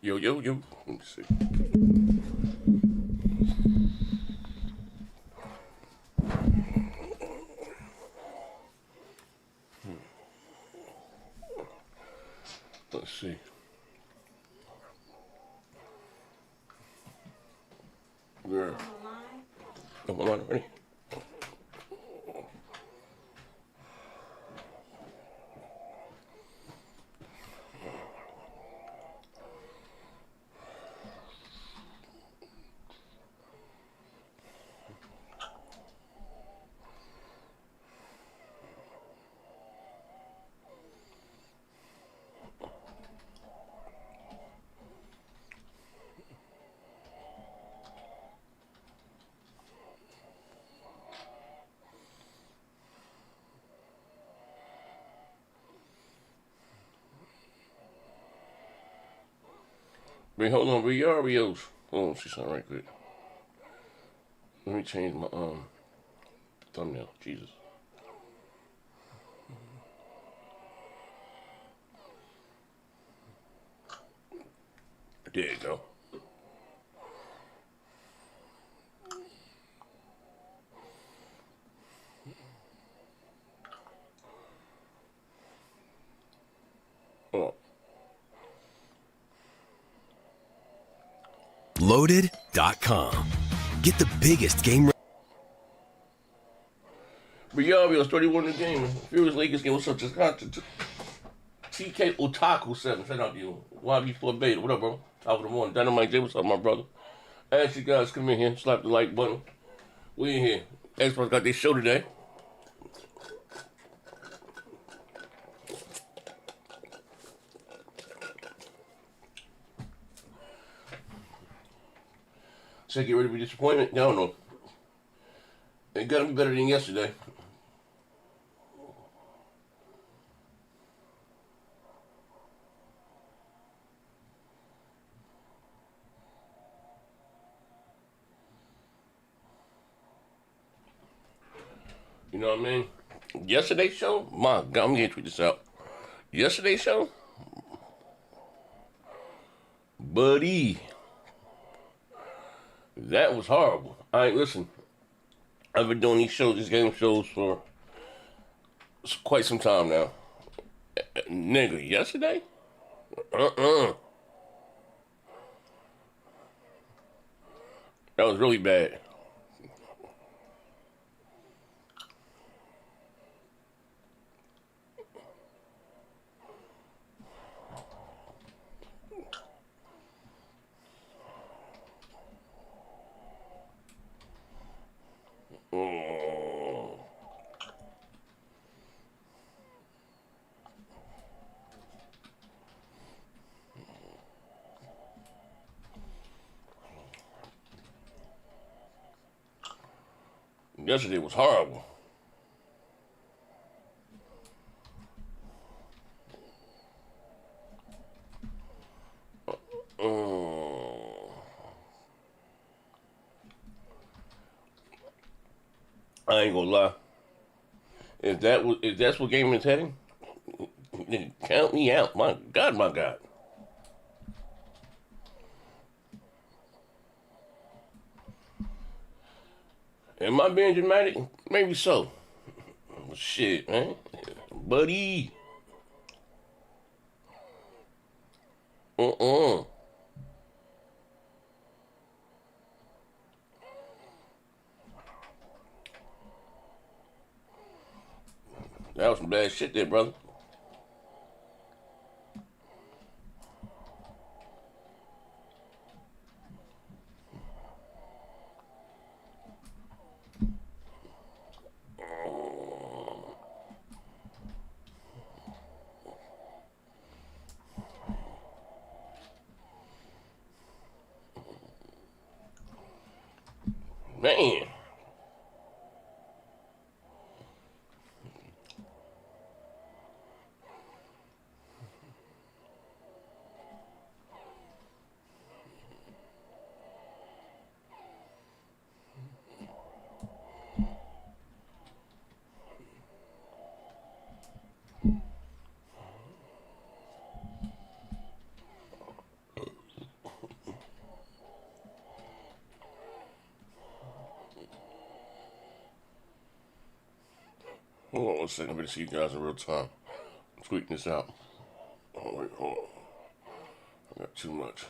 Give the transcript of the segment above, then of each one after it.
Yo. Let me see. Let's see. Where? I'm online already. Wait, hold on. Where your Oreos? Hold on, see something right quick. Let me change my thumbnail. Jesus. There you go. Oh. Loaded.com. Get the biggest game. But yo, we was 31 in the game. Furious Lakers game. What's up? Just got to TK Otaku 7. Shout out to you. YB4 Beta. What up, bro? Top of the morning. Dynamite J. What's up, my brother? Ask you guys come in here. Slap the like button. We in here. Xbox got their show today. Say get ready to be disappointed? I don't know. It gotta be better than yesterday. You know what I mean? Yesterday's show, my God, I'm gonna tweet this out. Yesterday's show, buddy, that was horrible. Listen, I've been doing these game shows for quite some time now. Nigga, yesterday? That was really bad. Yesterday was horrible. I ain't gonna lie. If that's what game is heading, then count me out. My God, my God. Am I being dramatic? Maybe so. Shit, man. Buddy. That was some bad shit there, brother. Man. Hold on one second. I'm going to see you guys in real time. I'm tweeting this out. Oh, wait, hold on. I got too much.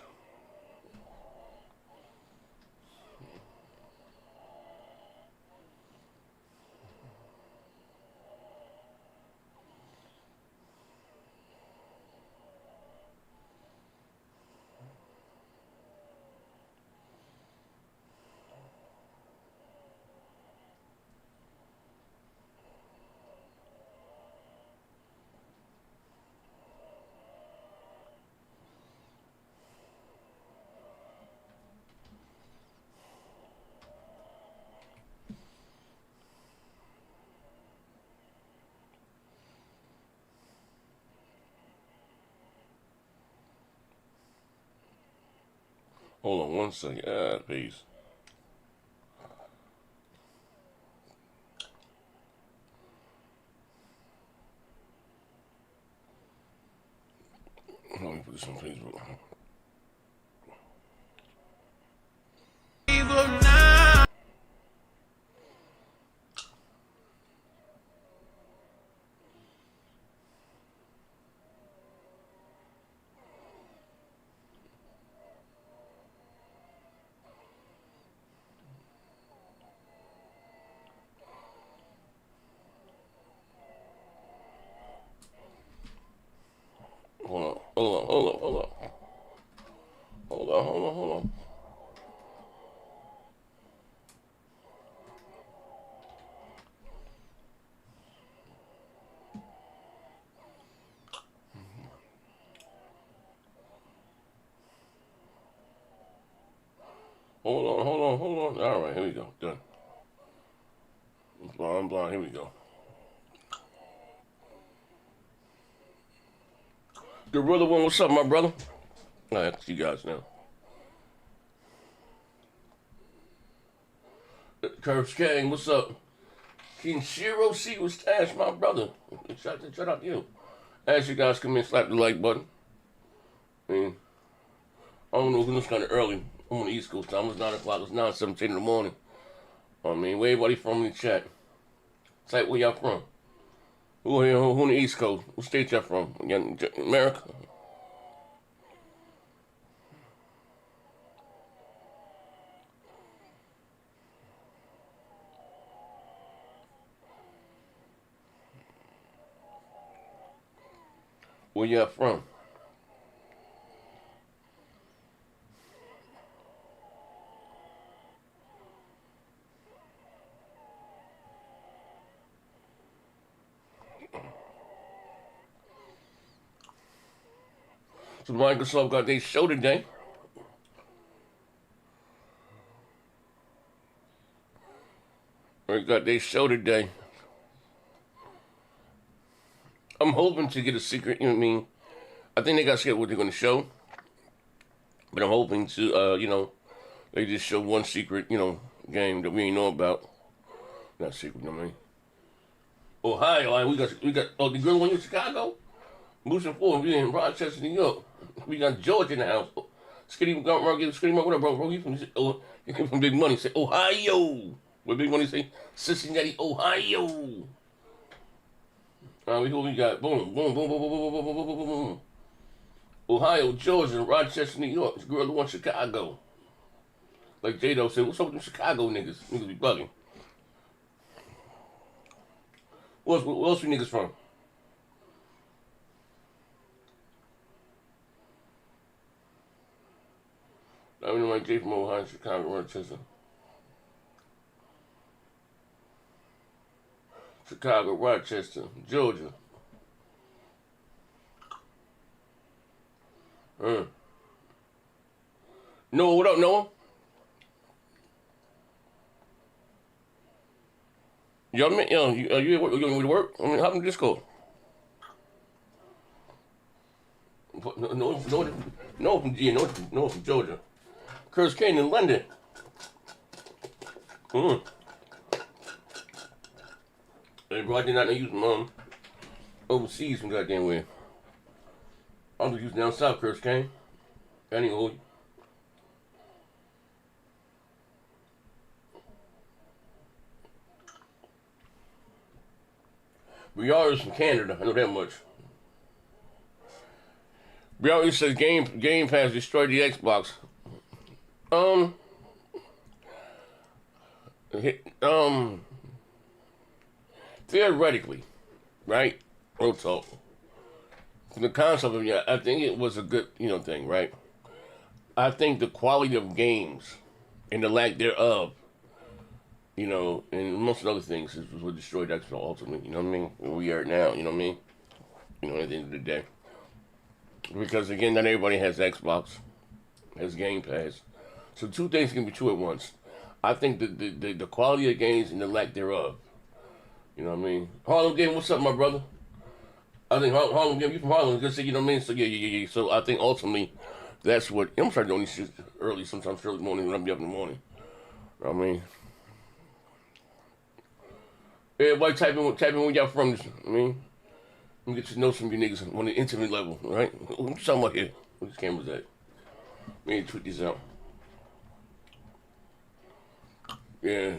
Hold on one second. Peace. Let me put this on Facebook. Hold on. Hold on. All right, here we go. Done. I'm blind. Here we go. Gorilla One, what's up, my brother? All right, see you guys now. Curves King, what's up? Kinshiro C was Tash, my brother. Shout out to you. As you guys come in, slap the like button. I mean, I don't know, it's kind of early. I'm on the East Coast time. It's 9 o'clock. It's 9:17 in the morning. I mean, where everybody from in the chat? It's like, where y'all from? Who on the East Coast? What state y'all from? America? Where y'all from? So Microsoft got their show today. I'm hoping to get a secret, you know what I mean? I think they got scared what they're going to show. But I'm hoping to, they just show one secret, game that we ain't know about. Not secret, I mean. Ohio, we got the girl one in Chicago. Moving forward, we in Rochester, New York. We got Georgia in the house. Skinny Mark, what up, bro? He from Big Money. Say Ohio. What Big Money say? Cincinnati, Ohio. We got boom. Ohio, Georgia, Rochester, New York. This girl the one Chicago. Like J-Do said, what's up with them Chicago niggas? Niggas be bugging. Where else we niggas from? I mean, like Jay from Ohio, Chicago, Rochester. Chicago, Rochester, Georgia. Noah, what up, Noah? You at work? You to work? I mean, how come Discord? No from Georgia. Curtis Kane in London. Everybody did not use overseas from goddamn way. I'm just using down south, Curtis Kane. Anyway. Briar is from Canada. I know that much. Briar says Game Pass destroyed the Xbox. Theoretically, right? Real talk. The concept of I think it was a good, thing, right? I think the quality of games and the lack thereof, and most other things is what destroyed Xbox ultimately. You know what I mean? Where we are now. You know what I mean? At the end of the day, because again, not everybody has Xbox, has Game Pass, so two things can be true at once. I think the quality of games and the lack thereof. You know what I mean? Harlem Game, what's up, my brother? I think Harlem Game, you from Harlem, good to see, you know what I mean? So yeah. So I think ultimately, that's what I'm starting doing these shit early, sometimes early morning when I'm up in the morning. You know what I mean? Everybody type in where y'all from. I mean, let me get to know some of you niggas on the intimate level, right? What you talking about here? Where this camera's at? Let me tweet these out. Yeah.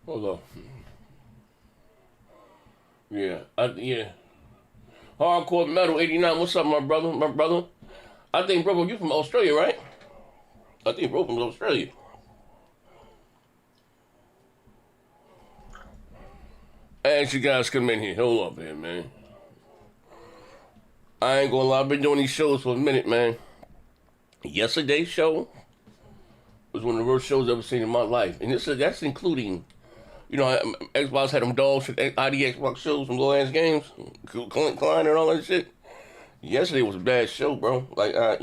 Hold on. Yeah. Hardcore Metal 89. What's up, my brother? I think, bro, you from Australia, right? I think bro from Australia. As you guys come in here, hold up here, man. I ain't gonna lie, I've been doing these shows for a minute, man. Yesterday's show was one of the worst shows I've ever seen in my life. And that's including, Xbox had them dog shit, ID Xbox shows, some little ass games, Cologne and all that shit. Yesterday was a bad show, bro. Like, that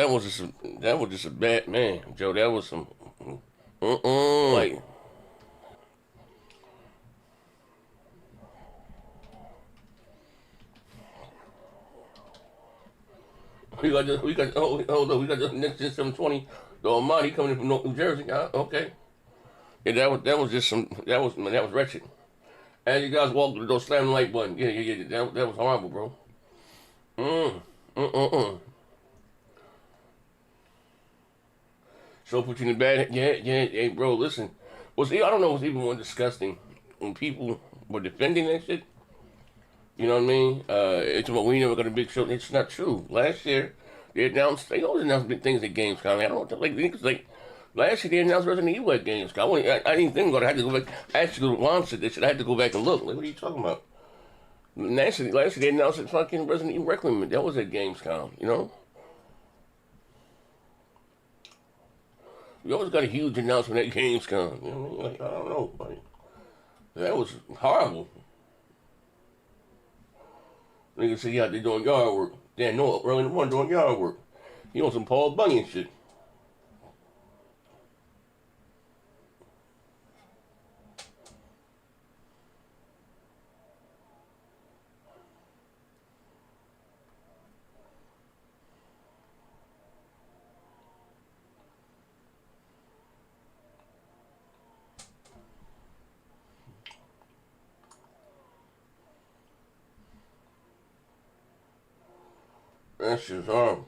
was just a bad, man, Joe. That was some, like. We got this next gen 720, the Almighty coming in from New Jersey. Okay. Yeah, that was wretched. As you guys walked through the door, slam the like button. Yeah. That was horrible, bro. So put you in the bad. Yeah. Hey, bro, listen. I don't know what's even more disgusting when people were defending that shit. You know what I mean? It's about we never got a big show. It's not true. Last year, they always announce big things at Gamescom. I don't know, last year they announced Resident Evil at Gamescom. I didn't think about it. I had to go back. I actually launched this shit. I had to go back and look. Like, what are you talking about? Last year they announced it fucking Resident Evil Requiem. That was at Gamescom, We always got a huge announcement at Gamescom. You know what I mean? Like, I don't know. Like, that was horrible. Niggas say, yeah, they doing yard work. Damn, no, early in the morning doing yard work. Some Paul Bunyan shit. That shit's horrible.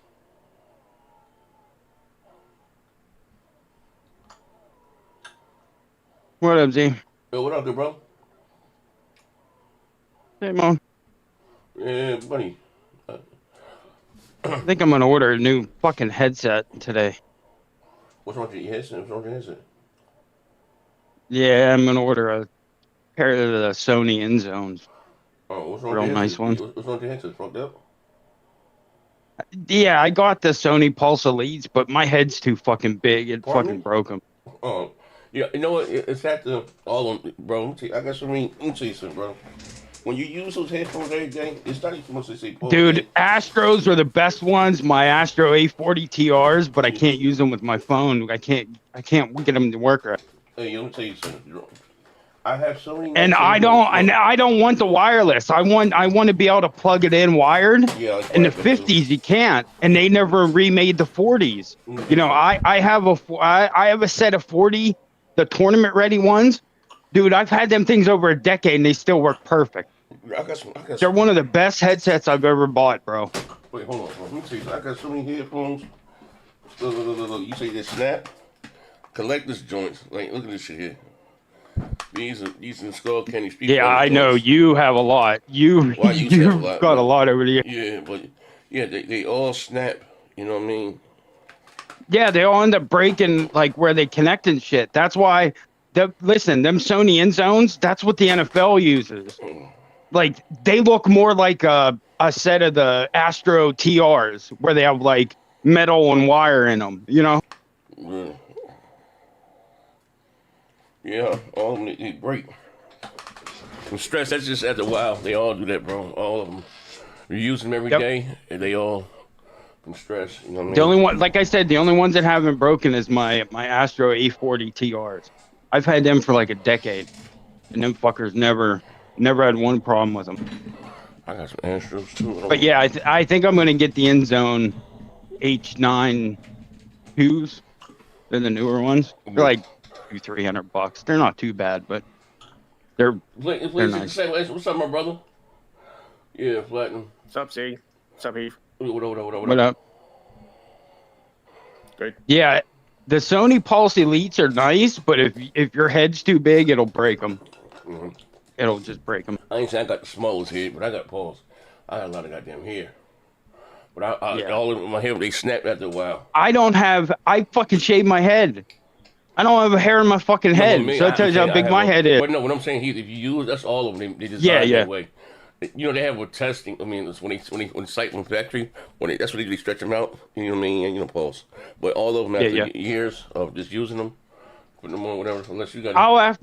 What up, Z? Yo, what up, good bro? Hey, Mom. Yeah, buddy. I think I'm gonna order a new fucking headset today. What's wrong with your headset? Yeah, I'm gonna order a pair of the Sony InZones. Oh, what's wrong Real with your nice headset? ones. What's wrong with your headset? Fucked up? Yeah, I got the Sony Pulse Elites, but my head's too fucking big. It fucking broke them. Oh, yeah. You know what? It's at the all on, bro. Let me tell you something, bro. When you use those headphones every day, it's not even much to say. Dude, Astros are the best ones. My Astro A40 TRs, but I can't use them with my phone. I can't get them to work right. Hey, let me tell you something. I have so many. And I don't want the wireless. I want to be able to plug it in wired. Yeah. In the 50s, you can't, and they never remade the 40s. You know, I have a set of 40, the tournament ready ones. Dude, I've had them things over a decade, and they still work perfect. I got some. They're one of the best headsets I've ever bought, bro. Wait, hold on. Let me see. I got so many headphones. Look. You say they snap? Collector's joints. Like, look at this shit here. These install candy speakers. Yeah, I know you have a lot. You've got a lot over there. Yeah, but yeah, they all snap. You know what I mean? Yeah, they all end up breaking like where they connect and shit. That's why. Listen, them Sony end zones. That's what the NFL uses. Like they look more like a set of the Astro TRs where they have like metal and wire in them. You know? Yeah, all of them they break. From stress, that's just after a while. They all do that, bro. All of them. You use them every day, and they all from stress. You know what I mean? The only one, like I said, the only ones that haven't broken is my Astro A40 TRs. I've had them for like a decade, and them fuckers never had one problem with them. I got some Astros too. But yeah, I think I'm gonna get the end zone H9 2s. They're the newer ones. They're like $200-300. They're not too bad, but they're nice. What's up, my brother? Yeah, Platinum. What's up, C? What's up, Heath? What up? Good. Yeah, the Sony Pulse Elites are nice, but if your head's too big, it'll break them. Mm-hmm. It'll just break them. I ain't saying I got the smallest head, but I got Pulse. I got a lot of goddamn hair. But all of my hair, they snap after a while. I fucking shave my head. I don't have a hair in my fucking head, so that tells you how big my head is. But no, what I'm saying, if you use, that's all of them. They design that way. You know, they have a testing. I mean, it's when they site from factory, that's when they stretch them out. You know what I mean? And Pulse. But all of them after years of just using them, putting them on whatever. Unless you got. I'll have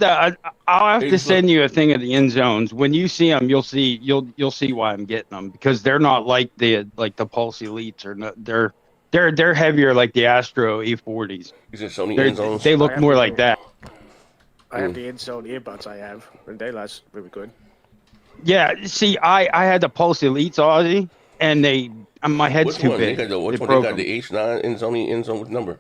to send you a thing of the end zones. When you see them, you'll see why I'm getting them, because they're not like the Pulse Elites, or not, they're heavier like the Astro A40s. Is it Sony end zones? They look more like that. I have the end zone earbuds I have, and they last really good. Yeah, see, I had the Pulse Elites, Aussie, and my head's too big. Which one? They got the H9 end zone with number.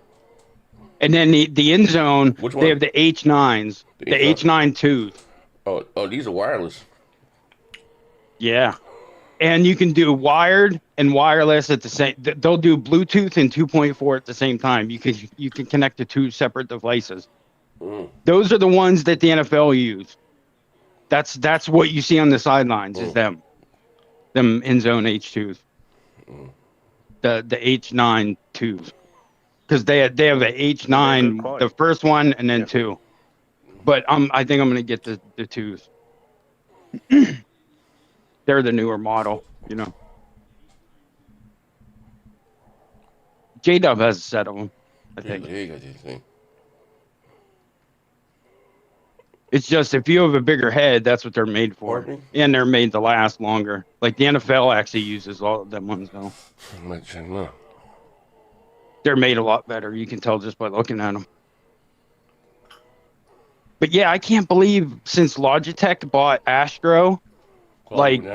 And then the end zone, which one? They have the H9s, the H9 2s. Oh, these are wireless. Yeah. And you can do wired and wireless at the same. They'll do Bluetooth and 2.4 at the same time. You can connect to two separate devices. Those are the ones that the NFL use. That's what you see on the sidelines is them end zone H2s. The H9 2s, because they have the H9, the first one, and then 2. But I think I'm gonna get the 2s. They're the newer model, you know. J-Dub has a set of them, I think. It's just if you have a bigger head, that's what they're made for. And they're made to last longer. Like the NFL actually uses all of them ones, though. They're made a lot better. You can tell just by looking at them. But yeah, I can't believe since Logitech bought Astro,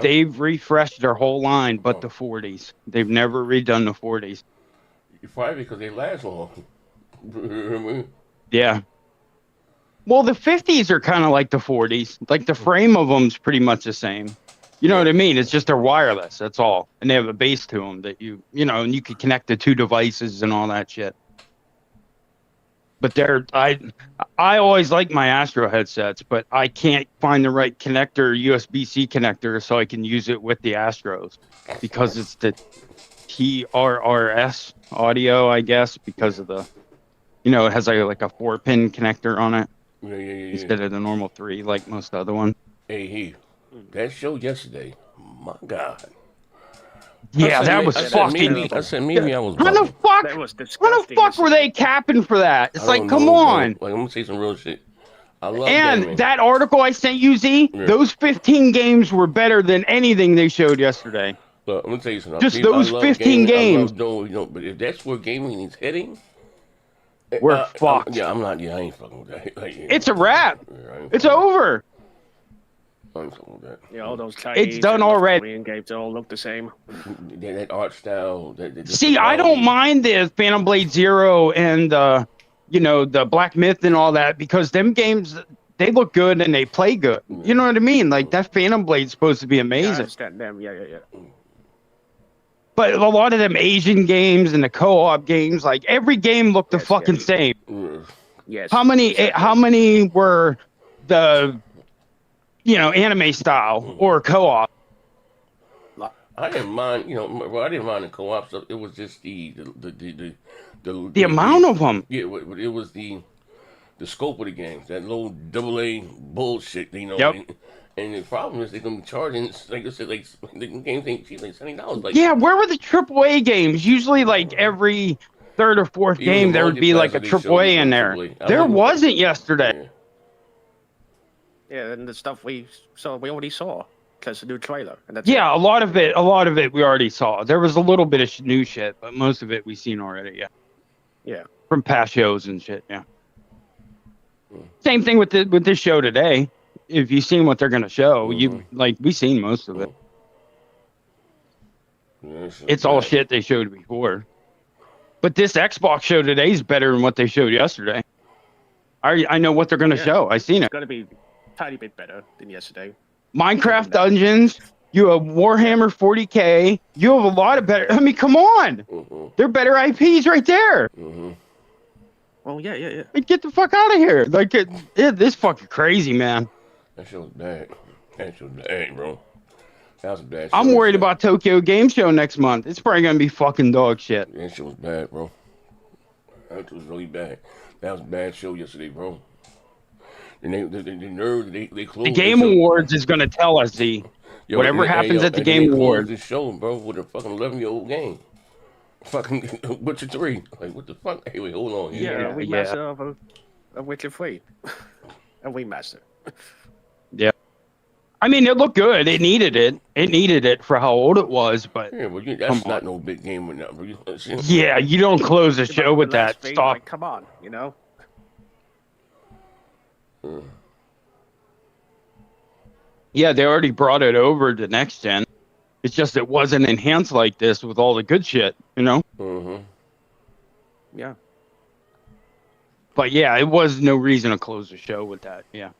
they've refreshed their whole line, but the 40s. They've never redone the 40s. Probably because they last long. Yeah. Well, the 50s are kind of like the 40s. Like the frame of them's pretty much the same. You know what I mean? It's just they're wireless. That's all, and they have a base to them that you know, and you can connect to 2 devices and all that shit. But I always like my Astro headsets, but I can't find the right connector, USB-C connector, so I can use it with the Astros, because it's the TRRS audio, I guess, because of the, it has like a 4-pin connector on it. Yeah. Instead of the normal 3, like most other ones. Hey, Heath, that show yesterday, my God. Yeah, that was fucking. I said maybe I was. How the fuck? That was disgusting. How the fuck were they capping for that? It's like, come on. Like, I'm gonna say some real shit. I love that article I sent you, Z. Yeah. Those 15 games were better than anything they showed yesterday. Look, I'm gonna tell you something. Just those 15 games. But if that's where gaming is heading, we're fucked. Yeah, I'm not. Yeah, I ain't fucking with that. Like, yeah, It's a wrap. Yeah, It's over. I ain't fucking with that. Yeah, all those Chinese It's done and North already. Korean games all look the same. That art style. See, I don't mind the Phantom Blade Zero and the Black Myth and all that because them games they look good and they play good. You know what I mean? Like that Phantom Blade's supposed to be Yeah, I amazing. understand them. Yeah. But a lot of them Asian games and the co-op games, like every game looked the fucking same. Yes. How many? Exactly. How many were the anime style or co-op? I didn't mind, I didn't mind the co-op stuff. It was just the amount of them. Yeah, it was the scope of the games. That little AA bullshit, Yep. And the problem is they're gonna be charging, like I said, like the games ain't cheap, like $70. Like Yeah, where were the AAA games? Usually, like every third or fourth even game, the there would be like a multiplayer they showed AAA in was there. AAA. There wasn't yesterday. Yeah, and the stuff we already saw because the new trailer. And that's Yeah, a lot of it we already saw. There was a little bit of new shit, but most of it we seen already. Yeah. Yeah. From past shows and shit. Yeah. Same thing with this show today. If you've seen what they're gonna show, we seen most of it. It's all shit they showed before. But this Xbox show today is better than what they showed yesterday. I know what they're gonna show. I seen it. It's gonna be a tiny bit better than yesterday. Minecraft Dungeons. You have Warhammer 40K. You have a lot of better. I mean, come on. They're better IPs right there. Well, yeah. Like, get the fuck out of here. Like, this fucking crazy, man. That shit was bad. That shit was bad, bro. That was a bad. I'm worried about Tokyo Game Show next month. It's probably gonna be fucking dog shit. That shit was bad, bro. That was really bad. That was a bad show yesterday, bro. And the nerve, they closed. The Game Awards is gonna tell us, whatever happens at the Game Awards. This show, bro, with a fucking 11-year-old game. Fucking Witcher 3. Like, what the fuck? Hey, wait, hold on. Yeah, we mastered of Witcher 3. And we mastered. Yeah. I mean, it looked good. It needed it. It needed it for how old it was, but yeah, but that's not no big game with that, bro. Yeah, you don't close a show with that. Stop. Like, come on, Yeah, they already brought it over to next gen. It's just it wasn't enhanced like this with all the good shit, Yeah. But yeah, it was no reason to close the show with that. Yeah.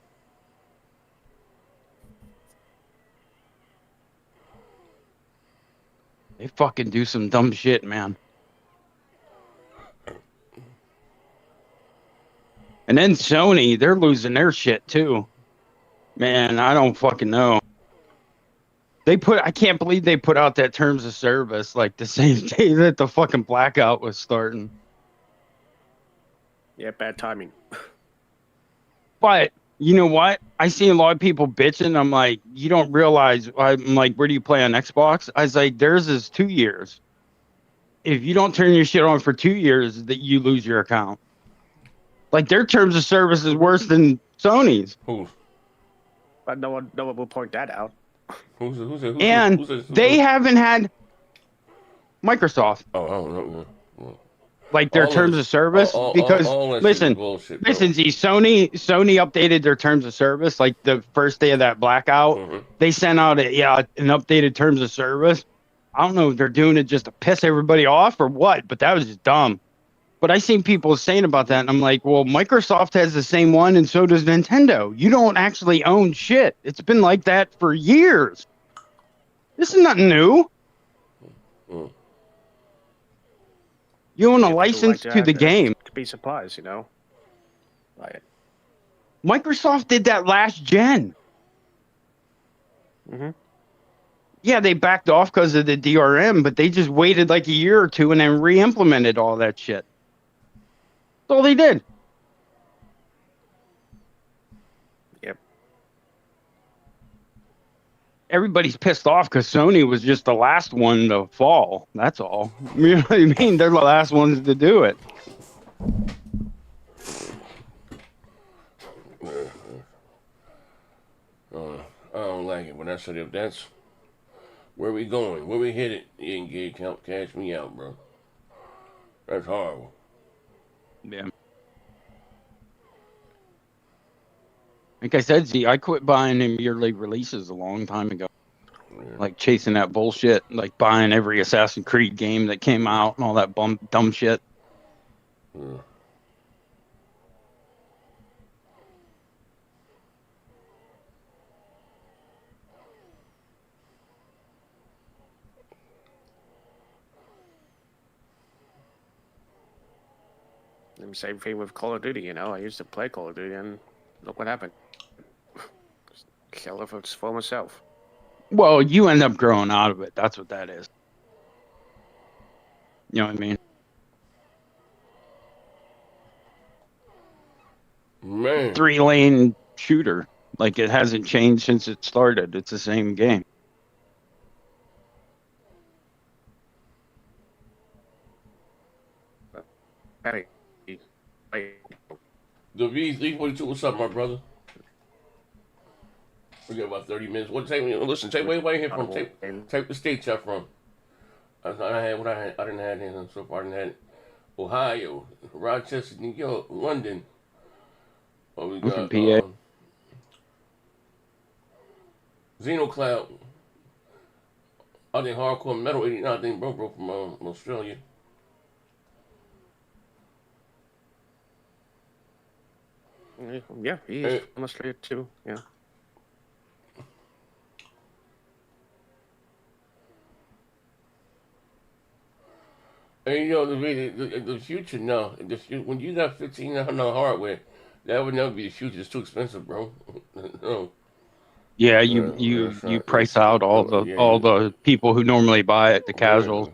They fucking do some dumb shit, man. And then Sony, they're losing their shit too. Man, I don't fucking know. I can't believe they put out that terms of service like the same day that the fucking blackout was starting. Yeah, bad timing. But you know what? I see a lot of people bitching. I'm like, you don't realize. I'm like, where do you play on Xbox? I was like, theirs is 2 years. If you don't turn your shit on for 2 years, that you lose your account. Like their terms of service is worse than Sony's. But no one will point that out. They haven't had Microsoft. Oh, I don't know. Like their terms of service, because listen, see, Sony updated their terms of service like the first day of that blackout. They sent out an updated terms of service. I don't know if they're doing it just to piss everybody off or what, but that was just dumb. But I seen people saying about that, and I'm like, well, Microsoft has the same one, and so does Nintendo. You don't actually own shit. It's been like that for years. This is nothing new. You own a license to the game. To be surprised, Like, Microsoft did that last gen. Yeah, they backed off because of the DRM, but they just waited like a year or two and then re-implemented all that shit. That's all they did. Yep. Everybody's pissed off because Sony was just the last one to fall. That's all. You know what I mean? They're the last ones to do it. I don't like it when I said if that's where we going, where we headed, you can cash me out, bro. That's horrible. Yeah. Like I said, Z, I quit buying them yearly releases a long time ago. Yeah. Like chasing that bullshit, like buying every Assassin's Creed game that came out and all that dumb shit. Yeah. And same thing with Call of Duty, you know. I used to play Call of Duty, and look what happened. Kill it for myself. Well, you end up growing out of it. That's what that is. You know what I mean? Man. 3-lane shooter. Like it hasn't changed since it started. It's the same game. Hey, The V342, what's up, my brother? We got about 30 minutes. What take? Listen, take where you here from. Take the state you're from. I had what I had. I didn't have anything so far. I didn't have Ohio, Rochester, New York, London. Oh, we got PA. Xenocloud. I think Hardcore Metal 89. I think bro from Australia. Yeah, he is from Australia too. Yeah. And you know the future now. When you got $1,500 hardware, that would never be the future. It's too expensive, bro. No. Yeah, you price out all the people who normally buy it, the casuals.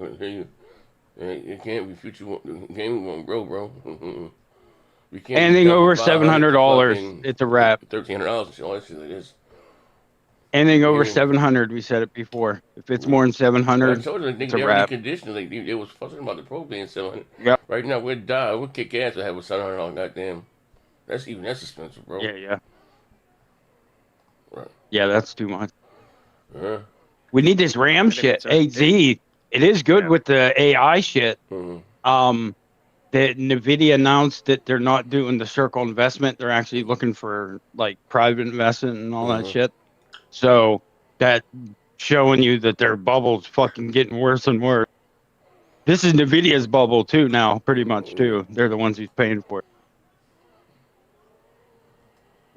It can't be future. The game won't grow, bro. We can't anything over $700, it's a wrap. $1,300 and all that shit like this. Anything over 700, we said it before. If it's more than 700, I told you, it's a they wrap. already conditioned. They was fussing about the Pro being 700. Yep. Right now, we'll die. We'll kick ass to have a $700. Goddamn, that's expensive, bro. Yeah. Right. Yeah, that's too much. We need this RAM shit. Hey, Z, it is good with the AI shit. Mm-hmm. That NVIDIA announced that they're not doing the circle investment. They're actually looking for like private investment and all that shit. So that showing you that their bubble's fucking getting worse and worse. This is NVIDIA's bubble too now, pretty much too. They're the ones who's paying for it.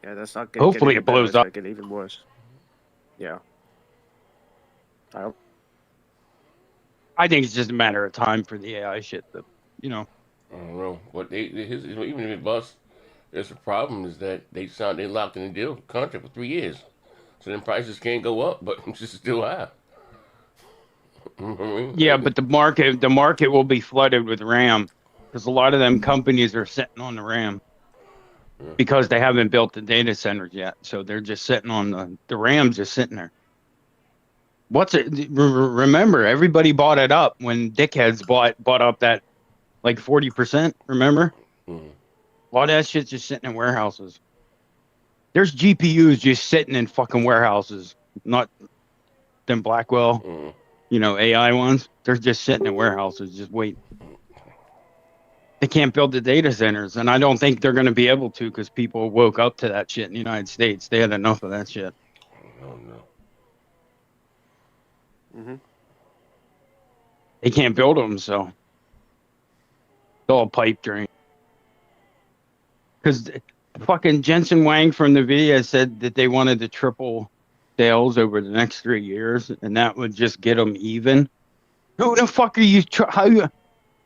Yeah, that's not good. Hopefully it blows up. Get even worse. Yeah. I think it's just a matter of time for the AI shit to, you know. I don't know, but even if it busts, there's a problem is that they locked in a deal contract for 3 years, so then prices can't go up, but it's just still high. Yeah, but the market will be flooded with RAM because a lot of them companies are sitting on the RAM because they haven't built the data centers yet, so they're just sitting on the RAM's just sitting there. Remember, everybody bought it up when dickheads bought up that like 40%. Remember, a lot of that shit's just sitting in warehouses. There's GPUs just sitting in fucking warehouses, not them Blackwell, AI ones. They're just sitting in warehouses, just waiting. They can't build the data centers, and I don't think they're going to be able to because people woke up to that shit in the United States. They had enough of that shit. Oh no. They can't build them, so it's all a pipe dream. Because fucking Jensen Huang from NVIDIA said that they wanted to triple sales over the next 3 years, and that would just get them even. Who the fuck are you?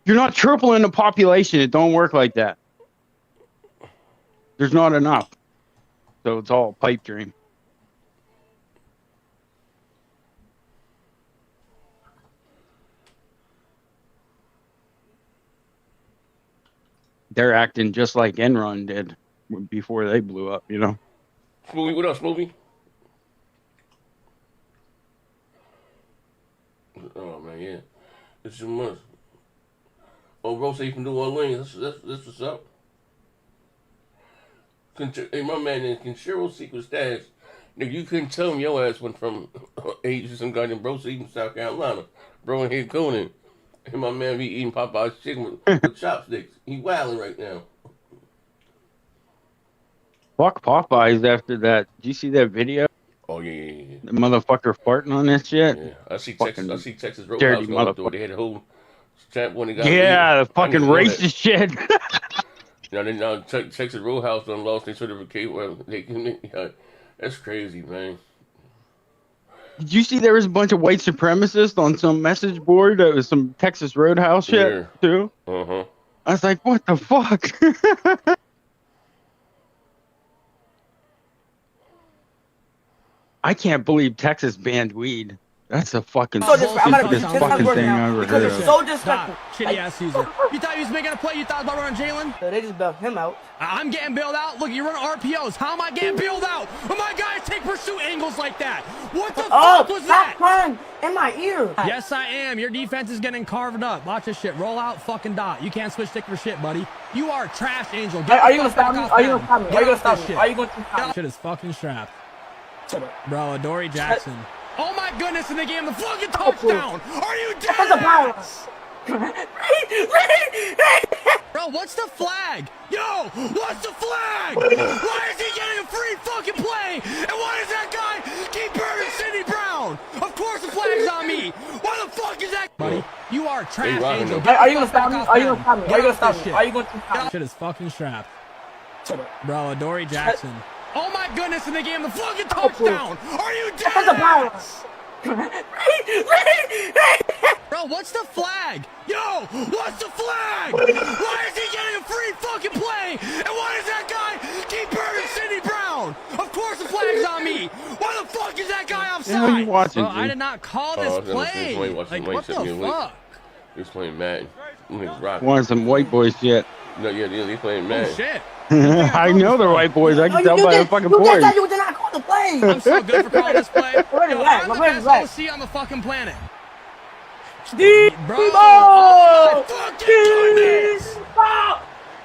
You're not tripling the population. It don't work like that. There's not enough, so it's all a pipe dream. They're acting just like Enron did before they blew up, you know. Smoothie, what up, Smoothie? Oh man, yeah, it's a must. Oh, bro, say you from New Orleans. That's what's up. Hey, my man, can Cheryl Secret Stash? Nigga, you couldn't tell me your ass went from Asia some goddamn bro to even South Carolina. Bro in here cooning. And my man be eating Popeye's chicken with chopsticks. He wilding right now. Fuck Popeyes after that. Did you see that video? Oh yeah. The motherfucker farting on this shit. Yeah, I see Fucking Texas dirty Roadhouse going through it. motherfucker. They had a whole champ when they got leave. Yeah, the I didn't fucking even know that. racist shit. Now Texas Roadhouse done lost their certificate. Well, that's crazy, man. Did you see there was a bunch of white supremacists on some message board that was some Texas Roadhouse shit Yeah. too? Uh-huh. I was like, what the fuck? I can't believe Texas banned weed. That's the fucking So disrespectful. I'm gonna stupidest this is fucking working thing out I ever because heard it's of. so disrespectful. Shitty ass Caesar. You thought he was making a play? You thought about running Jalen? So they just bailed him out. I'm getting bailed out. Look, you're running RPOs. How am I getting bailed out? When my guys take pursuit angles like that? What the fuck was stop that? crying in my ear. Yes, I am. Your defense is getting carved up. Watch this shit. Roll out, fucking dot. You can't switch stick for shit, buddy. You are trash, Angel. Are you gonna stop me? Are you gonna stop me? Are you gonna stop me? Are you gonna stop me? Shit is fucking strapped. Bro, Adoree Jackson. Oh my goodness, and they gave him the fucking touchdown. Are you dead? Bro, what's the flag? Yo, what's the flag? Why is he getting a free fucking play? And why does that guy keep burning Sidney Brown? Of course the flag's on me. Why the fuck is that? Buddy, you are trash, Angel. Are you gonna stop me? Are you gonna stop me? Are you gonna stop me? Are you gonna stop me? Shit is fucking strapped. Bro, Adoree Jackson. Oh my goodness, and they gave him the fucking touchdown. Are you dead? Bro, what's the flag? Yo, what's the flag? Why is he getting a free fucking play? And why does that guy keep burning Sidney Brown? Of course the flag's on me. Why the fuck is that guy offside? What are you watching, Bro, I did not call this play. Like, what the fuck? He's playing Madden. He's rocking. Want some white boy shit. No, yeah, he's playing Madden. Oh, shit. I know they're white boys. I can tell by the fucking You boys. said you did not call the play. I'm so good for calling this play. Yo, I'm the Where's best OC on the fucking planet. Bro, Debo! oh my fucking goodness!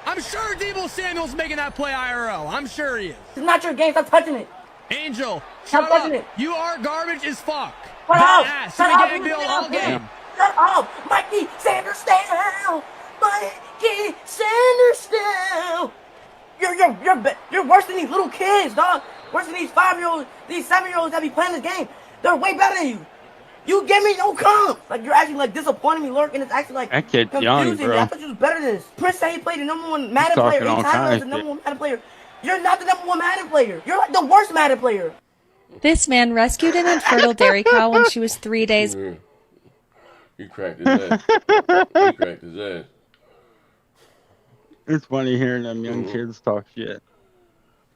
I'm sure Debo Samuel's making that play IRL. I'm sure he is. It's not your game. Stop touching it. Angel, Stop shut up. touching it. You are garbage as fuck. Shut up. Ass. Shut You've been up. getting billed all game. Shut up. Mikey Sanders down. Mikey Sanders down. You're worse than these little kids, dog. Worse than these 5-year-olds, these 7-year-olds that be playing this game. They're way better than you. You give me no comp. Like, you're actually, like, disappointing me, Lurk, and it's actually, like, That kid's confusing young, me. bro. I thought you was better than this. Prince said he played the number one Madden talking player. all He tied kinds as the of number shit. one Madden player. You're not the number one Madden player. You're, like, the worst Madden player. This man rescued an infertile dairy cow when she was 3 days. Yeah. He cracked his ass. He cracked his ass. It's funny hearing them young kids talk shit.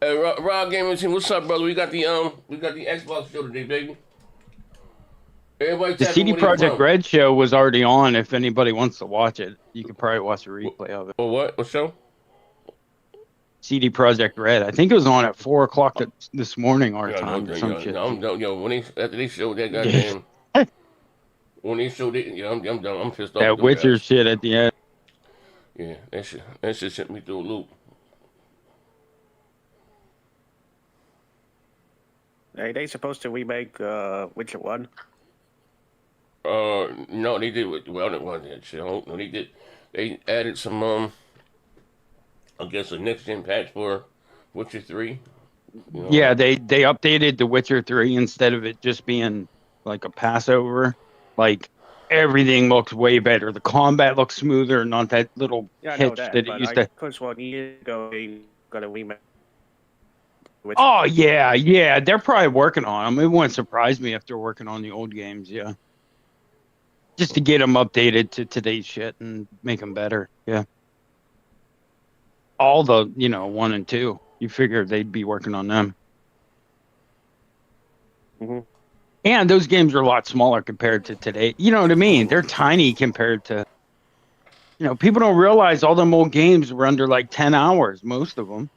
Hey, Rob Gaming Team, what's up, brother? We got the Xbox show today, baby. Everybody The tap in CD where they Projekt from. Red show was already on. If anybody wants to watch it, you could probably watch a replay of it. Oh, what? What show? CD Projekt Red. I think it was on at 4 o'clock this morning our time or some shit. After they showed that goddamn, when they showed it, I'm done. I'm pissed off. That with them Witcher guys. shit at the end. Yeah, that shit sent me through a loop. They supposed to remake Witcher 1? No, they did. Well, it wasn't that shit. No, they did. They added some, I guess, a next gen patch for Witcher 3. You know? Yeah, they updated The Witcher 3 instead of it just being like a passover. Like everything looks way better. The combat looks smoother, not that little Yeah, I know hitch that, that but it used I to. could swear 1 year ago they got a remake. Oh yeah, they're probably working on them. It wouldn't surprise me if they're working on the old games. Yeah, just to get them updated to today's shit and make them better. Yeah, all the 1 and 2. You figure they'd be working on them. Mm-hmm. And those games are a lot smaller compared to today. You know what I mean? They're tiny compared to. People don't realize all them old games were under like 10 hours. Most of them.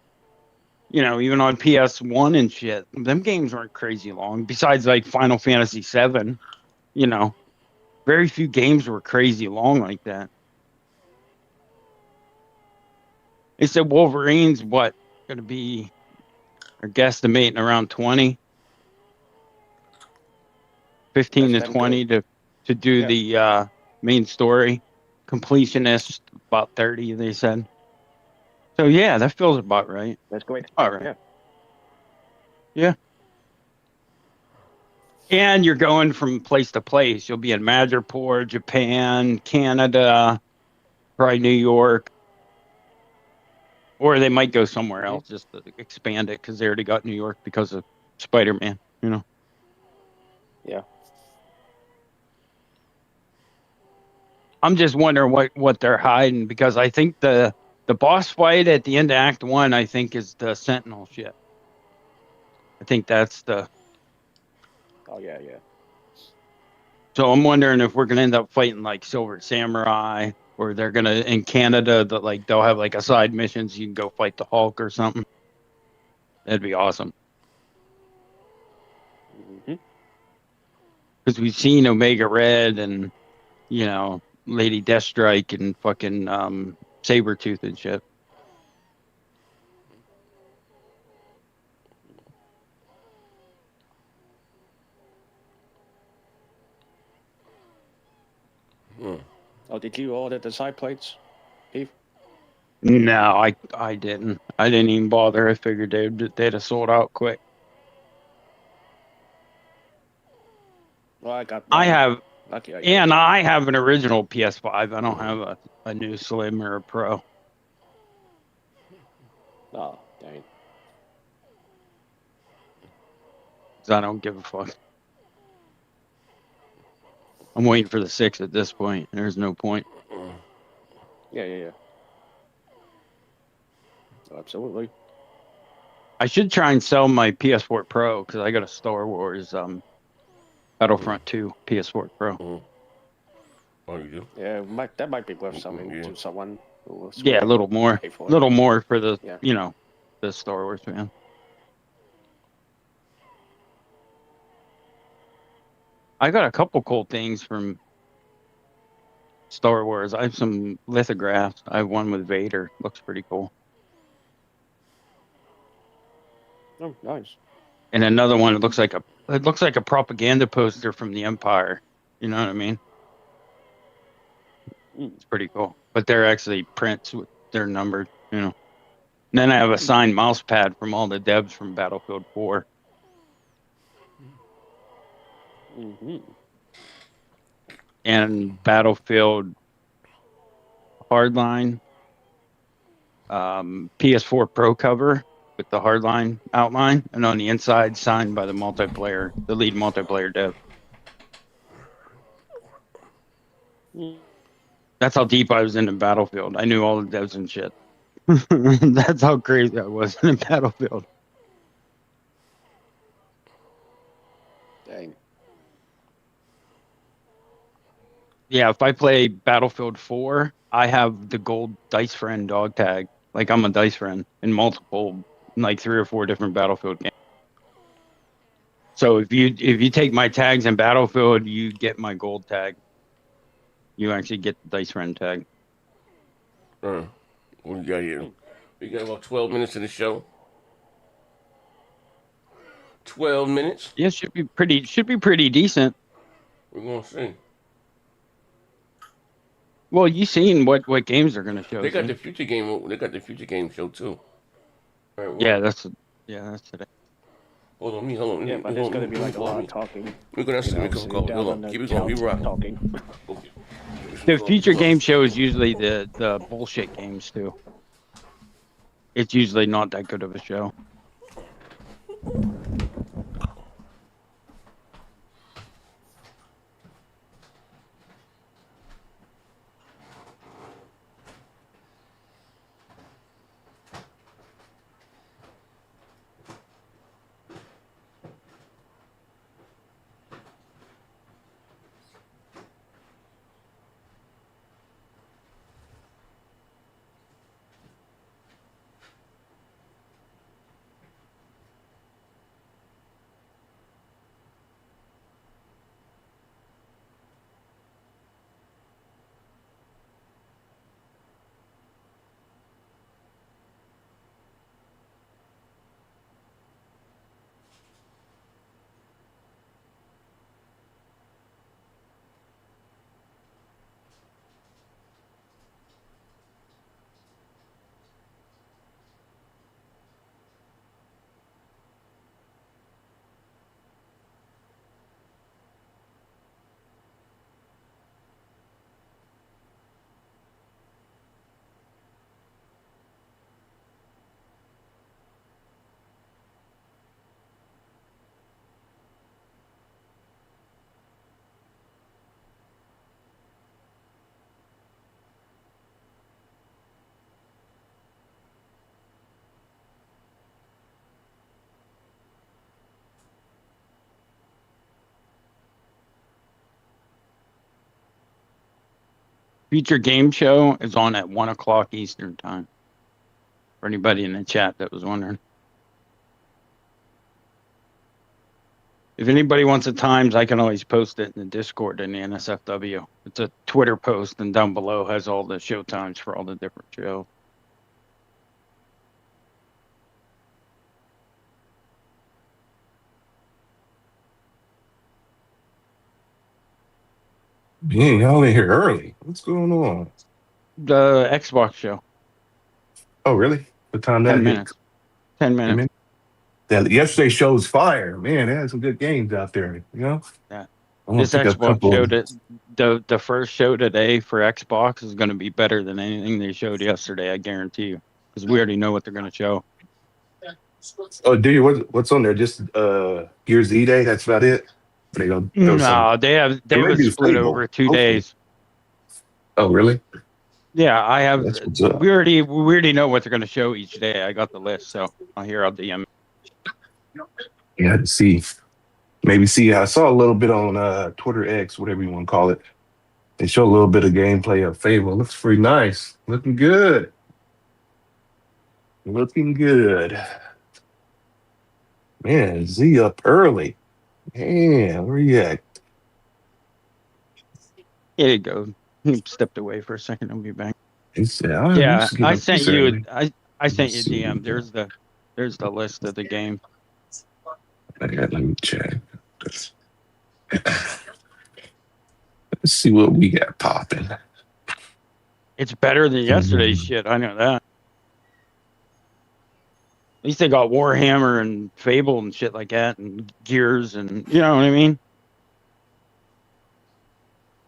Even on PS1 and shit, them games weren't crazy long. Besides, like Final Fantasy VII, very few games were crazy long like that. They said Wolverine's going to be, they're guesstimating around 20, 15 to 20 to do the main story. Completionist about 30, they said. So yeah, that feels about right. That's great. All right. Yeah. Yeah. And you're going from place to place. You'll be in Madripoor, Japan, Canada, probably New York. Or they might go somewhere else just to expand it because they already got New York because of Spider-Man, you know. Yeah. I'm just wondering what they're hiding because I think the boss fight at the end of Act 1, I think, is the Sentinel ship. I think that's the... Oh, yeah, yeah. So I'm wondering if we're going to end up fighting like Silver Samurai, or they're going to, in Canada, that like they'll have like a side missions. You can go fight the Hulk or something. That'd be awesome. Because we've seen Omega Red and, you know, Lady Deathstrike and fucking Sabretooth and shit. Oh, did you order the side plates, Steve? No, I didn't. I didn't even bother. I figured they'd have sold out quick. Well, I got I mine. have, Lucky I got and it. I have an original PS5. I don't have a new Slim or a Pro. Oh, dang. 'Cause I don't give a fuck. I'm waiting for the 6 at this point. There's no point. Yeah, yeah, yeah. Oh, absolutely. I should try and sell my PS4 Pro because I got a Star Wars Battlefront 2 PS4 Pro. Oh, you do? Yeah, that might be worth something Yeah. to someone who was Yeah, a willing little to more. pay for A it. little more for the, Yeah. you know, the Star Wars fan. I got a couple cool things from Star Wars. I have some lithographs. I have one with Vader. Looks pretty cool. Oh, nice. And another one, it looks like a propaganda poster from the Empire. You know what I mean? It's pretty cool. But they're actually prints they're numbered, you know. And then I have a signed mouse pad from all the devs from Battlefield 4. And Battlefield Hardline, PS4 Pro cover with the Hardline outline, and on the inside signed by the lead multiplayer dev. That's how deep I was into Battlefield. I knew all the devs and shit. That's how crazy I was in Battlefield. Dang. Yeah, if I play Battlefield 4, I have the gold Dice Friend dog tag. Like I'm a Dice Friend in multiple, like 3 or 4 different Battlefield games. So if you take my tags in Battlefield, you get my gold tag. You actually get the Dice Friend tag. What we got here? We got about 12 minutes in the show. 12 minutes. Yeah, should be pretty decent. We're gonna see. Well, you seen what games they're gonna show? They got see? the future game. They got the future game show too. All right, well, Yeah, that's today. Hold on, hold on. Yeah, but there's going to be like a lot of talking. We're gonna see. You know, Hold sitting down on. on the Keep it going. Keep couch it rocking. talking. Okay. The future game show is usually the bullshit games too. It's usually not that good of a show. Future Game Show is on at 1 o'clock Eastern time. For anybody in the chat that was wondering. If anybody wants the times, I can always post it in the Discord in the NSFW. It's a Twitter post, and down below has all the show times for all the different shows. Yeah, y'all in here early. What's going on? The Xbox show. Oh, really? What time 10 that minutes. 10 minutes. That yesterday's show's fire. Man, they had some good games out there. You know? Yeah. I want This to pick up a Xbox couple. show that the first show today for Xbox is going to be better than anything they showed yesterday. I guarantee you, because we already know what they're going to show. Oh, do you? What's on there? Just Gears E Day. That's about it. They go. No, they have it split Fable, over 2 hopefully. days. Oh, really? Yeah, I have. That's what's up. We already know what they're going to show each day. I got the list, so I'll DM. Yeah, to see. Maybe see. I saw a little bit on Twitter X, whatever you want to call it. They show a little bit of gameplay of Fable. Looks pretty nice. Looking good. Looking good. Man, Z up early. Man, where you at? Here you go. He stepped away for a second. I'll be back. He said, Yeah, I sent you. Early. I sent you a DM. There's the list of the game. Let me check. Let's see what we got popping. It's better than yesterday's shit. I know that. At least they got Warhammer and Fable and shit like that, and Gears, and you know what I mean.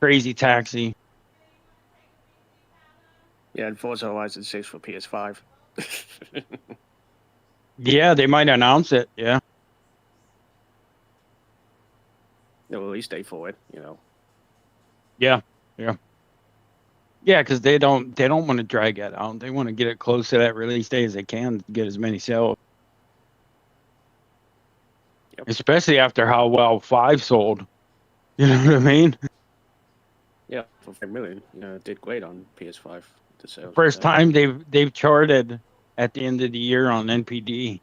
Crazy Taxi. Yeah, and Forza Horizon 6 for PS5. Yeah, they might announce it. Yeah. They'll at least stay for it, you know. Yeah, because they don't want to drag it out. They want to get it close to that release day as they can to get as many sales. Yep. Especially after how well 5 sold. You know what I mean? Yeah, for 5 million, you know, it did great on PS5. The sales. First time they've charted at the end of the year on NPD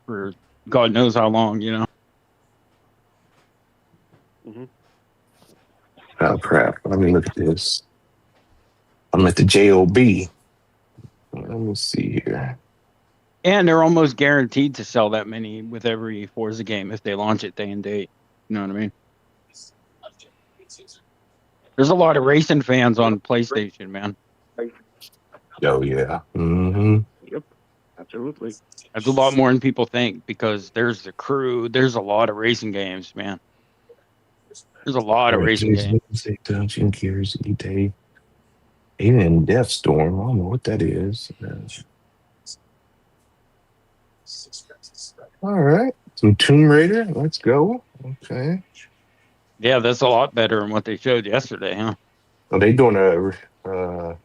for God knows how long, you know. Mm-hmm. Oh crap! Let me look at this. I'm at the JOB. Let me see here. And they're almost guaranteed to sell that many with every Forza game if they launch it day and date. You know what I mean? There's a lot of racing fans on PlayStation, man. Oh yeah. Mm-hmm. Yep. Absolutely. That's a lot more than people think because there's the crew. There's a lot of racing games, man. There's a lot of racing games. Dungeon, Gears, E-Day, Alien Death Storm. I don't know what that is. All right. Some Tomb Raider. Let's go. Okay. Yeah, that's a lot better than what they showed yesterday, huh? Are they doing a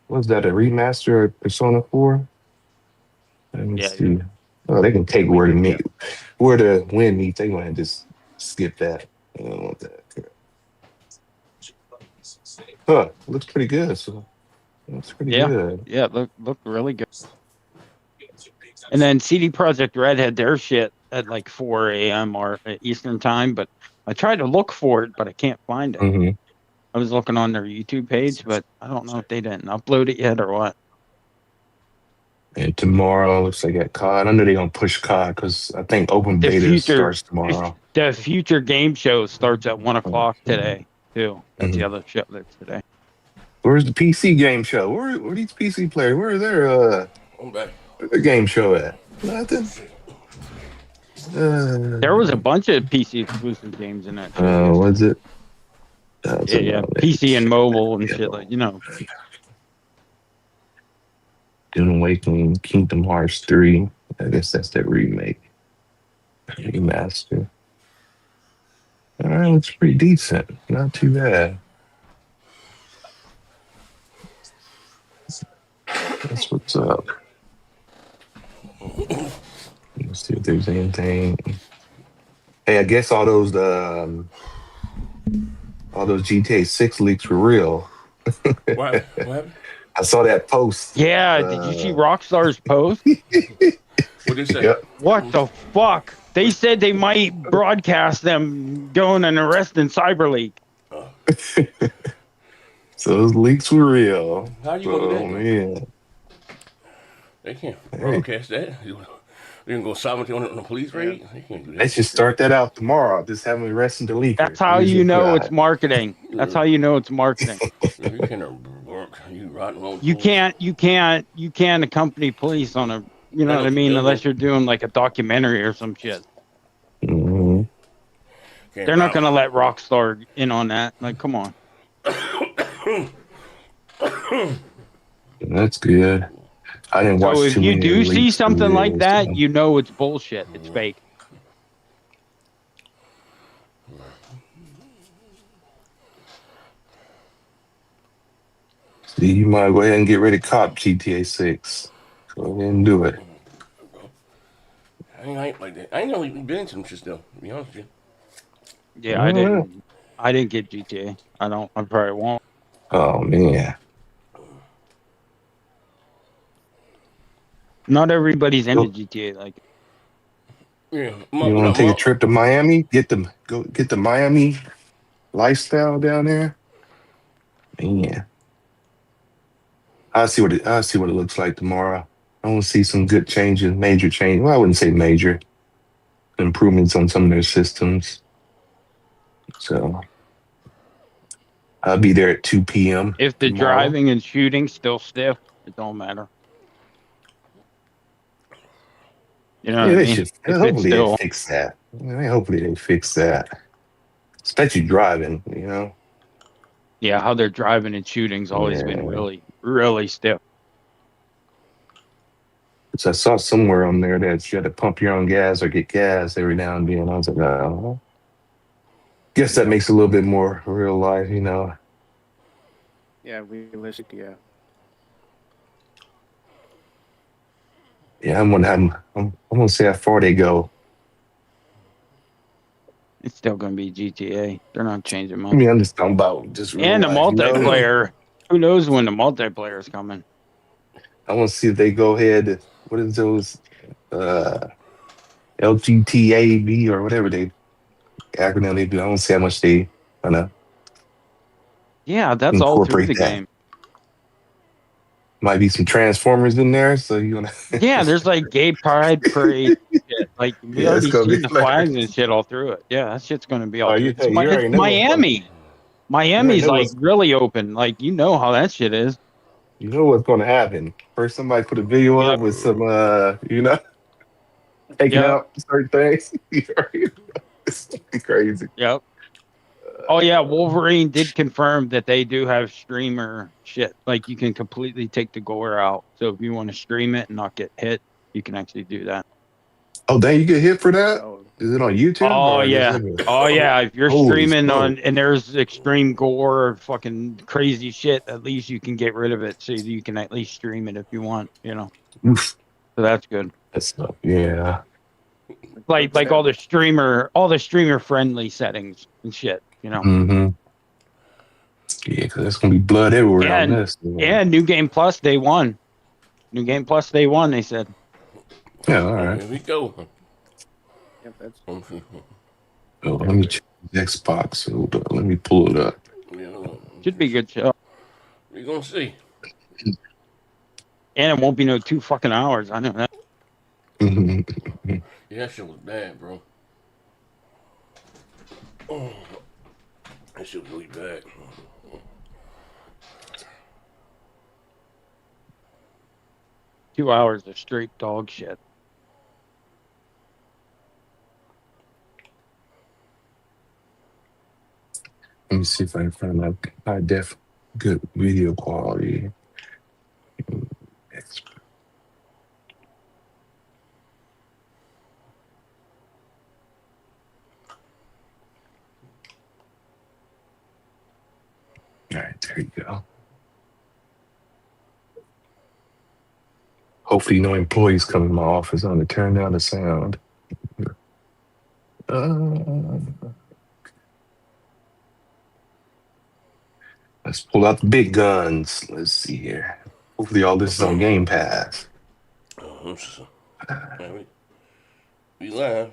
what's that, a remaster of Persona 4? Let me see. Oh, they can take where the win meets. They gonna just skip that. I don't want that. Huh, looks pretty good. So that's pretty good. Yeah, look really good. And then CD Projekt Red had their shit at like 4 a.m. or Eastern time, but I tried to look for it, but I can't find it. Mm-hmm. I was looking on their YouTube page, but I don't know if they didn't upload it yet or what. And tomorrow looks like at COD. I know they're gonna push COD because I think open beta starts tomorrow. The Future Game Show starts at 1 o'clock today too. That's the other show that's today. Where's the PC game show? Where are these PC players? Where are their I'm back. where's the game show at? Nothing. There was a bunch of PC exclusive games in that show. Oh, was it? Yeah, PC and mobile and shit like, you know. Dune Awakening, Kingdom Hearts 3. I guess that's that remake. Remaster. All right, looks pretty decent. Not too bad. That's what's up. Let's see if there's anything. Hey, I guess all those GTA 6 leaks were real. What happened? I saw that post. Yeah, did you see Rockstar's post? What they say? Yep. What the fuck? They said they might broadcast them going and arresting CyberLeak. So those leaks were real. How you gonna do that? Oh man. They can't Hey, broadcast that. They're gonna go silent on the police raid. They can't do that. they should start that out tomorrow. Just have them arresting the leaker. That's how you know it's marketing. That's how you know it's marketing. You can't work. You rotten on. You can't accompany police on a, you know what I mean, unless you're doing like a documentary or some shit. Mm-hmm. They're not gonna let Rockstar in on that. Like, come on. That's good. I didn't watch. So if too you many do see leaks something like videos, that, so. you know it's bullshit. It's fake. See, you might go ahead and get ready to cop GTA 6. Go ahead and do it. I ain't like that. I ain't really been into them shit still, to be honest with you. Yeah, I didn't get GTA. I probably won't. Oh man. Not everybody's into GTA like. Yeah. You want to take a trip to Miami? Get the Miami lifestyle down there. Man, I'll see what it looks like tomorrow. I want to see some good changes, major change. Well, I wouldn't say major improvements on some of their systems. So I'll be there at 2 p.m. If the tomorrow. driving and shooting still stiff, it don't matter. You know what I mean? Hopefully they fix that. Hopefully they fix that. Especially driving, you know. Yeah, how they're driving and shooting's always been really, really stiff. So I saw somewhere on there that you had to pump your own gas or get gas every now and then. I was like, oh. Guess that makes it a little bit more real life, you know. Yeah, realistic. Yeah. Yeah, I'm gonna see how far they go. It's still gonna be GTA. They're not changing much. I mean, I'm just talking about just real and the life, multiplayer. You know? Who knows when the multiplayer is coming? I want to see if they go ahead. What is those? LGTAB or whatever they acronym they do. I want to see how much they gonna. Yeah, that's all through the game. Might be some Transformers in there, so you wanna. Yeah, there's like gay pride parade. Shit. Like we already seen the flags and shit all through it. Yeah, that shit's gonna be all. It's Miami. Miami's like really open. Like you know how that shit is. You know what's gonna happen? First, somebody put a video up with some, you know, taking out certain things. It's crazy. Yep. Oh yeah, Wolverine did confirm that they do have streamer shit. Like you can completely take the gore out. So if you want to stream it and not get hit, you can actually do that. Oh, dang! You get hit for that? Is it on YouTube? Oh yeah. Oh yeah. If you're streaming on and there's extreme gore or fucking crazy shit, at least you can get rid of it so you can at least stream it if you want. You know. Oof. So that's good. That's yeah. Like all the streamer friendly settings and shit. You know. Mm-hmm. Yeah, because there's gonna be blood everywhere on this. Yeah, New Game Plus Day 1. New Game Plus Day 1. They said. Yeah, all right. Here we go. Yep, that's. Oh, let me check the Xbox. Hold on, let me pull it up. Should be a good show. We're gonna see. And it won't be no 2 fucking hours. I know that. Yeah, that shit was bad, bro. Oh, that shit was really bad. 2 hours of straight dog shit. Let me see if I can find a high def good video quality. All right, there you go. Hopefully no employees come in my office. I'm going to turn down the sound. Let's pull out the big guns. Let's see here. Hopefully all this is on Game Pass. We live.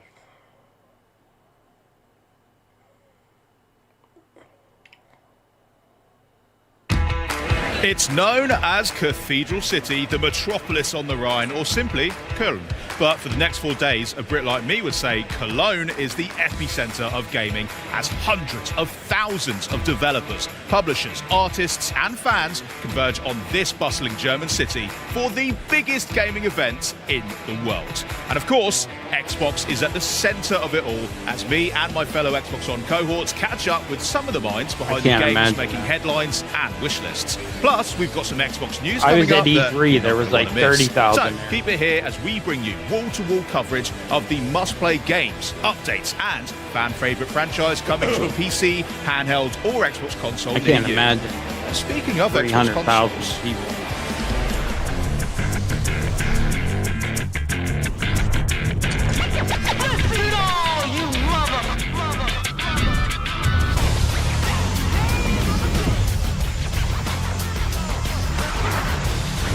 It's known as Cathedral City, the metropolis on the Rhine, or simply Cologne. But for the next 4 days, a Brit like me would say Cologne is the epicenter of gaming, as hundreds of thousands of developers, publishers, artists and fans converge on this bustling German city for the biggest gaming event in the world. And of course, Xbox is at the center of it all, as me and my fellow Xbox On cohorts catch up with some of the minds behind the games making headlines and wish lists. Plus, we've got some Xbox news coming up. I was at E3, there was like 30,000. So keep it here as we bring you wall-to-wall coverage of the must-play games, updates, and fan-favorite franchise coming to a PC, handheld, or Xbox console. I can't imagine. Speaking of Xbox consoles, people.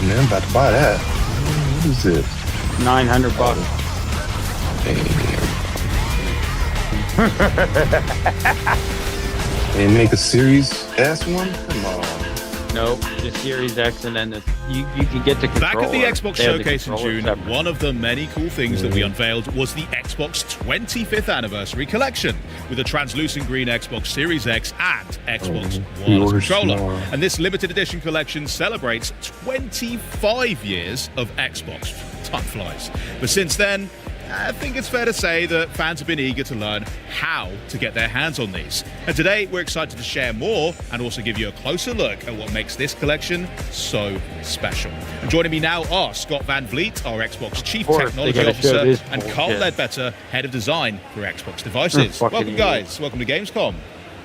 Man, I'm about to buy that. What is it? $900. And make a Series S one? Come on. Nope, the Series X, and then you can get the controller. Back at the Xbox Showcase in June, one of the many cool things that we unveiled was the Xbox 25th Anniversary Collection, with a translucent green Xbox Series X and Xbox One controller. And this limited edition collection celebrates 25 years of Xbox. Time flies. But since then, I think it's fair to say that fans have been eager to learn how to get their hands on these. And today, we're excited to share more and also give you a closer look at what makes this collection so special. And joining me now are Scott Van Vliet, our Xbox Chief Technology Officer, and Carl Ledbetter, Head of Design for Xbox Devices. Welcome, guys. Welcome to Gamescom.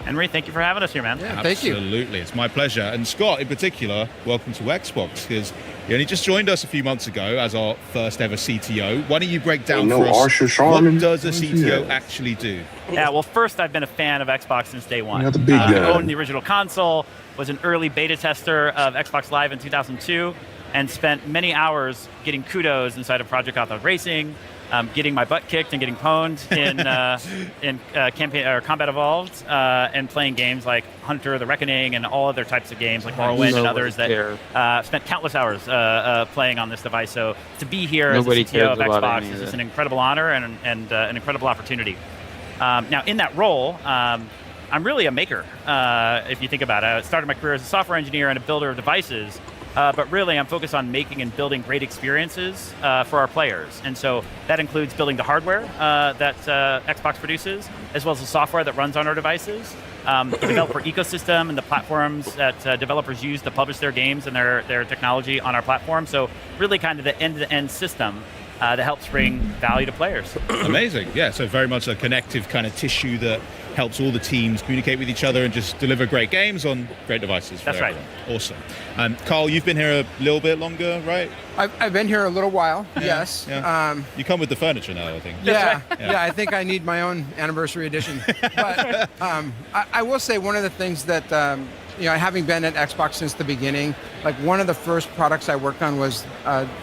Henry, thank you for having us here, man. Yeah, thank you. Absolutely. It's my pleasure. And Scott, in particular, welcome to Xbox, because you only just joined us a few months ago as our first ever CTO. Why don't you break down for us, what does a CTO actually do? Yeah, well, first, I've been a fan of Xbox since day one. I owned the original console, was an early beta tester of Xbox Live in 2002, and spent many hours getting kudos inside of Project Author Racing, getting my butt kicked and getting pwned in campaign or Combat Evolved, and playing games like Hunter: The Reckoning and all other types of games like Morrowind and others that spent countless hours playing on this device. So to be here as the CTO of Xbox is just an incredible honor and an incredible opportunity. Now, in that role, I'm really a maker, if you think about it. I started my career as a software engineer and a builder of devices. But really, I'm focused on making and building great experiences for our players. And so that includes building the hardware that Xbox produces, as well as the software that runs on our devices, the developer ecosystem and the platforms that developers use to publish their games and their technology on our platform. So really kind of the end-to-end system that helps bring value to players. Amazing. Yeah, so very much a connective kind of tissue that helps all the teams communicate with each other and just deliver great games on great devices. That's right. Awesome. Carl, you've been here a little bit longer, right? I've been here a little while, yes. Yeah. You come with the furniture now, I think. Yeah, I think I need my own anniversary edition. But I will say one of the things that, having been at Xbox since the beginning, like one of the first products I worked on was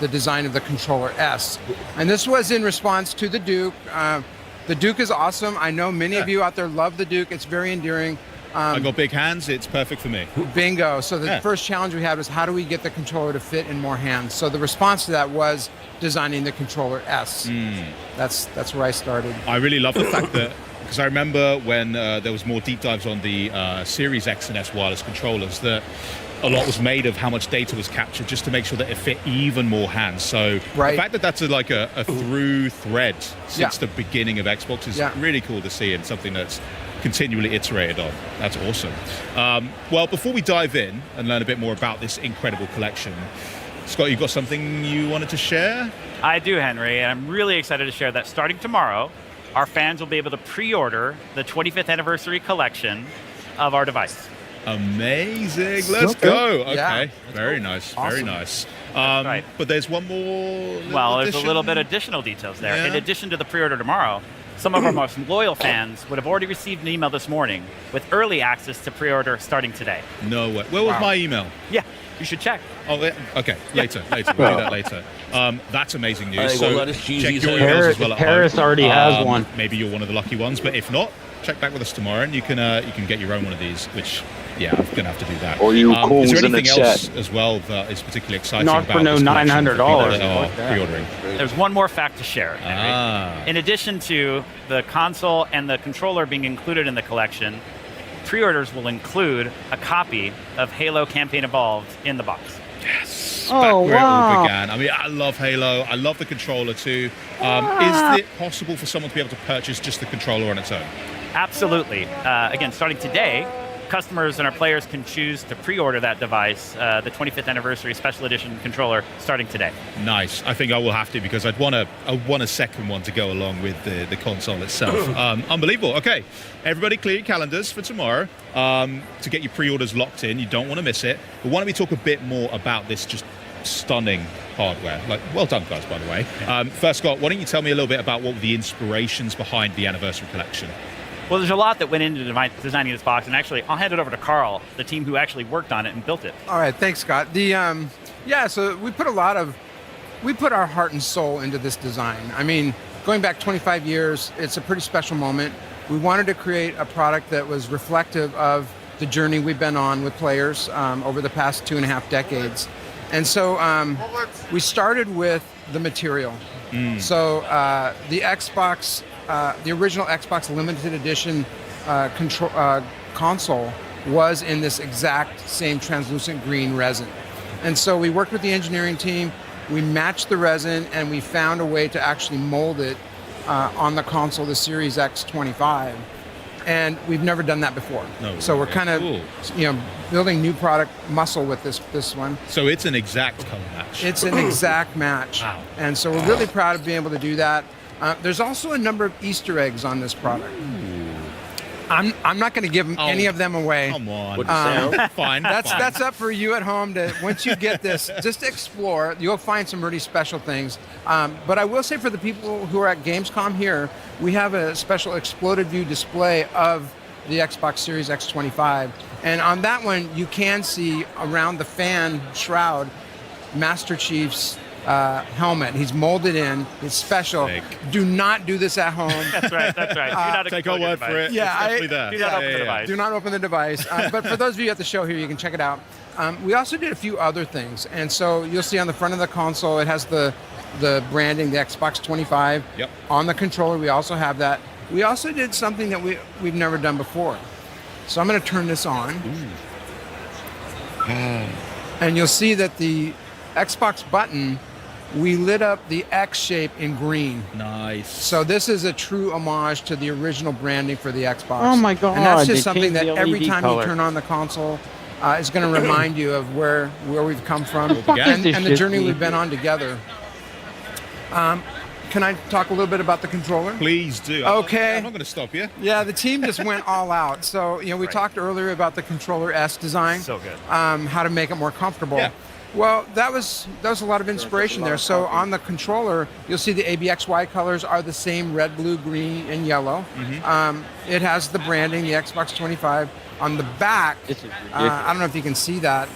the design of the controller S. And this was in response to the Duke. The Duke is awesome. I know many of you out there love the Duke. It's very endearing. I got big hands. It's perfect for me. Bingo. So the first challenge we had was how do we get the controller to fit in more hands? So the response to that was designing the controller S. That's where I started. I really love the fact that, because I remember when there was more deep dives on the Series X and S wireless controllers, that a lot was made of how much data was captured just to make sure that it fit even more hands. So the fact that that's like a through thread since the beginning of Xbox is really cool to see, and something that's continually iterated on. That's awesome. Well, before we dive in and learn a bit more about this incredible collection, Scott, you've got something you wanted to share? I do, Henry, and I'm really excited to share that starting tomorrow, our fans will be able to pre-order the 25th anniversary collection of our device. Amazing. Let's go. Okay. Very nice. Awesome. Very nice. Right. But there's one more. Well, there's a little bit additional details there. Yeah. In addition to the pre-order tomorrow, some of our most loyal fans would have already received an email this morning with early access to pre-order starting today. No way. Where was my email? Yeah, you should check. Oh, okay. Later. We'll do that later. That's amazing news. So check your emails as well at Paris home. already has one. Maybe you're one of the lucky ones, but if not, check back with us tomorrow, and you can get your own one of these. Which, yeah, I'm gonna have to do that. Or you is there in the anything else chat as well that is particularly exciting Not about for no this collection for people $900. that are pre-ordering? There's one more fact to share, Henry. In addition to the console and the controller being included in the collection, pre-orders will include a copy of Halo Campaign Evolved in the box. Yes. Oh, Back where it all wow. began. I mean, I love Halo. I love the controller too. Is it possible for someone to be able to purchase just the controller on its own? Absolutely. Again, starting today, customers and our players can choose to pre-order that device, the 25th anniversary special edition controller, starting today. Nice. I think I will have to, because I want a second one to go along with the console itself. Unbelievable. Okay, everybody clear your calendars for tomorrow to get your pre-orders locked in. You don't want to miss it. But why don't we talk a bit more about this just stunning hardware? Like, well done, guys, by the way. First, Scott, why don't you tell me a little bit about what were the inspirations behind the anniversary collection? Well, there's a lot that went into designing this box, and actually, I'll hand it over to Carl, the team who actually worked on it and built it. All right, thanks, Scott. So we put our heart and soul into this design. I mean, going back 25 years, it's a pretty special moment. We wanted to create a product that was reflective of the journey we've been on with players over the past 2.5 decades. And so we started with the material. So the Xbox, the original Xbox limited edition console was in this exact same translucent green resin. And so we worked with the engineering team, we matched the resin, and we found a way to actually mold it on the console, the Series X25. And we've never done that before. So we're kind of, building new product muscle with this one. So it's an exact color match. It's an exact match. Wow. And so we're really proud of being able to do that. There's also a number of Easter eggs on this product. I'm not going to give any of them away. Come on. With the sound? Fine. That's up for you at home to, once you get this, just explore. You'll find some really special things. But I will say, for the people who are at Gamescom here, we have a special exploded view display of the Xbox Series X25. And on that one, you can see around the fan shroud Master Chief's helmet. He's molded in. It's special. Sick. Do not do this at home. That's right. Do not Take our word for it. Yeah, It's definitely there. Do not open the device. Do not open the device. But for those of you at the show here, you can check it out. We also did a few other things. And so you'll see on the front of the console, it has the branding, the Xbox 25. Yep. On the controller, we also have that. We also did something that we've never done before. So I'm going to turn this on. And you'll see that the Xbox button, we lit up the X shape in green. Nice. So this is a true homage to the original branding for the Xbox. Oh my God, And that's they just something changed that the every LED time color. you turn on the console, is going to remind you of where we've come from fuck is and this the shit, journey Steve? we've been on together. Can I talk a little bit about the controller? Please do. Okay. I'm not going to stop you. Yeah, the team just went all out. So, we talked earlier about the controller S design. So good. How to make it more comfortable. Yeah. Well, that was a lot of inspiration there. So on the controller, you'll see the ABXY colors are the same: red, blue, green, and yellow. It has the branding, the Xbox 25. On the back, I don't know if you can see that,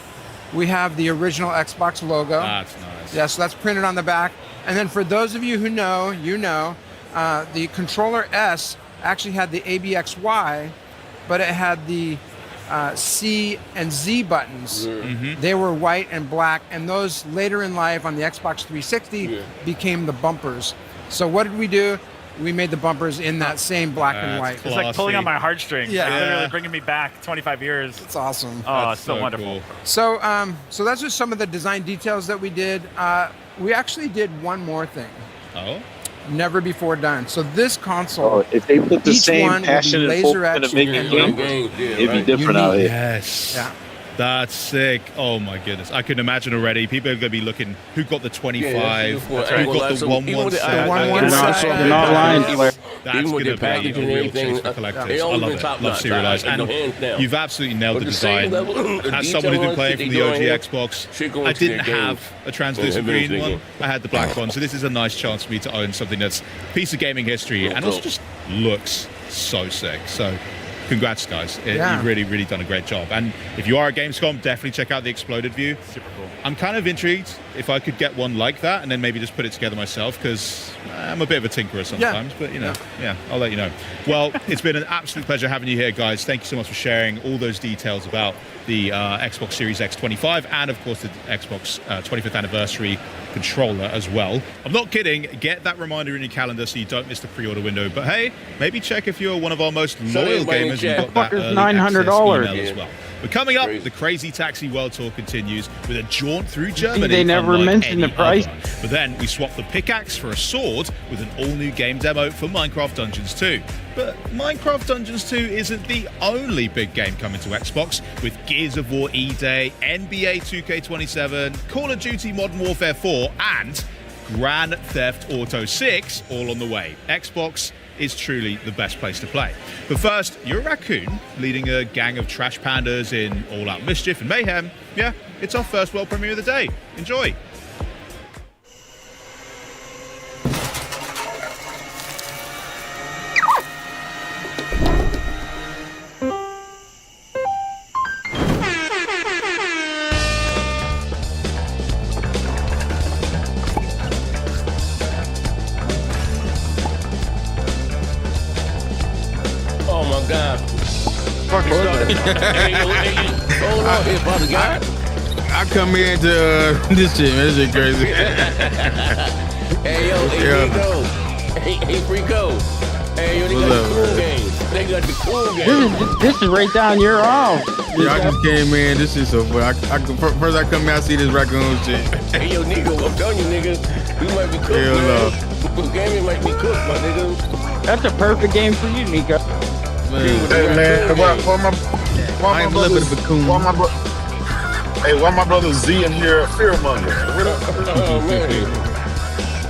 we have the original Xbox logo. That's nice. Yeah, so that's printed on the back. And then for those of you who know, the controller S actually had the ABXY, but it had the C and Z buttons. They were white and black, and those later in life on the Xbox 360 became the bumpers. So what did we do? We made the bumpers in that same black and white. It's like pulling on my heartstrings. Yeah. It's literally bringing me back 25 years. It's awesome. Oh, That's it's so wonderful. cool. So that's just some of the design details that we did. We actually did one more thing. Oh? Never before done. So this console, if they put the each same one will passion be and laser focus into etched making and games, numbered. it'd be different out here. Yes. Yeah. That's sick. Oh my goodness. I can imagine already. People are going to be looking who got the 25, Yeah, who got the 1-1 The set. 1-1 You're not set. lying, Claire. That's Even going with to their be a packaging and real everything, chase for collectors. they I always love been it. top Love notch. serialized. Like, And hands down. you've absolutely nailed But the the same design. level, the As someone who's detail been playing on for it, the they OG doing here, Xbox, shit going I to didn't their have game. a translucent Yeah, green everything's one. I had the black one. So this is a nice chance for me to own something that's a piece of gaming history and also just looks so sick. So congrats, guys. You've really, really done a great job. And if you are at Gamescom, definitely check out the exploded view. Super cool. I'm kind of intrigued if I could get one like that and then maybe just put it together myself, because I'm a bit of a tinkerer sometimes, but you know, I'll let you know. Well, it's been an absolute pleasure having you here, guys. Thank you so much for sharing all those details about the Xbox Series X 25 and of course the Xbox 25th anniversary controller as well. I'm not kidding. Get that reminder in your calendar so you don't miss the pre-order window. But hey, maybe check if you're one of our most loyal gamers and got that early access email as well. But coming up, the Crazy Taxi World Tour continues with a jaunt through Germany. They never mentioned the price. But then we swap the pickaxe for a sword with an all-new game demo for Minecraft Dungeons 2. But Minecraft Dungeons 2 isn't the only big game coming to Xbox, with Gears of War E-Day, NBA 2K27, Call of Duty Modern Warfare 4, and Grand Theft Auto 6 all on the way. Xbox is truly the best place to play. But first, you're a raccoon leading a gang of trash pandas in all-out mischief and mayhem. Yeah, it's our first world premiere of the day. Enjoy. Oh my God. Hold on here, brother guy. I come here to this shit, man. This shit crazy. Hey, yo, hey, Freako. Hey, yo, they got the cool games. They got the cool games. This is right down your alley. Yeah, I just came in. This is so funny. First I come here, I see this raccoon shit. Hey, yo, nigga, I'm telling you, nigga, we might be cooked, man. Gaming might be cooked, my nigga. That's a perfect game for you, Nico. Hey, man, Why my brother Z in here fearmonger? Oh, man.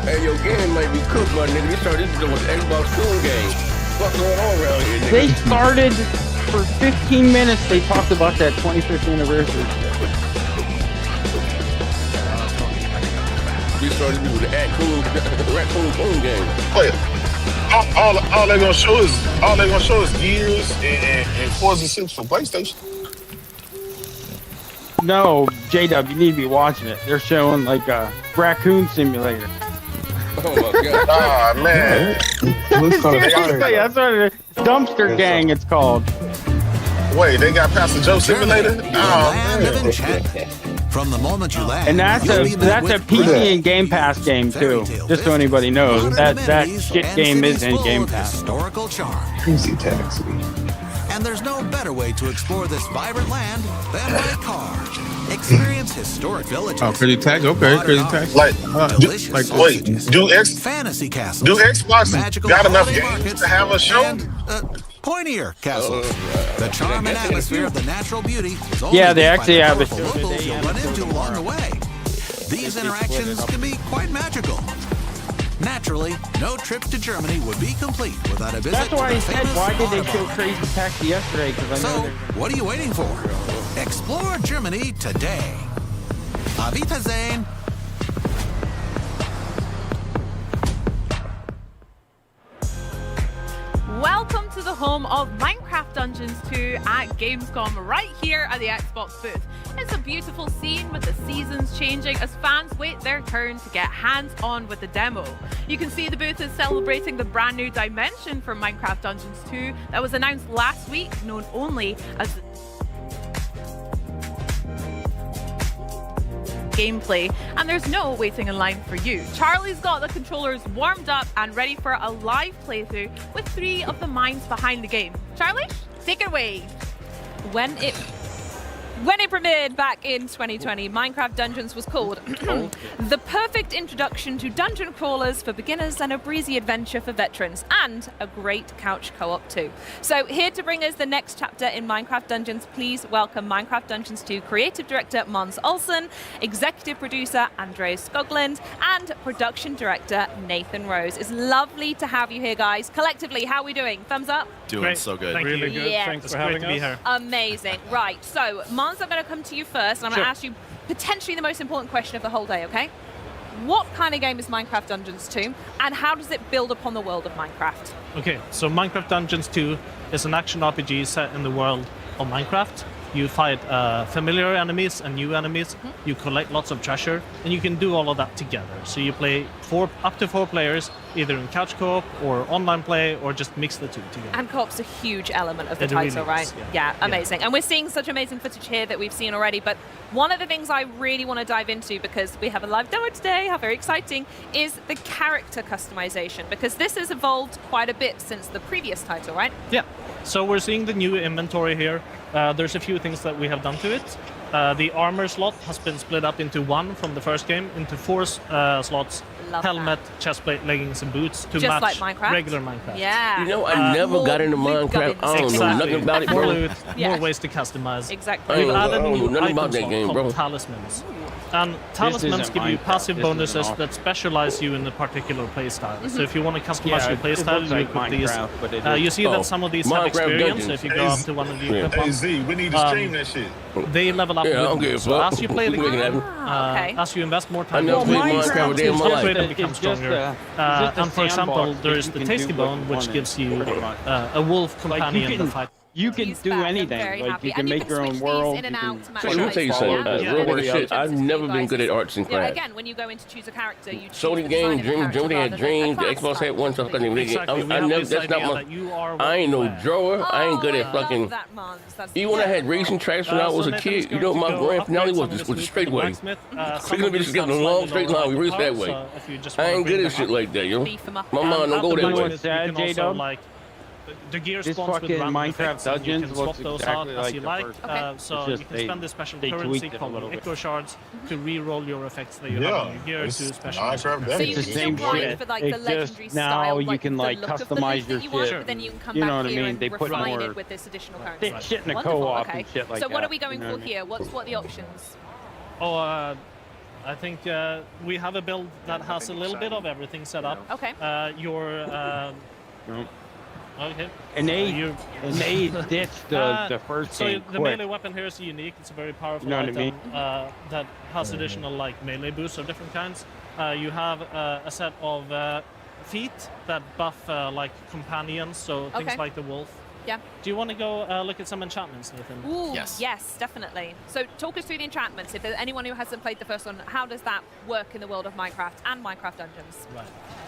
Hey, yo, game might be cooked, my nigga. They started this with the Xbox cool game. What's going on around here, nigga? They started for 15 minutes. They talked about that 25th anniversary. We started with the raccoon coon game. Wait, all they're gonna show is Gears and Forza 6 for PlayStation. No, J-Dub, you need to be watching it. They're showing like a raccoon simulator. Oh my God. Ah, man. Seriously, that's what it is. Dumpster Gang, it's called. Wait, they got Pastor Joe simulator? From the moment you land, and that's a PC and Game Pass game too. Just so anybody knows, that shit game is in Game Pass. Historical charm. Crazy Taxi. And there's no better way to explore this vibrant land than by car. Experience historic villages. Oh, Crazy Taxi. Okay, Crazy Taxi. Fantasy castles. Do Xbox got enough games to have a show? And, pointier castles. The charm and atmosphere of the natural beauty is only Yeah, they actually have a the locals you'll run into along the way. These interactions can be quite magical. Naturally, no trip to Germany would be complete without a visit. That's why to I the said, famous why did they Autobahn. show Crazy Taxi yesterday? Because I know What are you waiting for? Explore Germany today. Auf Wiedersehen. Welcome to the home of Minecraft Dungeons 2 at Gamescom, right here at the Xbox booth. It's a beautiful scene with the seasons changing as fans wait their turn to get hands-on with the demo. You can see the booth is celebrating the brand new dimension for Minecraft Dungeons 2 that was announced last week, known only as gameplay, and there's no waiting in line for you. Charlie's got the controllers warmed up and ready for a live playthrough with 3 of the minds behind the game. Charlie, take it away. When it When it premiered back in 2020, Minecraft Dungeons was called the perfect introduction to dungeon crawlers for beginners and a breezy adventure for veterans, and a great couch co-op too. So here to bring us the next chapter in Minecraft Dungeons, please welcome Minecraft Dungeons 2 Creative Director Mons Olsen, Executive Producer Andreas Skoglund, and Production Director Nathan Rose. It's lovely to have you here, guys. Collectively, how are we doing? Thumbs up? Doing so good. Thank really you. good. Yeah. Thanks for having us. Amazing. Right, so Mons, I'm going to come to you first, and I'm going to ask you potentially the most important question of the whole day, okay? What kind of game is Minecraft Dungeons 2, and how does it build upon the world of Minecraft? Okay, so Minecraft Dungeons 2 is an action RPG set in the world of Minecraft. You fight familiar enemies and new enemies. You collect lots of treasure, and you can do all of that together. So you play up to 4 players, either in couch co-op or online play, or just mix the two together. And co-op's a huge element of the It title, really right? is, Yeah, amazing. And we're seeing such amazing footage here that we've seen already, but one of the things I really want to dive into, because we have a live demo today, how very exciting, is the character customization, because this has evolved quite a bit since the previous title, right? Yeah, so we're seeing the new inventory here. There's a few things that we have done to it. The armor slot has been split up into 1 from the first game, into 4 slots. Love helmet, chestplate, leggings, and boots to Just match like Minecraft? regular Minecraft. Yeah. You know, I never got into Minecraft. I don't know nothing about it, More bro. loot, Yeah. more ways to customize. Exactly. We've added a I don't know new nothing about item that slot game, called bro. talismans. And talismans isn't give you Minecraft, passive this is an bonuses offer. that specialize you in a particular playstyle. So if you want to customize Yeah, your it playstyle, looks you like put these. Minecraft, but it You is- see Oh, that some of these have Minecraft experience. Dungeons. If you go up to one of the equip Hey, ones, Z, we need to stream that shit. they level up Yeah, I with don't you. give a So fuck. as you play the We can game, have it. Okay. as you invest more I time, never into played it, Minecraft a day in my it's life. to become stronger. And for example, there's the Tasty Bone, which gives you a wolf companion you to can, fight. you can He's do back. I'm anything. very Like happy. you can And you make can your own switch these world. in and you out can to match So let me tell you something. Yeah. Real nigga Yeah. shit. I've never been good at arts and Yeah, crafts. again, when you go in to choose a character, you choose Sony the game, design of the Dream, character Jody had rather than dreams, a the class Xbox had type. one, so I couldn't even Exactly. We I have never, this that's not idea my, that you are I ain't no what you drawer. I ain't good Oh, at I fucking, love that, Mons. That's even when I had racing tracks when I was So a Nathan's kid, you going know to my go grand finale upgrade was some of just this with the loot straight from the way. blacksmith. We're Some gonna of be these just getting a have long slightly straight lower line. We reach that power, way. so if you just I wanna ain't bring good at them shit up. like that, yo. Beef 'em up. My mind And don't at go the that moment, way. you Sad, can also, J-Dub? like, the gear This spawns with fucking random Minecraft effects, and you Dungeons can swap looks those exactly out as like you the like. first one. So It's you just can spend this special they currency tweaked it a called little bit. Echo Shards to re-roll your effects that you have Yeah, on your gear to it's specialize. Minecraft your So Dungeons. you It's can the still same grind shit. for like It's the just legendary now style, you like can, the like, look of the customize loot your that you want, shit. but then you can come You know back what I here mean? and They put refine more it with this additional currency. shit in the Wonderful, co-op okay. and shit like so what that, are we going you know for what I mean? here? What are the options? Oh, I think we have a build that has a little bit of everything set up. Okay. Okay. And they You- ditched the first so game the quick. melee weapon here is unique. It's a very powerful You know what I item mean? that has additional like melee boosts of different kinds. You have a set of feet that buff like companions, so things Okay. like the wolf. Yeah. Do you want to go look at some enchantments, Nathan? Ooh, yes, definitely. So talk us through the enchantments. If there's anyone who hasn't played the first one, how does that work in the world of Minecraft and Minecraft Dungeons? Right.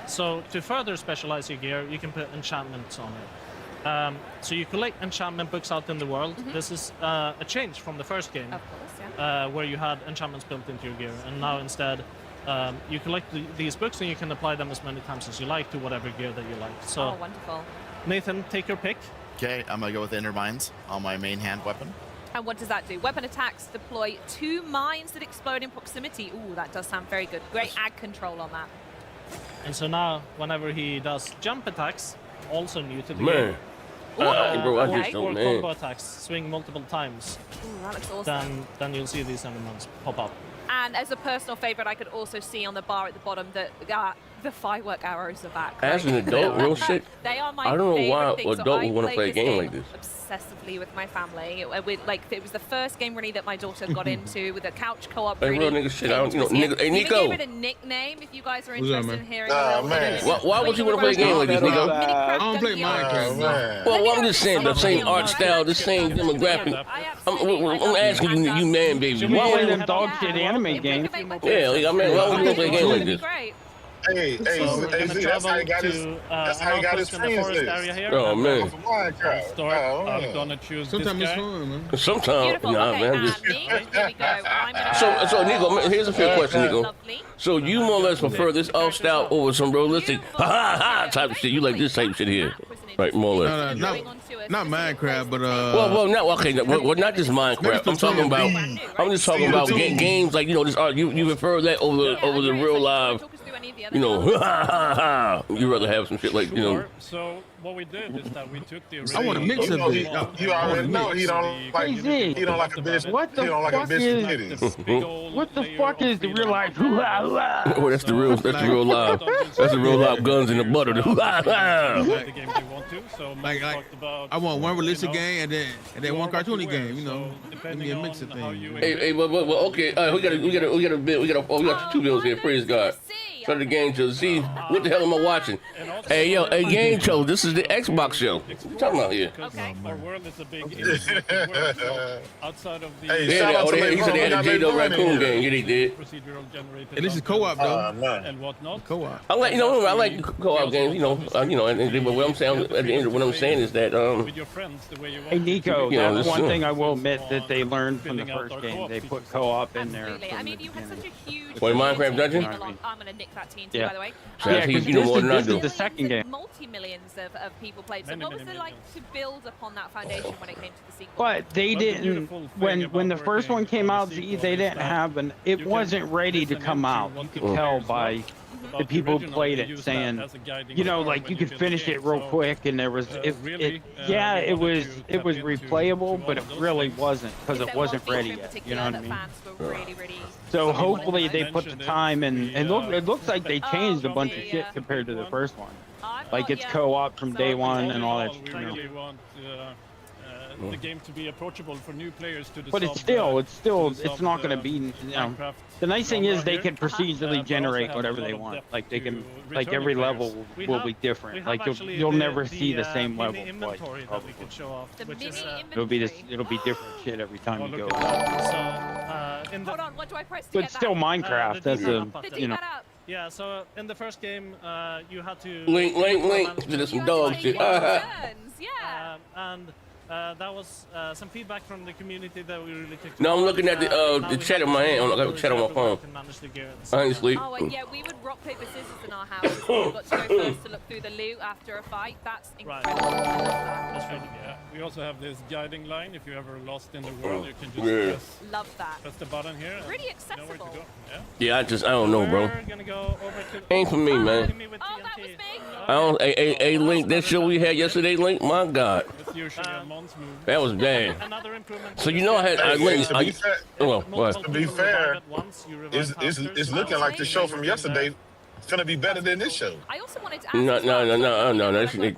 So to further specialize your gear, you can put enchantments on it. So you collect enchantment books out in the world. This is a change from the first game, Of course, yeah. where you had enchantments built into your gear, and now instead you collect these books and you can apply them as many times as you like to whatever gear that you like. So Oh, wonderful. Nathan, take your pick. Okay, I'm gonna go with Ender Mines on my main hand weapon. And what does that do? Weapon attacks deploy 2 mines that explode in proximity. Ooh, that does sound very good. Great ag control on that. And so now, whenever he does jump attacks, also new to the Man. game, Bro, I or just don't, man. combo attacks, swing multiple times, Ooh, that looks awesome. then you'll see these enemies pop up. And as a personal favorite, I could also see on the bar at the bottom that the firework arrows are back. As an adult, real shit, They are my I don't know favorite why thing. an adult would want to play a game like this. Obsessively with my family. It was the first game really that my daughter got into with a couch co-op. Hey, real nigga shit, I don't, you know, nigga, hey, We Nico. gave it a nickname if you guys are What's up, interested man? in hearing a little bit of it. Why would you want to play a game like this, Nico? I don't play Minecraft, man. Well, I'm just saying, the same art style, the same demographic. I'm asking you, man, baby. Should we Why play would them dog shit anime games? Yeah, like, I mean, why would you want to play a game like this? Great. Hey, So we're gonna Z, travel that's how he got his in the friends forest list. area here. Oh, and, man. I'll start. Oh, I'm man. gonna choose Sometimes this it's guy. fun, man. Sometimes, Beautiful. nah, Okay, man. and Just, me. Here we go. I'm gonna so Nico, here's a fair question, Nico. Lovely. So you more or less prefer this off style over some realistic ha ha ha type of shit? You like this type of shit here, right? More or less. Not Minecraft, but Well, not okay. Well, not just Minecraft. I'm talking about. I'm just talking about games like this. You prefer that over the real live. You rather have some shit like So what we did is that we took the. I want a mix of it. You already know he don't like. He don't like a bitch. What the He don't like a fuck bitch is? with titties. What the fuck is the real life? Oh, that's the real live. That's the real live guns in the butter. The game they want to. So Like, I want one realistic game and then one cartoony game. You know, give me a mix of things. Hey, but okay. We got 2 bills here. Praise God. Start the game show. See, what the hell am I watching? Hey, game show. This is the Xbox show. What you talking about here? Our world is a big world, so outside of the Hey, shout out to he said they had a J-Do Raccoon game. Yeah, they did. procedural generated And this is co-op though. and whatnot. Co-op. I like co-op games. But what I'm saying at the end of what I'm saying is that With your friends, the way you want. Hey Nico, You know, that's this- one thing I will admit that they learned from the first game. They put co-op in there. Absolutely. I from mean, the you had such beginning. a huge. What, Minecraft Dungeon? I'm gonna nick that team too, Yeah. by the way. So that's because you know more than I this do. is the second game. Multi-millions of people played. So Many, what was many it like to build upon that foundation when it came to the sequel? But they But the didn't. beautiful thing When the about first one working came on out, the they sequel didn't is that have an. It you can wasn't ready to listen come into out. what You the could tell players by love about the people who original played and it use saying, that as a guiding you know, star like when you could build finish the it game. real So, quick, and there was really, yeah, we it wanted was to it was tap into replayable, all but it of those really things. wasn't because Is it there wasn't one feature ready in yet. You particular know what I that mean? fans were really So wanted hopefully to they highlight? put the time and it looks like they changed a bunch of shit compared to the first one. Like it's co-op from day one and all that shit. We You know? really want the game to be approachable for new players to But it's not going to be, you know. The nice thing is they can procedurally generate whatever they want. Like they can, like every level will be different. Like you'll never see the same level twice. that we could show off, which is It'll be different shit every time you go. Hold on, what do I press to But get still that? Minecraft. That's a, you know. Yeah, so in the first game, you had to Link. There's some dog shit. Yeah. And that was some feedback from the community that we really took. No, I'm looking at the chat in my hand. I got the chat on my phone. Honestly. Oh, and yeah, we would rock, paper, scissors in our house. We got to go first to look through the loot after a fight. That's incredible. That's really, yeah. We also have this guiding line. If you're ever lost in the world, you can just Love that. press the button here. And Really know where to accessible. go. Yeah. Yeah, I don't know, bro. We're gonna go over to Ain't for me, man. Oh, that was me. I don't. Hey, Link. That show we had yesterday, Link. My God, It's usually a month's move. that was bad. Another improvement. So you know I Link. What? To be fair, it's looking like the show from yesterday. It's gonna be better than this show. I also wanted to ask No.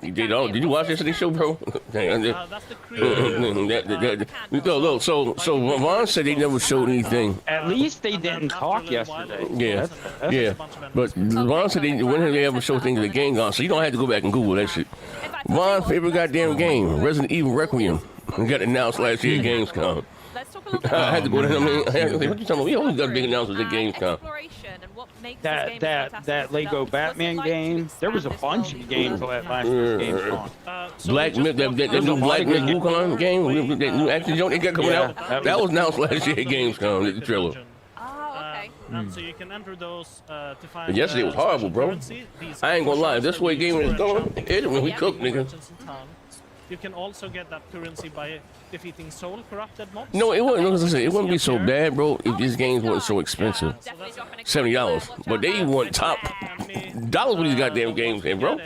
They don't. Did you watch yesterday's show, bro? That's the Look. So Ron said they never showed anything. At least they didn't talk yesterday. Yeah, That's yeah. But Ron said when did they ever show things at the game gone? So you don't have to go back and Google that shit. Ron's favorite goddamn game, Resident Evil Requiem, got announced last year at Gamescom. Let's talk a little bit I had to go to him. I mean, what you talking about? We always got big announcements at Gamescom. exploration and what makes this game fantastic That Lego stuff. Batman What's it like to game. There was a expand bunch this of world games last year's Gamescom. Black Myth, that new Black Myth Wukong game, that new action joint they got coming out, that was announced last year at Gamescom, the trailer. And so you can enter those to find. But yesterday was horrible, bro. I ain't gonna lie, this way gaming is going, when we cook, nigga. You can also get that currency by defeating soul corrupted mobs. No, it wouldn't. It wouldn't be so bad, bro, if these games weren't so expensive. $70, but they want top dollars with these goddamn games, man, bro.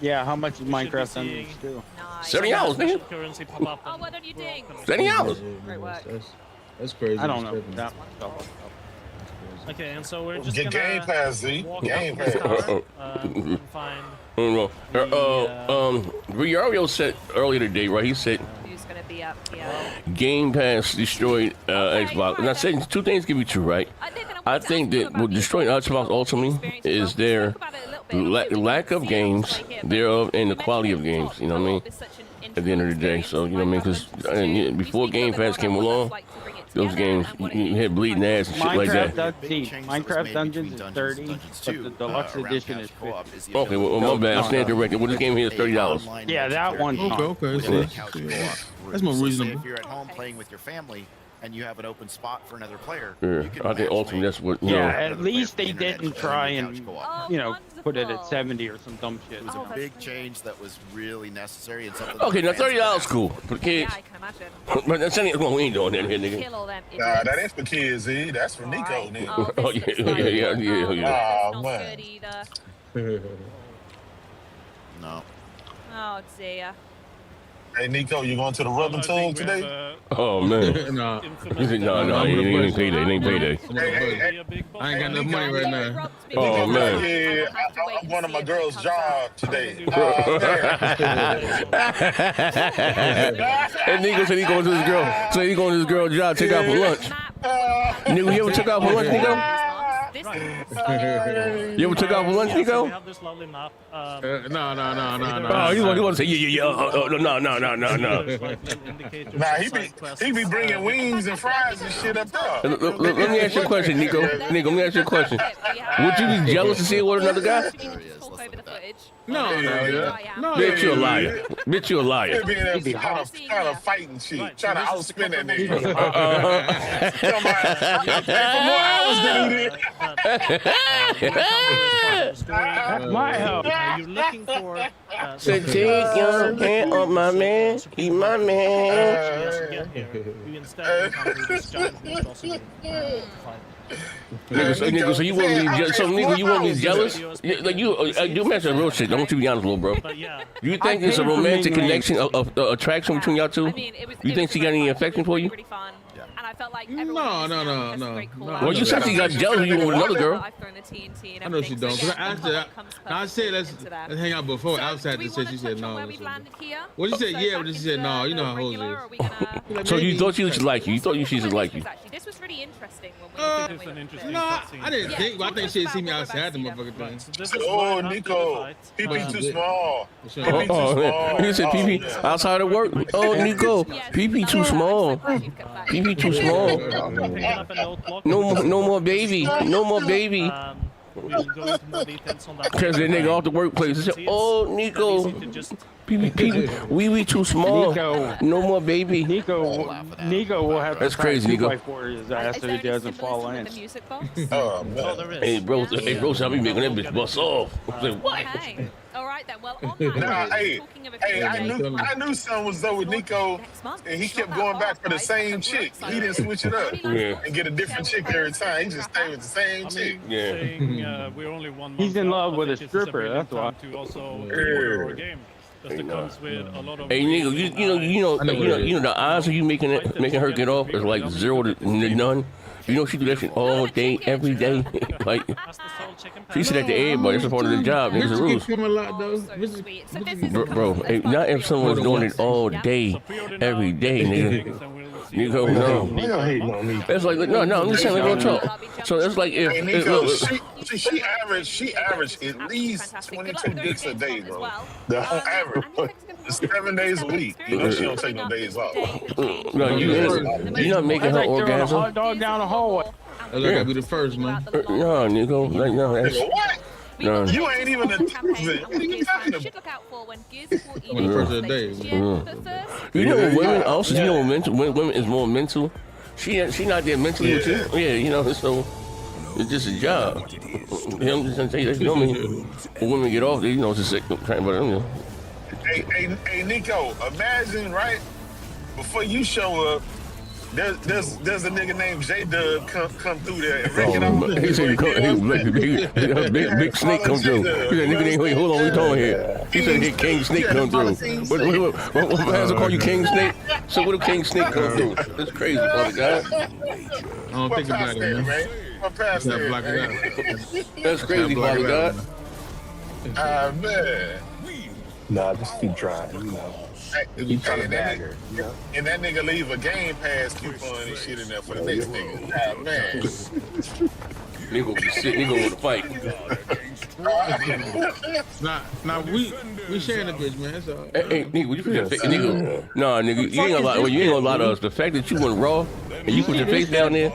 Yeah, how much is Minecraft Dungeons too? $70, nigga. Currency pop up. Oh, what are you doing? $70. Great work. That's crazy. I don't know. That Okay, and so we're just Get gonna Game Pass, Z. walk Game up this Pass. tower, and find. I don't know. Riario said earlier today, right? He said Who's gonna be up here? Game Pass destroyed Xbox. And I said two things can be true, right? I think that what destroyed Xbox ultimately is their lack of games thereof and the quality of games. You know what I mean? At the end of the day, so you know what I mean? Because before Game Pass came along, Those games, you had bleeding ass and shit like that. Minecraft Dungeons is 30, but the deluxe edition is 50. Okay, well, my bad. I stand corrected. Well, this game here is $30. Yeah, that one. Okay. That's more reasonable. If you're at home playing with your family and you have an open spot for another player, Yeah, you can I think ultimately that's what. You know. At least they didn't try and put it at 70 or some dumb shit. It was a big change that was really necessary and something. Okay, now $30 cool for the kids. Yeah, I can imagine. But that's anything we ain't doing that here, nigga. Kill all them Nah, idiots. that ain't for kids, Z. That's for Nico, nigga. Oh yeah. Oh man. Good either. No. Oh dear. Hey Nico, you going to the rubbing tool today? Oh man. No. He said, no, it ain't payday. It ain't payday. I ain't got enough money right now. Oh man. Yeah, I'm one of my girl's job today. And Nico said he going to his girl. So he going to his girl's job, take out for lunch. Nico, you ever took out for lunch, Nico? You ever took out for lunch, Nico? We have this lovely map. No. Oh, you want to say yeah. No. Nah, he be bringing wings and fries and shit up there. Let me ask you a question, Nico. Nico, let me ask you a question. Would you be jealous to see it with another guy? No. Bitch, you a liar. Bitch, you a liar. He be trying to fight and shit, trying to outspin that nigga. That's my help. You're looking for. So take your hand on my man. He my man. You instead come to this giant monstrosity. Nigga, so you wouldn't be jealous? So, nigga, you wouldn't be jealous? Like you mentioned real shit. Don't you be honest, little bro? Do you think it's a romantic connection, of attraction between y'all two? You think she got any affection for you? And I felt like No. Well, you said she got jealous when you were with another girl. I know she don't. Cause I said let's hang out before outside. She said no. Well, she said yeah, but she said no. You know how hoes is. So you thought she should like you? You thought she should like you? This was really interesting when No, I didn't think. But I think she'd see me outside the motherfucking thing. Oh, Nico, PP too small. He said PP outside of work. Oh, Nico, PP too small. PP too small. No more baby. No more baby. We'll go into more details on that. Because that nigga off the workplace. He said, oh, Nico. PP, we too small. No more baby. Nico will have to. That's crazy, Nico. For his ass so he doesn't fall in. Oh man. Hey, bro, I be making that bitch bust off. I said, what? Okay. All right then. Well, on that Nah, hey, I knew something was up with Nico, and he kept going back for the same chick. He didn't switch it up and get a different chick every time. He just stayed with the same chick. Yeah. We're only 1 month. He's in love with a it's stripper. really That's why. to also order our game. Because it comes with a lot of. Hey, nigga, you know, the odds of you making her get off is like 0 to none. You know she do that shit all day, every day. Like she said that to everybody. It's a part of the job. Niggas the rules. Bro, hey, not if someone's doing it all day, every day, nigga. Nico, no. It's like no. I'm just saying, like, real talk. So it's like if Hey, Nico, she averaged at least 22 dicks a day, bro. The whole average. 7 days a week. You know she don't take no days off. No, you're not making her orgasm. Hot dog down the hallway. That's gotta be the first, man. No, Nico, like no, that's. What? No. You ain't even a teaser. What are you talking about? First of the day. You know, women also, you know, women is more mental. She not there mentally with you. Yeah, you know, so it's just a job. I'm just gonna tell you that. You know what I mean? When women get off, they, you know, it's a sick kind of, you know. Hey, Nico, imagine, right? Before you show up, there's a nigga named J-Dub come through there and wreck it out. He said big snake come through. He said, nigga, wait, hold on, we talking here. He said, hey, King Snake come through. What has to call you King Snake? So what if King Snake come through? That's crazy, brother God. I don't think about it, man. What past that, block it out. That's crazy, brother God. Ah, man. Nah, just keep trying, you know. You trying to bag her, you know? And that nigga leave a Game Pass coupon and shit in there for the next nigga. Ah, man. Nigga be sick, nigga want to fight. Nah, we sharing the bitch, man. So. Hey, nigga, would you nigga? Nah, nigga, you ain't gonna lie to us. The fact that you went raw And you put your face down there,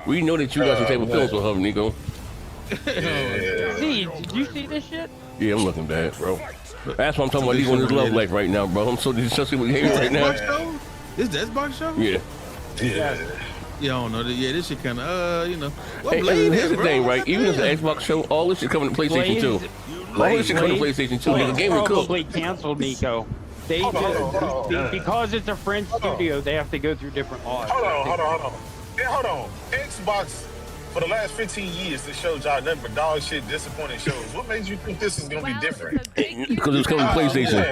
we know that you got some type of feelings with her, Nico. See, did you see this shit? Yeah, I'm looking bad, bro. That's what I'm talking about. He's on his love life right now, bro. I'm so disgusted with him right now. This the Xbox show? Yeah. Yeah, I don't know. Yeah, this shit kind of, you know. What Hey, Blade here's is, the bro? thing, right? Even if it's an Xbox show, all this shit coming to PlayStation 2. All this shit coming to PlayStation 2. The game is cool. Probably canceled, Nico. They because it's a French studio, they have to go through different laws. Hold on. Yeah, hold on. Xbox, for the last 15 years, they showed y'all nothing but dog shit, disappointing shows. What made you think this is going to be different? Because it's coming to PlayStation.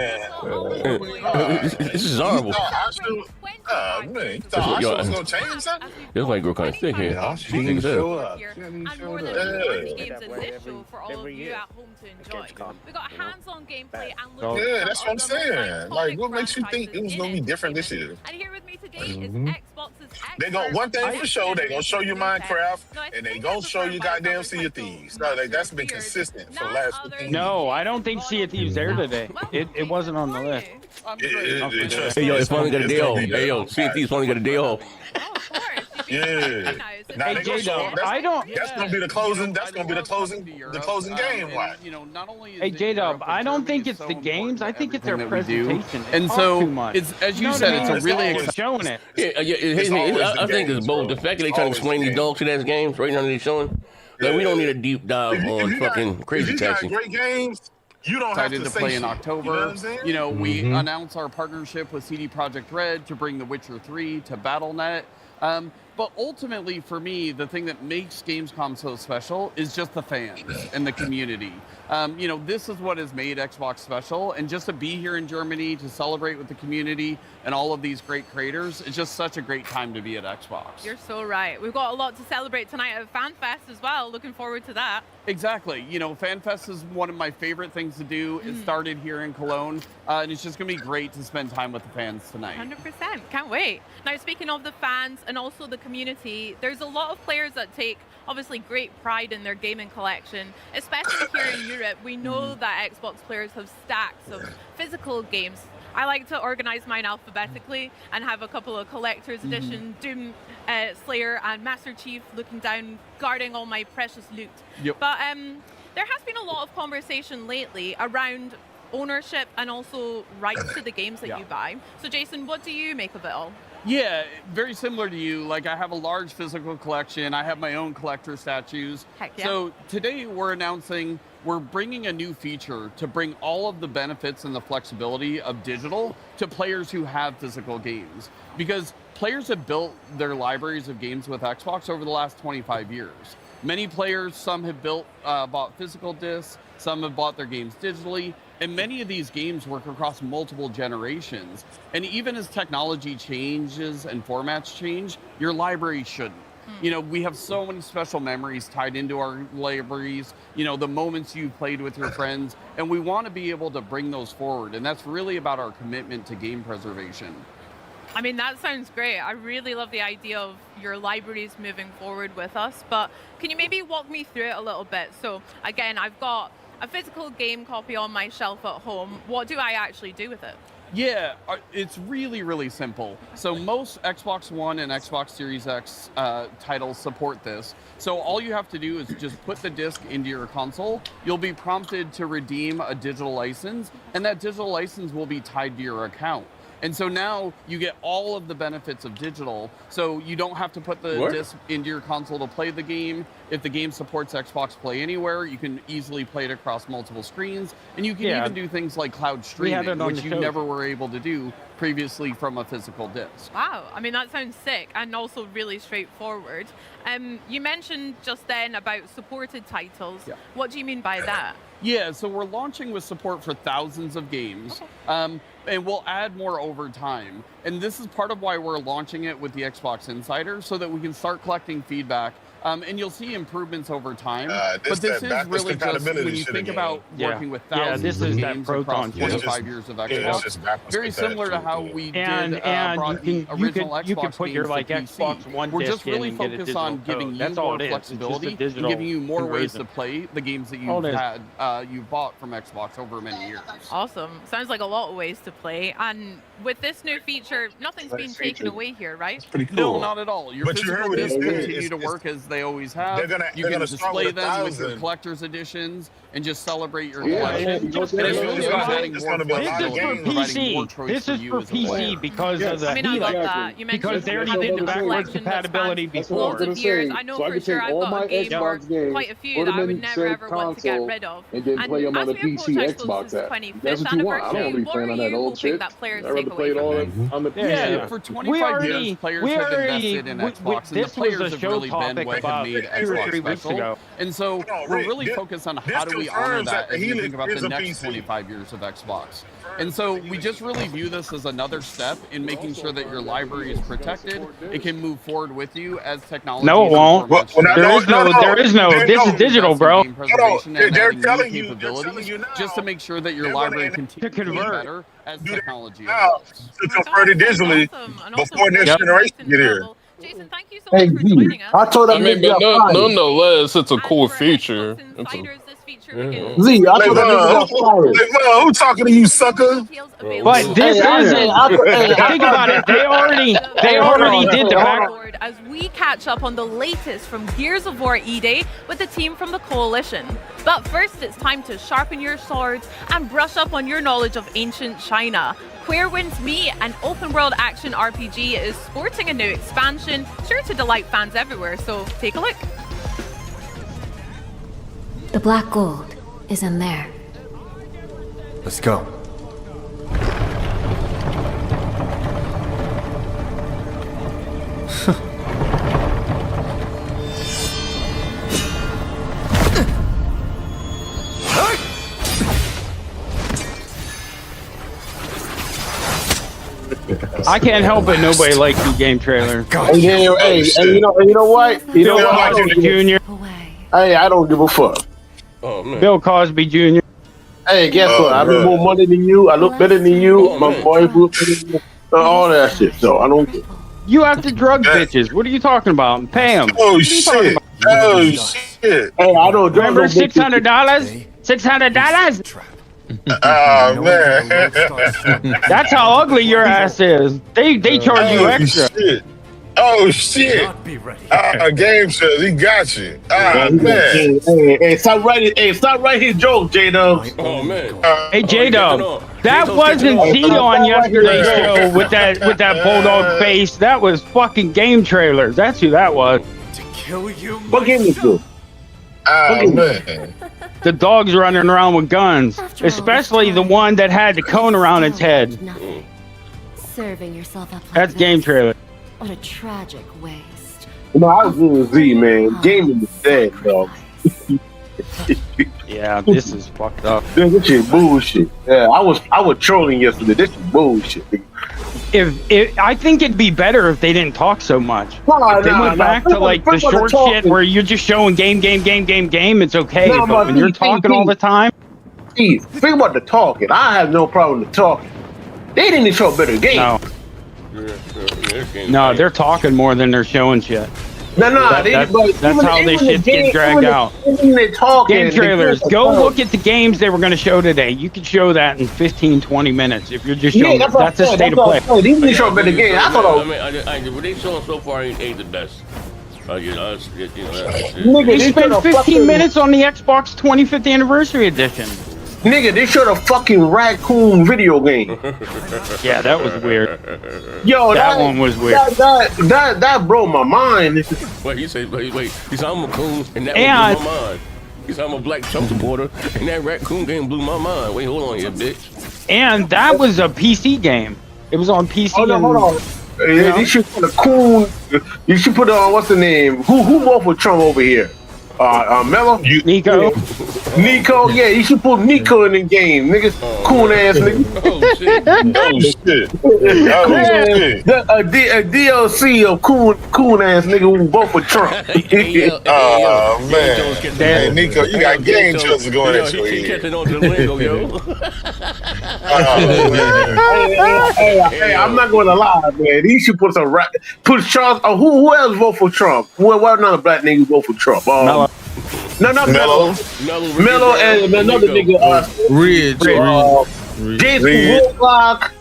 This is horrible. Man, you thought our show was going to change something? This white girl kind of thick here. Yeah, she didn't show up. And more than 40 games in this show for all of you at home to enjoy. We got hands-on gameplay and looking Yeah, that's what I'm saying. Like, what makes you think it was going to be different this year? And here with me today is Xbox's They got one thing for sure. They gonna show you Minecraft, and they gonna show you goddamn Sea of Thieves. No, like, that's been consistent for the last 15 years. No, I don't think Sea of Thieves there today. It wasn't on the list. Hey, yo, it's finally got a day off. Hey, yo, Sea of Thieves finally got a day off. Yeah. Now Hey, they gonna show J-Dub, that's, I don't. that's gonna be the closing. That's gonna be the closing game. What? Hey, J-Dub, I don't think it's the games. I think it's their presentation. And so, it's as you said, it's a really exciting. Showing it. I think it's both. The fact that they trying to explain these dog shit ass games right now that they're showing. Like, we don't need a deep dive on fucking Crazy Taxi. Great games. You don't have excited to play in October. You know, we announced our partnership with CD Projekt Red to bring The Witcher 3 to Battle.net. But ultimately, for me, the thing that makes Gamescom so special is just the fans and the community. You know, this is what has made Xbox special. And just to be here in Germany, to celebrate with the community and all of these great creators, it's just such a great time to be at Xbox. You're so right. We've got a lot to celebrate tonight at FanFest as well. Looking forward to that. Exactly. You know, FanFest is one of my favorite things to do. It started here in Cologne, and it's just going to be great to spend time with the fans tonight. 100%. Can't wait. Now, speaking of the fans and also the community, there's a lot of players that take obviously great pride in their gaming collection, especially here in Europe. We know that Xbox players have stacks of physical games. I like to organize mine alphabetically and have a couple of collector's edition, Doom Slayer and Master Chief looking down, guarding all my precious loot. Yep. But there has been a lot of conversation lately around ownership and also rights to the games that you buy. So Jason, what do you make of it all? Yeah, very similar to you. Like, I have a large physical collection. I have my own collector statues. Heck yeah. So today we're announcing we're bringing a new feature to bring all of the benefits and the flexibility of digital to players who have physical games. Because players have built their libraries of games with Xbox over the last 25 years. Many players, some have bought physical discs, some have bought their games digitally, and many of these games work across multiple generations. And even as technology changes and formats change, your library shouldn't. You know, we have so many special memories tied into our libraries, you know, the moments you played with your friends, and we want to be able to bring those forward. And that's really about our commitment to game preservation. I mean, that sounds great. I really love the idea of your libraries moving forward with us, but can you maybe walk me through it a little bit? So again, I've got a physical game copy on my shelf at home. What do I actually do with it? Yeah, it's really, really simple. So most Xbox One and Xbox Series X titles support this. So all you have to do is just put the disc into your console. You'll be prompted to redeem a digital license, and that digital license will be tied to your account. And so now you get all of the benefits of digital. So you don't have to put the disc into your console to play the game. If the game supports Xbox Play Anywhere, you can easily play it across multiple screens. And you can even do things like cloud streaming, which you never were able to do previously from a physical disc. Wow, I mean, that sounds sick and also really straightforward. You mentioned just then about supported titles. Yeah. What do you mean by that? Yeah, so we're launching with support for thousands of games, and we'll add more over time. And this is part of why we're launching it with the Xbox Insider, so that we can start collecting feedback And you'll see improvements over time. This But this that is backwards really just compatibility when you shit think again. about working with thousands this of is that games Proton across shit. 25 years of it's Xbox. just backwards Very similar to how compatibility. we did And brought you the original Xbox can put your games like to Xbox PC. One We're disc just really in and get a focused digital on giving code. you That's all more it is. It's just a flexibility and digital giving you more ways to conversion. play the games that All you've it is. had, you've bought from Xbox over many years. Awesome. Sounds like a lot of ways to play. And with this new feature, nothing's being taken away here, right? Pretty No, cool. not at all. Your But you heard physical what he discs said. continue to work as they always have. They're gonna You can start display with them with your 1,000. collector's editions and just celebrate your Yeah, collection. man, And it's really about adding it's more gonna be a lot of flexibility and games. providing more choice This for is you for as a player. PC because of the I mean, I love Helix. that. You mentioned Because they already having did the a backwards collection that compatibility spans before. loads of years. I know for sure I've got a game or quite a few that I would never ever want to get rid of. And then play them on the as we PC, approach Xbox Xbox's app. 25th That's what you want. I don't want to anniversary, be what playing are on that you old hoping shit. that players I'd rather take play away it from all this? on the Yeah, PC. for 25 years, players have invested in Xbox, and the players have really been what have made Xbox special. And so we're really focused on how do we honor that as we think about the next 25 years of Xbox. And so we just really view this as another step in making sure that your library is protected. It can move forward with you as technology. No, it won't. There is no. This is digital, bro. They're telling you just to make sure that your library continues to convert better as technology now to convert it digitally before next generation get here. Jason, thank you so Hey, much for joining us. I told that I mean, nigga but nonetheless, it's a cool feature. Z, I told that nigga fired. Who talking to you, sucker? But this isn't. Think about it. They already did the back. As we catch up on the latest from Gears of War E-Day with the team from the Coalition. But first, it's time to sharpen your swords and brush up on your knowledge of ancient China. Where Wins Me, an open-world action RPG, is sporting a new expansion, sure to delight fans everywhere, so take a look. The black gold is in there. Let's go. I can't help it. Nobody likes the game trailer. Hey, you know what? You know what? Jr. Hey, I don't give a fuck. Oh man. Bill Cosby Jr. Hey, guess what? I make more money than you. I look better than you. My boy look better than you. All that shit. So I don't. You have to drug bitches. What are you talking about? Pay them. Oh shit! Oh shit! Hey, I don't drug Remember no bitches. $600? $600? Oh man! That's how ugly your ass is. They charge you extra. Shit. Oh shit! Game show, he got you. Man. Hey, stop writing his jokes, J-Dub. Oh man. Hey J-Dub, that wasn't Z on yesterday's show with that bulldog face. That was fucking game trailers. That's who that was. To kill you. What game is this? Oh man. The dog's running around with guns, especially the one that had the cone around its head. Serving yourself up like That's game trailer. What a tragic waste. You know, I was with Z, man. Gaming is dead, dog. Yeah, this is fucked up. This shit bullshit. Yeah, I was trolling yesterday. This is bullshit. If I think it'd be better if they didn't talk so much. If they went back to like the short shit where you're just showing game, it's okay. But when you're talking all the time, think about the talking. I have no problem with talking. They didn't show a better game. No, they're talking more than they're showing shit. That's how they shit get dragged out. Game trailers. Go look at the games they were going to show today. You can show that in 15-20 minutes if you're just showing. That's a state of play. They didn't show a better game. I thought. What they showing so far ain't the best. They spent 15 minutes on the Xbox 25th anniversary edition. Nigga, they showed a fucking raccoon video game. Yeah, that was weird. Yo, that one was weird. That broke my mind. Wait, you say wait. He's I'm a raccoon, and that blew my mind. He's I'm a Black Trump supporter, and that raccoon game blew my mind. Wait, hold on here, bitch. And that was a PC game. It was on PC. Hold on. You should put a coon. You should put what's the name? Who voted for Trump over here? Mello? Nico. Nico, yeah, you should put Nico in the game, niggas. Cool ass nigga. Oh shit! A DLC of cool ass nigga who vote for Trump. Oh man, hey Nico, you got game choices going at your He head. catching on to the lingo, yo. Hey, I'm not gonna lie, man. He should put some put Charles. Who else vote for Trump? What another black nigga vote for Trump? No, not Mello. Mello and another nigga. Ridge. Jason Woodlock.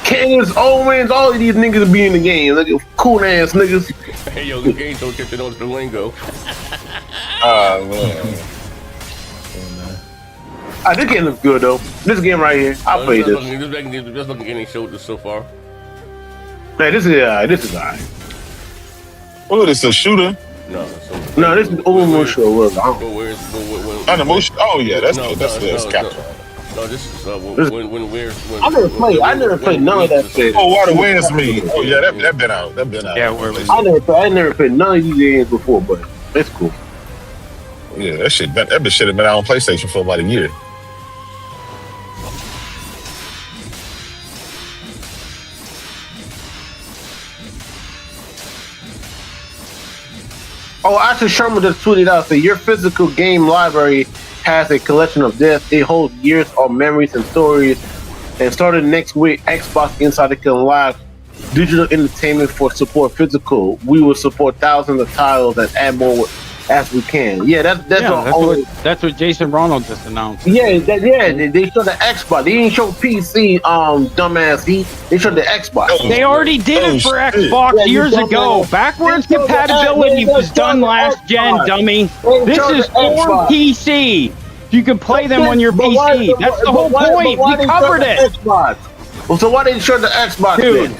Candace Owens. All of these niggas be in the game. Like cool ass niggas. Hey, yo, the game don't catch on to the lingo. Oh man. This game looks good though. This game right here, I played this. Just looking at any shoulders so far. Man, this is alright. Oh, this a shooter? No, this is Onimusha. Onimusha? Oh yeah, that's capture. No, this is when we're. I never played none of that shit. Oh, Water Winds me. Oh yeah, that been out. That been out. Yeah, I never played none of these games before, but it's cool. Yeah, that shit have been out on PlayStation for about a year. Oh, Asher Sherman just tweeted out that your physical game library has a collection of discs. It holds years of memories and stories. And starting next week, Xbox Insider can live digital entertainment for support physical. We will support thousands of titles and add more as we can. Yeah, that's what Jason Ronald just announced. Yeah, they showed the Xbox. They didn't show PC, dumbass. They showed the Xbox. They already did it for Xbox years ago. Backwards compatibility was done last gen, dummy. This is for PC. You can play them on your PC. That's the whole point. We covered it. Well, so why didn't you show the Xbox Dude,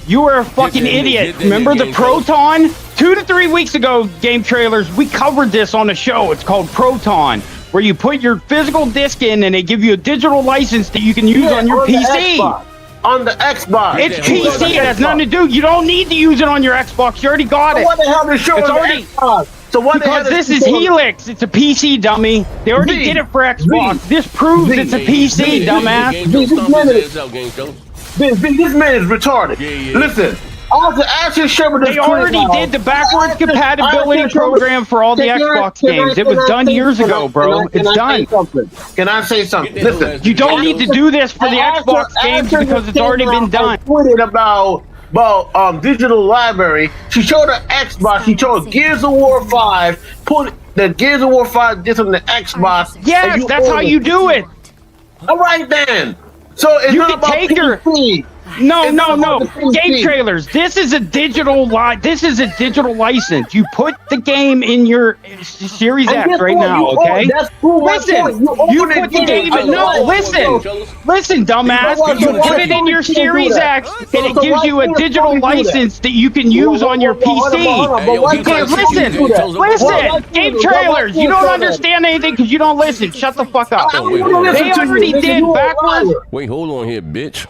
you were a fucking idiot. Remember the Proton? 2 to 3 weeks ago, Game Trailers, we covered this on a show. It's called Proton, where you put your physical disc in and they give you a digital license that you can use on your PC. On the Xbox. It's PC. It has nothing to do. You don't need to use it on your Xbox. You already got it. What the hell they show It's on already. the Xbox? So what Because this is Helix. It's a PC, dummy. They already did it for Xbox. This proves it's a PC, dumbass. This man is retarded. Listen, Asher Sherman. They already did the backwards compatibility program for all the Xbox games. It was done years ago, bro. It's done. Can I say something? Listen, you don't need to do this for the Xbox games because it's already been done. Tweeted about digital library. She showed her Xbox. She showed Gears of War 5. Put the Gears of War 5 disc on the Xbox. Yes, that's how you do it. All right then. So it's you not can about take PC. No. Game Trailers. This is a digital license. You put the game in your Series X right now, okay? Listen, you put the game in. No, listen, dumbass. You put it in your Series X, and it gives you a digital license that you can use on your PC. Listen, Game Trailers. You don't understand anything because you don't listen. Shut the fuck up. They already did backwards. Wait, hold on here, bitch.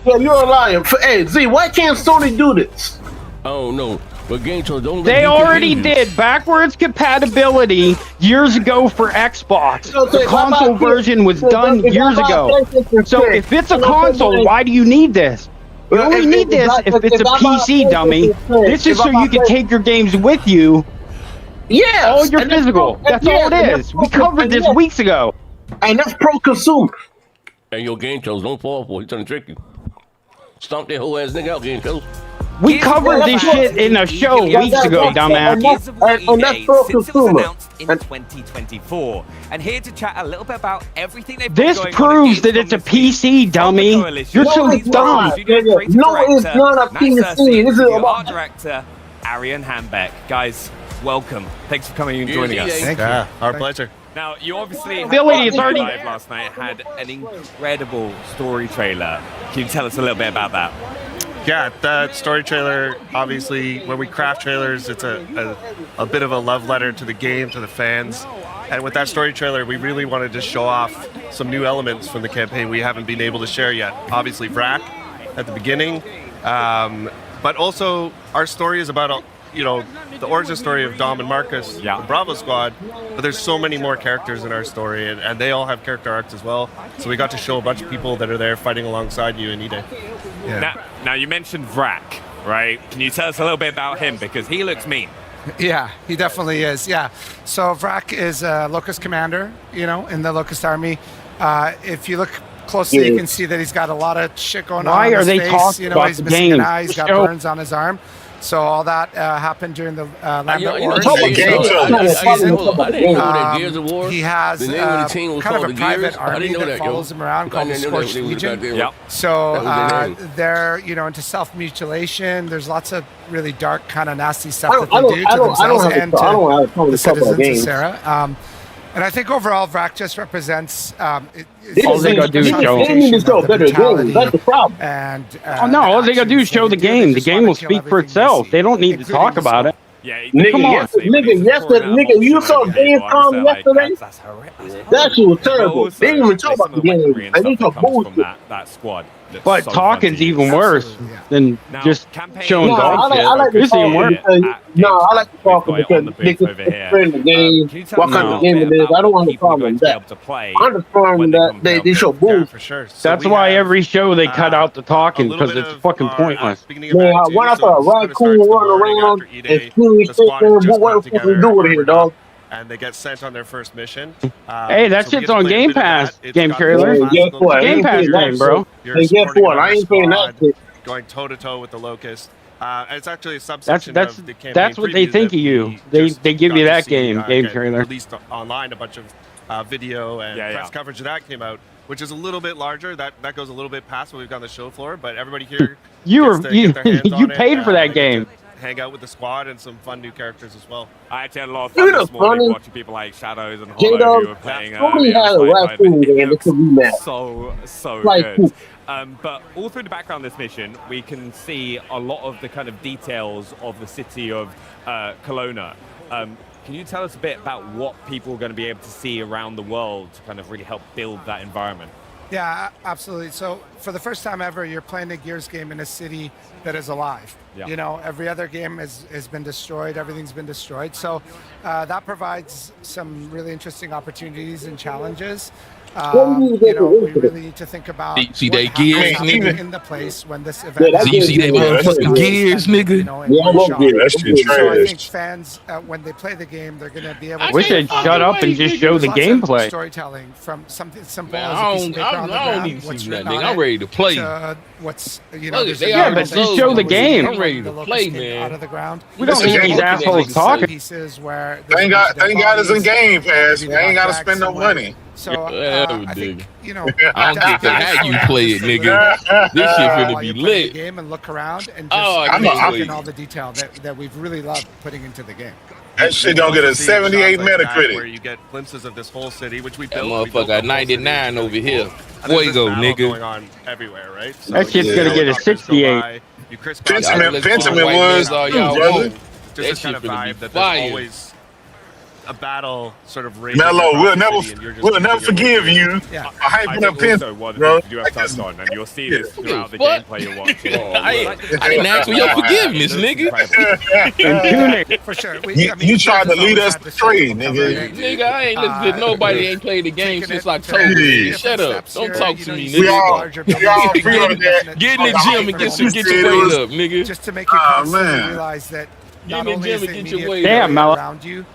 Yeah, you're a liar. Hey, Z, why can't Sony do this? Oh no, but Game Trailers don't. They already did backwards compatibility years ago for Xbox. The console version was done years ago. So if it's a console, why do you need this? You only need this if it's a PC, dummy. This is so you can take your games with you. Yeah, all your physical. That's all it is. We covered this weeks ago. And that's pro-consumer. And your Game Trailers don't fall for it. He's trying to trick you. Stomp that whole ass nigga out, Game Trailers. We covered this shit in a show weeks ago, dumbass. And that's pro-consumer. In 2024, and here to chat a little bit about everything they've This got going proves that it's a PC, dummy. You're so dumb. No, it's not a PC. This is art about director Arian Hambeck. Guys, welcome. Thanks for coming and joining us. Thank you. Our pleasure. Now, you obviously Billy, it's already live last night had an incredible story trailer. Can you tell us a little bit about that? Yeah, that story trailer, obviously, when we craft trailers, it's a bit of a love letter to the game, to the fans. And with that story trailer, we really wanted to show off some new elements from the campaign we haven't been able to share yet. Obviously, Vrak at the beginning. But also, our story is about you know, the origin story of Dom and Marcus, the Bravo Squad, but there's so many more characters in our story, and they all have character arcs as well. So we got to show a bunch of people that are there fighting alongside you in E-Day. Now you mentioned Vrak, right? Can you tell us a little bit about him, because he looks mean? Yeah, he definitely is. Yeah. So Vrak is a Locust commander, you know, in the Locust army. If you look closely, you can see that he's got a lot of shit going on. Why in are his they face. talking You know, about he's the missing game? an eye. He's got Show. burns on his arm. So all that happened during the Lambda Wars. I didn't know that Gears of War. He has the name of the team was kind of called a the private Gears. I army didn't know that that, follows him around called the Scorched Legion. Yep. So That was their name. they're, you know, into self-mutilation. There's lots of really dark, kind of nasty stuff that I they do to themselves and don't have a to problem the with talking about citizens of games. Sarah. And I think overall, Vrak just represents. All they gotta do is show. They need to show better games. That's the problem. And Oh no! All they gotta do is show the game. The game will speak for itself. They don't need to talk about it. Yeah, Nigga, yesterday, you saw Gamescom yesterday? That shit was terrible. They didn't even talk about the game. And they talk bullshit. That squad. But talking's even worse than just showing No, dog I like shit. It's to even worse. no, I like to talk because they can explain the game, what kind of game it is. I don't want to problem with that. I'm just problem that they show bullshit. For sure. That's why every show they cut out the talking, because it's fucking pointless. Man, when I saw a raccoon run around and scream shit, what the fuck we do with here, dog? And they get sent on their first mission. Hey, that shit's on Game Pass, Game Trailer. Guess what? Game Pass game, bro. Hey, guess what? I ain't paying that shit. Going toe to toe with the Locust. And it's actually a subsection That's of the campaign. that's what they preview think that of you. we They give you that see, Game get Trailer. Released online a bunch of video and press coverage of that came out, which is a little bit larger. That goes a little bit past what we've got on the show floor, but everybody here You you paid for that game. Hang out with the squad and some fun new characters as well. I actually had a lot of fun this morning watching people like Shadows and Hollow J-Dog, who were playing. Sony had a raccoon game. It's a rematch. So Like, good. But all through the background of this mission, we can see a lot of the kind of details of the city of Cologne. Can you tell us a bit about what people are going to be able to see around the world to kind of really help build that environment? Yeah, absolutely. So for the first time ever, you're playing a Gears game in a city that is alive. Yeah. You know, every other game has been destroyed. Everything's been destroyed. So that provides some really interesting opportunities and challenges. You know, we really need to think about see what that Gears, happens nigga? in the place when this event. So you see that motherfucking Gears, nigga? I love Gears. That shit So I think trash. fans, when they play the game, they're going to be able to. Wish they'd shut up and just show the Lots of gameplay. Storytelling from something simple Man, as I a piece of don't- paper I on the don't ground, even what's see that written nigga. on I'm it, ready to play. to what's, you know, Look, there's they a Yeah, already but just sold show the me. game. I'm ready to the locust play, came man. out of the ground. We don't need these assholes talking. Pieces where Thank God it's in Game Pass. You ain't got to spend no money. So I think, you know, I don't give a how you play it, nigga. This shit finna while be you're playing lit. the game and look around and just Oh, I can't look wait. in all the detail that we've really loved putting into the game. That shit gonna get a 78 Where Metacritic. you get glimpses of this whole city, which we That built. We built motherfucker the whole 99 city. over here. And there's this Fuego, battle nigga. going on everywhere, right? So That shit's you gonna know, get a doctors go 68. by, you crisscross Pentiment the was all too, y'all brother. want. just That this shit kind of finna be vibe that fire. there's always a battle sort of raging Mello, across we'll the never city and you're just we'll never making your way forgive through it. you Yeah. for hyping I up think also Pentiment, one of the bro. things you do have touched on, and you'll see this throughout the What? gameplay you're watching. I didn't ask for your forgiveness, nigga. And tunic. For sure. You tried to lead us astray, nigga. Nigga, I ain't listened to nobody ain't played the game since October. Yeah. Shut up. Don't talk to me, We all nigga. agree on that. Get in the gym and get your weight up, nigga. Just to make you Oh, constantly man. realize that Get in not the only gym is and the get your immediate weight Damn, area Mel. around you,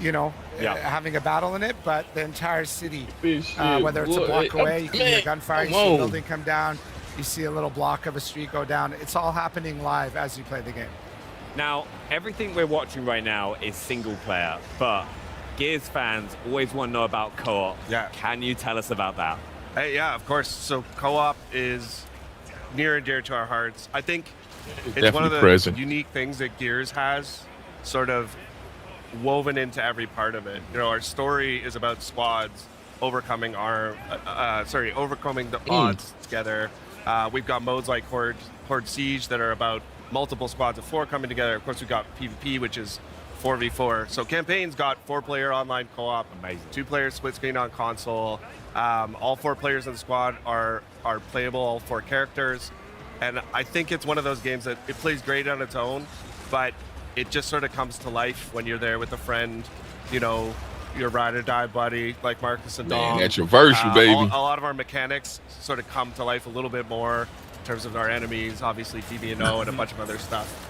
you know, having a battle in it, but the entire city, This shit, whether it's a boy. block away, you can hear Man, gunfire, you come see a on. building come down, you see a little block of a street go down. It's all happening live as you play the game. Now, everything we're watching right now is single player, but Gears fans always want to know about co-op. Yeah. Can you tell us about that? Hey, yeah, of course. So co-op is near and dear to our hearts. I think it's one of the Definitely present. unique things that Gears has sort of woven into every part of it. You know, our story is about squads overcoming overcoming the odds together. We've got modes like Horde Siege that are about multiple squads of 4 coming together. Of course, we've got PvP, which is 4v4. So campaign's got 4-player online co-op, Amazing. 2-player split screen on console. All 4 players in the squad are playable, all 4 characters. And I think it's one of those games that it plays great on its own, but it just sort of comes to life when you're there with a friend, you know, your ride or die buddy like Marcus and Dom. That's your virtue, baby. A lot of our mechanics sort of come to life a little bit more in terms of our enemies, obviously DB&O and a bunch of other stuff.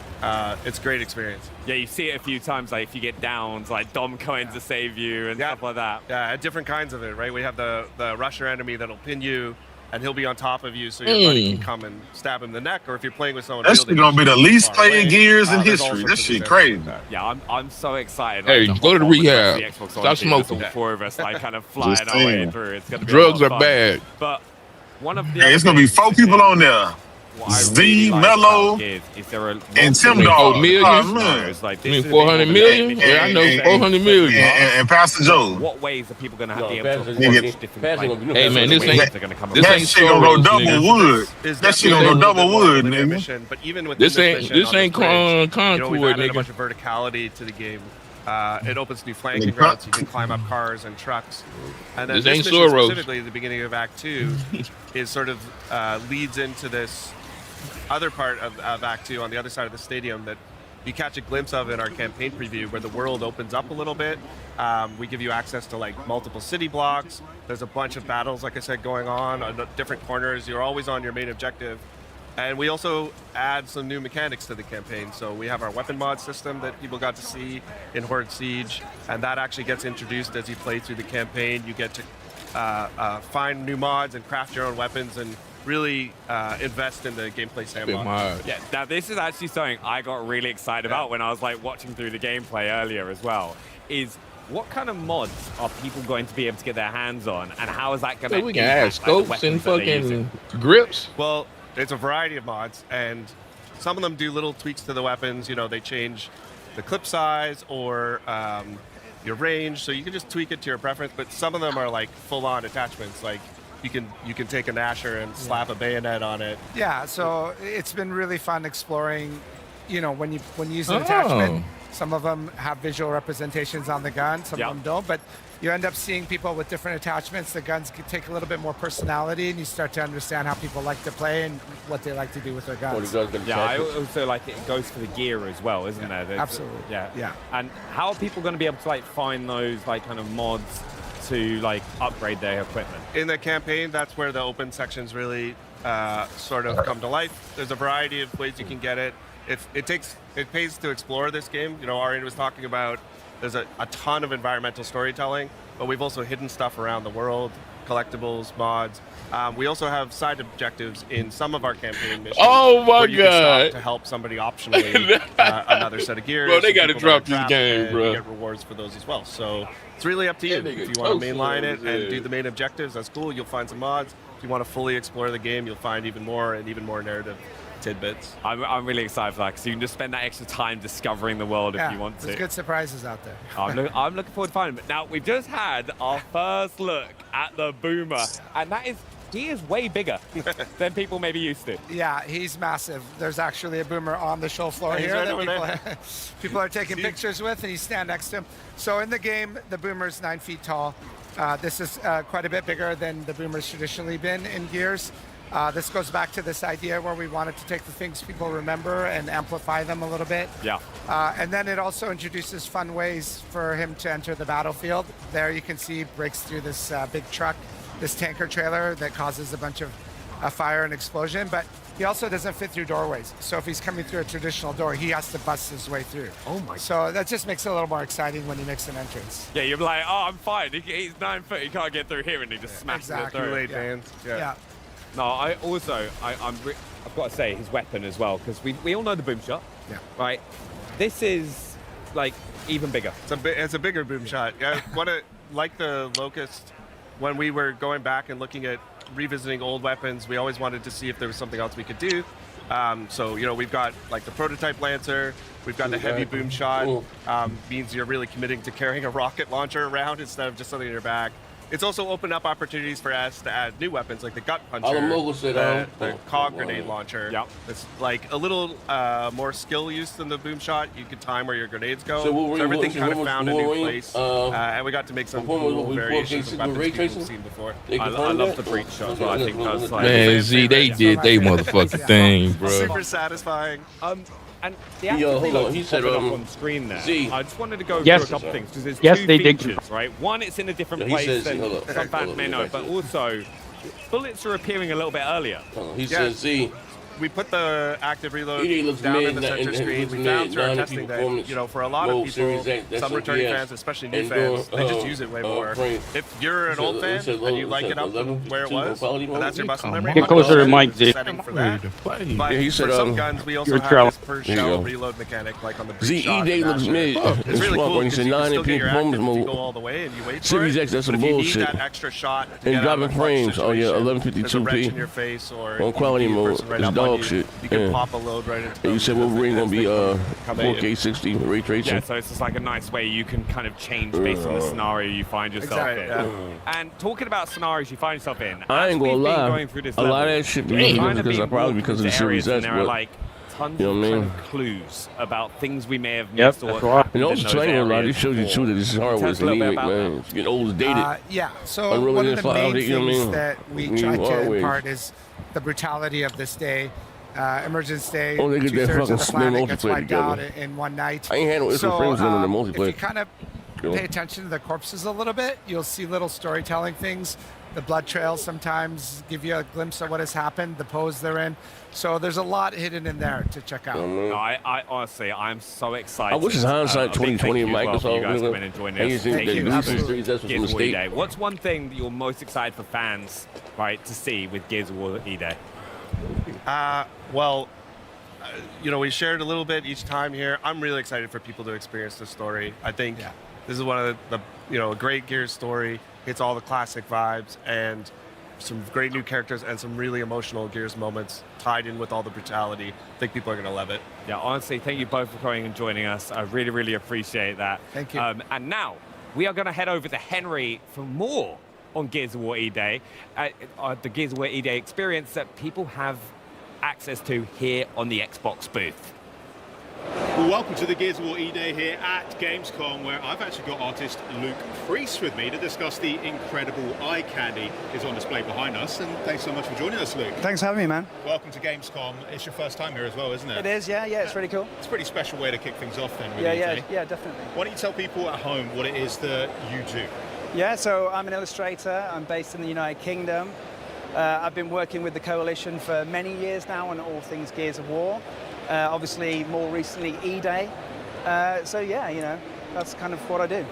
It's a great experience. Yeah, you see it a few times, like if you get downs, like Dom coming to save you and stuff like that. Yeah, different kinds of it, right? We have the rusher enemy that'll pin you, and he'll be on top of you, so your buddy can come and stab him in the neck. Or if you're playing with someone, that's gonna be the least played Gears in history. This shit crazy. Yeah, I'm so excited. Hey, like, go to rehab. The Xbox Stop One smoking. All four of us, like, kind of flying our way through. It's gonna be drugs a lot are of fun. bad. But one of the hey, it's gonna be 4 people on there. Z, Mello, and Tim Dog. Like, 400 million? Yeah, I know 400 million. And Pastor Joe. What ways are people gonna have to Hey man, this ain't shit gonna go double wood. That shit gonna go double wood, nigga. But even with this ain't Concord, you know, we've added a nigga. bunch of verticality to the game. It opens new flanking routes. You can climb up cars and trucks. And then This this ain't mission Soros. specifically, the beginning of Act 2, is sort of leads into this other part of Act 2 on the other side of the stadium that you catch a glimpse of in our campaign preview, where the world opens up a little bit. We give you access to like multiple city blocks. There's a bunch of battles, like I said, going on different corners. You're always on your main objective. And we also add some new mechanics to the campaign. So we have our weapon mod system that people got to see in Horde Siege, and that actually gets introduced as you play through the campaign. You get to find new mods and craft your own weapons and really invest in the gameplay sandbox. Yeah, now this is actually something I got really excited about when I was like watching through the gameplay earlier as well, is what kind of mods are people going to be able to get their hands on, and how is that going to we can add scopes and fucking grips? Well, it's a variety of mods, and some of them do little tweaks to the weapons. You know, they change the clip size or your range, so you can just tweak it to your preference, but some of them are like full-on attachments, like you can take an Asher and slap a bayonet on it. Yeah, so it's been really fun exploring, you know, when you use an attachment, some of them have visual representations on the gun, some of them don't, but you end up seeing people with different attachments. The guns can take a little bit more personality, and you start to understand how people like to play and what they like to do with their guns. Yeah, I also like it goes for the gear as well, isn't there? Absolutely. Yeah. And how are people going to be able to like find those like kind of mods to like upgrade their equipment? In the campaign, that's where the open sections really sort of come to life. There's a variety of ways you can get it. It pays to explore this game. You know, Arian was talking about there's a ton of environmental storytelling, but we've also hidden stuff around the world, collectibles, mods. We also have side objectives in some of our campaign missions. Oh my where you can God! stop to help somebody optionally another set of gears. Bro, they got gotta drop this game, bro. You get rewards for those as well. So it's really up to you. If you want to mainline it and do the main objectives, that's cool. You'll find some mods. If you want to fully explore the game, you'll find even more narrative tidbits. I'm really excited for that, because you can just spend that extra time discovering the world if you want to. There's good surprises out there. I'm looking forward to finding it. Now, we've just had our first look at the Boomer, and he is way bigger than people maybe used to. Yeah, he's massive. There's actually a Boomer on the show floor here that people are taking pictures with, and you stand next to him. So in the game, the Boomer's 9 feet tall. This is quite a bit bigger than the Boomer's traditionally been in Gears. This goes back to this idea where we wanted to take the things people remember and amplify them a little bit. Yeah. And then it also introduces fun ways for him to enter the battlefield. There you can see he breaks through this big truck, this tanker trailer that causes a bunch of fire and explosion, but he also doesn't fit through doorways. So if he's coming through a traditional door, he has to bust his way through. Oh my! So that just makes it a little more exciting when he makes an entrance. Yeah, you're like, oh, I'm fine. He's 9 foot. He can't get through here, and he just smashes it through. Too late, man. Yeah. No, I've got to say his weapon as well, because we all know the boom shot. Yeah. Right. This is like even bigger. It's a bigger boom shot. Yeah. Like the Locust, when we were going back and looking at revisiting old weapons, we always wanted to see if there was something else we could do. So, you know, we've got like the prototype Lancer, we've got the heavy boom shot, means you're really committing to carrying a rocket launcher around instead of just something in your back. It's also opened up opportunities for us to add new weapons like the gut puncher, the cog grenade launcher. Yep. It's like a little more skill use than the boom shot. You can time where your grenades go. So everything kind of found a new place. And we got to make some cool variations of weapons people have seen before. I love the breach shot as well. I think that's like... Man, Z, they did they motherfucking thing, bro. Super satisfying. And the Yo, active hold reload on. He is said, popping up on screen there. Z. I just wanted to go Yes. through a couple things because there's Yes, two they did. features, right? One, it's in a different Yeah, he place says- than hold up. some fans may know, but also bullets are appearing a little bit earlier. He says, "See, we put the active reload He looks down mid, in the center and screen. looks We mid, found through our 90 testing that, performance, you know, for a lot low of people, Series X, that's some what returning he has. fans, especially new And fans, they just doing, use it way more. frame. If you're an old fan and you like it up from where it was, and that's your muscle memory, Get closer to Mike, Z. setting for that. But Yeah, he said, for some guns, we also you're have trailing. this per There you shell go. reload mechanic, like on the big ZE shot Day and looks Asher. mid. It's really Swap cool when he because said you can 9 still and get peak your performance active if you mode. go all the way and you wait for Series it. X, that's But some if you bullshit. need that extra shot to And get out of dropping a clutch frames. Oh, yeah, situation, 1152p. there's a wrench in your face or On quality you see a mode, person right it's up on dog you, shit. You can Yeah. pop a load right into And you said Wolverine gonna be 4K 60 ray Yeah, tracing. so it's just like a nice way you can kind of change based on the scenario you find yourself Exactly, in. yeah. And talking about scenarios you find yourself in, I ain't as gonna we've been lie. going through this A lot of level, that shit be we've easy kind of because been I probably walking because of the into Series areas X, and there are but like tons you know what I of mean? kind of clues about things we may have Yep, missed or that's what right. happened And in also, those I ain't gonna lie, areas this shows you before. too that this is Tell hardware. us It's a little bit anemic, about man. It's getting old, it's dated. Yeah, so Unreal one of Engine the 5, main you know what I things mean? that we New try to hardware. impart is the brutality of this day. Emergence Day, Oh, they get that 2/3 fucking of the spin planet gets multiplayer wiped out together. in one night. I ain't had no issue with frames going on the If you multiplayer. kind of pay attention to the corpses a little bit, you'll see little storytelling things. The blood trails sometimes give you a glimpse of what has happened, the pose they're in. So there's a lot hidden in there to check out. No, I honestly, I'm so excited. I wish it's hindsight A big 2020 thank you as well for Microsoft, you guys you know. coming and joining I us. used to think Thank that you. Gears Absolutely. Series X was a Gears of War mistake. E-Day. What's one thing that you're most excited for fans, right, to see with Gears of War E-Day? Well, you know, we shared a little bit each time here. I'm really excited for people to experience this story. I think this is one of the you know, a great Gears story. It's all the classic vibes and some great new characters and some really emotional Gears moments tied in with all the brutality. I think people are going to love it. Yeah, honestly, thank you both for coming and joining us. I really, really appreciate that. Thank you. And now, we are going to head over to Henry for more on Gears of War E-Day. The Gears of War E-Day experience that people have access to here on the Xbox booth. Well, welcome to the Gears of War E-Day here at Gamescom, where I've actually got artist Luke Priest with me to discuss the incredible eye candy is on display behind us. And thanks so much for joining us, Luke. Thanks for having me, man. Welcome to Gamescom. It's your first time here as well, isn't it? It is, yeah, it's really cool. It's a pretty special way to kick things off then with E-Day. Yeah, definitely. Why don't you tell people at home what it is that you do? Yeah, so I'm an illustrator. I'm based in the United Kingdom. I've been working with the Coalition for many years now on all things Gears of War. Obviously, more recently, E-Day. So yeah, you know, that's kind of what I do.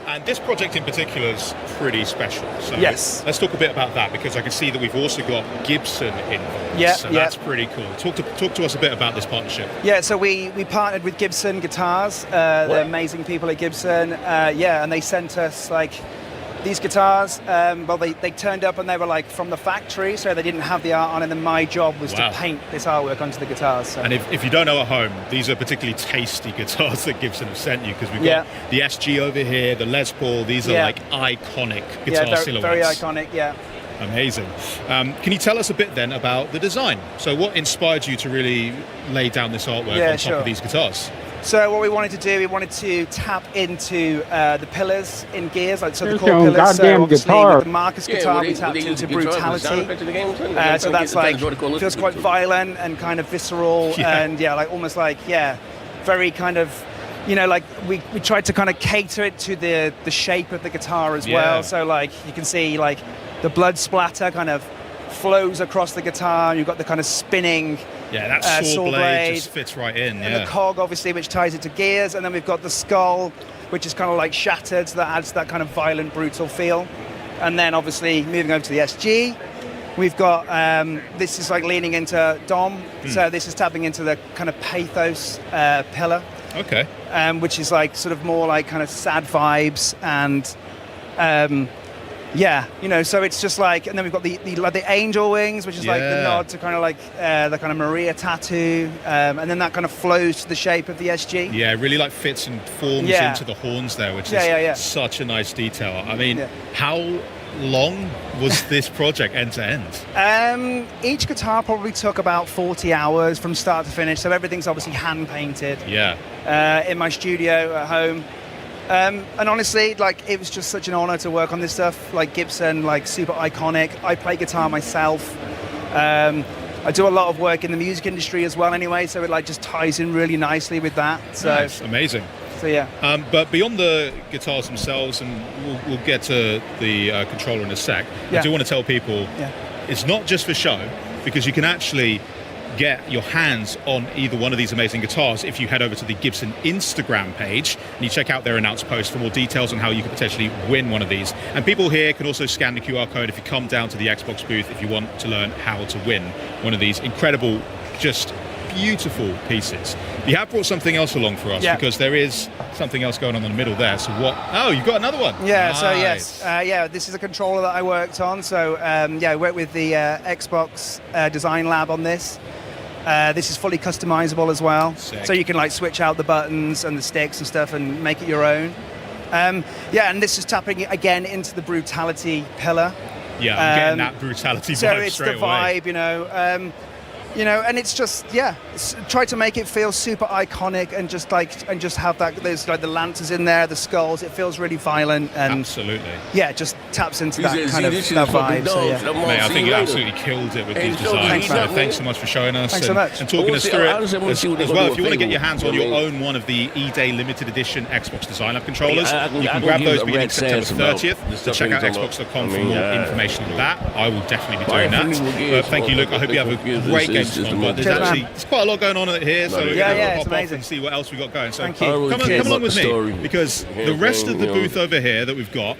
And this project in particular is pretty special. So Yes. let's talk a bit about that, because I can see that we've also got Gibson involved. Yeah, so yeah. that's pretty cool. Talk to us a bit about this partnership. Yeah, so we partnered with Gibson Guitars. They're amazing people at Gibson. And they sent us like these guitars. Well, they turned up and they were like from the factory, so they didn't have the art on, and then my job was Wow. to paint this artwork onto the guitars. So. And if you don't know at home, these are particularly tasty guitars that Gibson have sent you, because we've Yeah. got the SG over here, the Les Paul. These are Yeah. like iconic guitar very, silhouettes. very iconic, yeah. Amazing. Can you tell us a bit then about the design? So what inspired you to really lay down this artwork on top sure. of these guitars? So what we wanted to do, we wanted to tap into the pillars in Gears, like so the There's core your own pillars. So goddamn obviously guitar. with the Marcus guitar, we tapped into brutality. So that's like feels quite violent and kind of visceral, and like almost like very kind of, you know, like we tried to kind of cater it to the shape of the guitar as well. So like you can see like the blood splatter kind of flows across the guitar. You've got the kind of spinning. Yeah, that saw blade just fits right in. And the cog, obviously, which ties it to Gears, and then we've got the skull, which is kind of like shattered, so that adds that kind of violent, brutal feel. And then, obviously, moving over to the SG, we've got this is like leaning into Dom, so this is tapping into the kind of pathos pillar. Okay. Which is like sort of more like kind of sad vibes and. You know, so it's just like, and then we've got the angel wings, which is like the nod to kind of like the kind of Maria tattoo, and then that kind of flows to the shape of the SG. Yeah, it really like fits and forms into the horns there, which is such a nice detail. I mean, how long was this project end to end? Each guitar probably took about 40 hours from start to finish, so everything's obviously hand painted. Yeah. In my studio at home. And honestly, like, it was just such an honor to work on this stuff. Like Gibson, like super iconic. I play guitar myself. I do a lot of work in the music industry as well anyway, so it like just ties in really nicely with that. So nice. Amazing. So yeah. But beyond the guitars themselves, and we'll get to the controller in a sec, I do want to tell people it's not just for show, because you can actually get your hands on either one of these amazing guitars if you head over to the Gibson Instagram page and you check out their announced post for more details on how you could potentially win one of these. And people here can also scan the QR code if you come down to the Xbox booth if you want to learn how to win one of these incredible, just beautiful pieces. You have brought something else along for us because there is something else going on in the middle there. So what? Oh, you've got another one. Yeah. Nice. So yes, this is a controller that I worked on. So I worked with the Xbox Design Lab on this. This is fully customizable as well. Sick. So you can like switch out the buttons and the sticks and stuff and make it your own. And this is tapping again into the brutality pillar. Yeah, I'm getting that brutality vibe so it's straight the away. vibe, and it's just try to make it feel super iconic and just have that. There's like the lanterns in there, the skulls. It feels really violent and absolutely. Yeah, just taps into that kind of that vibe. So, Mate, I think you absolutely killed it with these designs. Thanks so much for showing us so much. and talking us through it as well. If you want to get your hands on your own one of the E-Day limited edition Xbox Design Lab controllers, you can grab those beginning September 30th. So check out Xbox.com for more information on that. I will definitely be doing that. Thank you, Luke. I hope you have a great game. But there's quite a lot going on here, so we're going to pop off and see what else we got going. So come along with me, because the rest of the booth over here that we've got,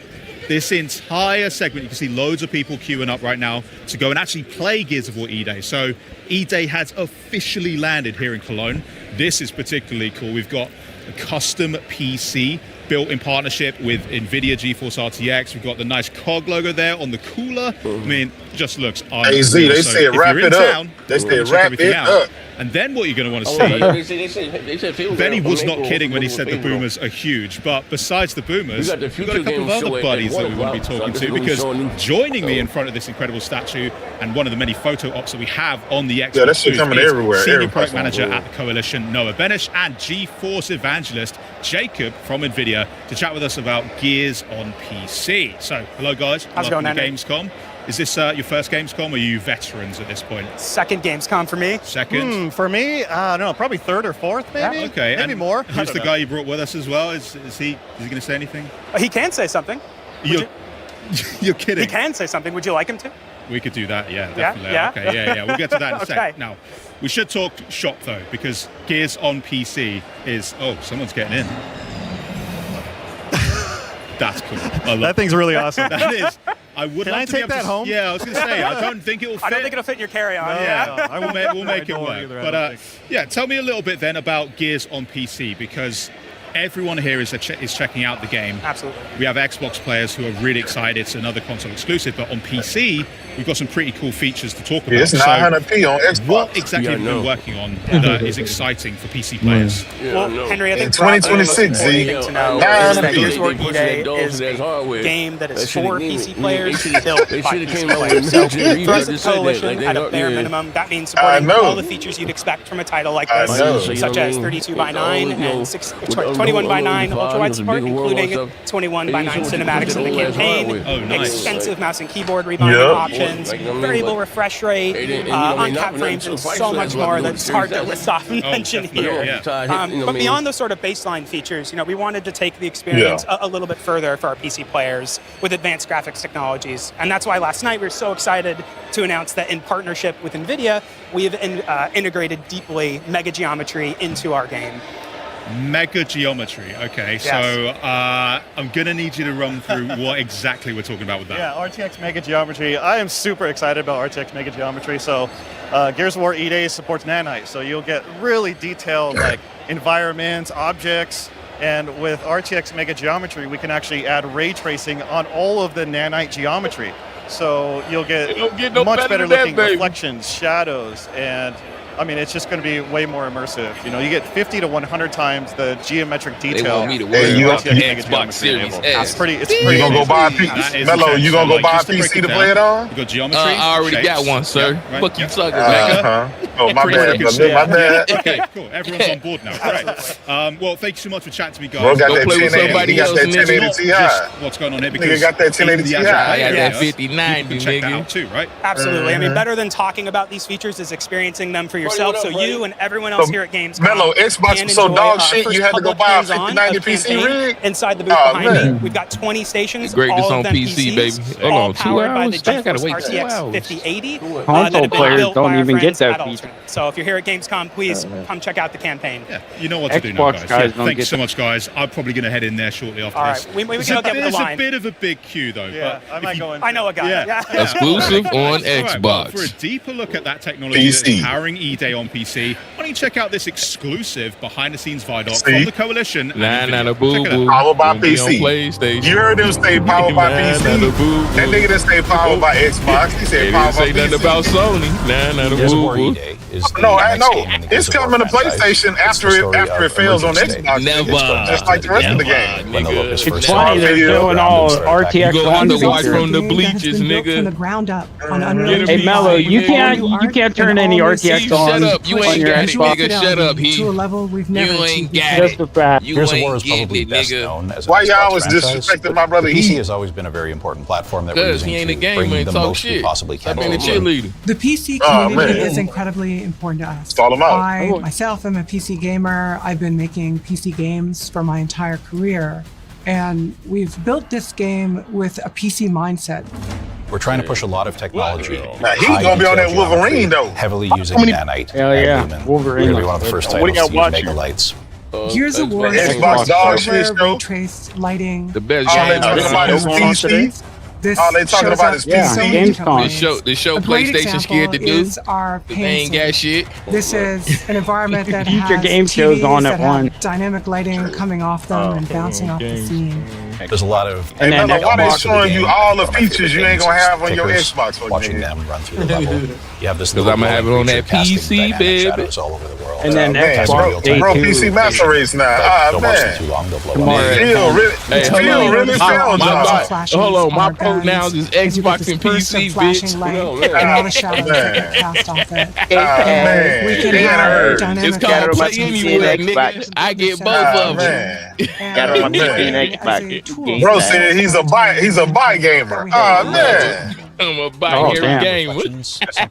this entire segment, you can see loads of people queuing up right now to go and actually play Gears of War E-Day. So E-Day has officially landed here in Cologne. This is particularly cool. We've got a custom PC built in partnership with NVIDIA GeForce RTX. We've got the nice COG logo there on the cooler. I mean, just looks unreal. AZ, they say wrap it up. They say wrap it up. And then what you're going to want to see, Benny was not kidding when he said the boomers are huge, but besides the boomers, we've got a couple of other buddies that we want to be talking to, because joining me in front of this incredible statue and one of the many photo ops that we have on the Xbox that shit coming everywhere. Senior Product Manager at the Coalition, Noah Benish, and GeForce Evangelist, Jacob from NVIDIA, to chat with us about Gears on PC. So, hello guys, how's it going, welcome to Gamescom. Is this your first Gamescom, or are you veterans at this point? Second Gamescom for me. Second? For me, I don't know, probably third or fourth, maybe. Yeah. Okay. Maybe more. Who's the guy you brought with us as well? Is he going to say anything? He can say something. You're kidding. He can say something. Would you like him to? We could do that, yeah, definitely. Yeah? Okay, yeah. We'll get to that in a Okay. sec. Now, we should talk shop, though, because Gears on PC is... Oh, someone's getting in. That's cool. That thing's really awesome. That is. I would Can like I to be take able that to, home? Yeah, I was going to say, I don't think it'll fit. I don't think it'll fit in your carry-on. We'll make it work. But tell me a little bit then about Gears on PC, because everyone here is checking out the game. Absolutely. We have Xbox players who are really excited. It's another console exclusive, but on PC, we've got some pretty cool features to talk about. It's 900p on Xbox. What exactly have you been working on that is exciting for PC players? Well, Henry, I think in 2026, Z, to know is that Gears of War E-Day is a game that is for PC players, built by PC players. So for us at Coalition, at a bare minimum, that means supporting all the features you'd expect from a title like this, such as 32:9 and 21:9 ultra-wide support, including 21:9 cinematics in the campaign, extensive mouse and keyboard rebinding options, variable refresh rate, uncapped frames, and so much more that's hard to list off and mention here. But beyond those sort of baseline features, we wanted to take the experience a little bit further for our PC players with advanced graphics technologies. And that's why last night we were so excited to announce that in partnership with NVIDIA, we have integrated deeply Mega Geometry into our game. Mega Geometry. Okay, Yes. so I'm going to need you to run through what exactly we're talking about with that. Yeah, RTX Mega Geometry. I am super excited about RTX Mega Geometry. So Gears of War E-Day supports nanite, so you'll get really detailed environments, objects, and with RTX Mega Geometry, we can actually add ray tracing on all of the nanite geometry. So you'll get much better looking reflections, shadows, and I mean, it's just going to be way more immersive. You know, you get 50 to 100 times the geometric detail. They want me to worry about the Xbox Series S. It's pretty. You gonna go buy a PC? Mello, you gonna go buy a PC to play it on? You got geometry. I already got one, sir. Fuck you talking about? Oh, my bad. My bad. Okay, cool. Everyone's on board now. Great. Well, thank you so much for chatting to me, guys. Bro got that 1080. He got that 1080 Ti. What's going on here? Because nigga got that 1080 Ti. I got that 5090, check that out too, right? Absolutely. I mean, better than talking about these features is experiencing them for yourself. So you and everyone else here at Gamescom. Mello, Xbox was so dog shit. You had to go buy a 5090 PC rig inside the booth behind me. We've got 20 stations. Great this all on of them PC, PCs, baby. Hold all on, 2 powered by hours. the I gotta GeForce wait 2 RTX hours. 5080. Console players don't even get that feature. So if you're here at Gamescom, please come check out the campaign. Yeah, you know what to do now, guys. Thank you so much, guys. I'm probably going to head in there shortly after this. We can go get with the line. It's a bit of a big queue, though. Yeah, I might go in. I know a guy. Yeah. Exclusive on Right, well, Xbox. for a deeper look at that technology that's powering E-Day on PC, why don't you check out this exclusive behind-the-scenes ViDoc from the Coalition. Powered by PC. You heard him say powered by PC. That nigga didn't say powered by Xbox. He said powered by PC. Nothing about Sony. No, I know. It's coming to PlayStation after it fails on Xbox. Never. Just like the rest of the game. It's funny they're doing all RTX. You gonna have to watch from the bleachers, nigga. From the ground up on Unreal. Hey Mello, you can't turn any RTX on. Shut up, you ain't got it, nigga. Shut up, to a level we've never you ain't got Just it. a fact. You ain't getting it, nigga. Why y'all always disrespecting my brother? PC has always been a very important platform that we're using he ain't a to gamer bring and the talk most we shit. possibly can. I've been a cheerleader. The PC community is incredibly important to us. Call 'em out. I myself am a PC gamer. I've been making PC games for my entire career. And we've built this game with a PC mindset. We're trying to push a lot of technology. Now, he's gonna be on that Wolverine though. Heavily using nanite. Hell yeah, Lumen. Wolverine. We're gonna be one of the first titles to use mega lights. Gears of War, Xbox dog shit, ray traced lighting. The best All they game. talking about is PC. This All they talking about is PC. The show PlayStation scared to do. They ain't got shit. This is an environment that Keep has your game shows TVs on that at have one. dynamic lighting coming off them and bouncing off the scene. There's a lot of. Hey, Mello, why they showing you all the features you ain't gonna have on your Xbox? Watching them run through the level. You have this. Because I'm gonna have it on that PC, baby. All over the world. And then Xbox Day bro, 2. PC Master Race now. Don't watch them too long. They'll blow up. Phil really fell, John. Hold on, my pronouns is Xbox and PC, bitch. And all the shadows that get cast off it. We can It have hurts. dynamic It's called play lighting. anywhere, nigga. I get both of them. Got on my PC and Xbox. Bro said he's a buy gamer. Oh man. I'm a binary gamer. Some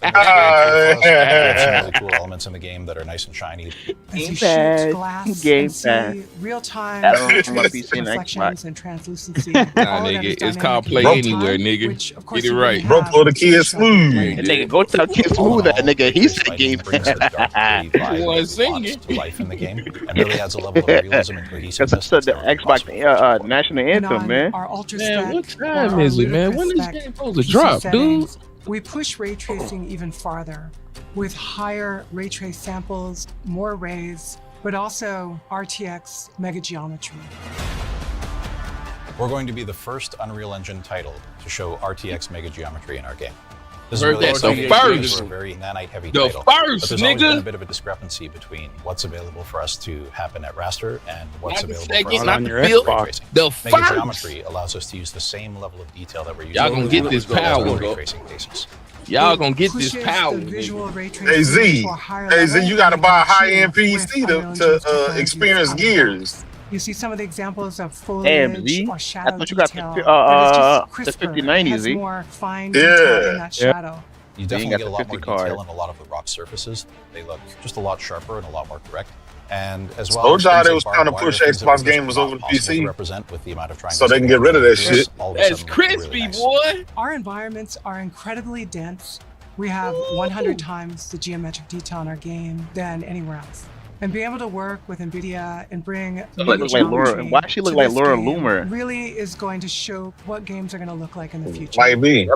really cool elements in the game that are nice and shiny. Game pad. Real-time reflections and translucency. Nah, nigga, it's called play anywhere, nigga. Get it right. Bro, pull the kid smooth. That nigga, go tell Kid Smooth that nigga. He said game pad. One singing. To life in the game, and really adds a level of realism and cohesiveness. That's the Xbox national anthem, man. Man, what time is it, man? When is this game supposed to drop, dude? We push ray tracing even farther with higher ray trace samples, more rays, but also RTX mega geometry. We're going to be the first Unreal Engine title to show RTX mega geometry in our game. This Heard is that, really the first. a very nanite-heavy The title. first, but there's always nigga. been a bit of a discrepancy between what's available for us to happen at raster and what's Not the available second, for us not to the happen fifth. at ray tracing. The Mega first. geometry allows us to use the same level of detail that we're using. Y'all gonna get this power. ray tracing cases. Y'all gonna get this power. Hey Z, you gotta buy a high-end PC to experience Gears. You see some of the examples of foliage or shadow I thought you got detail. the 5090, Z. More fine detail in that shadow. You definitely get a lot more detail in a lot of the rock surfaces. They look just a lot sharper and a lot more correct. And as well, Told y'all they was trying to push Xbox gamers over the PC so they can get rid of that shit. That's crispy, boy. Our environments are incredibly dense. We have 100 times the geometric detail in our game than anywhere else. And being able to work with NVIDIA and bring Why she look like Laura Loomer? Really is going to show what games are going to look like in the future. Might be.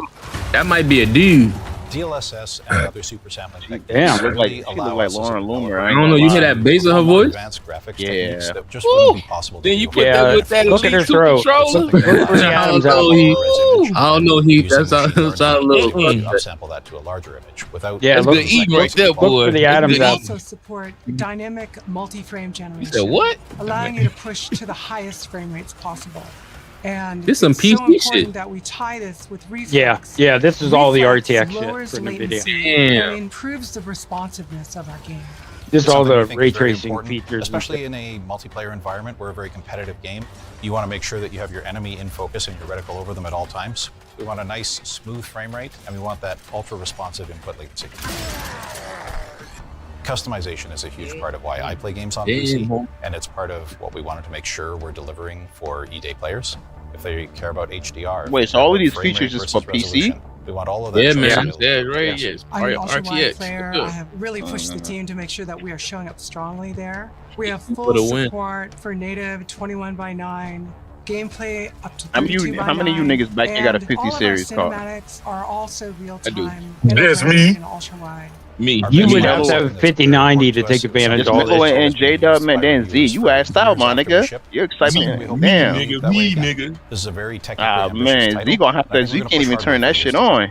That might be a dude. DLSS and other super sampling techniques. Damn, look like really she allow look like us as a Lauren developer Loomer. I don't know. You hear that bass in her voice? advanced graphics Yeah. techniques that just wouldn't be possible to Then you do. put that with that Look at her Elite 2 throat. controller. Look for the I atoms don't out. know, Heath. I don't know, Heath. Using That sounds machine a learning little. to upsample that to a larger image without. Yeah, That's look, good eating right there, look boy. for the That's atoms good out. eating. Also support dynamic multi-frame generation. said what? Allowing you to push to the highest frame rates possible. And This some it's so PC important shit. that we tie this with reflex. Yeah, this is all the Reflex RTX lowers shit for latency NVIDIA. Damn. and improves the responsiveness of our game. This is all Something we the think ray is very tracing important, features. and especially shit. in a multiplayer environment. We're a very competitive game. You want to make sure that you have your enemy in focus and your reticle over them at all times. We want a nice, smooth frame rate, and we want that ultra-responsive input latency. Customization is a huge part of why I play games on PC, and it's part of what we wanted to make sure we're delivering for E-Day players. If they care about HDR. Wait, so all of these features is for PC? We want all of that. Yeah, man. choice. Yeah, right. Yes. I'm an ultra-wide RTX. player. Good. I have really pushed the team to make sure that we are showing up strongly there. We have For full the win. support for native 21:9 gameplay up to How many 32:9. you niggas back there got a 50 all of our series car? cinematics are also real I do. time. Yes, me. And ultra-wide. Me. You would Yeah. have to have 5090 to take advantage Just of all Miko this. and J-Dub, man, then Z, you assed out, my nigga. Your excitement, damn. Nigga. This is a very technically Ah, ambitious man, title, Z gonna have and I to, think Z we're gonna can't push even hard turn for that the shit season. on.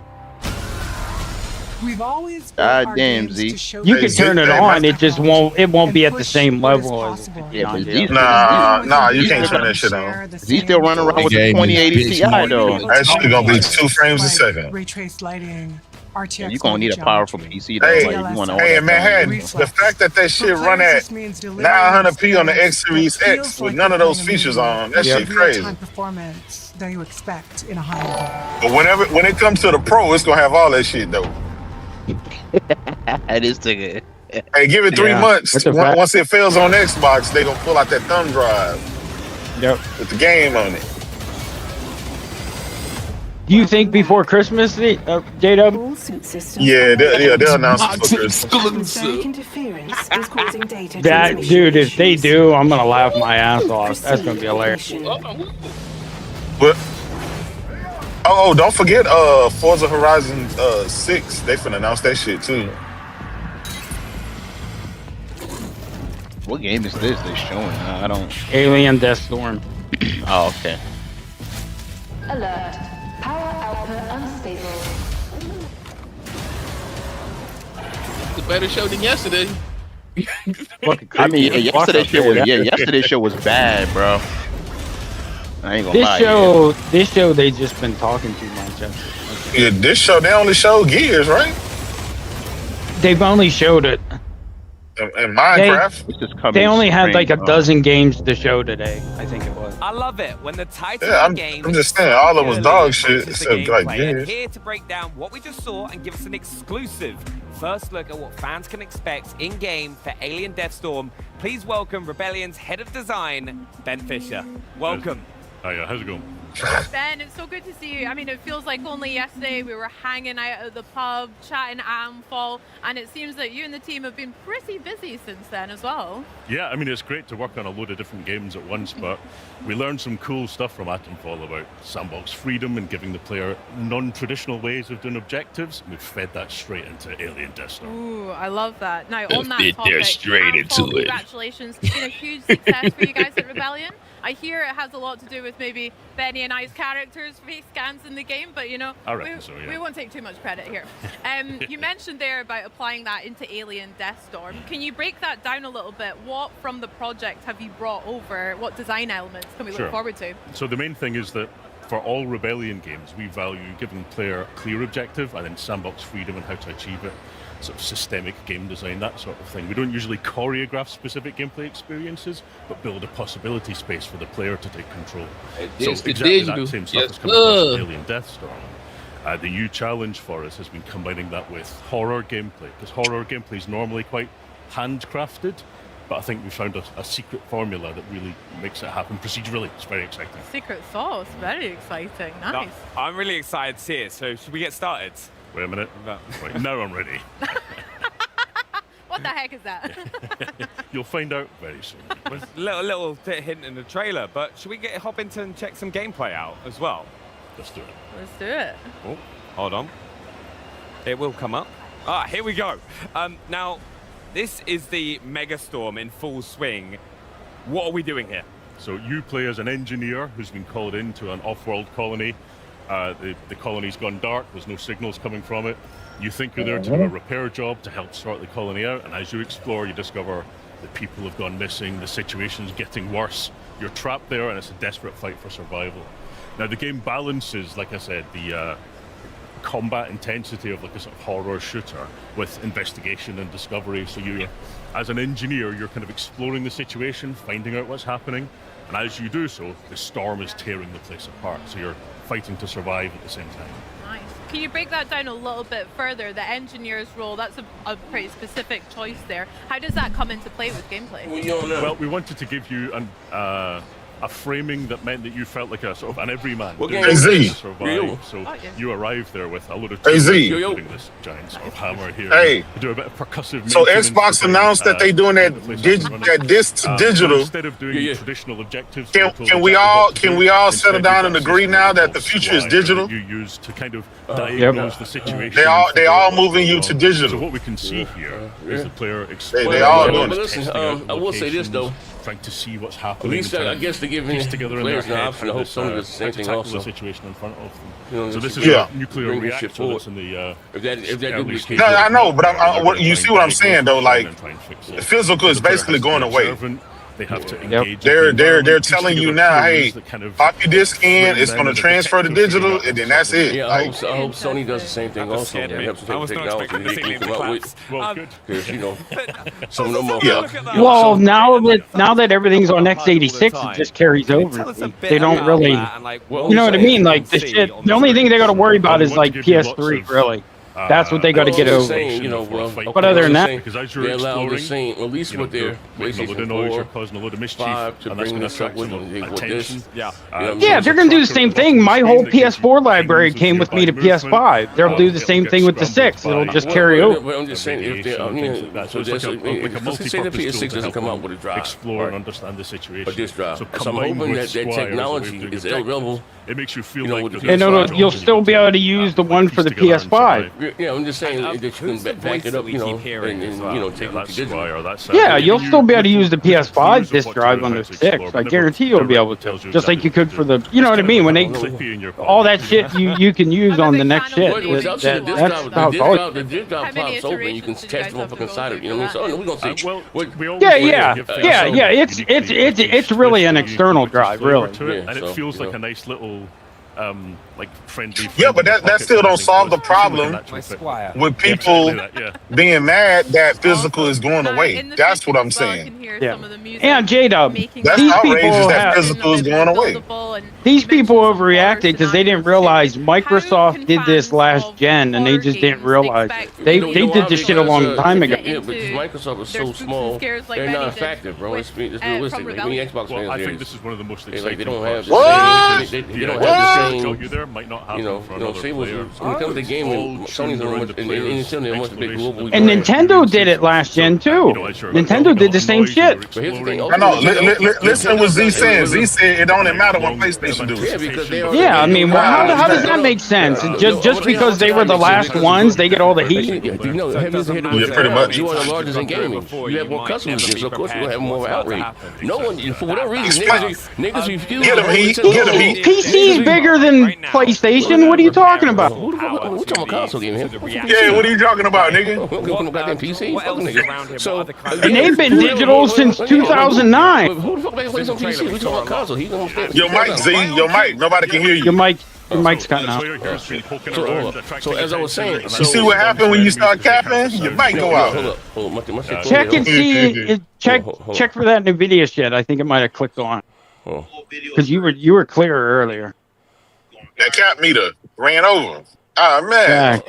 We've always God built our damn, games Z. to show You can turn it on, it just won't be at the same level as Yeah, but Z, Nah, you can't turn that shit on. Z still running around with the 2080 Ti though. That shit gonna be 2 frames a second. Ray trace lighting, RTX. Yeah, you gonna need a powerful PC though. Hey, Like, you want all hey, that man, stuff. the fact that shit run at 900p on the X Series X with none of those features on, that shit crazy. Real-time performance that you expect in a high But when it comes to the Pro, it's gonna have all that shit though. That is the. Hey, give it 3 Yeah, months. that's a fact. Once it fails on Xbox, they gonna pull out that thumb drive Yep. with the game on it. Do you think before Christmas, J-Dub? Yeah, they'll announce it for Christmas. That dude, if they do, I'm gonna laugh my ass off. That's gonna be hilarious. But don't forget Forza Horizon 6. They finna announce that shit too. What game is this they're showing? I don't. Alien Death Storm. Oh, okay. Alert. Power output unstable. It's a better show than yesterday. I mean, yesterday's show was bad, bro. I ain't gonna lie. This show, they just been talking too much. Yeah, this show they only showed Gears, right? They've only showed it. And Minecraft. They only had like a dozen games to show today. I think it was. I love it when the title Yeah, of the game. I'm just saying, all of them was dog shit is except like gameplay. Gears. And here to break down what we just saw and give us an exclusive first look at what fans can expect in game for Alien Deathstorm, please welcome Rebellion's head of design, Ben Fisher. Welcome. Hiya, how's it going? Ben, it's so good to see you. I mean, it feels like only yesterday we were hanging out at the pub, chatting Atomfall, and it seems that you and the team have been pretty busy since then as well. Yeah, I mean, it's great to work on a load of different games at once, but we learned some cool stuff from Atomfall about sandbox freedom and giving the player non-traditional ways of doing objectives. We've fed that straight into Alien Deathstorm. Ooh, I love that. Now, on that Fit topic, there straight into Atomfall, it. congratulations. It's been a huge success for you guys at Rebellion. I hear it has a lot to do with maybe Benny and I's characters' face scans in the game, but you know, I reckon so, yeah. we won't take too much credit here. You mentioned there about applying that into Alien Deathstorm. Can you break that down a little bit? What from the project have you brought over? What design elements can we look forward to? So the main thing is that for all Rebellion games, we value giving the player a clear objective and then sandbox freedom and how to achieve it. Sort of systemic game design, that sort of thing. We don't usually choreograph specific gameplay experiences, but build a possibility space for the player to take control. So It's the exactly digital. that same stuff Yes, has come across sir. in Alien Deathstorm. The new challenge for us has been combining that with horror gameplay, because horror gameplay is normally quite handcrafted, but I think we found a secret formula that really makes it happen procedurally. It's very exciting. Secret sauce, very exciting. Nice. No, I'm really excited to see it, so should we get started? Wait a minute. Right, now I'm ready. What the heck is that? You'll find out very soon. There's a little bit hint in the trailer, but should we hop into and check some gameplay out as well? Let's do it. Let's do it. Oh, hold on. It will come up. Ah, here we go. Now, this is the Megastorm in full swing. What are we doing here? So you play as an engineer who's been called into an off-world colony. The colony's gone dark. There's no signals coming from it. You think you're there to do a repair job to help sort the colony out, and as you explore, you discover that people have gone missing, the situation's getting worse. You're trapped there, and it's a desperate fight for survival. Now, the game balances, like I said, the combat intensity of like a sort of horror shooter with investigation and discovery. So you, as an engineer, you're kind of exploring the situation, finding out what's happening, and as you do so, the storm is tearing the place apart. So you're fighting to survive at the same time. Nice. Can you break that down a little bit further? The engineer's role, that's a pretty specific choice there. How does that come into play with gameplay? Well, we wanted to give you a framing that meant that you felt like a sort of an everyman. AZ. So you arrived there with a load of tools, including this giant sort of hammer here. Hey, to do a bit of percussive. So Xbox announced that they doing that this digital. Instead of doing traditional objectives, can we all settle down and agree now that the future is digital? You use to kind of diagnose the situation. They all moving you to digital. So what we can see here is the player exploring. They all doing it. Listen, I will say this though. Trying to see what's happening. At least I guess they're giving players an option. I hope some of the same thing also. The situation in front of them. You know, so this is a nuclear reactor that's in the if that do be the case. No, I know, but you see what I'm saying though. Like the physical is basically going away. They have to engage. They're telling you now, hey, pop your disc in, it's going to transfer to digital, and then that's it. Yeah, I hope Sony does the same thing also. They have to take technology they come up with. Well, good. Because, you know, some of them are. Well, now that everything's on x86, it just carries over. They don't really, you know what I mean? Like the shit. The only thing they got to worry about is like PS3, really. That's what they got to get over. Saying, you know, but other than that, they allow the same, at least with their PlayStation 4, causing a lot of mischief, 5 to bring this up with this. Yeah, if they're going to do the same thing, my whole PS4 library came with me to PS5. They'll do the same thing with the 6. It'll just carry over. But I'm just saying, if they, so say the PS6 doesn't come out with a drive. Explore and understand the situation. But this drive. So I'm hoping that technology is available. It makes you feel like you'll still be able to use the one for the PS5. Yeah, I'm just saying that you can back it up, you know, and you know, take it to digital. Yeah, you'll still be able to use the PS5 disc drive on the 6. I guarantee you'll be able to. Just like you could for the, you know what I mean? When they, all that shit you can use on the next shit. That's how it's always. The disc drive pops open, you can catch the motherfucking inside of it. You know what I mean? So we're gonna see. Yeah. It's really an external drive, really. And it feels like a nice little. Like friendly. Yeah, but that still don't solve the problem with people being mad that physical is going away. That's what I'm saying. Yeah. And J-Dub, that's outrageous that physical is going away. These people overreacted because they didn't realize Microsoft did this last gen, and they just didn't realize it. They did this shit a long time ago. Yeah, but Microsoft is so small, they're not effective, bro. It's realistic. Like many Xbox fans, I think this is one of the most exciting. They don't have the same. They don't have the same. You there might not happen for another player. When it comes to the game, Sony's the much big global. And Nintendo did it last gen too. Nintendo did the same shit. I know. Listen to what Z said. Z said it don't matter what PlayStation do. Yeah, because they are. Yeah, I mean, how does that make sense? Just because they were the last ones, they get all the heat. Yeah, pretty much. You are the largest in gaming. You have more customers, so of course you have more outrage. No one, for whatever reason, niggas refuse. Get them heat. Get them heat. PC is bigger than PlayStation. What are you talking about? We're talking about console game here. Yeah, what are you talking about, nigga? Goddamn PC. So they've been digital since 2009. Who the fuck plays on PC? We talking about console. He don't understand. Your mic, Z. Your mic. Nobody can hear you. Your mic's cutting out. So as I was saying, you see what happened when you start capping? Your mic go out. Hold up. Check and see. Check for that NVIDIA shit. I think it might have clicked on. Because you were clearer earlier. That cap meter ran over. Ah, man.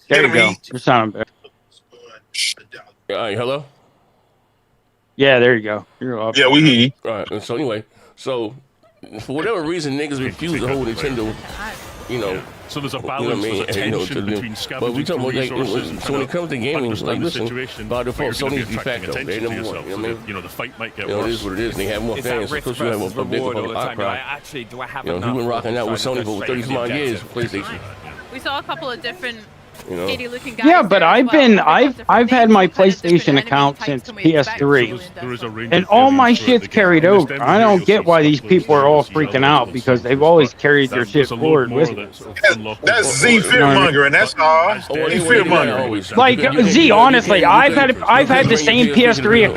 There you go. You're sounding better. All right, hello? Yeah, there you go. You're up. Yeah, we hear you. All right, so anyway, for whatever reason, niggas refuse to hold Nintendo, you know. So there's a balance, there's a tension between but we talk about so when it comes to gaming, like listen, by default, Sony's de facto. They're number one. You know what I mean? You know, the fight might get worse. It is what it is. They have more fans. Of course, you have a big outcry. You know, you've been rocking out with Sony for 30 some odd years, PlayStation. We saw a couple of different shady looking guys. Yeah, but I've had my PlayStation account since PS3, and all my shit's carried over. I don't get why these people are all freaking out because they've always carried their shit forward with them. That's Z fearmongering. That's all. He fearmongering. Like Z, honestly, I've had the same PS3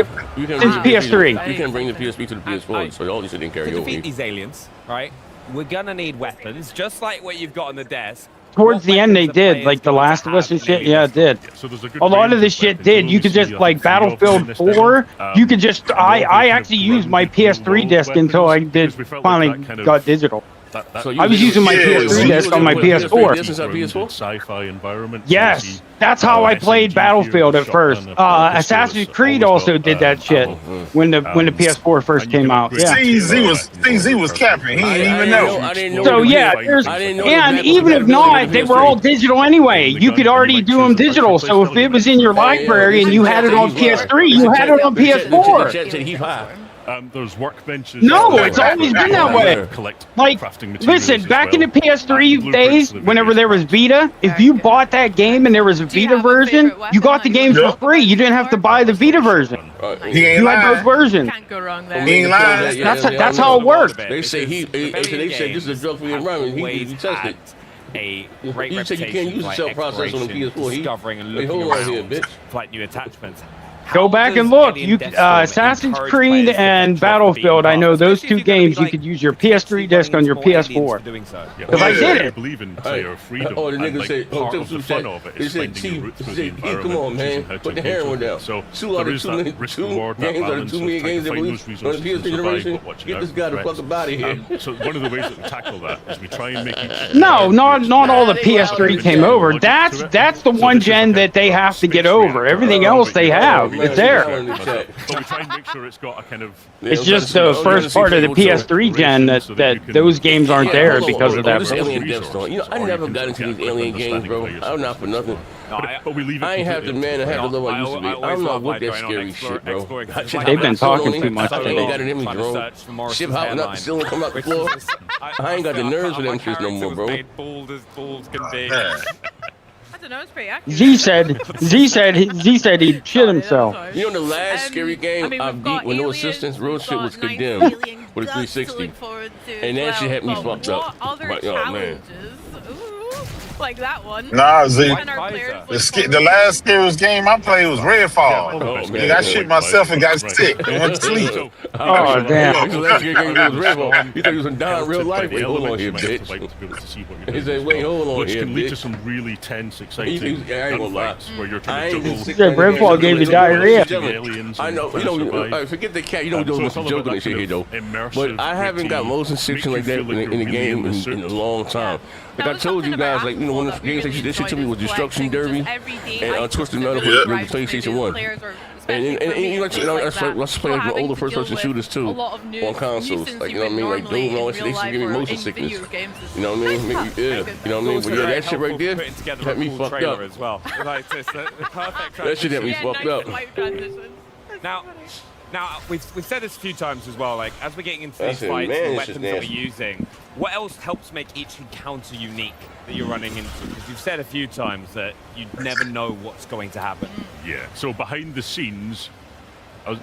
since PS3. You can bring the PSP to the PS4, so all these didn't carry to over. defeat these aliens, right? We're gonna need weapons, just like what you've got on the desk. Towards the end, they did, like The Last of Us and shit. Yeah, it did. A lot of the shit did. You could just, like, Battlefield 4, you could just, I actually used my PS3 disc until I finally got digital. I was using my PS3 disc on my PS4. Sci-fi environment. Yes, that's how I played Battlefield at first. Assassin's Creed also did that shit when the PS4 first came out. Yeah. CZ was capping. He didn't even know. So yeah, and even if not, they were all digital anyway. You could already do them digital. So if it was in your library and you had it on PS3, you had it on PS4. There's workbenches. No, it's always been that way. Like, listen, back in the PS3 days, whenever there was Vita, if you bought that game and there was a Vita version, you got the game for free. You didn't have to buy the Vita version. You had both versions. Can't go wrong there. He ain't lying. That's how it worked. They say this is a drug for the environment. He tested. You said you can't use the cell processor on the PS4. Discovering and looking around like new attachments. Go back and look. Assassin's Creed and Battlefield. I know those two games. You could use your PS3 disc on your PS4. Because I did it. I believe in player freedom. Oh, the nigga said, part of the fun of it is finding your route through the environment. Come on, man. Put the heroin down. So there is that risk reward, that balance of trying to find those resources and survive, but watching out for threats. So one of the ways that we tackle that is we try and make each... No, not all the PS3 came over. That's the one gen that they have to get over. Everything else they have. It's there. But we try and make sure it's got a kind of... It's just the first part of the PS3 gen that those games aren't there because of that. I never got into these alien games, bro. I'm not for nothing. But we leave it. I ain't have the man to have the love I used to be. I'm not with that scary shit, bro. They've been talking too much I today. ain't got it in me, drone. Ship hopping up the ceiling, come out the floor. I ain't got the nerves for them shits no more, bro. Bald as balls can be. I don't know, it's pretty accurate. Z said he'd shit himself. You know the last scary game I beat with no assistance, real shit was Condemned with a 360. And that shit had me fucked up. But, oh, man. Like that one. Nah, Z. The last scariest game I played was Redfall. I shit myself and got sick and went to sleep. Oh, damn. The last scary game was Redfall. You thought you was dying in real life? Wait, hold on here, bitch. He said, wait, hold on which here, can lead to bitch. some really tense, exciting gunfights where you're trying to juggle... Redfall gave you diarrhea. I know, forget the cat, you know we're doing some joking and shit here, though. But I haven't got motion section like that in the game in a long time. Like I told you guys, like, you know, one of the games that you did shit to me was Destruction Derby and Twisted Metal for the PlayStation 1. And let's play like older first-person shooters too on consoles. Like, you know what I mean? Like Doom and all that shit. They used to give me motion sickness. You know what I mean? You know what I mean? But yeah, that shit right there had me fucked up. That shit had me fucked up. Now, we've said this a few times as well, like, as we're getting into these fights, the weapons that we're using, what else helps make each encounter unique that you're running into? Because you've said a few times that you never know what's going to happen. Yeah, so behind the scenes...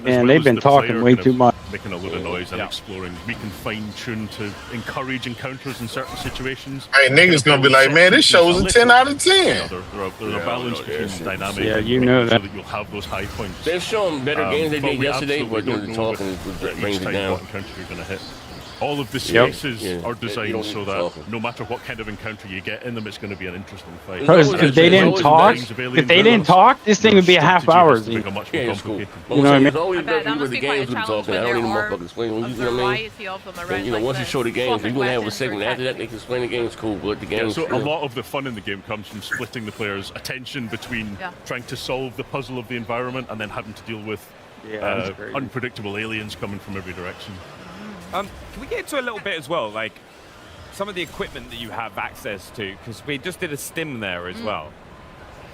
Man, they've been talking way too much. Making a lot of noise and exploring. We can fine-tune to encourage encounters in certain situations. Hey, niggas gonna be like, man, this show is a 10 out of 10. There's a balance between dynamic and you know that. so that you'll have those high points. They've shown better games they did yesterday, but the talking brings it down. What encounter you're gonna hit. All of the spaces are designed so that no matter what kind of encounter you get in them, it's going to be an interesting fight. Because if they didn't talk, this thing would be a half hour. You know what I mean? It's always better with the games we're talking. I don't even motherfuckers explain. You know what I mean? You know, once you show the games, you're going to have a segment after that. They can explain the games cool, but the games. So a lot of the fun in the game comes from splitting the player's attention between trying to solve the puzzle of the environment and then having to deal with unpredictable aliens coming from every direction. Can we get into a little bit as well, like some of the equipment that you have access to? Because we just did a stim there as well.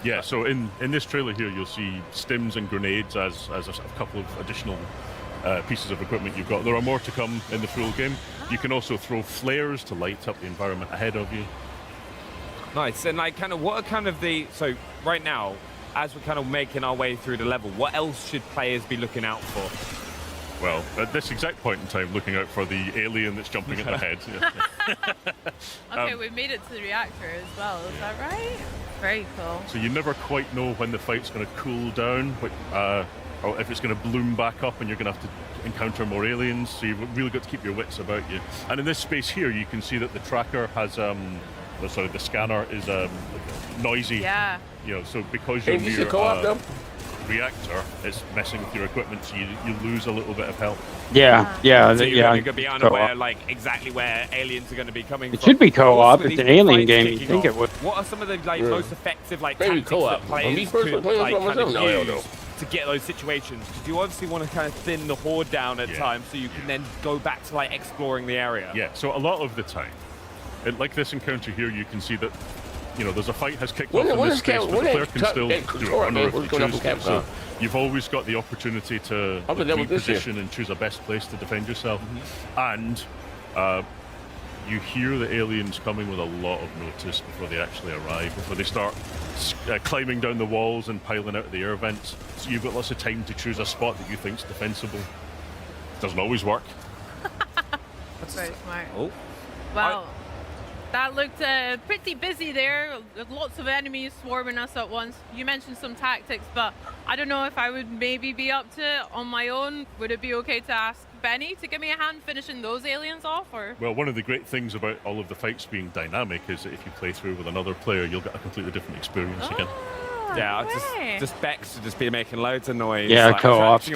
Yeah, so in this trailer here, you'll see stims and grenades as a couple of additional pieces of equipment you've got. There are more to come in the full game. You can also throw flares to light up the environment ahead of you. Nice. And like, kind of, what are kind of the so right now, as we're kind of making our way through the level, what else should players be looking out for? Well, at this exact point in time, looking out for the alien that's jumping at their head. Okay, we've made it to the reactor as well. Is that right? Very cool. So you never quite know when the fight's going to cool down, or if it's going to bloom back up and you're going to have to encounter more aliens. So you've really got to keep your wits about you. And in this space here, you can see that the tracker has, the scanner is noisy. Yeah. You know, so because you're near a reactor, it's messing with your equipment, so you lose a little bit of health. Yeah. So you're going to be unaware, like, exactly where aliens are going to be coming from. It should be co-op. It's an alien game. You think it would. What are some of the most effective tactics co-op. that players could use to get those situations? Because you obviously want to kind of thin the horde down at times, so you can then go back to like exploring the area. Yeah. So a lot of the time, like this encounter here, you can see that there's a fight has kicked off in this space, but the player can still do it under if they choose to. So you've always got the opportunity to reposition and choose a best place to defend yourself. And you hear the aliens coming with a lot of notice before they actually arrive, before they start climbing down the walls and piling out of the air vents. So you've got lots of time to choose a spot that you think's defensible. Doesn't always work. That's very smart. Oh. Wow. That looked pretty busy there. Lots of enemies swarming us at once. You mentioned some tactics, but I don't know if I would maybe be up to it on my own. Would it be okay to ask Benny to give me a hand finishing those aliens off? Or? Well, one of the great things about all of the fights being dynamic is that if you play through with another player, you'll get a completely different experience again. Yeah, just Bex to just be making loads of noise. Yeah, like, co-op. You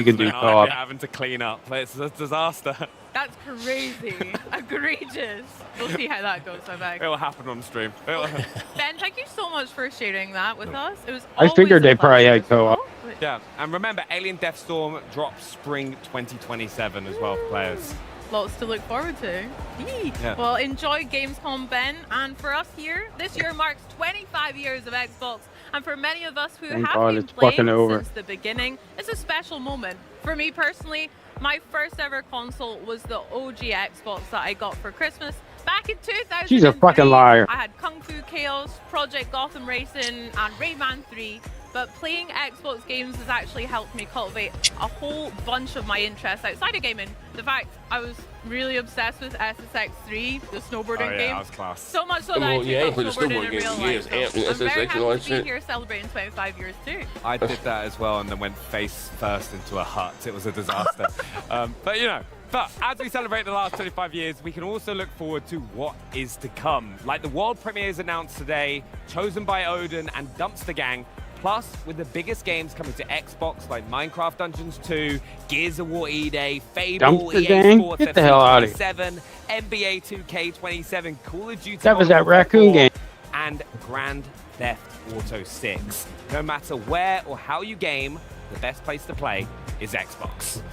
can do co-op. Having to clean up. It's a disaster. That's crazy. Egregious. We'll see how that goes, I bet. It'll happen on stream. Ben, thank you so much for sharing that with us. It was I figured they probably had co-op. Yeah, and remember, Alien Deathstorm drops spring 2027 as well for players. Lots to look forward to. Yeah. Well, enjoy Gamescom, Ben. And for us here, this year marks 25 years of Xbox. And for many of us who have been playing since the beginning, it's a special moment. For me personally, my first ever console was the OG Xbox that I got for Christmas back in 2003. She's a fucking liar. I had Kung Fu Chaos, Project Gotham Racing, and Rayman 3. But playing Xbox games has actually helped me cultivate a whole bunch of my interests outside of gaming. The fact I was really obsessed with SSX3, the snowboarding game. That was class. So much so that I took up snowboarding in real life. So I'm very happy to be here celebrating 25 years too. I did that as well and then went face first into a hut. It was a disaster. But as we celebrate the last 25 years, we can also look forward to what is to come. Like the world premieres announced today, chosen by Odin and Dumpster Gang. Plus, with the biggest games coming to Xbox like Minecraft Dungeons 2, Gears of War E-Day, Fable, EA Sports FC 27, NBA 2K27, Call of Duty. That was that raccoon game. And Grand Theft Auto 6. No matter where or how you game, the best place to play is Xbox.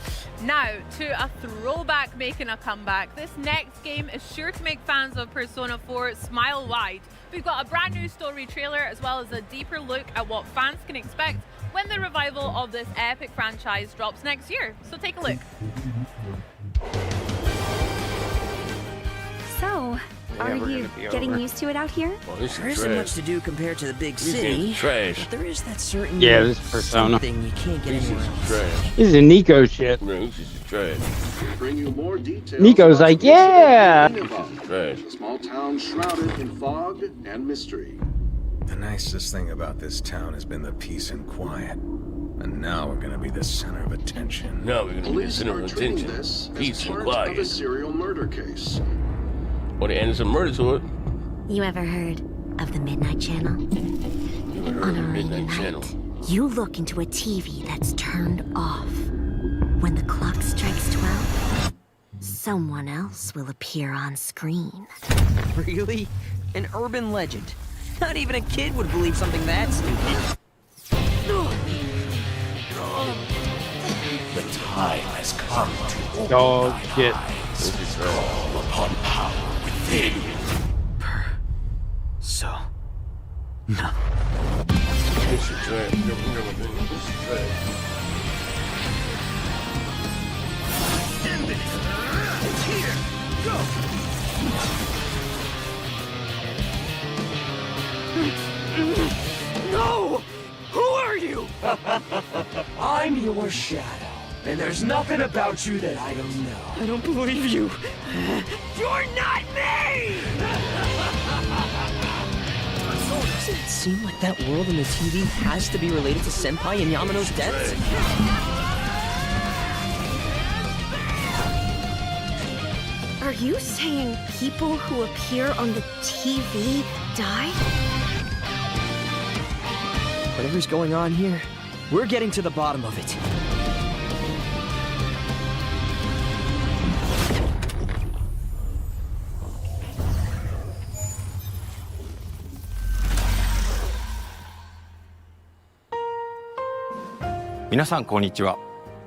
Now, to a throwback making a comeback, this next game is sure to make fans of Persona 4 smile wide. We've got a brand new story trailer as well as a deeper look at what fans can expect when the revival of this epic franchise drops next year. So take a look. So, are you getting used to it out here? Well, there isn't much to do compared to the big city. But there is that certain this is Persona. something you can't get anywhere else. This is a Nico shit. Man, this is trash. Bring you more details. Nico's like, yeah. Small town shrouded in fog and mystery. The nicest thing about this town has been the peace and quiet. And now we're gonna be the center of attention. Now we're gonna be the center of attention. Peace and quiet. Of a serial murder case. Well, they added some murder to it. You ever heard of the Midnight Channel? On a rainy night, you look into a TV that's turned off. When the clock strikes 12, someone else will appear on screen. Really? An urban legend. Not even a kid would believe something that stupid. The time has come to Dog shit. call upon power within. No. This is trash. This is trash. It's here! Go! I'm your shadow, and there's nothing about you that I don't know. I don't believe you. You're not me! Doesn't it seem like that world in the TV has to be related to Senpai and Yamano's deaths? Are you saying people who appear on the TV die? Whatever's going on here, we're getting to the bottom of it.皆さんこんにちは。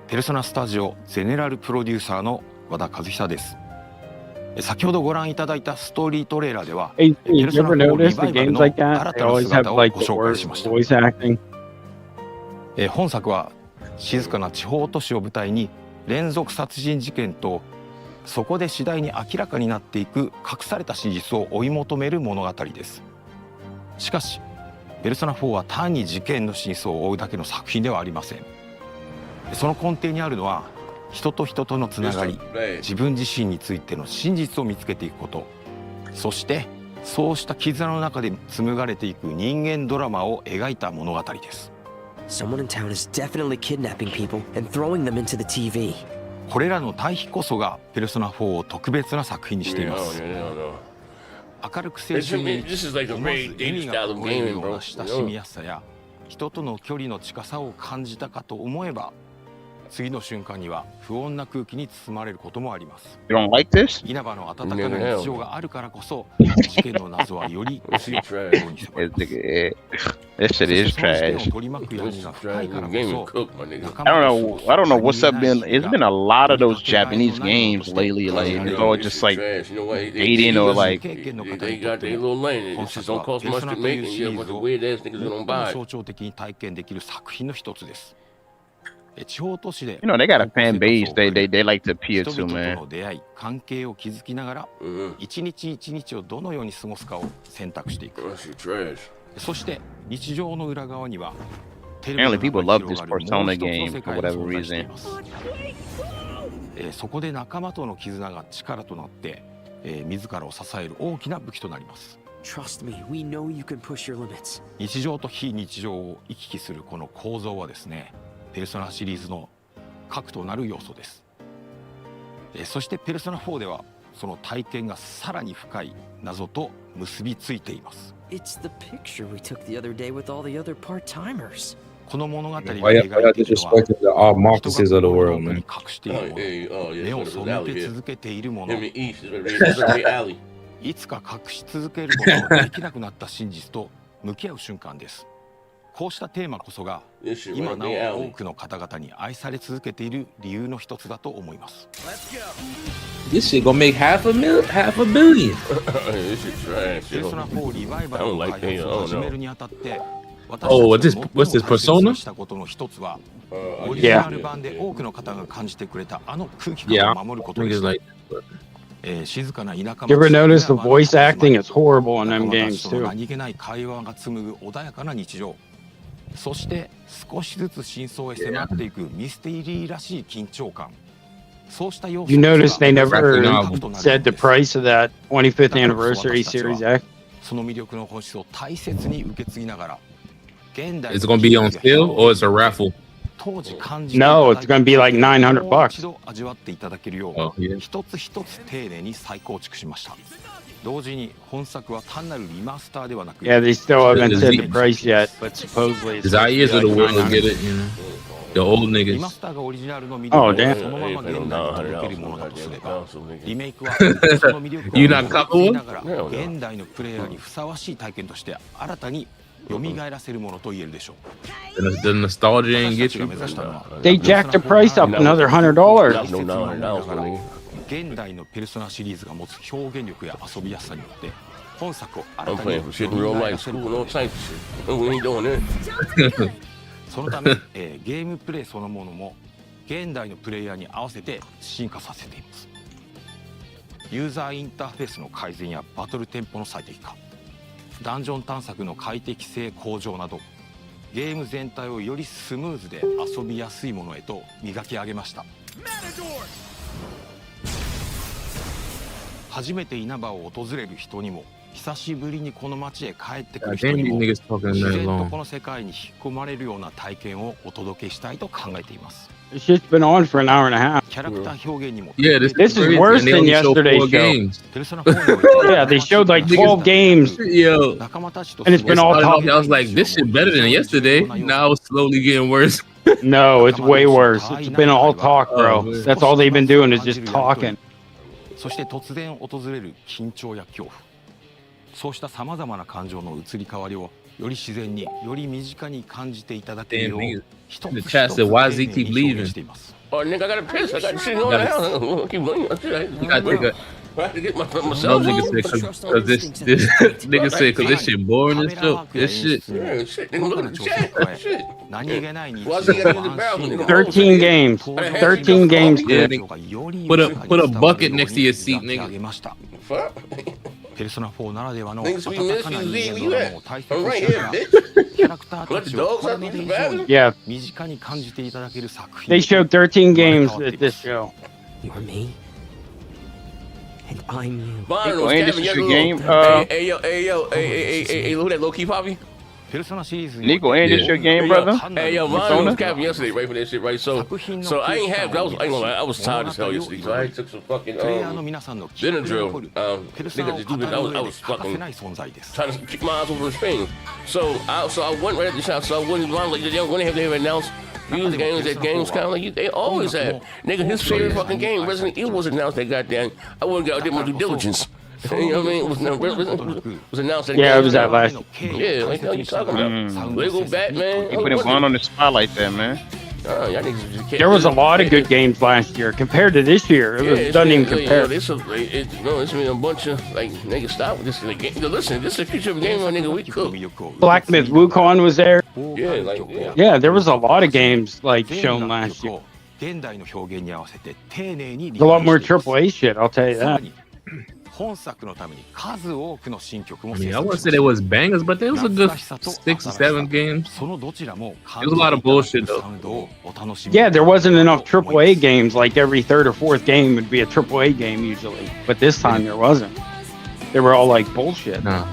ペルソナスタジオゼネラルプロデューサーの和田和久です。先ほどご覧いただいたストーリートレーラーでは、ペルソナ4リバイバルの新たな姿をご紹介しました。本作は静かな地方都市を舞台に連続殺人事件とそこで次第に明らかになっていく隠された真実を追い求める物語です。しかしペルソナ4は単に事件の真相を追うだけの作品ではありません。その根底にあるのは人と人とのつながり、自分自身についての真実を見つけていくこと、そしてそうした絆の中で紡がれていく人間ドラマを描いた物語です。Someone in town is definitely kidnapping people and throwing them into the TV. これらの対比こそがペルソナ4を特別な作品にしています。明るく青春に思わず笑みがこぼれるような親しみやすさや人との距離の近さを感じたかと思えば、次の瞬間には不穏な空気に包まれることもあります。You don't like this? 稲葉の温かな日常があるからこそ事件の謎はより強くように迫ります。This shit is trash. I don't know what's up. It's been a lot of those Japanese games lately, like just like dating or like. They got their little lane. It just don't cost much to make, and you have a bunch of weird ass niggas that don't buy it. 象徴的に体験できる作品の一つです。地方都市で You know, they got a fan base they like to appeal to, 人々 man. との出会い、関係を築きながら一日一日をどのように過ごすかを選択していく。そして日常の裏側にはテレビの Apparently, people 中 love に this 広がるもう Persona 一つの game 世 for 界が whatever 存在してい reason. ます。そこで仲間との絆が力となって、自らを支える大きな武器となります。Trust me, we know you can push your limits. 日常と非日常を行き来するこの構造はですね、ペルソナシリーズの核となる要素です。そしてペルソナ4ではその体験がさらに深い謎と結びついています。It's the picture we took the other day with all the other part-timers. この物語が描いているのは人が心に隠しているもの、目を背け続けているもの、いつか隠し続けることができなくなった真実と向き合う瞬間です。こうしたテーマこそが今なお多くの方々に愛され続けている理由の一つだと思います。This shit gonna make half a billion. This shit trash. ペルソナ4リバイバルの開発を始めるにあたってOh, what's this Persona? したことの一つはオリジナル版で多くの方が感じてくれたあの空気感を守ることです。静かな田舎町 You ever notice the voice acting is horrible in them games too? 何気ない会話が紡ぐ穏やかな日常、そして少しずつ真相へ迫っていくミステリーらしい緊張感。そうした要素 You notice they never said the price of that 25th anniversary Series X? その魅力の本質を大切に受け継ぎながら、現代 It's gonna be on sale or it's a raffle? No, it's gonna be like $900. 一度味わっていただけるよう一つ一つ丁寧に再構築しました。同時に本作は単なるリマスターではなく、 Yeah, they still haven't said the price yet, but supposedly it's Zaire of the world will get it, you know. The old リマ niggas. スターがオリジナルの魅力を damn. そのまま現代に届けるものだとすれば、リメイクはその魅力を You not couple? ながら現代のプレイヤーにふさわしい体験として新たに蘇らせるものと言えるでしょう。 The nostalgia ain't get you. They jacked the price up another $100. 現代のペルソナシリーズが持つ表現力や遊びやすさによって本作を新 I'm た playing に for shit in real 蘇ら life, せる school, こと no が type でき of shit. We ain't doing that. そのため、ゲームプレイそのものも現代のプレイヤーに合わせて進化させています。ユーザーインターフェースの改善やバトルテンポの最適化、ダンジョン探索の快適性向上などゲーム全体をよりスムーズで遊びやすいものへと磨き上げました。初めて稲葉を訪れる人にも、久しぶりにこの街へ帰ってくる人にも、自然とこの世界に引っ込まれるような体験をお届けしたいと考えています。This shit's been on for an hour and a half. Yeah, this is worse than yesterday's show. Yeah, they showed like 12 games. Yo, and it's been all I talk. was like, this shit better than yesterday. Now it's slowly getting worse. No, it's way worse. It's been all talk, bro. That's all they've been doing is just talking. そして突然訪れる緊張や恐怖。そうしたさまざまな感情の移り変わりをより自然に、より身近に感じていただけるよう、一つ一つ丁寧に表現しています。Oh, nigga, I got a piss. I got shit going down. Keep going. You gotta take a. I have to get myself. No, nigga said, cause this shit boring as fuck. This shit. Yeah, shit. Nigga, look at the chat. Shit. Why 13 games. 13 games. Yeah, nigga. Put a bucket next to your seat, nigga. Fuck. ペルソナ4ならではの温かな人間ドラマを大切にしながら、キャラクターたちをこれまで以上に身近に感じていただける作品。They showed 13 games at this show. You're me, and I'm you. Hey, who that low-key Poppy? Nico, ain't this your game, brother? Hey, yo, mine was capping yesterday, right, for that shit, right? So I ain't have, I was tired as hell yesterday, so I took some fucking dinner drill. Nigga, just do this. I was fucking trying to kick my ass over the screen. So I went right at the shop. So I went around like when they have announced music games at Gamescom, like they always have. Nigga, his favorite fucking game, Resident Evil, was announced. That goddamn, I wouldn't get out there my due diligence. You know what I mean? It was announced that. Yeah, it was that last. Yeah, like what you talking about? Lego Batman. You put it on the spotlight there, man. There was a lot of good games last year compared to this year. It doesn't even compare. It's been a bunch of like nigga stop with this. Like, listen, this is a future of game, nigga. We cook. Black Myth Wukong was there. Yeah, yeah, there was a lot of games like shown last year. A lot more AAA shit, I'll tell you that. I mean, I wouldn't say there was bangers, but there was a good 6 or 7 games. There was a lot of bullshit though. Yeah, there wasn't enough AAA games. Like every third or fourth game would be a AAA game usually, but this time there wasn't. They were all like bullshit. Nah.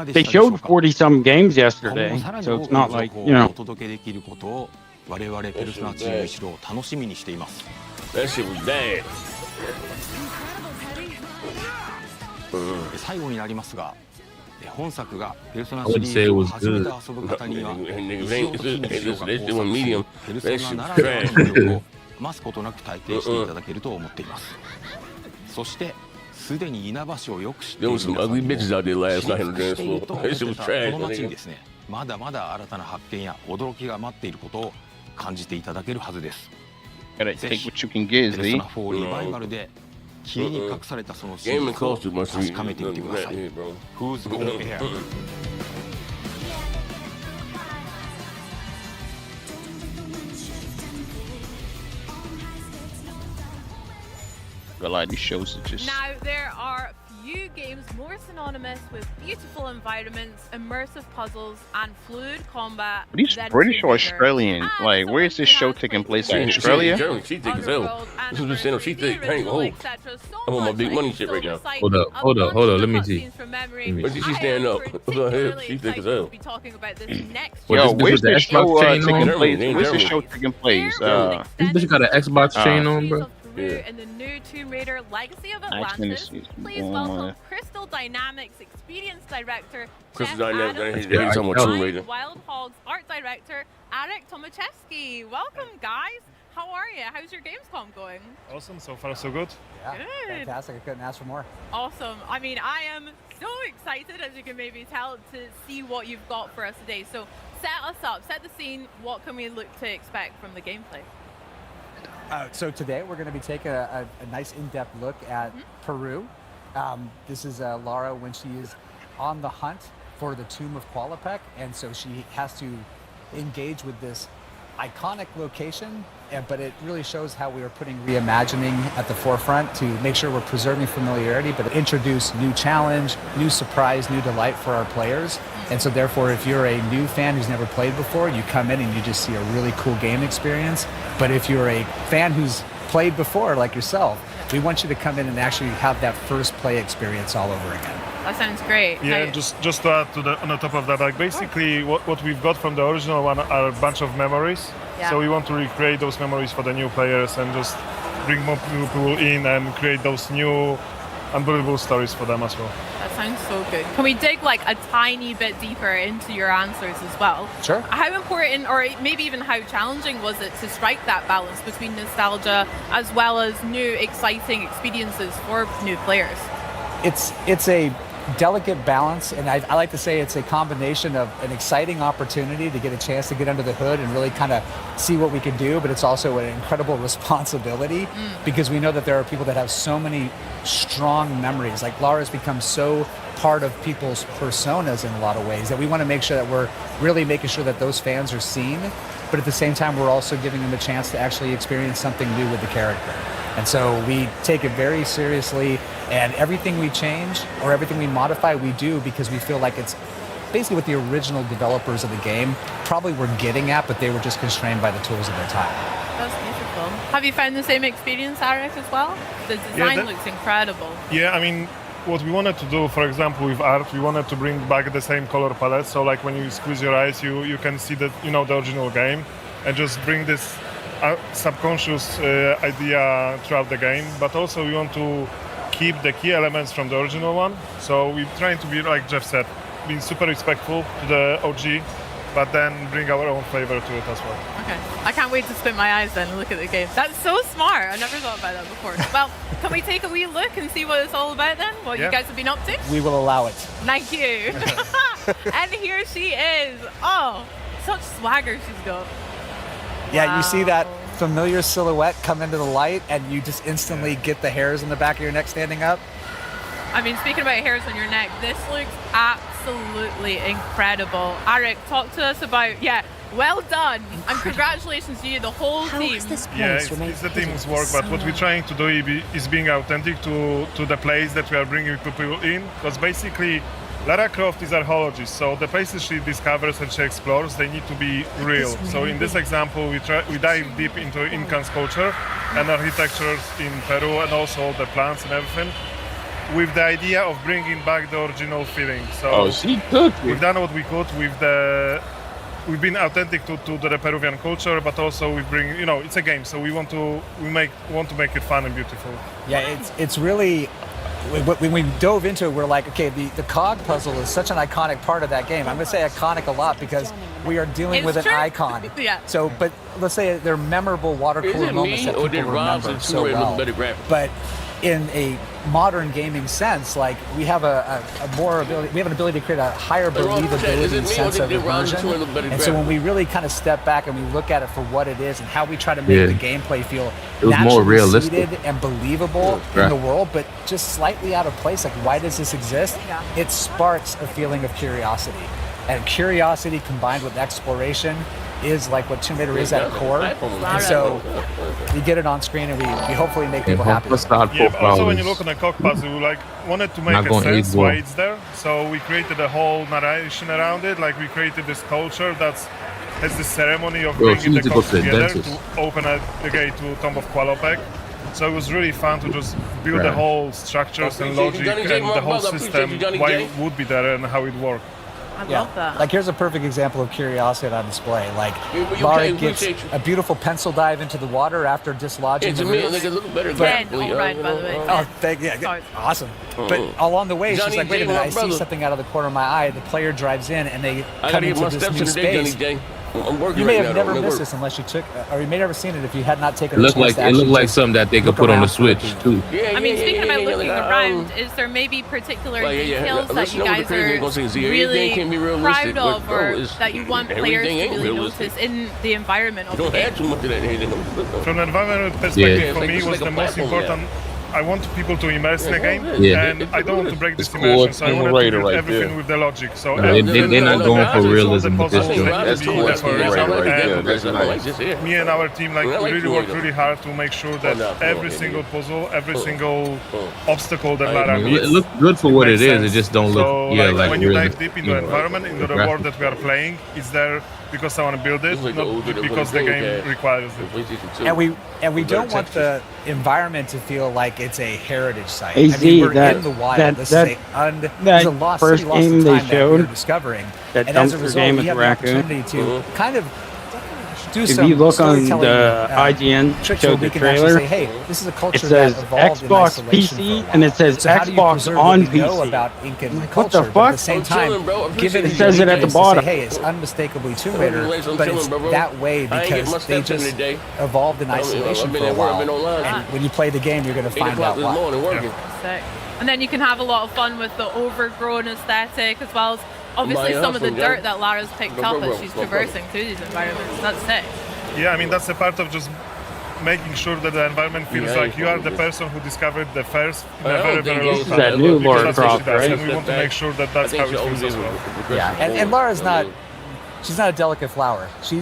They showed 40-some games yesterday, so it's not like, you know. 我々ペルソナチーム一同楽しみにしています。最後になりますが、本作がペルソナシリーズを初めて遊ぶ方には、ペルソナならではの魅力を余すことなく体験していただけると思っています。そして、すでに稲葉市をよく知っている皆さんも、この街にですね、まだまだ新たな発見や驚きが待っていることを感じていただけるはずです。ぜひ、ペルソナ4リバイバルで霧に隠されたその真実を確かめてみてください。Who's on air? These shows are just. Now there are few games more synonymous with beautiful environments, immersive puzzles, and fluid combat. Are these British or Australian? Like, where is this show taking place in Australia? She thick as hell. This is just saying she thick. I ain't gonna hold. I'm on my big money shit right now. Hold up. Let me see. But she stand up. She thick as hell. Yo, where's this show taking place? Where's this show taking place? This bitch got an Xbox chain on, bro. In the new Tomb Raider Legacy of Atlantis, please welcome Crystal Dynamics Experience Director Wild Hogs Art Director Arek Tomaszewski. Welcome, guys. How are you? How's your Gamescom going? Awesome. So far, so good. Yeah, good. Fantastic. I couldn't ask for more. Awesome. I mean, I am so excited, as you can maybe tell, to see what you've got for us today. So set us up, set the scene. What can we look to expect from the gameplay? So today we're going to be taking a nice in-depth look at Peru. This is Lara when she is on the hunt for the tomb of Qualapec, and so she has to engage with this iconic location but it really shows how we are putting reimagining at the forefront to make sure we're preserving familiarity, but introduce new challenge, new surprise, new delight for our players. And so therefore, if you're a new fan who's never played before, you come in and you just see a really cool game experience. But if you're a fan who's played before, like yourself, we want you to come in and actually have that first play experience all over again. That sounds great. Yeah, just to add to on the top of that, like basically what we've got from the original one are a bunch of memories. Yeah. So we want to recreate those memories for the new players and just bring more people in and create those new unbelievable stories for them as well. That sounds so good. Can we dig like a tiny bit deeper into your answers as well? Sure. How important, or maybe even how challenging was it to strike that balance between nostalgia as well as new exciting experiences for new players? It's a delicate balance, and I like to say it's a combination of an exciting opportunity to get a chance to get under the hood and really kind of see what we can do, but it's also an incredible responsibility because we know that there are people that have so many strong memories. Like Lara's become so part of people's personas in a lot of ways that we want to make sure that we're really making sure that those fans are seen, but at the same time we're also giving them a chance to actually experience something new with the character. And so we take it very seriously, and everything we change or everything we modify, we do because we feel like it's basically what the original developers of the game probably were getting at, but they were just constrained by the tools of their time. That's beautiful. Have you found the same experience, Eric, as well? The design looks incredible. Yeah, I mean, what we wanted to do, for example, with art, we wanted to bring back the same color palette. So like when you squeeze your eyes, you can see the original game, and just bring this subconscious idea throughout the game. But also we want to keep the key elements from the original one. So we're trying to be, like Jeff said, being super respectful to the OG, but then bring our own flavor to it as well. Okay, I can't wait to spin my eyes then and look at the game. That's so smart. I never thought about that before. Well, can we take a wee look and see what it's all about then? What you guys have been up to? We will allow it. Thank you. And here she is. Oh, such swagger she's got. Yeah, you see that familiar silhouette come into the light and you just instantly get the hairs on the back of your neck standing up. I mean, speaking about hairs on your neck, this looks absolutely incredible. Eric, talk to us about, well done, and congratulations to you, the whole team. Yeah, it's the team's work, but what we're trying to do is being authentic to the place that we are bringing people in, because basically Lara Croft is archaeologist, so the places she discovers and she explores, they need to be real. So in this example, we dive deep into Incan culture and architectures in Peru, and also the plants and everything, with the idea of bringing back the original feeling. So we've done what we could with we've been authentic to the Peruvian culture, but also we bring, it's a game, so we want to make it fun and beautiful. Yeah, it's really. When we dove into it, we're like, okay, the cog puzzle is such an iconic part of that game. I'm going to say iconic a lot because we are dealing with an icon. Yeah. So, but let's say they're memorable water cooler moments that people remember so well. But in a modern gaming sense, like we have we have an ability to create a higher believability and sense of immersion. And so when we really kind of step back and we look at it for what it is and how we try to make the gameplay feel naturally seated and believable in the world, but just slightly out of place. Like, why does this exist? It sparks a feeling of curiosity. And curiosity combined with exploration is like what Tomb Raider is at core. And so we get it on screen and we hopefully make people happy. Yeah, but also when you look on the cog puzzle, we wanted to make a sense why it's there. So we created a whole narration around it. Like we created this culture that has this ceremony of bringing the cogs together to open the gate to Tomb of Qualopec. So it was really fun to just build the whole structures and logic and the whole system, why it would be there and how it worked. I love that. Like, here's a perfect example of curiosity on display. Like, Lara gets a beautiful pencil dive into the water after dislodging the roof. By the way. Oh, awesome. But along the way, she's like, wait a minute, I see something out of the corner of my eye. The player drives in, and they come into this new space. You may have never missed this unless you took, or you may never seen it if you had not taken the chance to it looked like something that they could put on the Switch too. I mean, speaking about looking around, is there maybe particular details that you guys are really proud of, or that you want players to really notice in the environment of the game? From an environment perspective, for me, was the most important I want people to immerse in the game, Yeah. and I don't want to break this It's immersion, so I cool. want to build Right everything there. with the logic. So They're not going for realism with this joint. That's cool. That's cool. Right there. That's nice. Me and our team, like, we really work really hard to make sure that every single puzzle, every single obstacle that Lara meets, It looks good for what it is. It just don't look, so, like when you really, dive deep into the environment, into the world that we are playing, it's there because someone built it, not because the game requires it. And we don't want the environment to feel like it's a heritage site. AZ, I mean, we're that- in the wild. that- This that- is a that lost first city, lost game in they time that we're showed, discovering. that And as a dumpster result, game we with have the the raccoon. opportunity to kind of do If some you look on storytelling, the IGN tricks where showed we the can actually trailer, say, hey, this is a culture it says that evolved in Xbox isolation for a PC while. and it says So how do you Xbox preserve on what we know PC. about Incan What culture, the but at fuck? the same I'm chilling, time, bro. give it It says it at the uniqueness bottom. to say, hey, it's unmistakably Tomb I'm Raider, chilling, but it's bro. that way I ain't getting my because they steps in just today. evolved in I've isolation been for a at work, while. been online. And when you play the game, you're going to 8 find o'clock out this why. morning working. Sick. And then you can have a lot of fun with the overgrown aesthetic, as well as obviously My some of the husband, dirt yeah. that Lara's picked Go, up bro, as she's go, bro. traversing through these environments. That's sick. Yeah, I mean, that's a part of just making sure that the environment feels like you are the person who discovered the first in a very, very long This is time. that new Because Lara that's what she Croft, does, right? And we want to make sure that that's how it feels as well. Yeah, and Lara's not. She's not a delicate flower. She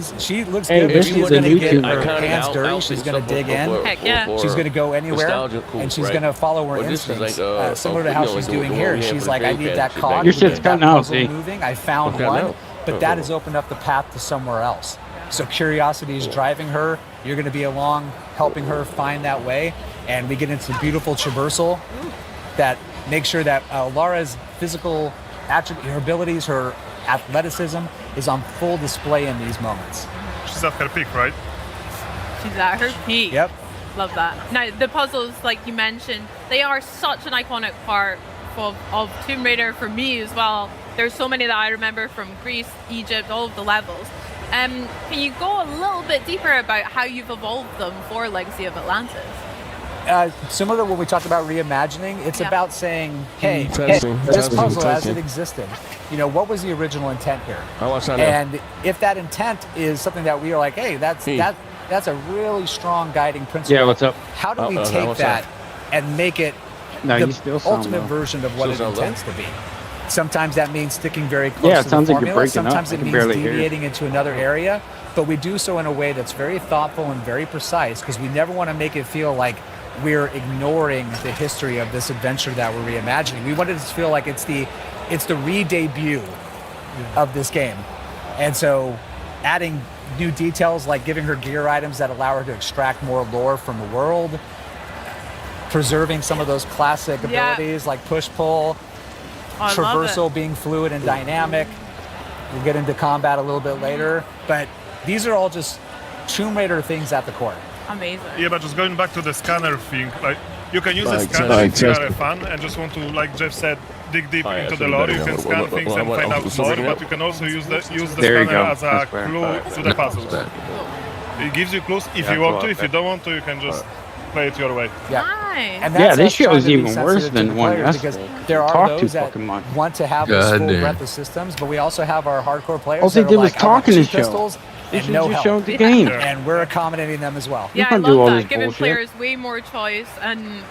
looks Hey, good, but this she's is a going to new get Tomb her Raider. hands dirty. She's going to dig in. Heck yeah. She's going to go anywhere, and she's going to follow her instincts, similar to how she's doing here. She's like, I need that cog. Your shit's that cutting out, puzzle see? moving. I found Okay, one, now. but that has opened up the path to somewhere else. So curiosity is driving her. You're going to be along, helping her find that way, and we get into beautiful traversal that makes sure that Lara's physical attribute, her abilities, her athleticism is on full display in these moments. She's at her peak, right? She's at her peak. Yep. Love that. Now, the puzzles, like you mentioned, they are such an iconic part of Tomb Raider for me as well. There's so many that I remember from Greece, Egypt, all of the levels. Can you go a little bit deeper about how you've evolved them for Legacy of Atlantis? Similar to what we talked about reimagining, it's Yeah. about saying, hey, Testing, this testing, puzzle as testing. it existed, what was the original intent here? I watched that now. And if that intent is something that we are like, hey, that's a really strong guiding principle. Yeah, what's up? How do we Uh-oh, take what's that up? and make it No, you the still sound ultimate low. version of what it Still sound low? intends to be? Sometimes that means sticking very close Yeah, it to sounds the like you're formula. breaking up. Sometimes I it can means barely hear you. deviating into another area, but we do so in a way that's very thoughtful and very precise because we never want to make it feel like we're ignoring the history of this adventure that we're reimagining. We want it to feel like it's the re-debut of this game. And so adding new details like giving her gear items that allow her to extract more lore from the world, preserving some of those classic abilities like push-pull, I love traversal it. being fluid and dynamic. We'll get into combat a little bit later, but these are all just Tomb Raider things at the core. Amazing. Yeah, but just going back to the scanner thing, like, you can use a Like, scanner like if you are a testing. fan and just want to, like Jeff said, dig deep into the so lore. there You you can go. scan things and find out more, but you can also use the There you scanner go. as a That's fair. clue to the puzzles. It gives you clues if you want to. If you don't want to, you can just play it your way. Yeah. Nice. And Yeah, that's this us trying show's to be even sensitive worse to than the one players yesterday. because there Talk are too those that fucking much. want to have this full Goddamn. breadth of systems, but we also have our hardcore players All they that are did was like, I want talk in 2 this show. pistols They and should no just help. show the game. And we're accommodating them as well. Yeah, I can't do all love this that. Giving bullshit. players way more choice and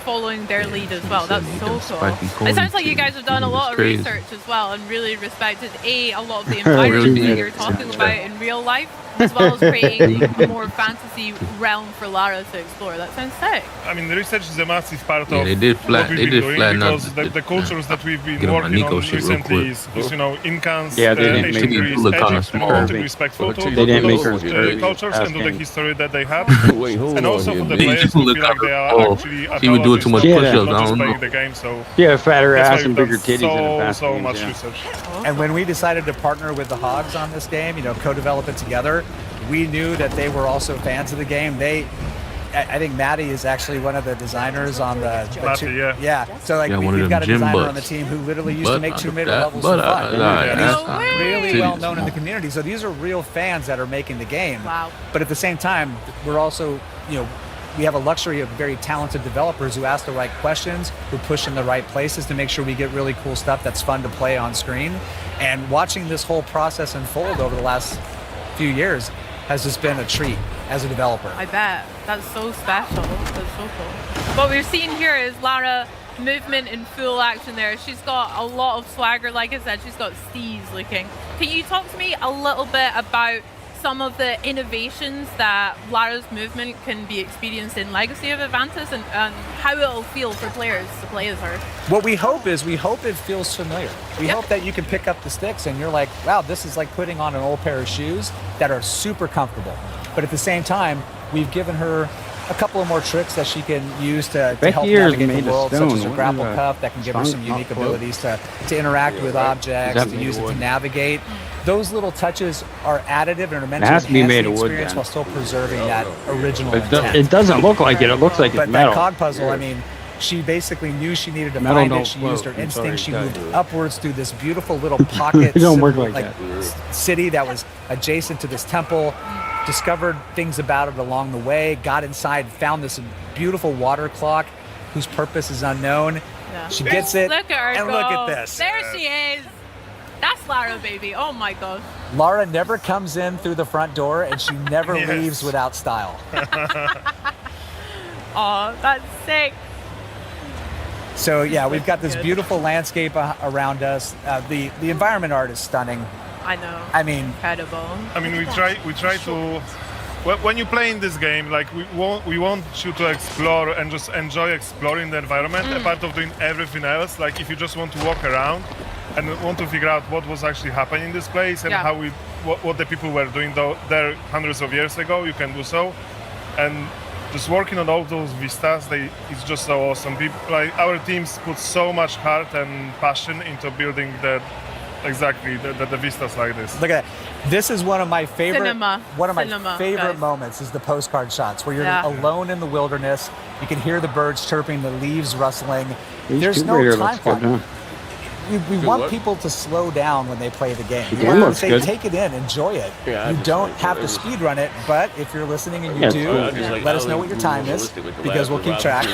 following their lead as well. That's so cool. spiky It sounds like you corny guys have done a too. lot It's of crazy. research as well and really respected a lot of the environment that you're talking about in real life, as well as creating a more fantasy realm for Lara to explore. That sounds sick. I mean, the research is a massive part Yeah, of they did what we've been doing flatten out because the cultures that we've been Get on my working Nico on shit real recently quick. is Incans, Yeah, they didn't ancient make her Greece, look kinda Egypt, small. we want to be respectful to They didn't make those her dirty. cultures and to the Asking. history that they have, Wait, hold and on also here, for the man. players to Look feel like they are oh, actually he was doing too much apologists, push-ups, not I just don't playing know. the game. So Yeah, fatter that's why ass and we've bigger done titties in the so past so games, much yeah. research. And when we decided to partner with the Hogs on this game, co-develop it together, we knew that they were also fans of the game. I think Maddie is actually one of the designers on the Matty, yeah. So like Yeah, one of we've them got a gym designer butts. on the team who literally used to But make Tomb Raider that- levels but for fun. I- And I- he's I- really titties. well known in the community. So these are real fans that are making the game. Wow. But at the same time, we're also, we have a luxury of very talented developers who ask the right questions, who push in the right places to make sure we get really cool stuff that's fun to play on screen. And watching this whole process unfold over the last few years has just been a treat. as a developer. I bet. That's so special. That's so cool. What we're seeing here is Lara movement in full action there. She's got a lot of swagger. Like I said, she's got steez looking. Can you talk to me a little bit about some of the innovations that Lara's movement can be experienced in Legacy of Advantis and how it'll feel for players to play as her? What we hope is, we hope it feels familiar. We hope that you can pick up the sticks and you're like, wow, this is like putting on an old pair of shoes that are super comfortable. But at the same time, we've given her a couple of more tricks that she can use to help navigate the world, such as her grapple cuff that can give her some unique abilities to interact with objects, to use it to navigate. Those little touches are additive and are meant to enhance the experience while still preserving that original intent. It doesn't look like it. It looks like it's metal. But that cog puzzle, I mean, she basically knew she needed to find it. She used her instinct. She moved upwards through this beautiful little pocket city that was adjacent to this temple, discovered things about it along the way, got inside, found this beautiful water clock whose purpose is unknown. Yeah. She gets it, look at her and go. Look at this. There she is. That's Lara, baby. Oh my gosh. Lara never comes in through the front door, and she never leaves without style. Oh, that's sick. So yeah, we've got this beautiful landscape around us. The environment art is stunning. I know. I mean, incredible. I mean, we try to. When you play in this game, like we want you to explore and just enjoy exploring the environment, apart of doing everything else. Like if you just want to walk around and want to figure out what was actually happening in this place and how what the people were doing there hundreds of years ago, you can do so. And just working on all those vistas, it's just so awesome. People, like our teams put so much heart and passion into building the vistas like this. Look at that. This is one of my favorite Cinema, moments is the postcard shots where you're alone in the wilderness. You can hear the birds chirping, the leaves rustling. There's no time clock. We want people to slow down when they play the game. We want to say, take it in, enjoy it. You don't have to speed run it, but if you're listening and you do, let us know what your time is because we'll keep track.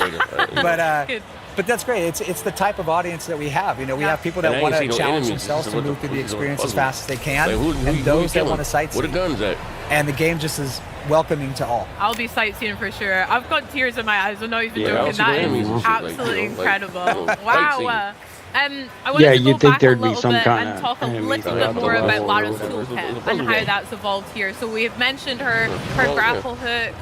But that's great. It's the type of audience that we have. You know, we have people that want to challenge themselves to move through the experience as fast as they can, and those that want to sightsee. Where the guns at? And the game just is welcoming to all. I'll be sightseeing for sure. I've got tears in my eyes. I'm not even joking. That is absolutely incredible. Wow. I wanted to go back a little bit and talk a little bit more about Lara's toolkit and how that's evolved here. So we have mentioned her grapple hook,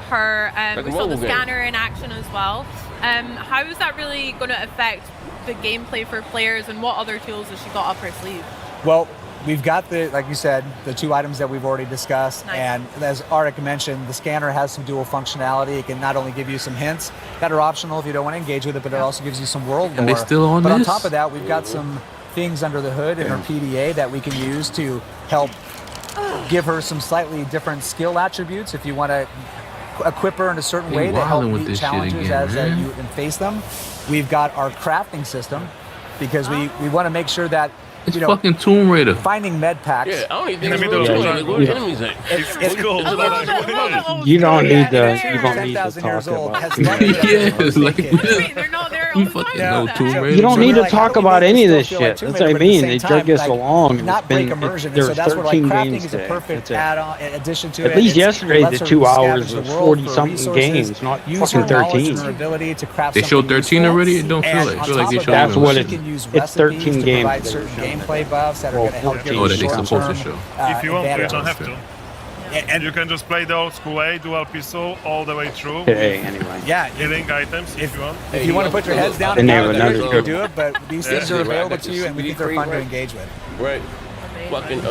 we saw the scanner in action as well. How is that really going to affect the gameplay for players, and what other tools has she got up her sleeve? Well, we've got like you said, the two items that we've already discussed. Nice. And as Arik mentioned, the scanner has some dual functionality. It can not only give you some hints that are optional if you don't want to engage with it, but it also gives you some world lore. And they still on but this? on top of that, we've got some things under the hood in her PDA that we can use to help give her some slightly different skill attributes if you want to equip her in a certain way to help meet challenges as you face them. We've got our crafting system because we want to make sure that it's fucking Tomb Raider. Finding med packs. Yeah, I don't even think it's real. Where the enemies at? It's cool. You don't need to. You don't need to talk about. Yes, like they're not there all the time. You don't need to talk about any of this shit. That's what I mean. They drug us along. Not break immersion. So that's where crafting is a perfect add-on addition to it. At least yesterday, the 2 hours was 40-something games, not fucking 13. They showed 13 already. It don't feel like. I feel like they showed. That's what it's 13 games. Gameplay buffs that are going to help give you short-term if you want to, you don't have to. And you can just play the old school way, dual pistol all the way through. Anyway. Yeah. Healing items if you want. If you want to put your heads down and do it, you can do it, but these things are available to you and we think they're fun to engage with. Right.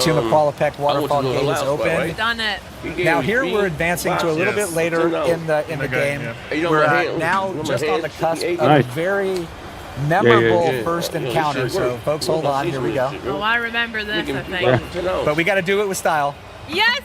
Tomb of Qualipec waterfall gate is open. We've done it. Now here we're advancing to a little bit later in the game. We're now just on the cusp of a very memorable first encounter. So folks, hold on. Here we go. Oh, I remember this, I think. But we got to do it with style. Yes.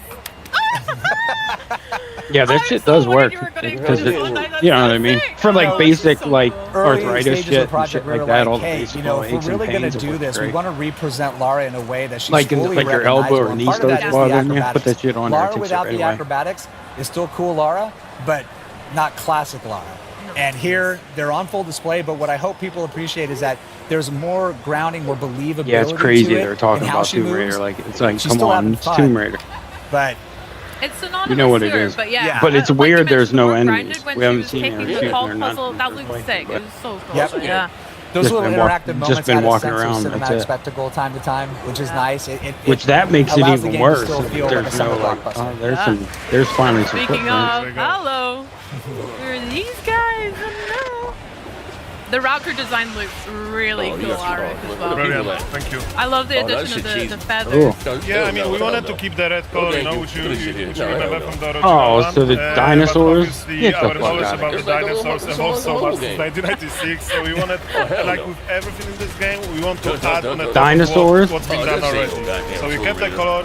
Yeah, that shit does work. Because you know what I mean? For like basic like arthritis shit and shit like that, all the basic if we're really going to do this, we want to represent Lara in a way that she's like fully like your elbow or knee starts bothering you, put that shit on there. Lara without the acrobatics is still cool Lara, but not classic Lara. And here, they're on full display, but what I hope people appreciate is that there's more grounding, more believability. Yeah, it's crazy to it they're talking about Tomb Raider. Like, it's like, come on, it's Tomb Raider. But It's synonymous You know what to it her, is. but yeah. But it's like weird you there's mentioned, no more enemies. grounded when We she haven't was seen taking her the shooting. call They're not puzzle. That looked sick. It was so cool. Yep. Yeah. Those Just little been interactive moments just been add a walking sense around, of that's cinematic it. spectacle time to time, which is nice. Which that makes it allows the even game to worse. still feel like a There's summer no like, blockbuster. there's finally some Speaking footprints. of, hello. Who are these guys? Hello. The Raptor design looks really cool, Arik, as well. Brilliant, thank you. I love the addition of the feathers. Yeah, I mean, we wanted to keep the red color, you know, which you remember from the original Oh, one. so the But dinosaurs? obviously, Get the our fuck knowledge out of about here. the dinosaurs evolved so much since 1996, so we wanted, like with everything in this game, we want to add on the top Dinosaurs? what's been done already. So we kept the color,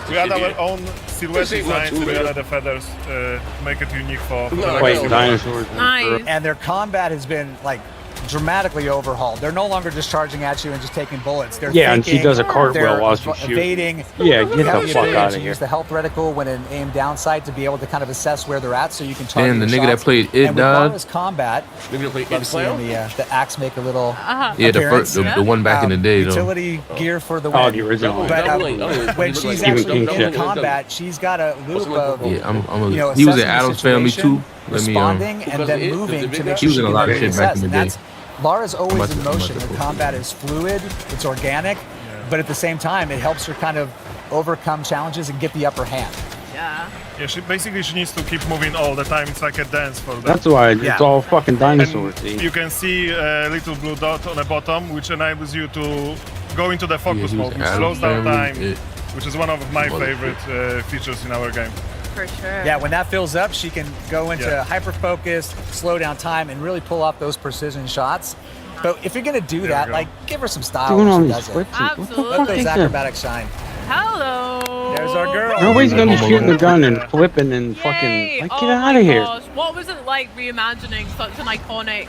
we had our own silhouette designs, and we added the feathers to make it unique for the Wait, legacy. dinosaurs. Nice. And their combat has been like dramatically overhauled. They're no longer just charging at you and just taking bullets. They're Yeah, and she thinking, does a cartwheel they're while she's shooting. evading. Yeah, get You have the the fuck ability out to of here. use the health reticle when an aim down sight to be able to kind of assess where they're at, so you can target And the your nigga that shots. played It and with died. Lara's combat, love seeing the axe make a little Yeah, the appearance. first, the one back in the day though. Utility gear for the win. Oh, the original. But when she's actually King in shit. combat, she's got a loop of Yeah, I'm a, you know, he was in assessing the Adam's Family situation, too. Let me responding and then moving to make He sure was she in a can lot of make shit back success. in the And day. Lara's always Much- in motion. much Her of combat is fluid, it's organic, but at the same time, it helps her kind of overcome challenges and get the upper hand. Yeah. Yeah, she needs to keep moving all the time. It's like a dance for them. That's why it's all fucking dinosaurs. And you can see a little blue dot on the bottom, which enables you to go into the focus mode, which slows down time, which is one of my favorite features in our game. For sure. Yeah, when that fills up, she can go into Yeah. hyper focus, slow down time, and really pull off those precision shots. But if you're gonna do that, like, give her some style Doing when all she these does it. flips and- what the Absolutely. fuck Let is those that? acrobatics shine. Hello. There's our girl. Nobody's gonna be shooting the gun and flipping and fucking Yay. like Oh get my out of here. gosh. What was it like reimagining such an iconic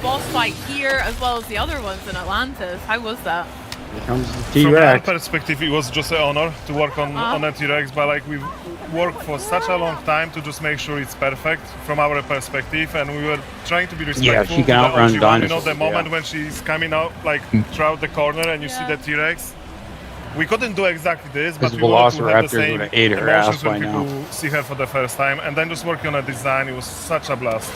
boss fight here as well as the other ones in Atlantis? How was that? Here comes the From our T-Rex. perspective, it was just an honor to work on a T-Rex, but like we've worked for such a long time to just make sure it's perfect from our perspective, and we were trying to be respectful. Yeah, she to can the outrun OG one. You know, dinosaurs, the moment yeah. when she's coming out, like throughout the corner, and you see the T-Rex. We couldn't do exactly this, but Those we wanted to have the velociraptors same would've ate her emotions ass when by people now. see her for the first time, and then just working on a design, it was such a blast.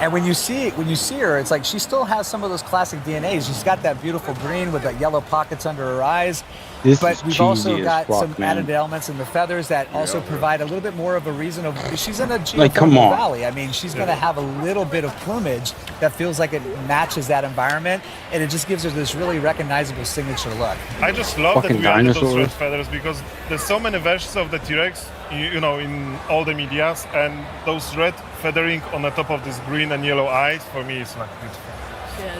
And when you see her, it's like she still has some of those classic DNAs. She's got that beautiful green with the yellow pockets under her eyes. This But is we've also cheesy as got fuck, some man. added elements in the feathers that also provide a little bit more of a reason of she's in a Like, come geothermal on. valley. I mean, she's going to have a little bit of plumage that feels like it matches that environment, and it just gives her this really recognizable signature look. I just love that Fucking we added those dinosaurs. red feathers because there's so many versions of the T-Rex, you know, in all the medias, and those red feathering on the top of this green and yellow eyes, for me, it's like beautiful.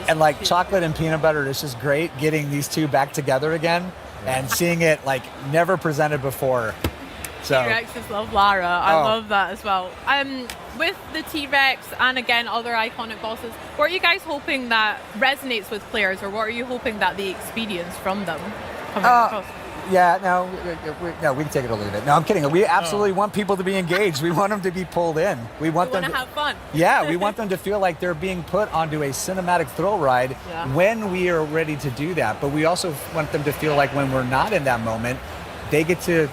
And like chocolate and peanut butter, it's just great getting these two back together again and seeing it like never presented before. So T-Rexes love Lara. I Oh. love that as well. With the T-Rex and again other iconic bosses, what are you guys hoping that resonates with players, or what are you hoping that they experience from them coming across? yeah, no, we can take it or leave it. No, I'm kidding. We absolutely want people to be engaged. We want them to be pulled in. We want We them want to have fun. Yeah, we want them to feel like they're being put onto a cinematic thrill ride when we are ready to do that. But we also want them to feel like when we're not in that moment, they get to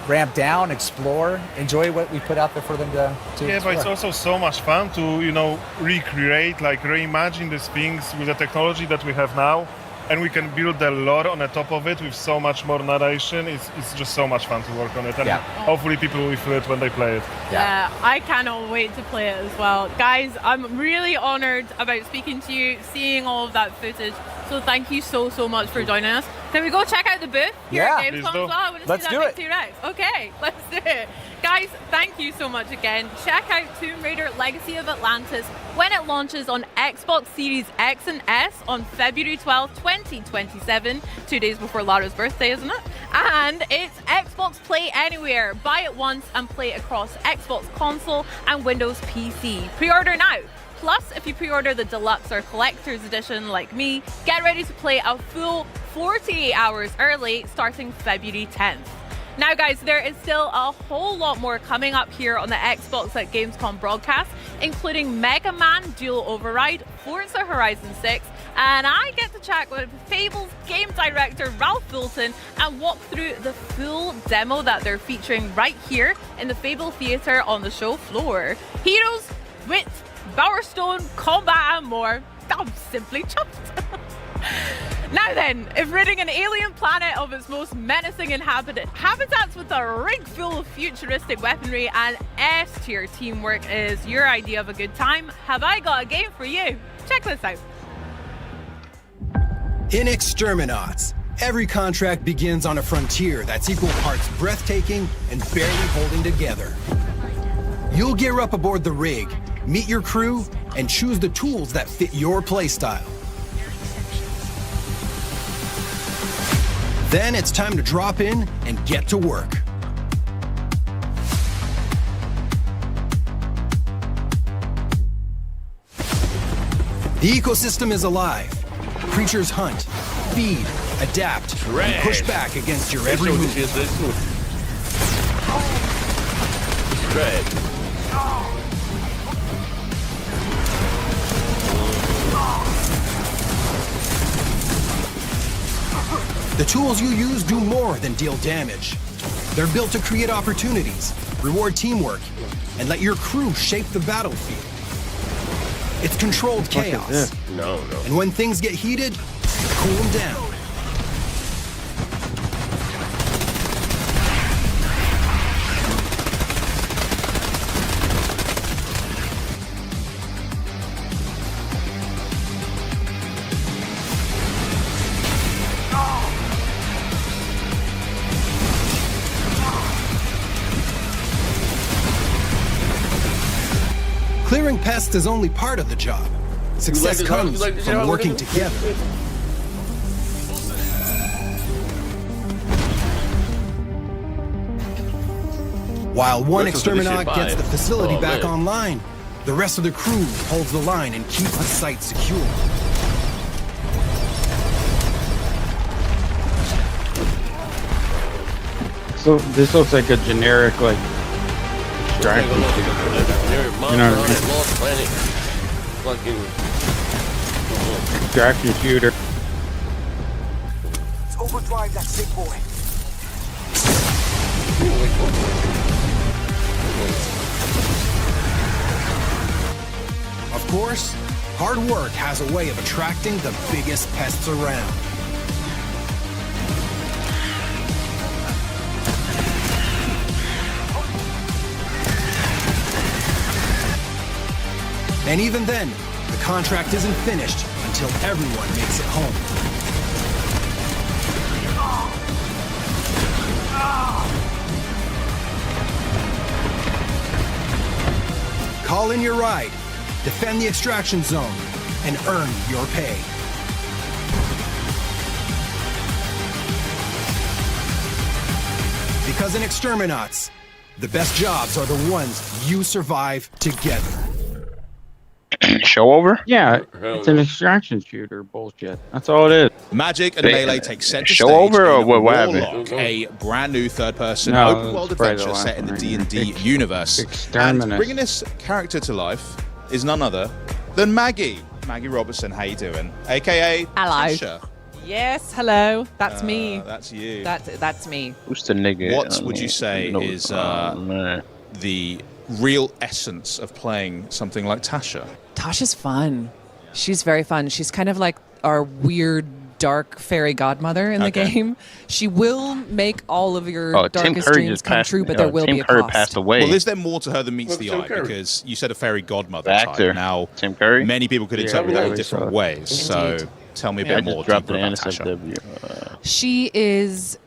ramp down, explore, enjoy what we put out there for them to Yeah, but it's explore. also so much fun to, you know, recreate, like reimagine these things with the technology that we have now. And we can build a lot on the top of it with so much more narration. It's just so much fun to work on it. And hopefully people will feel it when they play it. Yeah, I cannot wait to play it as well. Guys, I'm really honored about speaking to you, seeing all of that footage. So thank you so much for joining us. Can we go check out the booth here Yeah. at Please Gamescom as do. well? I want to Let's see do that it. big T-Rex. Okay, let's do it. Guys, thank you so much again. Check out Tomb Raider Legacy of Atlantis when it launches on Xbox Series X and S on February 12th, 2027, 2 days before Lara's birthday, isn't it? And it's Xbox Play Anywhere. Buy it once and play it across Xbox console and Windows PC. Pre-order now. Plus, if you pre-order the deluxe or collector's edition like me, get ready to play a full 48 hours early starting February 10th. Now guys, there is still a whole lot more coming up here on the Xbox at Gamescom broadcast, including Mega Man Dual Override, Forza Horizon 6, and I get to chat with Fable's game director Ralph Fulton and walk through the full demo that they're featuring right here in the Fable Theatre on the show floor. Heroes, wit, Bowerstone, combat and more. I'm simply chuffed. Now then, if ridding an alien planet of its most menacing habitats with a rig full of futuristic weaponry and S-tier teamwork is your idea of a good time, have I got a game for you? Check this out. In Exterminauts, every contract begins on a frontier that's equal parts breathtaking and barely holding together. You'll gear up aboard the rig, meet your crew, and choose the tools that fit your playstyle. Then it's time to drop in and get to work. The ecosystem is alive. Creatures hunt, feed, adapt, and push back against your every move. The tools you use do more than deal damage. They're built to create opportunities, reward teamwork, and let your crew shape the battlefield. It's controlled chaos. No. And when things get heated, cool them down. Clearing pests is only part of the job. Success comes from working together. While one Exterminaut gets the facility back online, the rest of the crew holds the line and keeps the site secure. So this looks like a generic, like, extraction shooter. You know what I mean? Extraction shooter. Let's overdrive that sick boy. Of course, hard work has a way of attracting the biggest pests around. And even then, the contract isn't finished until everyone makes it home. Call in your ride, defend the extraction zone, and earn your pay. Because in Exterminauts, the best jobs are the ones you survive together. Show over? Yeah, it's an extraction shooter bullshit. That's all it is. Magic and Melee take center show stage over or in what Warlock, happened? a brand new third-person No, open-world it's probably the adventure last set in the one. D&D universe. And Exterminate. bringing this character to life is none other than Maggie. Maggie Robertson, how you doing? AKA Hello. Tasha. Yes, hello. That's me. That's you. That's me. Who's the nigga? What would you say is the real essence of playing something like Tasha? Tasha's fun. She's very fun. She's kind of like our weird, dark fairy godmother in the game. She will make all of your darkest dreams come true, but there will be a cost. Passed away. Well, is there more to her than meets the eye? Because you said a fairy godmother Actor. type. Now, Tim Curry. many people could interpret that in different ways. So tell me a bit more dropped deeper the about Tasha. NSFW. She is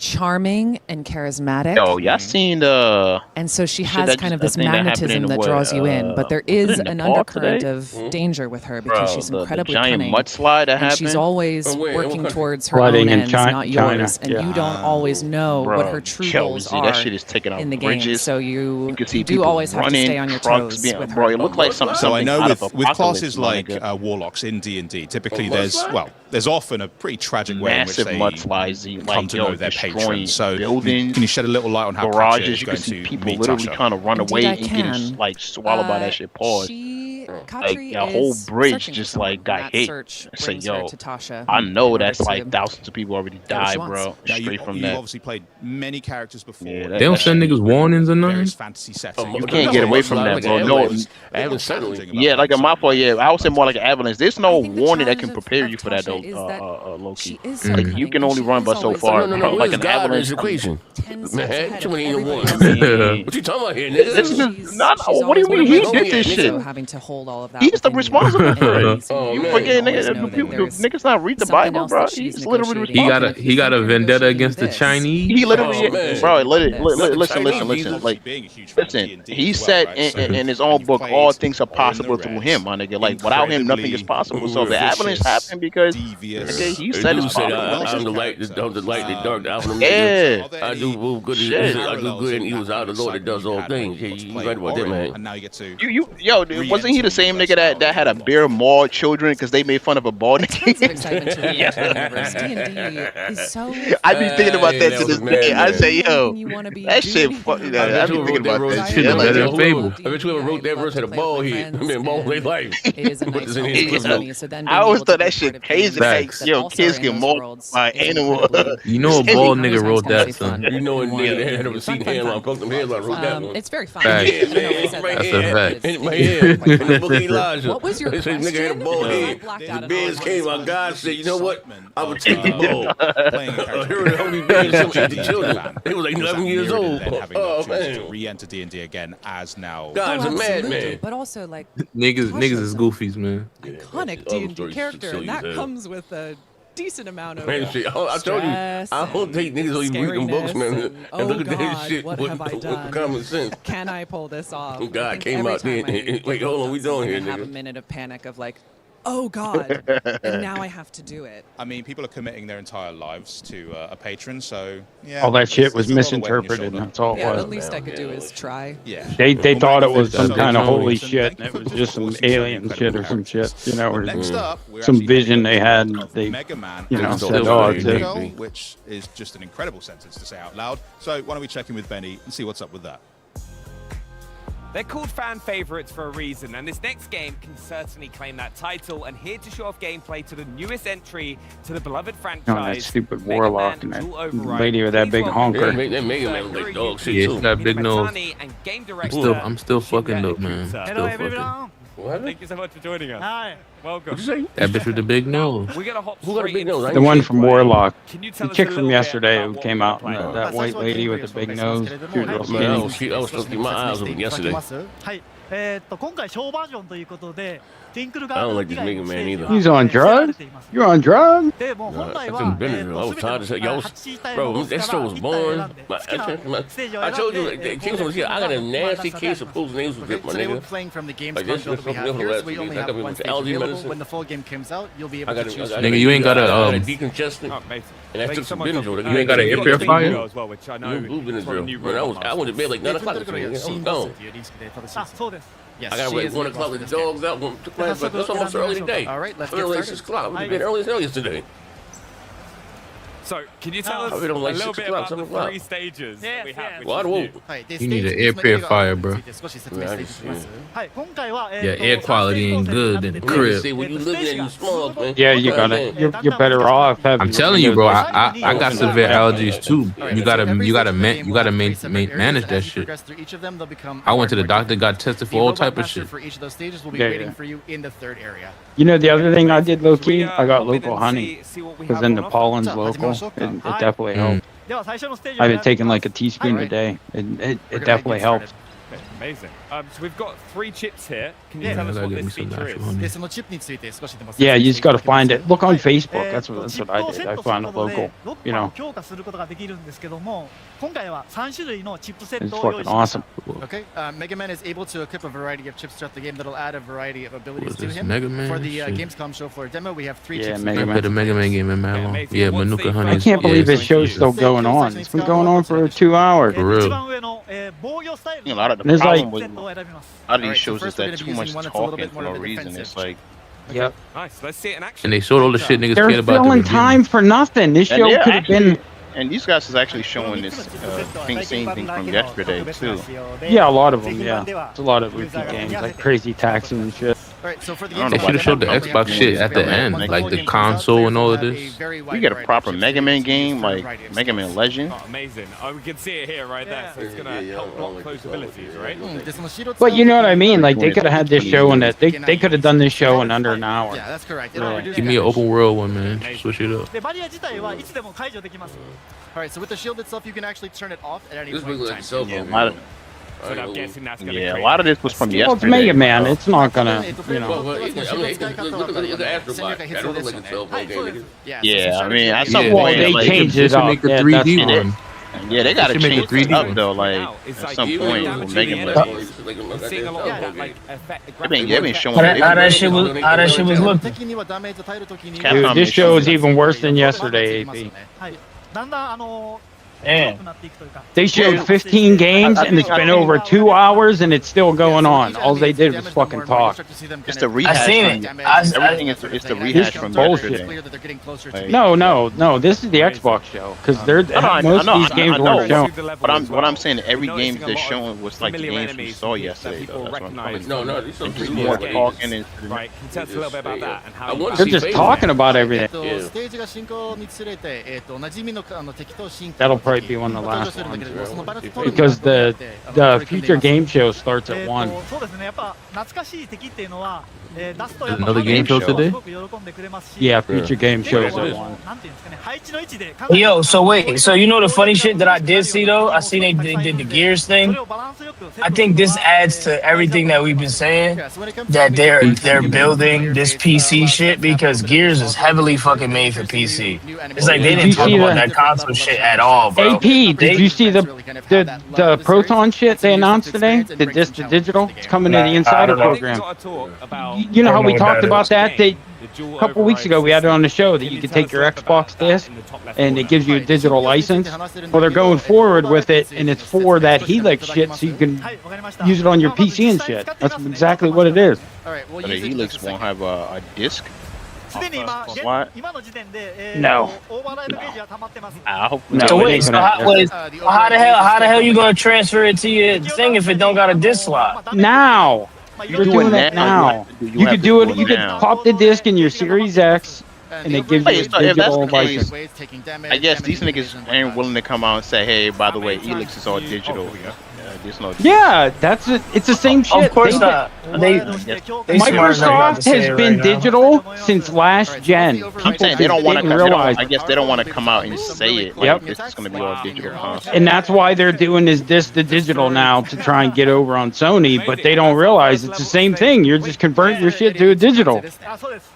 charming and charismatic. Oh, y'all seen the? And so she shit has that kind of just- this I think that happened magnetism in that what, draws you in, but there was is it in an Nepal undercurrent today? of danger with her because she's the incredibly giant cunning. mudslide that and she's happened? always Oh, wait, working what towards her Flooding own in ends, China- not yours, China, and yeah. you don't always know what her true goals Josie, are that shit is taking out in the game. bridges. So you can see do people always have to running, stay on your trucks toes being- with bro, her. it looked like something So I know out with of classes Apocalypse, my like nigga. warlocks in D&D, typically there's often a pretty tragic way in which Massive they mudslides. come to know their destroying So buildings, can you shed a little light on how garages? Pratchett is You going can see to people meet literally Tasha? trying to run Indeed, away I and getting can. like swallowed by that shit. Pause. Like a whole bridge just like got hit. I say, yo, I know that's like thousands of people already died, bro. Straight from You've that. obviously played many characters before. Yeah, They don't send niggas warnings or nothing. Various fantasy settings. You can't get away from that, bro. No, yeah, like a mafia. Yeah, I would say more like an avalanche. There's no warning that can prepare you for that, though. Low-key, like you can only run but so far. No, Like an avalanche. equation. Man, too many warnings. What you talking about here, nigga? This is not. What do you mean he did this shit? Having to hold all of that. He's the responsible for it. Oh, You man. forget, niggas not read the Bible, bro. He's literally responsible. He got a vendetta against the Chinese. He literally, bro. Listen. Chinese. Like, listen. He said in his own book, all things are possible through him, my nigga. Like without him, nothing is possible. So the avalanche happened because he said it's possible. I'm the light, the dark, the alpha. Yeah. I do good. I do good and evil. Out the Lord that does all things. Yeah, you right about that, man. And now you get to Yo, wasn't he the same nigga that had a bear maul children because they made fun of a bald nigga? I be thinking about that to this day. I say, yo, that shit. I be thinking about that shit. Better than Fable. I bet whoever wrote that verse had a bald head. I mean, bald head life. I always thought that shit crazy. Like, yo, kids get mauled by animal. You know a bald nigga wrote that, son. You know a nigga that had a receding hairline, broke them hairline, wrote that one. It's very fun. Facts. Yeah, man, That's a fact. In my head. In the book of Elijah. What was your They said nigga had a bald head. The bears came out. God said, you know what? I would take the ball. Here are the only bears who eat the children. They was like 11 years old. Oh, man. re-enter D&D again as now. God's a madman. But also, like, Niggas is goofies, man. iconic D&D character, and that comes with a decent amount of Man, shit, I told you, I don't think niggas don't even read them books, man. And look at that shit what have I done? Common sense. Can I pull this off? God came out there. Wait, hold on, we doing here, have a nigga? minute of panic of like, oh God, and now I have to do it. I mean, people are committing their entire lives to a patron, so yeah. All that shit was there's a lot of weight on your misinterpreted. shoulder. That's all it Yeah, was. the least I could do is try. Yeah. They thought it was some That's kind of good. holy shit, and it was just some alien shit or some shit, you know, or Next up, we're some actually vision they had. talking And of they, Mega Man you know, and said, Still "Oh, Very it's a- Girl," which is just an incredible sentence to say out loud. So why don't we check in with Benny and see what's up with that? They're called fan favorites for a reason, and this next game can certainly claim that title. And here to show off gameplay to the newest entry to the beloved franchise. Oh, that stupid Mega warlock Man and Dual that Override. lady with that big Please honker. welcome That Mega Man look like dog shit, Yeah, too. she got a big nose. Mitani and game director I'm still fucking Shinra up, man. Ikuta. Still fucking. What? Thank you so much for joining us. Hi. Welcome. What'd you say? That bitch with the big nose. We're gonna hop Who got a straight big nose? I into The ain't one seen from Warlock. Can you The tell us a chick little from bit yesterday about who what came we're out, playing? that white lady with the big nose. She was real Man, I skinny. was looking my eyes open yesterday. はい。今回小バージョンということで、ティンクル I don't ガー like デ this ン以外 Mega の Man ステージ either. は He's on 制限され drugs? ています You're on drugs? で、もう本来 Nah, は I've been busy. I was tired as hell. Y'all was, bro, that show was boring. I told you, that Kingston was here. I got a nasty case of pulls nasal drip, my Today we're nigga. playing from the games Like this, bundle that we have this here, so we only I have got me one with stage allergy available. medicine. When the full game comes out, you'll be I able got to choose. Nigga, you ain't got a decongestant. Oh, amazing. And I Thank took you so some much. Benadryl. You ain't got an air purifier? As well, which I know Blue is one of the new Benadryl. I went to bed like 9 o'clock this morning. I was gone. あ、そうです。 Yes, I got she like is 1 in the o'clock with box the of dogs out. Took my but that's almost early today. All right, let's I get went like started. 6 o'clock. I went to bed early as hell yesterday. So, can you tell us I a read them like little 6 bit o'clock, about 7 the o'clock. 3 stages that we have? Why the whoop? You need an air purifier, bro. はい、今回は、 Yeah, air quality ain't good in the crib. See, when you live there, you small, man. Yeah, you got it. You're better off having. I'm telling you, bro. I got severe allergies too. You gotta manage that shit. I went to the doctor, got tested for all type of shit. For each of those stages, will be Yeah, waiting yeah. for you in the third area. You know the other thing I did low key? I got hop in local and honey see what we because have then on the offer? pollen's What's up? local. It definitely Mm. helps. では最初のステージを I've や been っていき taking ます like a teaspoon a day. It definitely helps. Amazing. So we've got 3 chips here. Can you Yeah. tell us I what gotta this get me some feature is? natural honey. で、そのチップについて少しでも Yeah, you just got to find it. Look on Facebook. え That's ー what とチッ I プを did. セ I ットする found こ it とで local. ロッ You クマンを know, 強化することができるんですけども、今回は3種類のチップセッ it's トを用 fucking 意しました。 awesome. Okay, Mega Man is able to equip a variety of chips throughout the game that'll add a variety of abilities What is to this, him. Mega Man? For the Shit. Gamescom show floor demo, we have 3 Yeah, chips. Mega I Man. played the Mega Man game in Mallow. Yeah, Manuka honey. I is- can't believe yeah, this show's still going on. It's been going on for 2 hours. For real. 一番上の、防御スタイル You の know, a lot of the There's like- problem with セットを選びます。 a lot of these Alright, so shows is first we're that gonna too be much using one that's a little talking bit for more no of a reason. defensive. It's like Yep. Nice. Let's see it in action. And they showed all the shit niggas They're cared about. filling time for nothing. This And show yeah, could have been And these guys is actually showing this same thing from yesterday too. Yeah, a lot of them. Yeah, it's a lot of repeat games like Crazy Taxi and shit. They should have showed the Xbox shit at the end, like the console and all of this. We get a proper Mega Man game, like Mega Man Legend. Oh, amazing. Oh, we can see it here right there, so it's going to help block those abilities, right? But you know what I mean? Like they could have had this show in that they could have done this show in under an hour. Yeah, that's correct. Give me an open world one, man. Switch it up. Alright, so with the shield itself, you can actually turn it off at any point in time. So I'm guessing that's gonna a lot of this was from yesterday. Well, it's Mega Man. It's not gonna, you know. Yeah, I mean, at some Well, point, they like, changed it up. Make a Yeah, 3D that's- one. Yeah, they gotta They should make a change it 3D up one. though. Like at some point, we'll make them like. They've been showing. How that shit was looking. Dude, this show is even worse than yesterday, AP. They showed 15 games and it's been over 2 hours and it's still going on. All they did was fucking talk. It's the rehash. I seen it. Everything is it's the rehash from yesterday. No. This is the Xbox show because most of these games weren't shown. But what I'm saying, every game they're showing was like the games we saw yesterday. Though. That's what I'm No, these are just more talking and. Right, can you tell us a little bit about that and how They're just talking about everything. That'll probably be one of the last ones. Because the future game show starts at 1. Another game show today? Yeah, future game shows at 1. Yo, so wait, so you know the funny shit that I did see though? I seen they did the Gears thing. I think this adds to everything that we've been saying, that they're building this PC shit because Gears is heavily fucking made for PC. It's like they didn't talk about that console shit at all, bro. AP, did you see the Proton shit they announced today? The disc to digital? It's coming to the Insider program. You know how we talked about that? A couple weeks ago, we had it on the show that you could take your Xbox disc and it gives you a digital license. Well, they're going forward with it, and it's for that Helix shit, so you can use it on your PC and shit. That's exactly what it is. But the Helix won't have a disc. What? No. I hope So wait, so how the hell you gonna transfer it to your thing if it don't got a disc slot? Now. You're doing that now. You could do it. You could pop the disc in your Series X, and it gives you a digital license. I guess these niggas ain't willing to come out and say, "Hey, by the way, Helix is all digital." Yeah, it's the same shit. Of course not. Microsoft has been digital since last gen. People they don't want to realize. I guess they don't want to come out and say it. Like, this is going to be all digital console. And that's why they're doing this the digital now to try and get over on Sony, but they don't realize it's the same thing. You're just converting your shit to a digital.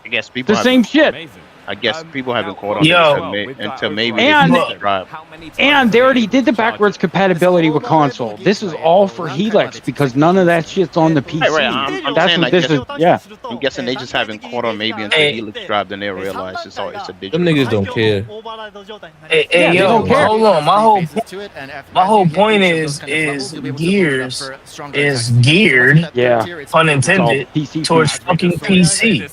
I guess people the same shit. I guess people haven't caught on until maybe and they already did the backwards compatibility with console. This is all for Helix because none of that shit's on the PC. I'm That's saying, what this is. Yeah. I'm guessing they just haven't caught on maybe until Helix dropped, then they'll realize it's a digital. Them niggas don't care. Hey, yo, hold on. My whole point is Gears is geared, pun intended, towards fucking PC.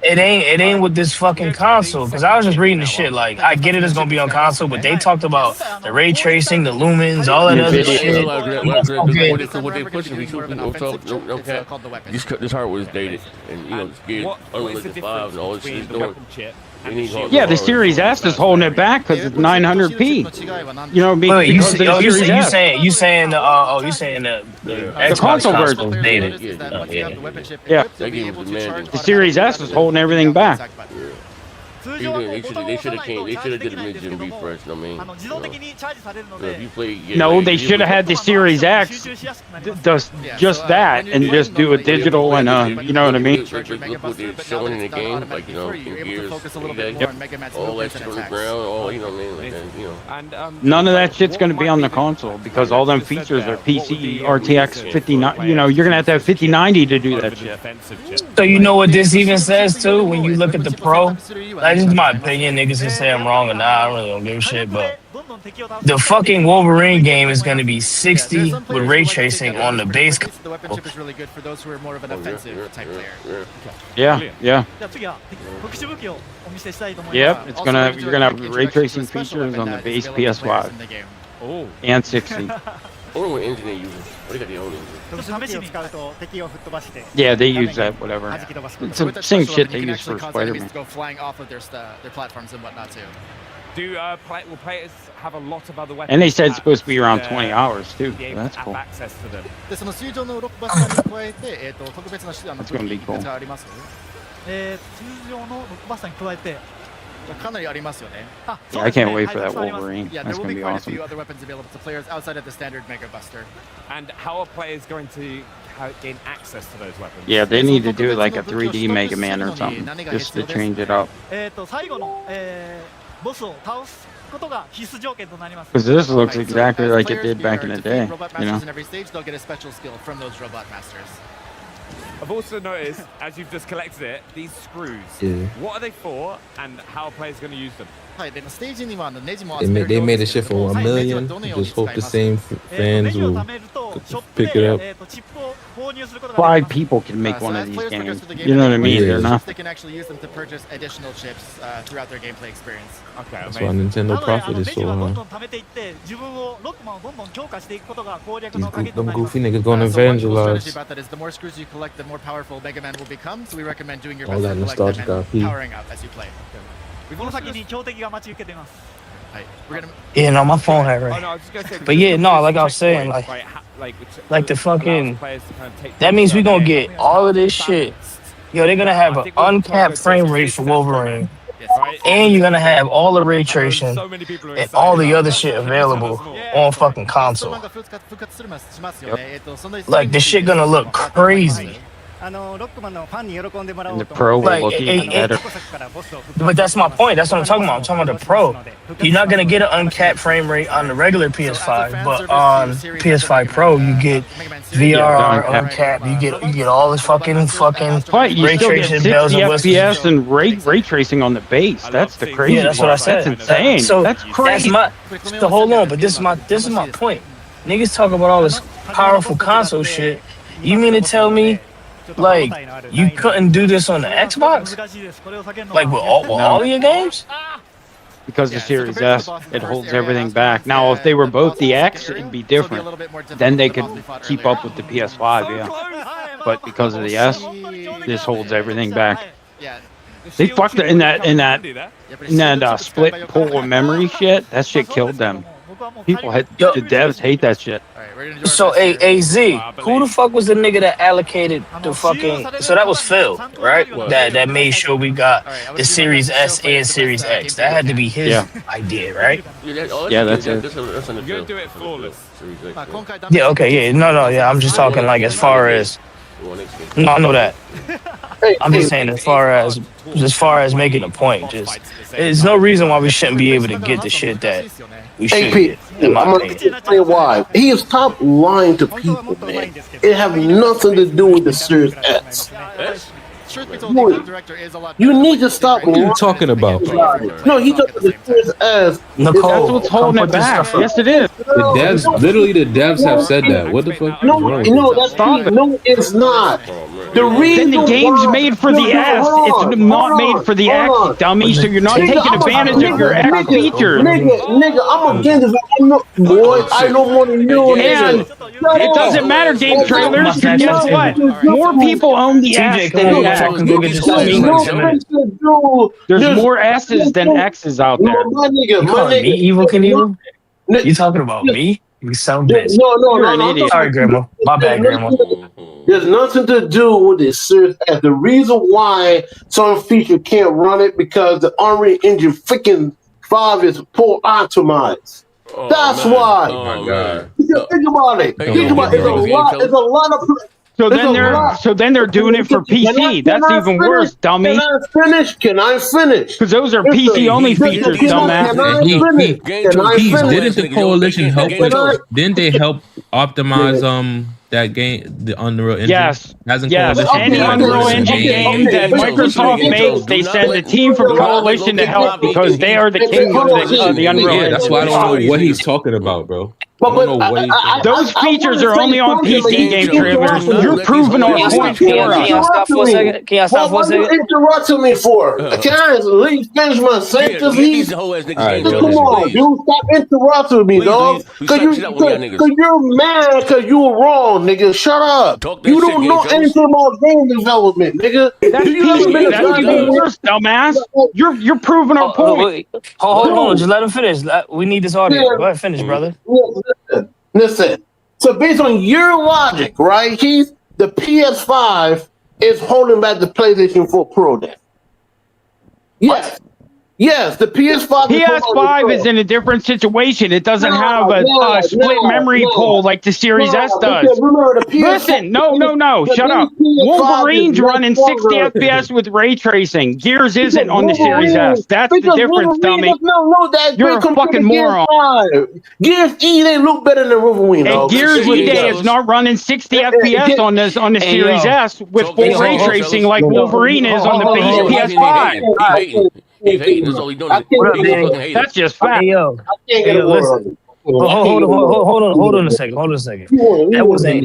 It ain't with this fucking console. Cause I was just reading the shit. Like, I get it, it's gonna be on console, but they talked about the ray tracing, the lumens, all that other shit. What they pushing, this hardware is dated, and it's geared unless it's 5 and all this shit doing. Yeah, the Series S is holding it back because it's 900p. You know, you saying the Xbox console version is dated. Yeah. The Series S is holding everything back. They should have did a mid-gen refresh. I mean, if you play, no, they should have had the Series X, just that, and just do a digital and you know what I mean? Look what they're showing in the game, like in Gears, all that shit on the ground, all you know what I mean, None of that shit's going to be on the console because all them features are PC, RTX 5090. You know, you're going to have 5090 to do that shit. So you know what this even says too when you look at the Pro. That's just my opinion. Niggas can say I'm wrong or not. I really don't give a shit. But the fucking Wolverine game is going to be 60 with ray tracing on the base. The weapon chip is really good for those who are more of an offensive type player. Yeah. Yeah, 次は特殊武器をお見せしたいと思います。 Yep, you're gonna have ray tracing features on the base PS5 and 60. Only one engine they use. What do you got the old engine? 試しに使うと敵を吹っ飛ばして。 Yeah, they use that, whatever. It's the same shit they use for Spider-Man. Go flying off of their platforms and whatnot too. Will players have a lot of other weapons? And they said it's supposed to be around 20 hours too. That's cool. Access to them. でその水上のロックバスターに加えて特別な武器があります。通常のロックバスターに加えて。 かなりありますよね。 Yeah, I can't wait for that Wolverine. Yeah, That's there will gonna be be quite a awesome. few other weapons available to players outside of the standard Mega Buster. And how are players going to gain access to those weapons? Yeah, they need to do like a 3D Mega Man or something just to change it up. 最後のボスを倒すことが必須条件となります。 Because this looks exactly like it did back in the day, you know. In every stage, they'll get a special skill from those robot masters. I've also noticed, as you've just collected it, these screws. Yeah. What are they for, and how are players going to use them? They made a shit for 1 million. Just hope the same fans will pick it up. 5 people can make one of these games. You know what I mean? They're not. They can actually use them to purchase additional chips throughout their gameplay experience. Okay, that's why Nintendo profit is so high. Them goofy niggas gonna evangelize. About that is the more screws you collect, the more powerful Mega Man will become. So we recommend doing your All best that to collect nostalgic them and IP. powering up as you play. この先に強敵が待ち受けています。 Yeah, no, my phone had Oh, right. no, I was just gonna say, But yeah, no, like I was saying, like the fucking. That means we gonna get all of this shit. Yo, they're gonna have an uncapped frame rate for Wolverine, and you're gonna have all the ray tracing and all the other shit available on fucking console. Like this shit gonna look crazy. And the Pro will look even better. But that's my point. That's what I'm talking about. I'm talking about the Pro. You're not gonna get an uncapped frame rate on the regular PS5, but on PS5 Pro you get VRR uncapped. You get all this fucking But you ray still get tracing 60 bells and whistles. FPS and ray tracing on the base. That's the crazy. Yeah, that's what I said. That's insane. So that's crazy. So hold on, but this is my point. Niggas talk about all this powerful console shit. You mean to tell me, like, you couldn't do this on the Xbox? Like with all your games? Because the Series S, it holds everything back. Now, if they were both the X, it'd be different. Then they could keep up with the PS5, yeah. But because of the S, this holds everything back. They fucked it in that split pool of memory shit. That shit killed them. People the devs hate that shit. So AZ, who the fuck was the nigga that allocated the fucking? So that was Phil, right? That made sure we got the Series S and Series X. That had to be his idea, right? Yeah, that's it. You're gonna do it flawless. Yeah, okay, yeah, no, yeah. I'm just talking like as far as. No, I know that. I'm just saying as far as making a point. Just there's no reason why we shouldn't be able to get the shit that we should get. I'm gonna tell you why. He has stopped lying to people, man. It have nothing to do with the Series X. You need to stop. What are you talking about? No, he took the Series S. That's what's holding it back. Yes, it is. The devs have said that. What the fuck? No, that's not. No, it's not. The reason the game's made for the S. It's not made for the X, dummy. So you're not taking advantage of your X features. Nigga, I'm against this. I don't want to know. And it doesn't matter, game trailers. Because guess what? More people own the S than the X. There's more S's than X's out there. You calling me Evil Knievel? You talking about me? You sound bitch. No. Sorry, Grandma. My bad, Grandma. There's nothing to do with this Series S. The reason why some feature can't run it because the Unreal Engine freaking 5 is full optimized. That's why. Oh my god. Think about it. It's a lot of. So then they're doing it for PC. That's even worse, dummy. Can I finish? Because those are PC only features, dumbass. Didn't the coalition help with? Didn't they help optimize that game, the Unreal Engine? Yes. Hasn't Yes. Coalition Any been like Unreal releasing Engine game that Microsoft makes, they send a team from Coalition to help because they are the king of the Unreal Yeah, Engine. that's why I don't know what he's talking about, bro. But those features are only on PC game trailers. You're proving our point for us. Can you stop for a second? What are you interrupting me for? Can I at least finish my sentence? Come on, dude. Stop interrupting me, dog. Cause you're mad because you were wrong, nigga. Shut up. You don't know anything about game development, nigga. That's PC first, dumbass. You're proving our point. Hold on, just let him finish. We need this audio. Go ahead, finish, brother. Listen. So based on your logic, right? The PS5 is holding back the PlayStation 4 Pro then. Yes. Yes, the PS5. PS5 is in a different situation. It doesn't have a split memory pool like the Series S does. Listen, no, shut up. Wolverine's running 60 FPS with ray tracing. Gears isn't on the Series S. That's the difference, dummy. You're a fucking moron. Gears E, they look better than Wolverine. And Gears E is not running 60 FPS on the Series S with full ray tracing like Wolverine is on the base PS5. That's just fact. Listen. Hold on a second.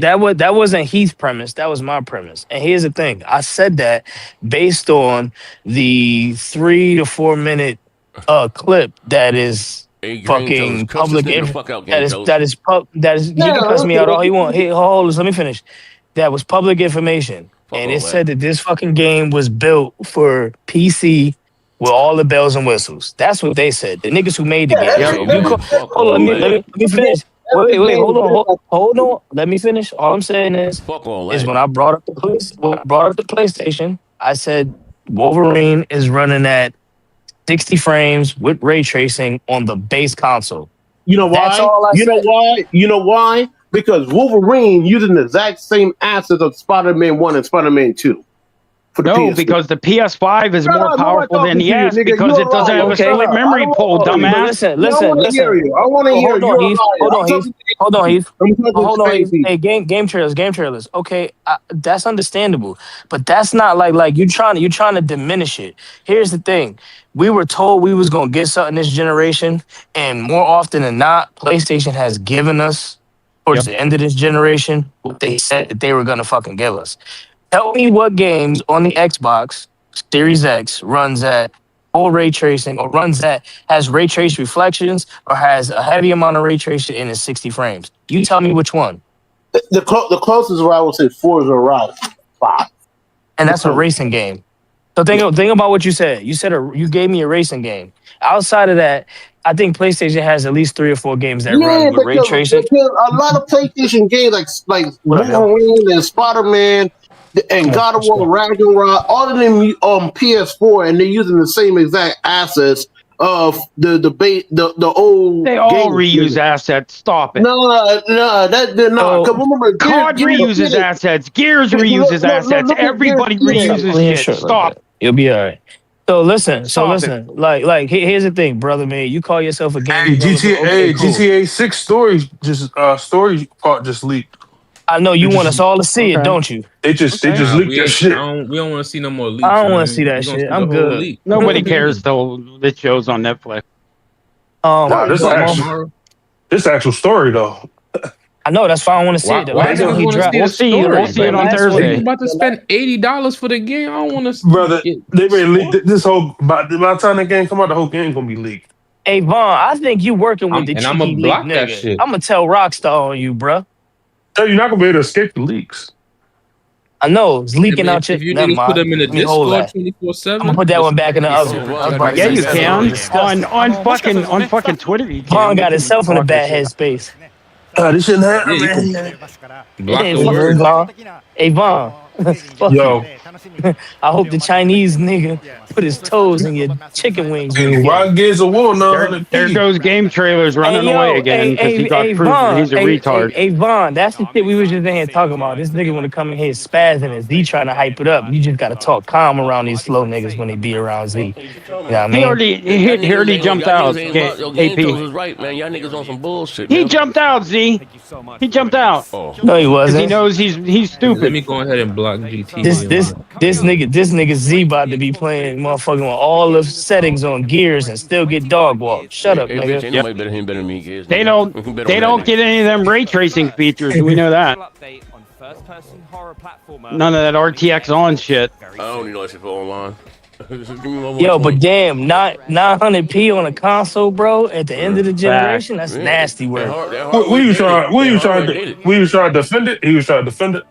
That wasn't Heath's premise. That was my premise. And here's the thing. I said that based on the 3 to 4 minute clip that is fucking public. That is you can cuss me out all you want. Hey, hold on, let me finish. That was public information, and it said that this fucking game was built for PC. With all the bells and whistles. That's what they said. The niggas who made the game. Hold on, let me finish. Wait, hold on. Let me finish. All I'm saying is when I brought up the PlayStation, I said Wolverine is running at 60 frames with ray tracing on the base console. You know why? That's all I said. You know why? Because Wolverine using the exact same assets of Spider-Man 1 and Spider-Man 2. No, because the PS5 is more powerful than the S because it doesn't have a split memory pool, dumbass. Listen. I want to hear you. Hold on, Heath. Hey, game trailers. Okay, that's understandable, but that's not like you're trying to diminish it. Here's the thing: we were told we was gonna get something this generation, and more often than not, PlayStation has given us towards the end of this generation what they said that they were gonna fucking give us. Tell me what games on the Xbox Series X runs at full ray tracing or has ray trace reflections or has a heavy amount of ray tracing in its 60 frames. You tell me which one. The closest where I would say Forza Horizon 5. And that's a racing game. So think about what you said. You gave me a racing game. Outside of that, I think PlayStation has at least 3 or 4 games that run with ray tracing. A lot of PlayStation games like Wolverine and Spider-Man and God of War, Ragnarok, all of them on PS4, and they're using the same exact assets of the old. They all reuse assets. Stop it. No, they're not. Remember, COD reuses assets. Gears reuses assets. Everybody reuses shit. Stop. You'll be all right. So listen. Like here's the thing, brother man. You call yourself a game. Hey, GTA 6 story part just leaked. I know you want us all to see it, don't you? They just leaked that shit. We don't want to see no more leaks. I don't want to see that shit. I'm good. Nobody cares though. The show's on Netflix. This actual story though. I know that's why I want to see it. Why don't We'll see it on Thursday. You about to spend $80 for the game? I don't want to. Brother, they may leak this whole. By the time the game come out, the whole game gonna be leaked. Hey Vaughn, I think you working with the cheeky I'm gonna block that nigga. shit. I'm gonna tell Rockstar on you, bro. You're not gonna be able to escape the leaks. I know it's leaking out. If you niggas put them in the Discord 24/7, I'm gonna put that one back in the oven. Yeah, you can. On fucking Twitter, you can. Vaughn got himself in a bad headspace. This shouldn't happen, man. Hey Vaughn, Yo. I hope the Chinese nigga put his toes in your chicken wings. And why Gears of War There goes game trailers running away again because he got proof that he's a retard. Hey, Vaughn, that's the shit we was just in here talking about. This nigga want to come in here spazzing his Z trying to hype it up. You just got to talk calm around these slow niggas when they be around Z. You know what I mean? He already jumped out. Yo, AP. was right, man. Y'all niggas on some bullshit. He man. jumped out, Z. He jumped out. No, he wasn't. He knows he's stupid. Let me go ahead and block GT. This nigga Z about to be playing motherfucking with all the settings on Gears and still get dog walk. Shut up, nigga. Ain't nobody better than me, Gears. They don't get any of them ray tracing features. We know that. None of that RTX on shit. I don't need no shit for online. Yo, but damn, not 900p on a console, bro. At the end of the generation, that's nasty work. We was trying to defend it. He was trying to defend it.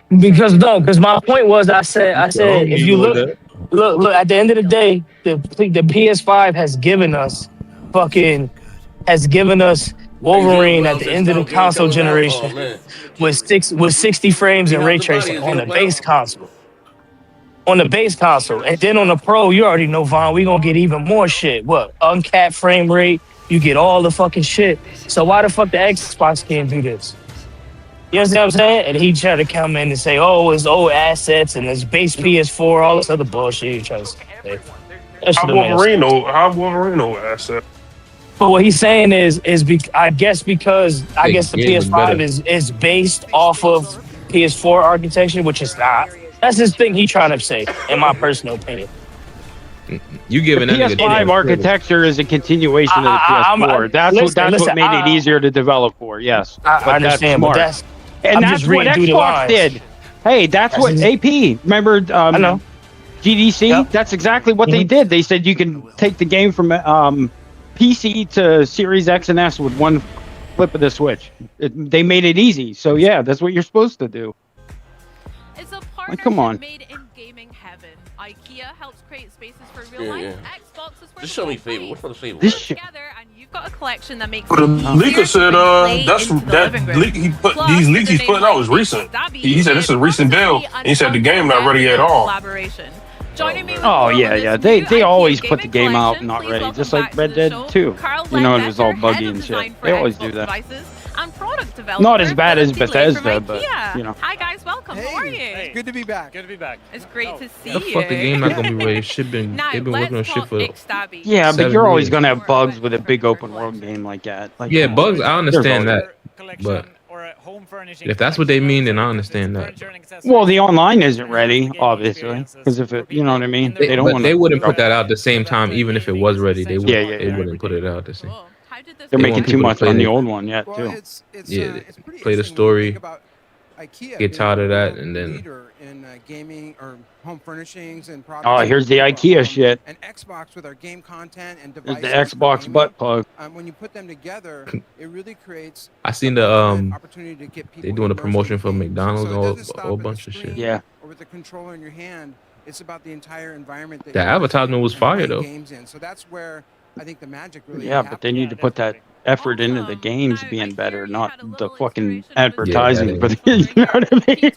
Because my point was, I said, if you look at the end of the day, the PS5 has given us Wolverine at the end of the console generation with 60 frames and ray tracing on the base console. And then on the Pro, you already know, Vaughn, we gonna get even more shit. What? Uncapped frame rate, you get all the fucking shit. So why the fuck the Xbox can't do this? You understand what I'm saying? And he tried to come in and say, oh, it's old assets and it's base PS4, all this other bullshit he tries to say. How Wolverine asset? But what he's saying is I guess the PS5 is based off of PS4 architecture, which is not. That's his thing he trying to say, in my personal opinion. You giving the PS5 architecture is a continuation of the PS4. That's what made it easier to develop for. Yes, I understand, but that's what Xbox did. Hey, that's what AP. Remember? I know. GDC. Yep. That's exactly what they did. They said you can take the game from PC to Series X and S with one flip of the switch. They made it easy. So yeah, that's what you're supposed to do. It's a partnership come on. made in gaming heaven. IKEA helps create spaces for real life. Xbox is where just show me Fable. What's for the Fable? This shit. You've got a collection that makes But the leaker said these leaks he's putting out was recent. He said this is a recent build. And he said the game not ready at all. Oh yeah. They always put the game out not ready, just like Red Dead 2. You know, it was all buggy and shit. They always do that. Not as bad as Bethesda, but you know. Hi guys, welcome. How are you? Hey, good to be back. It's great to see The you. fuck the game not gonna be ready? They've been working on shit for. Yeah, but 7 you're always years. gonna have bugs with a big open world game like that. Like, Yeah, come on. bugs. I understand There's that, but if that's what they mean, then I understand that. Well, the online isn't ready, obviously, because if it, you know what I mean, they don't want. They wouldn't put that out at the same time, even if it was ready. They would. They wouldn't put it out the same. They're making too much on the old. old one yet too. Yeah, play the story, get tired of that, and then. In gaming or home furnishings and products. Oh, here's the IKEA shit. And Xbox with our game content and There's devices. the Xbox butt plug. When you put them together, it really creates. I seen the they doing a promotion for McDonald's, a whole bunch of shit. Yeah. Or with the controller in your hand, it's about the entire environment. That The advertisement was fire though. games in. So that's where I think the magic really. Yeah, but they need to put that effort into the games being better, not the fucking advertising for the. You know what I mean?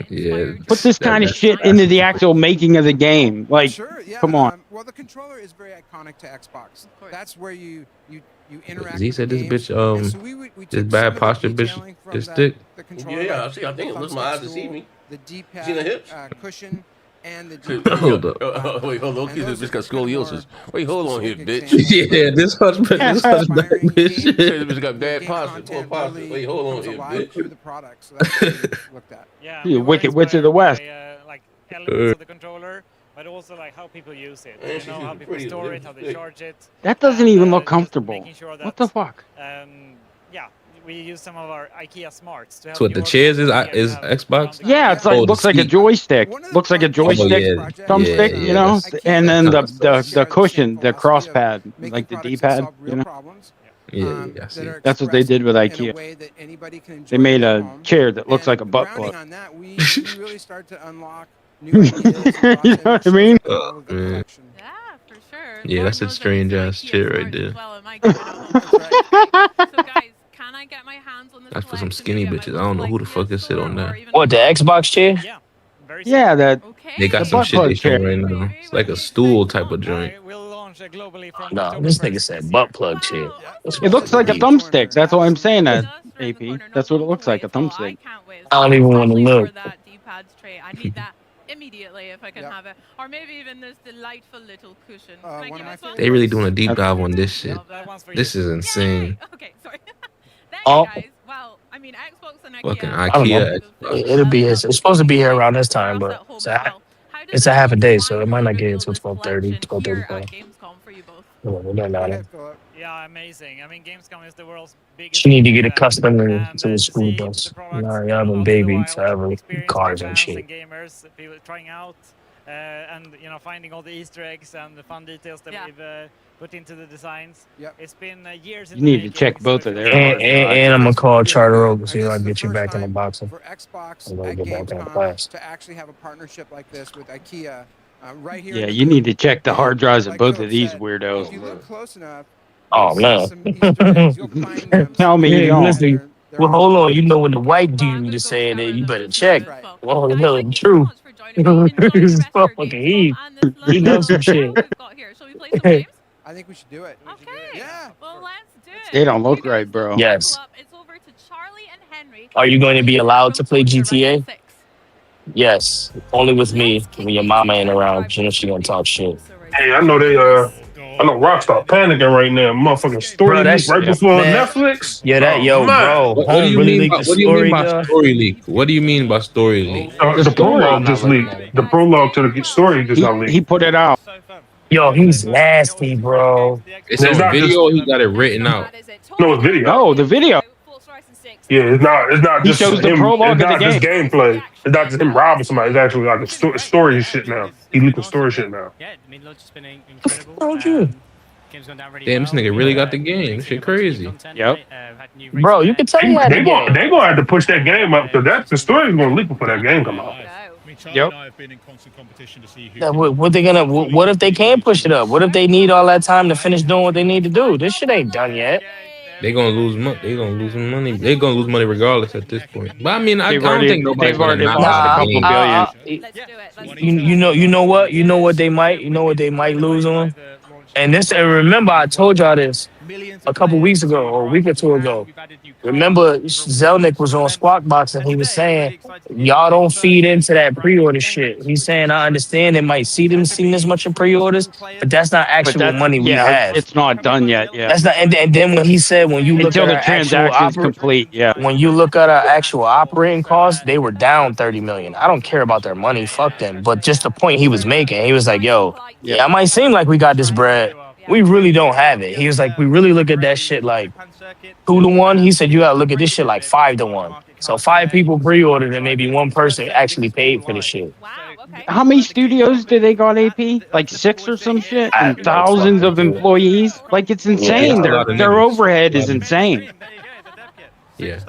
Yeah. Put this kind of shit into the actual making of the game. Like, come on. Well, the controller is very iconic to Xbox. That's where you interact. He said this bitch this bad posture bitch this dick. Yeah, see, I think it looks my eyes to see me. The D-pad, See the hips? Cushion. And the Hold up. Wait, hold on. This bitch got scoliosis. Wait, hold on here, bitch. Yeah, this hunchback bitch. This bitch got bad posture. Poor posture. Wait, hold on here, bitch. You wicked witch of the west. Like elements of the controller, but also like how people use it. You know, how people store it, how they charge it. That doesn't even look comfortable. What the fuck? Yeah, we use some of our IKEA smarts to help. So what the chairs is Xbox? Yeah, it's like looks like a joystick. Looks like a joystick, thumbstick, you know. And then the cushion, the cross pad, like the D-pad, you know. Yeah, I see. That's what they did with IKEA. They made a chair that looks like a butt plug. We really start to unlock new ideas. You know what I mean? Man. Yeah, that's a strange ass chair right there. So guys, can I get my hands on this That's for some collection, skinny maybe I bitches. might I don't know look who the like fuck this is sit on or that. even What, the Xbox chair? Yeah, that They got the some butt shit they plug chair. showing right now. It's like a stool type of joint. No, this nigga said butt plug chair. It looks like a thumbstick. That's why I'm saying that, AP. That's what it looks like, a thumbstick. I don't even want to look. that D-pads tray. I need that immediately if I can have it. Or maybe even this delightful little cushion. Can I give this one? They really doing a deep dive on this shit. This is insane. Okay, sorry. Oh, Guys, well, I mean, Xbox and Fucking I don't know. IKEA. It'll be. It's supposed to be here around this time, but it's a half a day, so it might not get until 12:30, 12:35. It matter. Yeah, amazing. I mean, Gamescom is the world's biggest. She need to get accustomed to the school bus. Y'all been baby forever, cars and shit. And gamers, people trying out, and finding all the Easter eggs and the fun details that we've put into the designs. It's been years. You need to check both of their. And I'm gonna call Charter Oak and see if I can get you back in the boxing. For Xbox I'm gonna at get back in the Gamescom class. to actually have a partnership like this with IKEA right here. Yeah, you need to check the hard drives of both of these weirdos. If you look close enough, Oh no! Tell me you don't. Listen, well, hold on. You know when the white dude is saying that, you better check. Well, the hell is true. This motherfucker, he knows some shit. I think we should do it. Okay. Yeah. Well, let's do it. They don't look right, bro. Yes. It's over to Charlie and Henry. Are you going to be allowed to play GTA? Yes, only with me. When your mama ain't around, you know she gonna talk shit. Hey, I know they I know Rockstar panicking right now. Motherfucking story leak right before Netflix. Yeah, that bro. What do you mean by story leak? What do you mean by story leak? The prologue just leaked. The prologue to the story just got leaked. He put it out. Yo, he's nasty, bro. It's on video. He got it written out. No, it's video. No, the video. Yeah, it's not He just shows the him. prologue It's of not the just game. gameplay. It's not just him robbing somebody. It's actually like a story shit now. He leaking story shit now. Yeah, I mean, it's been incredible. Game's gone down really Damn, this well. nigga really got the game. Shit crazy. Yep. Bro, you can tell he had They a gonna game. have to push that game up because the story's gonna leak before that game come out. Yep. Yeah, what they gonna? What if they can't push it up? What if they need all that time to finish doing what they need to do? This shit ain't done yet. They gonna lose money. They gonna lose some money. They gonna lose money regardless at this point. But I mean, I don't think nobody's gonna not buy the game. You know what they might lose on. And remember, I told y'all this a couple weeks ago or a week or two ago. Remember, Zelnick was on Squawk Box and he was saying, y'all don't feed into that pre-order shit. He's saying, I understand it might see them seeing as much in pre-orders, but that's not actual money we have. It's not done yet. Yeah. That's not. And then when he said, when you look until at the transaction's complete, yeah. When you look at our actual operating costs, they were down 30 million. I don't care about their money, fuck them. But just the point he was making, he was like, yo, yeah, it might seem like we got this bread. We really don't have it. He was like, we really look at that shit like 2-to-1. He said, you gotta look at this shit like 5-to-1. So 5 people pre-ordered and maybe 1 person actually paid for the shit. How many studios do they got, AP? Like 6 or some shit? And thousands of employees? Like, it's insane. Their overhead is insane. Yeah.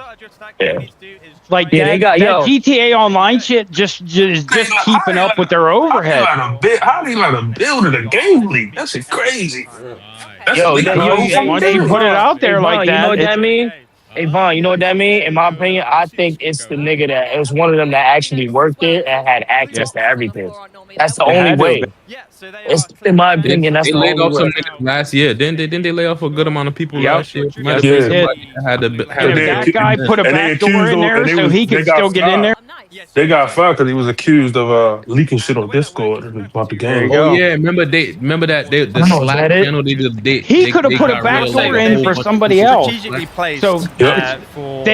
Like they got that GTA Online shit just keeping up with their overhead. How do you let a build a game leak? That's crazy. Once you put it out there like that, you know what that mean? Hey Vaughn, you know what that mean? In my opinion, I think it's the nigga that it was one of them that actually worked it and had access to everything. That's the only way. It's in my opinion. That's they the laid only off some way. niggas last year. Didn't they lay off a good amount of people last year? That guy put a back door in there so he could still get in there. They got fired because he was accused of leaking shit on Discord about the game. Oh yeah, remember the Slack channel he could have put a back door in for somebody else. So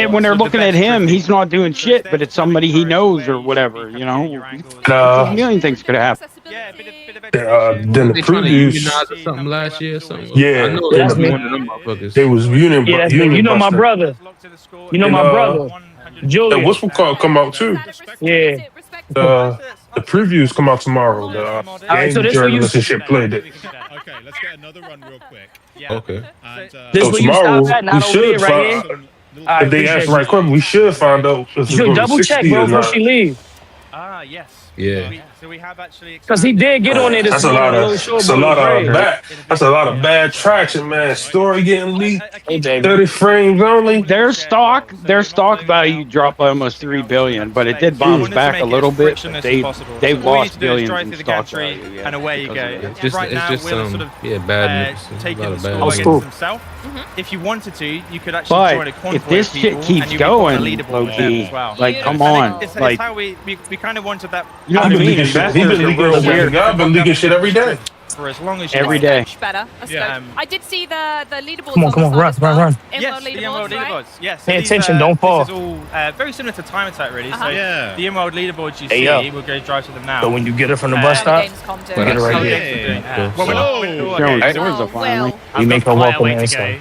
when they're looking at him, he's not doing shit, but it's somebody he knows or whatever, you know. A million things could have happened. Then the they trying to previews. unionize or something last year or something. Yeah, I know they was one of them motherfuckers. They was union. Yeah, that's you know my brother. You know my brother. Julian. The whistle call come out too. Yeah. The previews come out tomorrow. Right, so game journalists and shit played it. Okay, let's get another run real quick. Okay. This So where you tomorrow stop at, not we over should here, right find. If they ask right quick, we should find out if it's going to double check, 60 bro, or before not. she leave. Yes. Yeah. So we have actually. Because he did get on it. That's a lot of bad traction, man. Story getting leaked. 30 frames only. Their stock value dropped by almost $3 billion, but it did bounce back a little bit. But they've lost billions in stock value. Yeah, and away you go. It's just bad taking the score against himself. If you wanted to, you could actually join a convoy. If this shit keeps going, low-key, like, come on. It's Like, how we kind of wanted that. you know what I mean? He's been leaking shit every day. For as long as every day. Much better. I did see the leaderboards. Come on, run. Yes, the in-world leaderboards. Yes. Pay attention, don't fall. This is all very similar to Time Attack, really. So the in-world leaderboards you Hey, see, we'll go drive to them now. So when you get her from the bus stop, get her right here. You make her walk on the inside.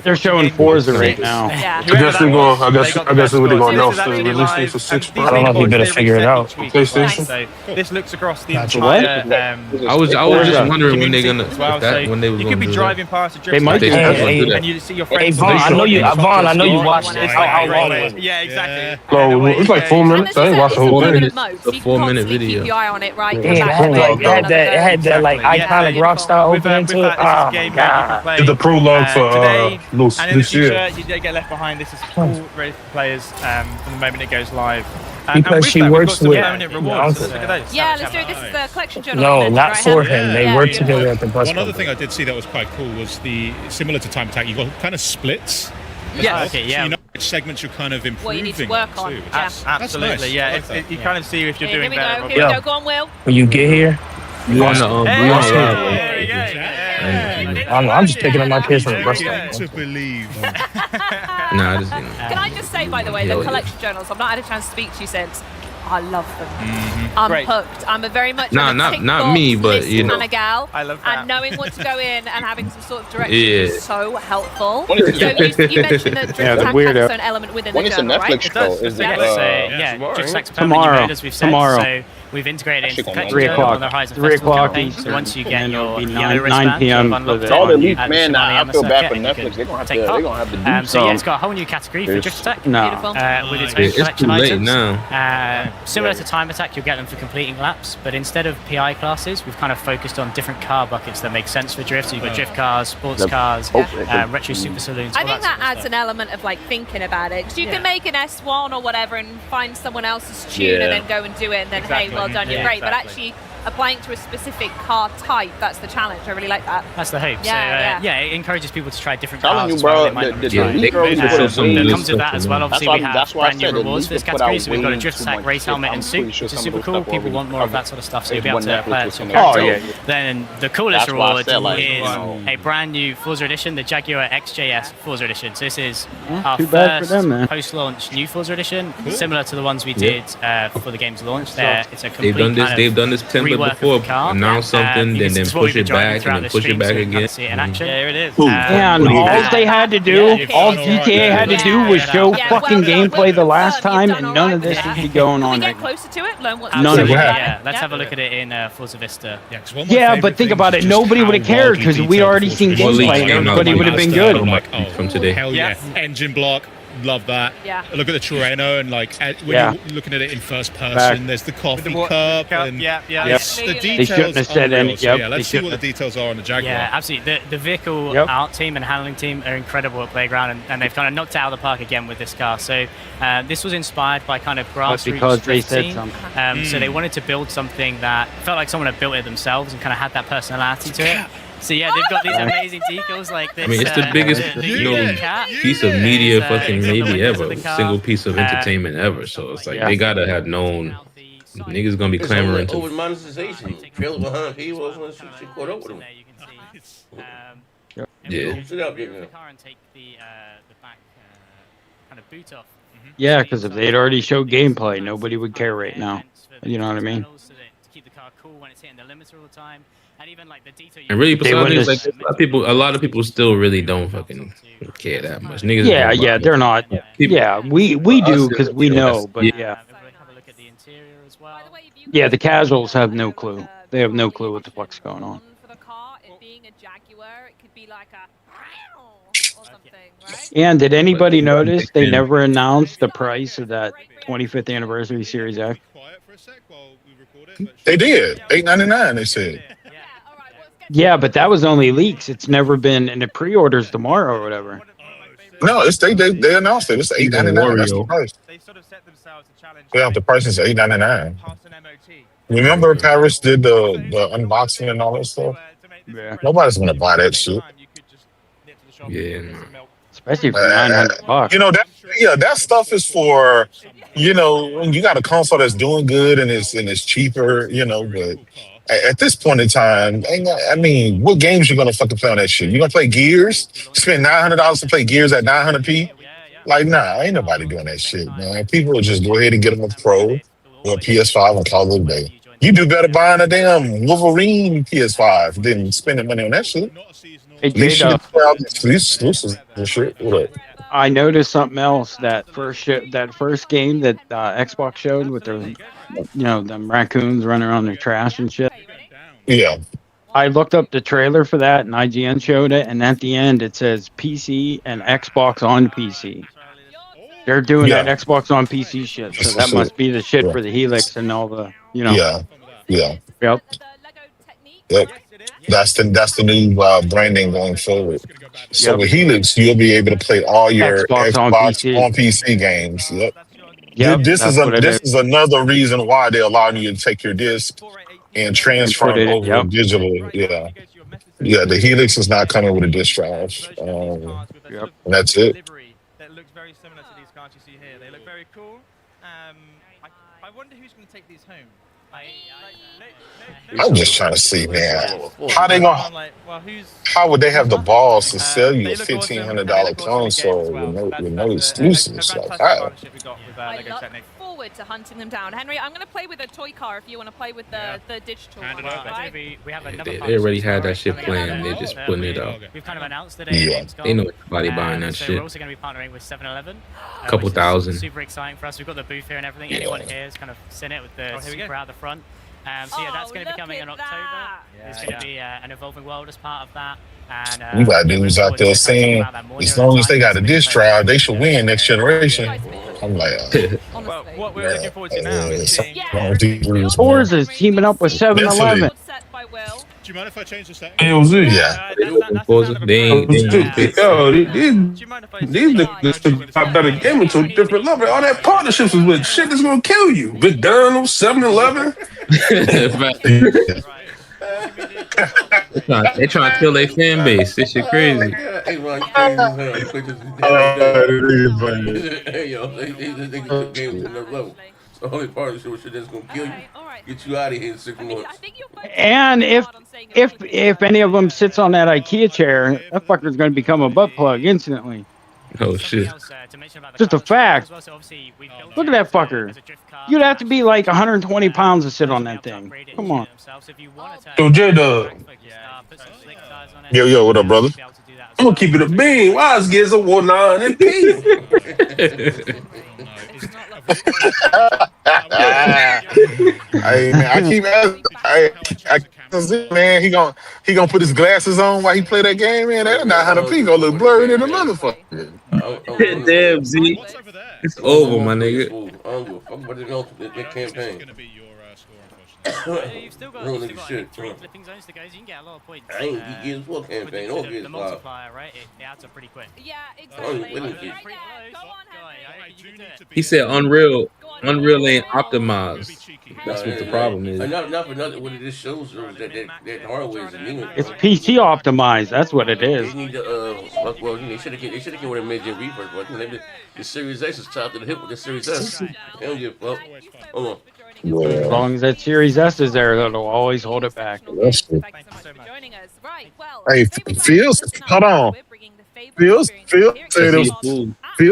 They're showing Forza right now. I guess they're going to announce the release date for 6. I don't know if you better figure it out. PlayStation. So this looks across the entire. I was just wondering when they're gonna when they were you could be driving past a drift and you see your friends. Vaughn, I know you watched this. How long was it? Yeah, exactly. It's like 4 minutes. I ain't watched the whole thing. It's a 4-minute video. Keep your eye on it, right? It had that like iconic Rockstar opening to it. Oh my god! Did the prologue for this year? You don't get left behind. This is all ready for players from the moment it goes live. Because she works with. Yeah, let's do it. This is the collection journal. No, not for him. They work together at the bus. One other thing I did see that was quite cool was similar to Time Attack, you got kind of splits. Yeah. Okay. Yeah. So you know which segments you're kind of improving. What you need to work on. Too. Absolutely. Yeah. You kind of see if you're doing better. Here we go. Go on, Will. When you get here. I'm just picking up my kids from the bus stop. To believe. Can I just say, by the way, the collection journals, I've not had a chance to speak to you since. I love them. I'm hooked. I'm a very much not me, but you know, kind of gal. I love that. And knowing what to go in and having some sort of direction is so helpful. So you mentioned that Drift Tank has its own element within the journal, right? Netflix show, is Drift as we've said. So we've integrated into the 3 o'clock. 3 o'clock. So once you get your 9 p.m. It's all the leaks, man. I feel bad for Netflix. They're gonna have to do so it's got a whole new category for Drift Attack. Beautiful. With its own collection items. Similar to Time Attack, you'll get them for completing laps, but instead of PI classes, we've kind of focused on different car buckets that make sense for drift. So you've got drift cars, sports cars, retro super saloons. I think that adds an element of like thinking about it. Because you can make an S1 or whatever and find someone else's tune and then go and do it, and then hey, well done, you're great. But actually applying to a specific car type, that's the challenge. I really like that. That's the hope. It encourages people to try different cars. It comes with that as well. Obviously, we have brand new rewards for this category. So we've got a Drift Attack race helmet and suit, which is super cool. People want more of that sort of stuff, so you'll be able to play it. Then the coolest reward is a brand new Forza Edition, the Jaguar XJS Forza Edition. So this is our first post-launch new Forza Edition, similar to the ones we did for the game's launch. It's a complete they've done this template before. Announce something, then push it back, and then push it back again. Here it is. And all they had to do, all GTA had to do was show fucking gameplay the last time, and none of this would be going on right now. Closer to it, learn what's None of it. Yeah, let's have a look at it in Forza Vista. Yeah, but think about it. Nobody would have cared because we'd already seen gameplay, and everybody would have been good. From today. Hell yeah. Engine block. Love that. Yeah. Look at the Terreno and like when you're looking at it in first person, there's the coffee cup and the details. They shouldn't have said any. Yeah, let's see what the details are on the Jaguar. Yeah, absolutely. The vehicle art team and handling team are incredible at Playground, and they've kind of knocked it out of the park again with this car. So this was inspired by kind of grassroots drift scene. So they wanted to build something that felt like someone had built it themselves and kind of had that personality to it. So yeah, they've got these amazing decals like this. I mean, it's the biggest piece of media fucking maybe ever, single piece of entertainment ever. So it's like they gotta have known. Niggas gonna be clamoring to. Over monetization, trailer behind people, she caught up with them. Yeah, because if they'd already showed gameplay, nobody would care right now. You know what I mean? And really, besides like a lot of people still really don't fucking care that much. Niggas. Yeah, they're not. Yeah, we do because we know, but yeah. Yeah, the casuals have no clue. They have no clue what the fuck's going on. For the car, it being a Jaguar, it could be like a or something, And did anybody notice they never announced the price of that 25th anniversary Series X? They did $899. They said. Yeah, but that was only leaks. It's never been in the pre-orders tomorrow or whatever. No, it's they announced it. It's $899. That's the price. Yeah, the price is $899. Remember, Paris did the unboxing and all that stuff. Yeah, nobody's gonna buy that shit. Yeah, especially for $900. You know that stuff is for, when you got a console that's doing good and it's cheaper, but at this point in time, what games you gonna fucking play on that shit? You gonna play Gears? Spend $900 to play Gears at 900p? Like, nah, ain't nobody doing that shit, man. People will just go ahead and get them a Pro or a PS5 and call it a day. You do better buying a damn Wolverine PS5 than spending money on that shit. Hey, These exclusives and shit. What up? I noticed something else. That first game that Xbox showed with the, them raccoons running around their trash and shit. Yeah. I looked up the trailer for that, and IGN showed it, and at the end it says PC and Xbox on PC. They're doing that Xbox on PC shit, so that must be the shit for the Helix and all the, Yeah. Yep. Yep. That's the new branding going forward. So with Helix, you'll be able to play all your Xbox on PC games. Yep. This is another reason why they're allowing you to take your disc and transfer them over digitally. Yeah. Yeah, the Helix is not coming with a disc drive. And that's it. That looks very similar to these cards you see here. They look very cool. I wonder who's going to take these home. I'm just trying to see, man, how would they have the balls to sell you a $1,500 console with no exclusives? Like, how? I look forward to hunting them down. Henry, I'm going to play with a toy car if you want to play with the digital one. Right? They already had that shit planned. They're just putting it out. We've kind of announced it. They know everybody buying that shit. We're also going to be partnering with 7-Eleven. Couple thousand. Super exciting for us. We've got the booth here and everything. Anyone here has kind of seen it with the super out the front. So yeah, that's going to be coming in October. There's going to be an evolving world as part of that. And we got dudes out there saying, as long as they got a disc drive, they should win next generation. I'm like, well, what we're looking forward to now is Forza is teaming up with 7-Eleven. Do you mind if I change the setting? Yeah. These niggas got better gaming to a different level. All that partnerships is with shit that's gonna kill you. McDonald's, 7-Eleven. They trying to kill their fan base. This shit crazy. Hey, Ron, you crazy as hell. Hey, yo, they took games to another level. It's the only partnership shit that's gonna kill you. Get you out of here in 6 months. And if any of them sits on that IKEA chair, that fucker's going to become a butt plug instantly. Oh shit! Just a fact. Look at that fucker. You'd have to be like 120 pounds to sit on that thing. Come on. Yo, J-Dub. Yo, what up, brother? I'm gonna keep it a bean. Why is Giz a 1-9 and P? I keep asking, man, he gonna put his glasses on while he play that game, man. That 900p gonna look blurry than a motherfucker. Damn, Z. It's over, my nigga. I don't give a fuck about that campaign. You've still got shit. 3 flipping zones to go, so you can get a lot of points. I ain't Gears 4 campaign or Gears 5. The multiplier, right? It adds up pretty quick. Yeah, exactly. He said Unreal ain't optimized. That's what the problem is. Not for nothing. What it just shows is that hardware is anemic. It's PC optimized. That's what it is. They need to, they should have came with a mid-gen refresh, but the Series X is chopped to the hip with the Series S. They don't give a fuck. Hold on. Yeah. As long as that Series S is there, that'll always hold it back. That's good. Hey, Phil, hold on. Phil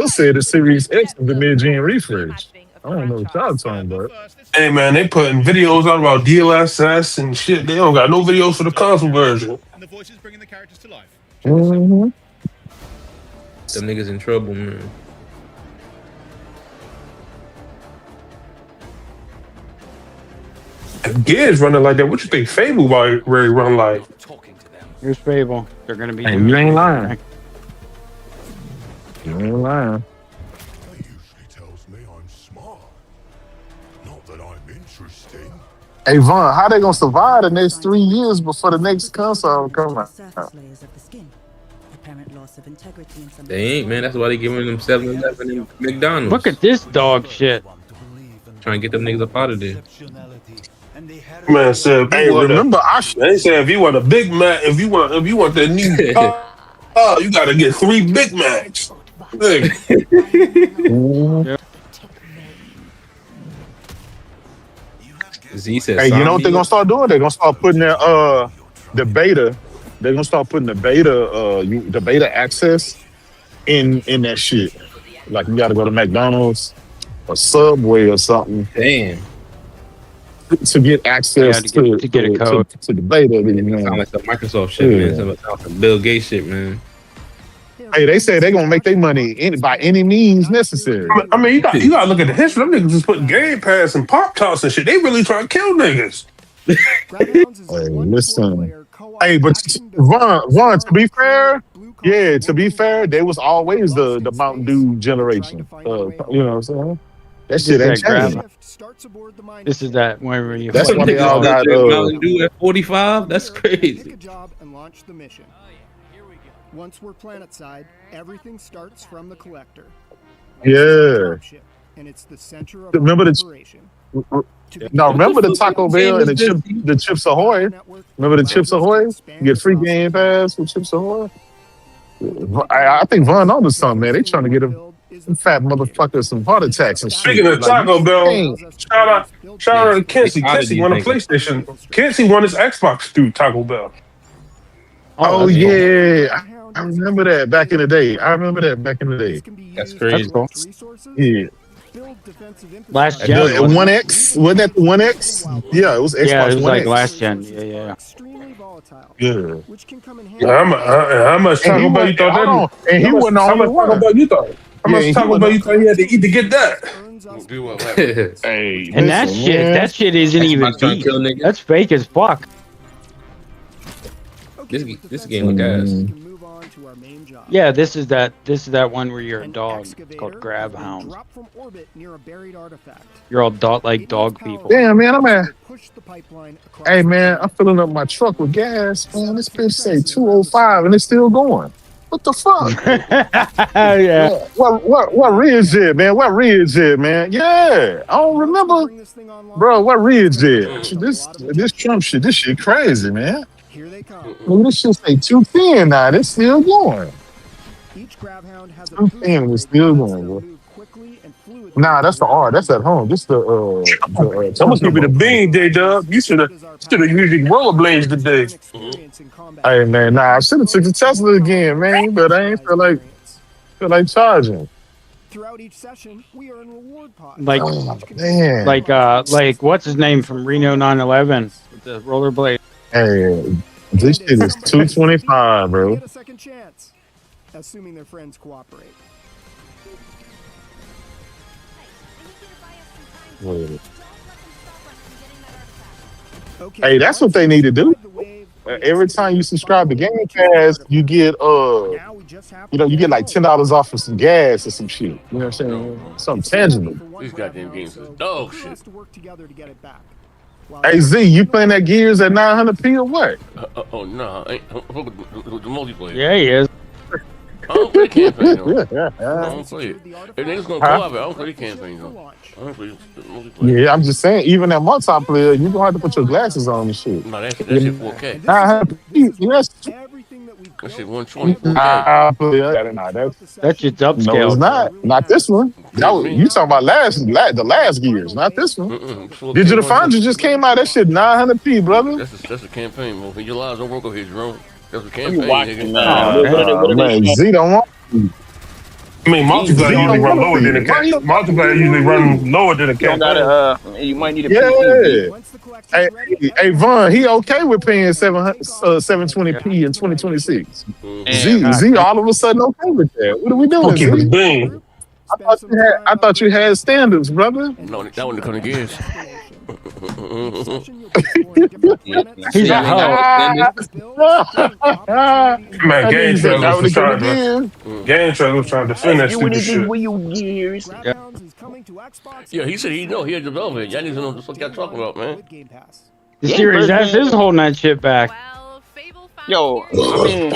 said the Series X is the mid-gen refresh. I don't know what y'all talking about. Hey, man, they putting videos out about DLSS and shit. They don't got no videos for the console version. And the voices bringing the characters to life. Them niggas in trouble, man. If Gears running like that, what you think Fable might really run like? Here's Fable. They're gonna be. Hey, you ain't lying. ain't lying. Hey Vaughn, how they gonna survive the next 3 years before the next console come out? They ain't, man. That's why they giving them 7-Eleven and McDonald's. Look at this dog shit. Trying to get them niggas up out of there. Man said, Hey, remember they said if you want a Big Mac, if you want that new you gotta get 3 Big Macs. Z said, hey, you know what they're gonna start doing? They're gonna start putting their the beta. They're gonna start putting the beta access in that shit. Like you gotta go to McDonald's or Subway or something. Damn. To get access to get a code to the beta. Sound like some Microsoft shit, man. Sound like some Bill Gates shit, man. Hey, they say they're gonna make their money by any means necessary. I mean, you gotta look at the history. Them niggas just putting Game Pass and Pop Tarts and shit. They really trying to kill niggas. Hey, listen. Hey, but Vaughn, to be fair, they was always the Mountain Dew generation. You know what I'm saying? That shit ain't changed. This is that where you. That's why they all got Mountain Dew at 45. That's crazy. Once we're planet side, everything starts from the collector. Yeah. And it's the center of remember operation. Remember the Taco Bell and the Chips Ahoy? Remember the Chips Ahoy? You get free Game Pass with Chips Ahoy. I think Vaughn on to something, man. They trying to get them fat motherfuckers some heart attacks and shit. Speaking of Taco Bell, shout out to Kenzie. Kenzie won a PlayStation. Kenzie won his Xbox through Taco Bell. Oh yeah, I remember that back in the day. That's crazy. That's cool. Yeah. Last gen. 1X? Wasn't that the 1X? Yeah, it was Xbox. Yeah, it was 1X. like last gen. Yeah. How much Taco Bell you thought that? And he wasn't the only one. How much Taco Bell you thought he had to eat to get that? Hey, and that shit isn't even beef. That's fake as fuck. This game look ass. Yeah, this is that one where you're a dog. It's called Grab Hound. You're all dog people. Damn, man, hey man, I'm filling up my truck with gas, man. This bitch say 205 and it's still going. What the fuck? Yeah. What ridge is, man? What ridge is, man? Yeah, I don't remember, bro. What ridge is? This Trump shit. This shit crazy, man. Here they come. Look, this shit say 210 now. It's still going. Each grab hound has a 210 is still going, bro. Nah, that's the R. That's at home. This the I'm gonna give you the bean, J-Dub. You should have used rollerblades today. Hey man, nah, I should have took the Tesla again, man, but I ain't feel like charging. Throughout each session, we earn reward pods. Like what's his name from Reno 9/11 with the rollerblade. Hey, this shit is 225, bro. Get a second chance, assuming their friends cooperate. Hey, that's what they need to do. Every time you subscribe to Game Pass, you get you get like $10 off for some gas or some shit. You know what I'm saying? Something tangible. These goddamn games is dog shit. Hey Z, you playing that Gears at 900p or what? Oh no, the multiplayer. Yeah, he is. I don't play campaign though. I don't play it. If niggas gonna co-op it, I don't play campaign though. I don't play multiplayer. Yeah, I'm just saying, even that multiplayer, you gonna have to put your glasses on and shit. No, that shit 4K. 900p, yes. That shit 120 4K. That's just upscale. No, it's not. Not this one. You talking about the last Gears, not this one. Digital Foundry just came out. That shit 900p, brother. That's a campaign, bro. Your lives don't work over here, Jerome. That's a campaign, nigga. Man, Z don't want. I mean, multiplayer usually run lower than a campaign. Multiplayer usually run lower than a campaign. You might need a PC. Hey, Vaughn, he okay with paying 720p in 2026. Z all of a sudden okay with that. What are we doing, Z? I thought you had standards, brother. No, that one come to Gears. He's like, Man, Game Trailers was trying to defend that stupid shit. Yeah, he said he know he had developed it. Y'all need to know what the fuck y'all talking about, man. the Series S is holding that shit back. Yo, I mean,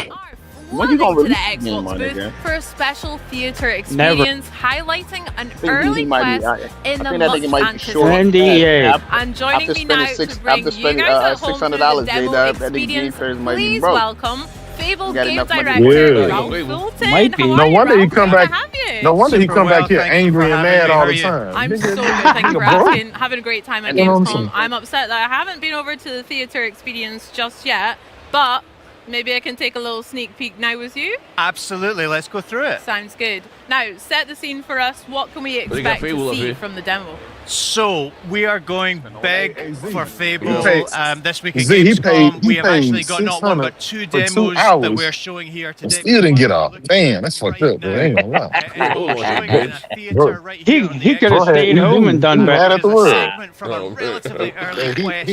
when you gonna To the release the game, Xbox my booth nigga? for a special theater experience highlighting an early might be- quest in the I think that nigga might be short. anticipated. NDA. And joining me now to bring you guys at home through the $600, demo that nigga experience, Game might be please broke. welcome Fable Got Game enough money to Director do it. Ralph Yeah. Fulton. Might be. How No are you, wonder he Ralph? come Good back. to have you. No wonder he Super come well, back here thank you angry for and having mad me. all How the are you? time. I'm Nigga, so good. Thank you for nigga, bro. asking. Having a great time at You know what I'm Gamescom. I'm upset that I haven't been over to the theater experience just yet, but maybe I can take a little sneak peek now with you. Absolutely, let's go through it. Sounds good. Now, set the scene for us. What can we They got expect Fable to up see here. from the demo? So we are going big for Fable He paid- this week at Z, he Gamescom. paid- he We have paid actually got not one but 2 for 2 demos that hours. we're showing here I today. still didn't get off. Damn, that's fucked up, bro. I ain't gonna lie. Hold on, Showing bitch. in a theater right He here on the could have Go ahead, stayed you home do. and done You better. mad at the world. segment from a Oh, relatively early quest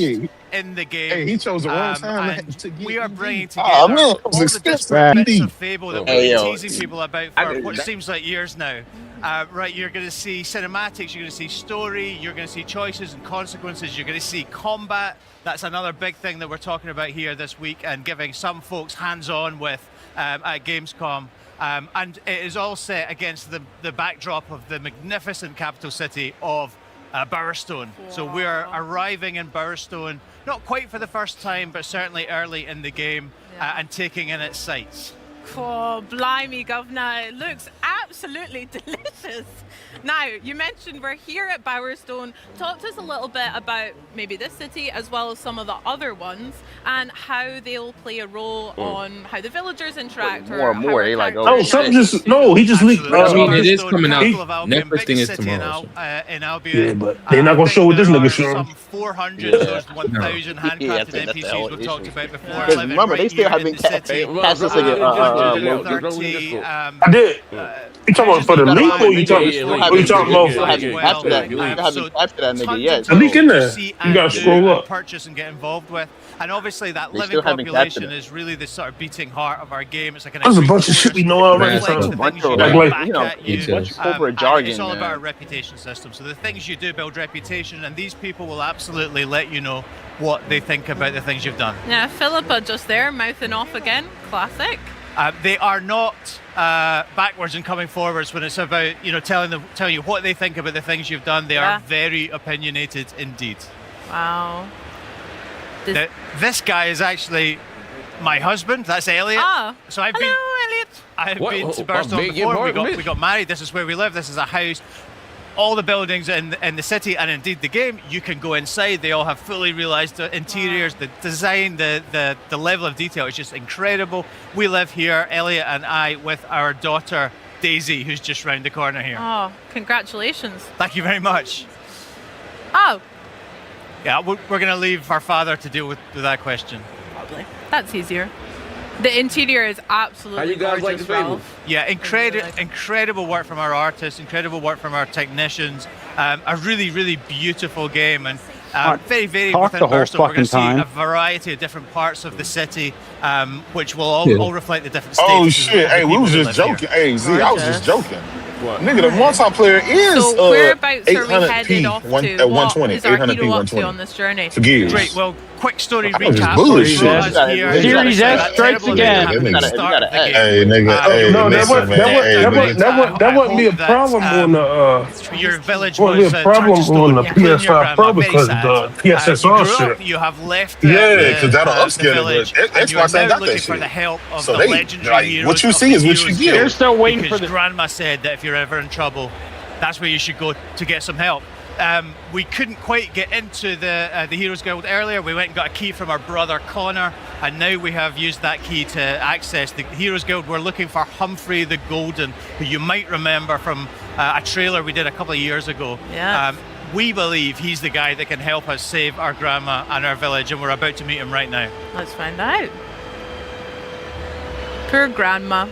in the game. Hey, he chose the wrong time and to get we are ED. bringing together Oh, man, it was all the expensive different ED. bits of Fable that Hey, we've yo, been teasing people about for what seems like years now. Right, you're going to see cinematics, you're going to see story, you're going to see choices and consequences, you're going to see combat. That's another big thing that we're talking about here this week and giving some folks hands-on with at Gamescom. And it is all set against the backdrop of the magnificent capital city of Bowerstone. So we're arriving in Bowerstone, not quite for the first time, but certainly early in the game and taking in its sights. Oh, blimey, Governor. It looks absolutely delicious. Now, you mentioned we're here at Bowerstone. Talk to us a little bit about maybe this city as well as some of the other ones and how they'll play a role on how the villagers interact. More and more, they like, Oh, something just no. He just leaked. I mean, it is coming out. Capital of Albion, Next thing big is city tomorrow. in Albion. Yeah, but they're not gonna show what this nigga showing. Some 400 of those 1,000 handcrafted Yeah, I think that's the whole NPCs we talked issue. about before. Because living remember, right they still here in haven't the city. cast us like a 30, I did. You talking about for the leak or you talking? Or you talking about? Still haven't captured that. You haven't captured that nigga yet. The leak in there. You gotta scroll up. Purchase and get involved with. And obviously that They living still haven't population captured it. is really the sort of beating heart of our game. It's like an There's a entry bunch of shit we know already. reflects Son. the Bunch things of you like- do like- back you know, at you. bunch of corporate And jargon, it's all man. about our reputation system. So the things you do build reputation, and these people will absolutely let you know what they think about the things you've done. Yeah, Philippa just there, mouthing off again. Classic. They are not backwards and coming forwards when it's about telling you what they think about the things you've done. They are very opinionated indeed. Wow. This guy is actually my husband. That's Elliot. Ah, So I've hello, been Elliot. I've What? been to What Burstone big before. apartment? We got married. This is where we live. This is a house. All the buildings in the city and indeed the game, you can go inside. They all have fully realized the interiors, the design, the level of detail is just incredible. We live here, Elliot and I, with our daughter Daisy, who's just round the corner here. Oh, congratulations. Thank you very much. Oh, Yeah, we're going to leave our father to deal with that question. probably. That's easier. The interior is absolutely How you guys like gorgeous, the Fable? Ralph. Yeah, incredible work from our artists, incredible work from our technicians. A really, really beautiful game, and very, very Talk within the whole Burstone, we're going to see fucking a time. variety of different parts of the city, which will all reflect the different stages. Oh of shit! the Hey, we people was who just live here. joking. Hey, Z, I was just joking. What? Nigga, the multiplayer is So whereabouts are we headed 800p off to? at What 120, is our 800p hero up to 120 on this journey? for gears. Great. Well, quick story I was just recap. bullshit. So us here- Series S strikes again. Happened at the start of the game. Hey, nigga, hey, No, that listen, man. Hey, wouldn't be a problem on the. Your village Wouldn't was be a problem turned to on the stone, including your PS5 Pro grandma. Very because sad. the PSSR you grew up, shit. you have left Yeah, 'cause that'll the upscale it, village, but and you are Xbox ain't now got looking that for shit. the help of So the they, legendary like, heroes. what you of see the is what Heroes you get. Guild, They're still waiting because for the- grandma said that if you're ever in trouble, that's where you should go to get some help. We couldn't quite get into the Heroes Guild earlier. We went and got a key from our brother Connor, and now we have used that key to access the Heroes Guild. We're looking for Humphrey the Golden, who you might remember from a trailer we did a couple of years ago. Yeah. We believe he's the guy that can help us save our grandma and our village, and we're about to meet him right now. Let's find out. Poor grandma.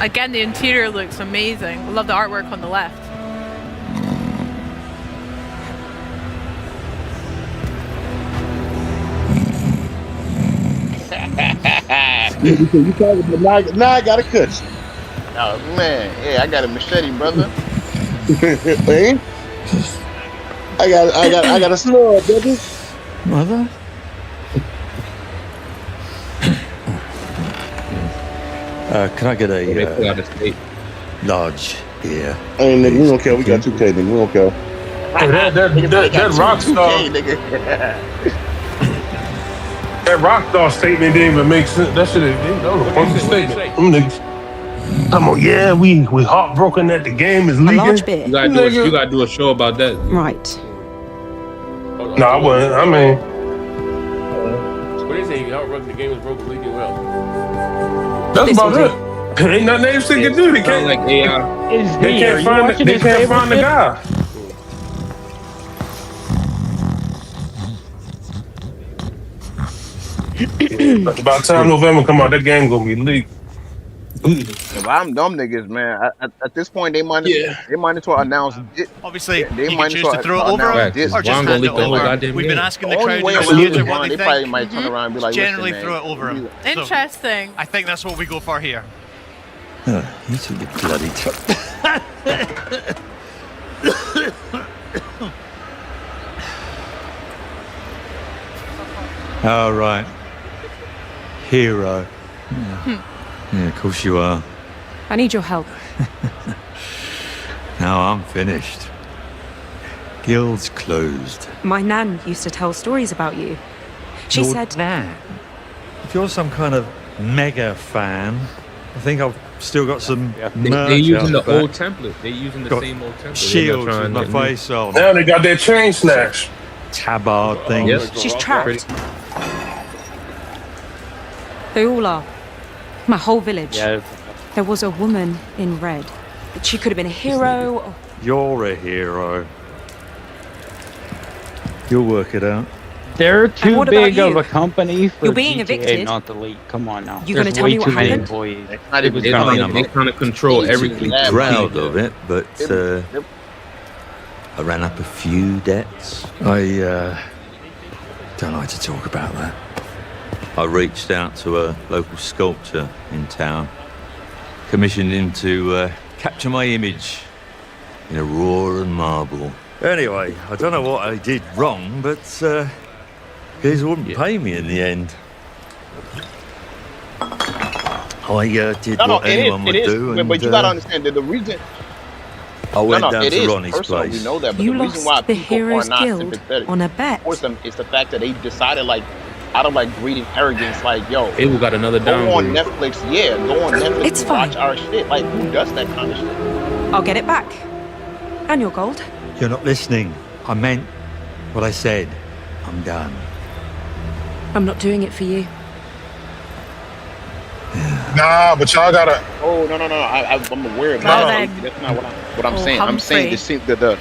Again, the interior looks amazing. I love the artwork on the left. Now I got a cushion. Oh man, yeah, I got a machete, brother. Man, I got a sword, brother. Mother. Can I get a large beer? Hey, nigga, we don't care. We got 2K, nigga. We don't care. That Rockstar, that Rockstar statement didn't even make sense. That was a perfect statement. Them niggas, come on, yeah, we heartbroken that the game is leaking. A large beer. You gotta do a show about that. Right. No, I wouldn't. I mean, what they say? Heartbroken, the game is broken, leaking well. That's about it. Ain't nothing they still can do. They can't like AI. They can't find it. They can't find the guy. By the time November come out, that game gonna be leaked. If I'm dumb niggas, man. At this point, they might as well announce it. Obviously, they you might can as choose well to throw it over announce them, this. or just hand it over. We've been asking the crowd in the user what they probably think. might turn around and be like, Generally listen, throw it over them. Interesting. I think that's what we go for here. You took your bloody All right. Hero. Yeah, of course you are. I need your help. Now I'm finished. Guild's closed. My nan used to tell stories about you. She Your said... nan? If you're some kind of mega fan, I think I've still got some merch. They're using the out back. old template. They're using the Got same old template. Shields with my face on. Now they got that chain snatch. Tabard things. Yes. She's trapped. They all are. My whole village. Yeah. There was a woman in red. She could have been a hero. Or... You're a hero. You'll work it out. They're too what big about of you? a company for You're being GTA evicted. not to leak. Come on now. You gonna There's tell way me what too many happened? employees. They kind of control everything. Proud of it, but I ran up a few debts. I don't like to talk about that. I reached out to a local sculptor in town, commissioned him to capture my image in a raw and marble. Anyway, I don't know what I did wrong, but guys wouldn't pay me in the end. I did what anyone would do. But you gotta understand that the reason. I went down it to is Ronnie's personal, place. we know that, but You the reason lost why the people Heroes are not Guild sympathetic on a bet. towards them is the fact that they decided, like, out of like greed and arrogance, like, yo, Fable got another go on downgrade. Netflix, go on Netflix It's and fine. watch our shit. Like, who does that kind of shit? I'll get it back. And your gold. You're not listening. I meant what I said. I'm done. I'm not doing it for you. Nah, but y'all gotta. Oh no! I'm aware of that. That's not what I'm saying. I'm saying the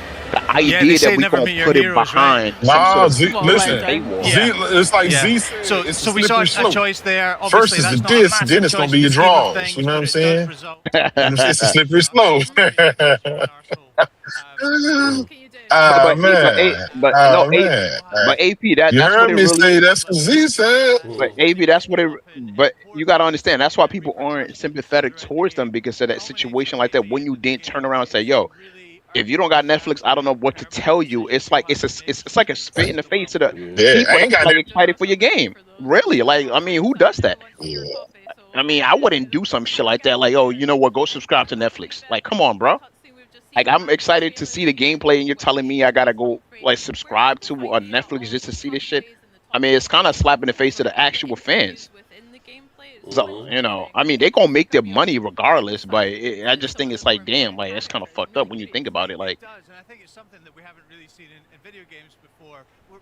idea that we gonna put it behind. Nah, listen. It's like Yeah. Z said. So we saw a choice there. First Obviously, is that's the not a diss, massive then it's gonna choice be your in the scheme of draws. things, You know what I'm but it saying? does result It's a slippery slope. But AP, that's what it me really say. That's what Z said. But AP, that's what it. But you gotta understand. That's why people aren't sympathetic towards them, because of that situation like that. When you didn't turn around and say, "Yo, if you don't got Netflix, I don't know what to tell you." It's like it's like a spit in the face of the people I ain't got like excited for your game. Really, like, I mean, who does that? I mean, I wouldn't do some shit like that. Like, oh, you know what? Go subscribe to Netflix. Like, come on, bro. Like, I'm excited to see the gameplay, and you're telling me I gotta go like subscribe to a Netflix just to see this shit. I mean, it's kind of slap in the face to the actual fans. So, you know, I mean, they gonna make their money regardless, but I just think it's like, damn, like, it's kind of fucked up when you think about it. Like,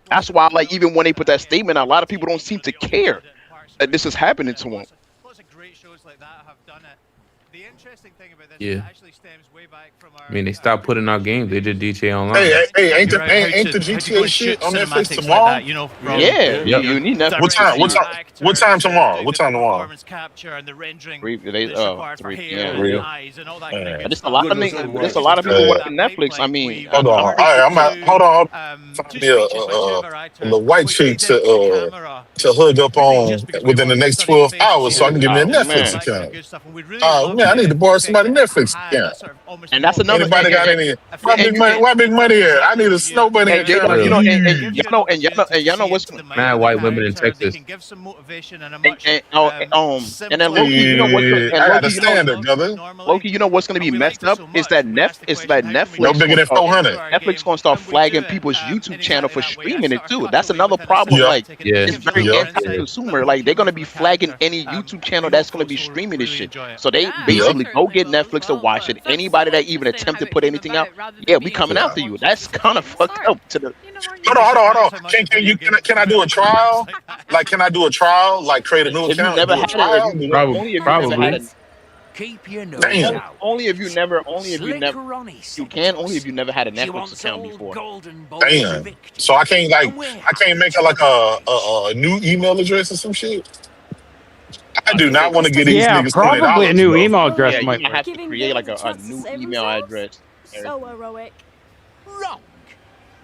that's why, like, even when they put that statement out, a lot of people don't seem to care that this is happening to them. Yeah. I mean, they stopped putting out games. They did GTA Online. Hey, ain't the GTA shit on Netflix tomorrow? Like that, Yep. you need Netflix. What time tomorrow? What time tomorrow? 3 p.m. But there's a lot of there's a lot of people watching Netflix. I mean, hold on. All right, hold on. Find me a little white chick to hook up on within the next 12 hours so I can get me a Netflix account. Oh man, I need to borrow somebody's Netflix account. And that's another Anybody thing. got any? Why big money here? I need a snow bunny account. You know, and y'all know what's mad white women in Texas. And then Loki, you know what? I got a standard, brother. Loki, you know what's going to be messed up is that Netflix. No bigger than 400. Netflix going to start flagging people's YouTube channel for streaming it too. That's another problem. Yep. Like, it's very anti-consumer. Like, they're going to be flagging any YouTube channel that's going to be streaming this shit. So they basically go get Netflix to watch it. Anybody that even attempt to put anything out, we coming after you. That's kind of fucked up. Hold on. Can I do a trial? Like, can I do a trial? Like, create a new account? Probably. Keep your nose out. Only if you never had a Netflix account before. Damn. So I can't make it like a new email address or some shit. I do not want to get these niggas $20. Probably a new email address. You might have to create like a new email address. So heroic. Wrong.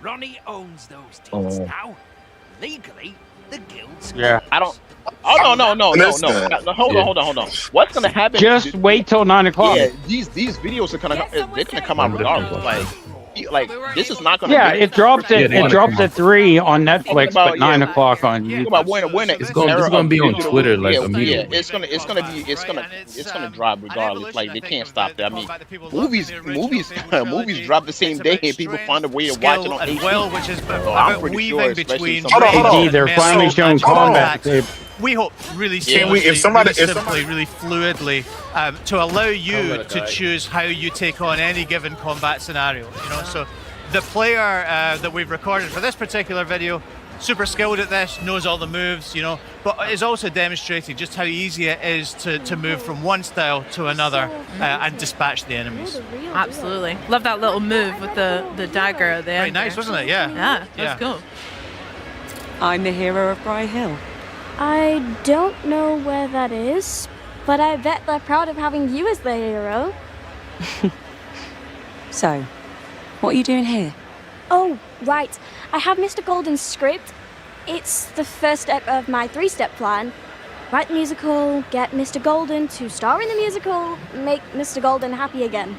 Ronnie owns those things now. Legally, the guild's. Yeah. I don't. Oh no! Hold on. What's gonna happen? Just wait till 9 o'clock. Yeah, these videos are gonna come out regardless. Like this is not gonna. Yeah, it drops at 3 on Netflix, but 9 o'clock on YouTube. It's gonna be on Twitter like immediately. It's gonna drop regardless. Like they can't stop that. I mean, movies drop the same day and people find a way to watch it on HBO, which is about weaving between. They're finally showing combat. We hope really simply, really fluidly to allow you to choose how you take on any given combat scenario. You know, so the player that we've recorded for this particular video, super skilled at this, knows all the moves, you know, but is also demonstrating just how easy it is to move from one style to another and dispatch the enemies. Absolutely, love that little move with the dagger at the end. Very nice, wasn't it? Yeah. Let's go. I'm the hero of Bry Hill. I don't know where that is, but I bet they're proud of having you as the hero. So, what are you doing here? Oh, right. I have Mr. Golden's script. It's the first step of my 3-step plan. Write the musical, get Mr. Golden to star in the musical, make Mr. Golden happy again.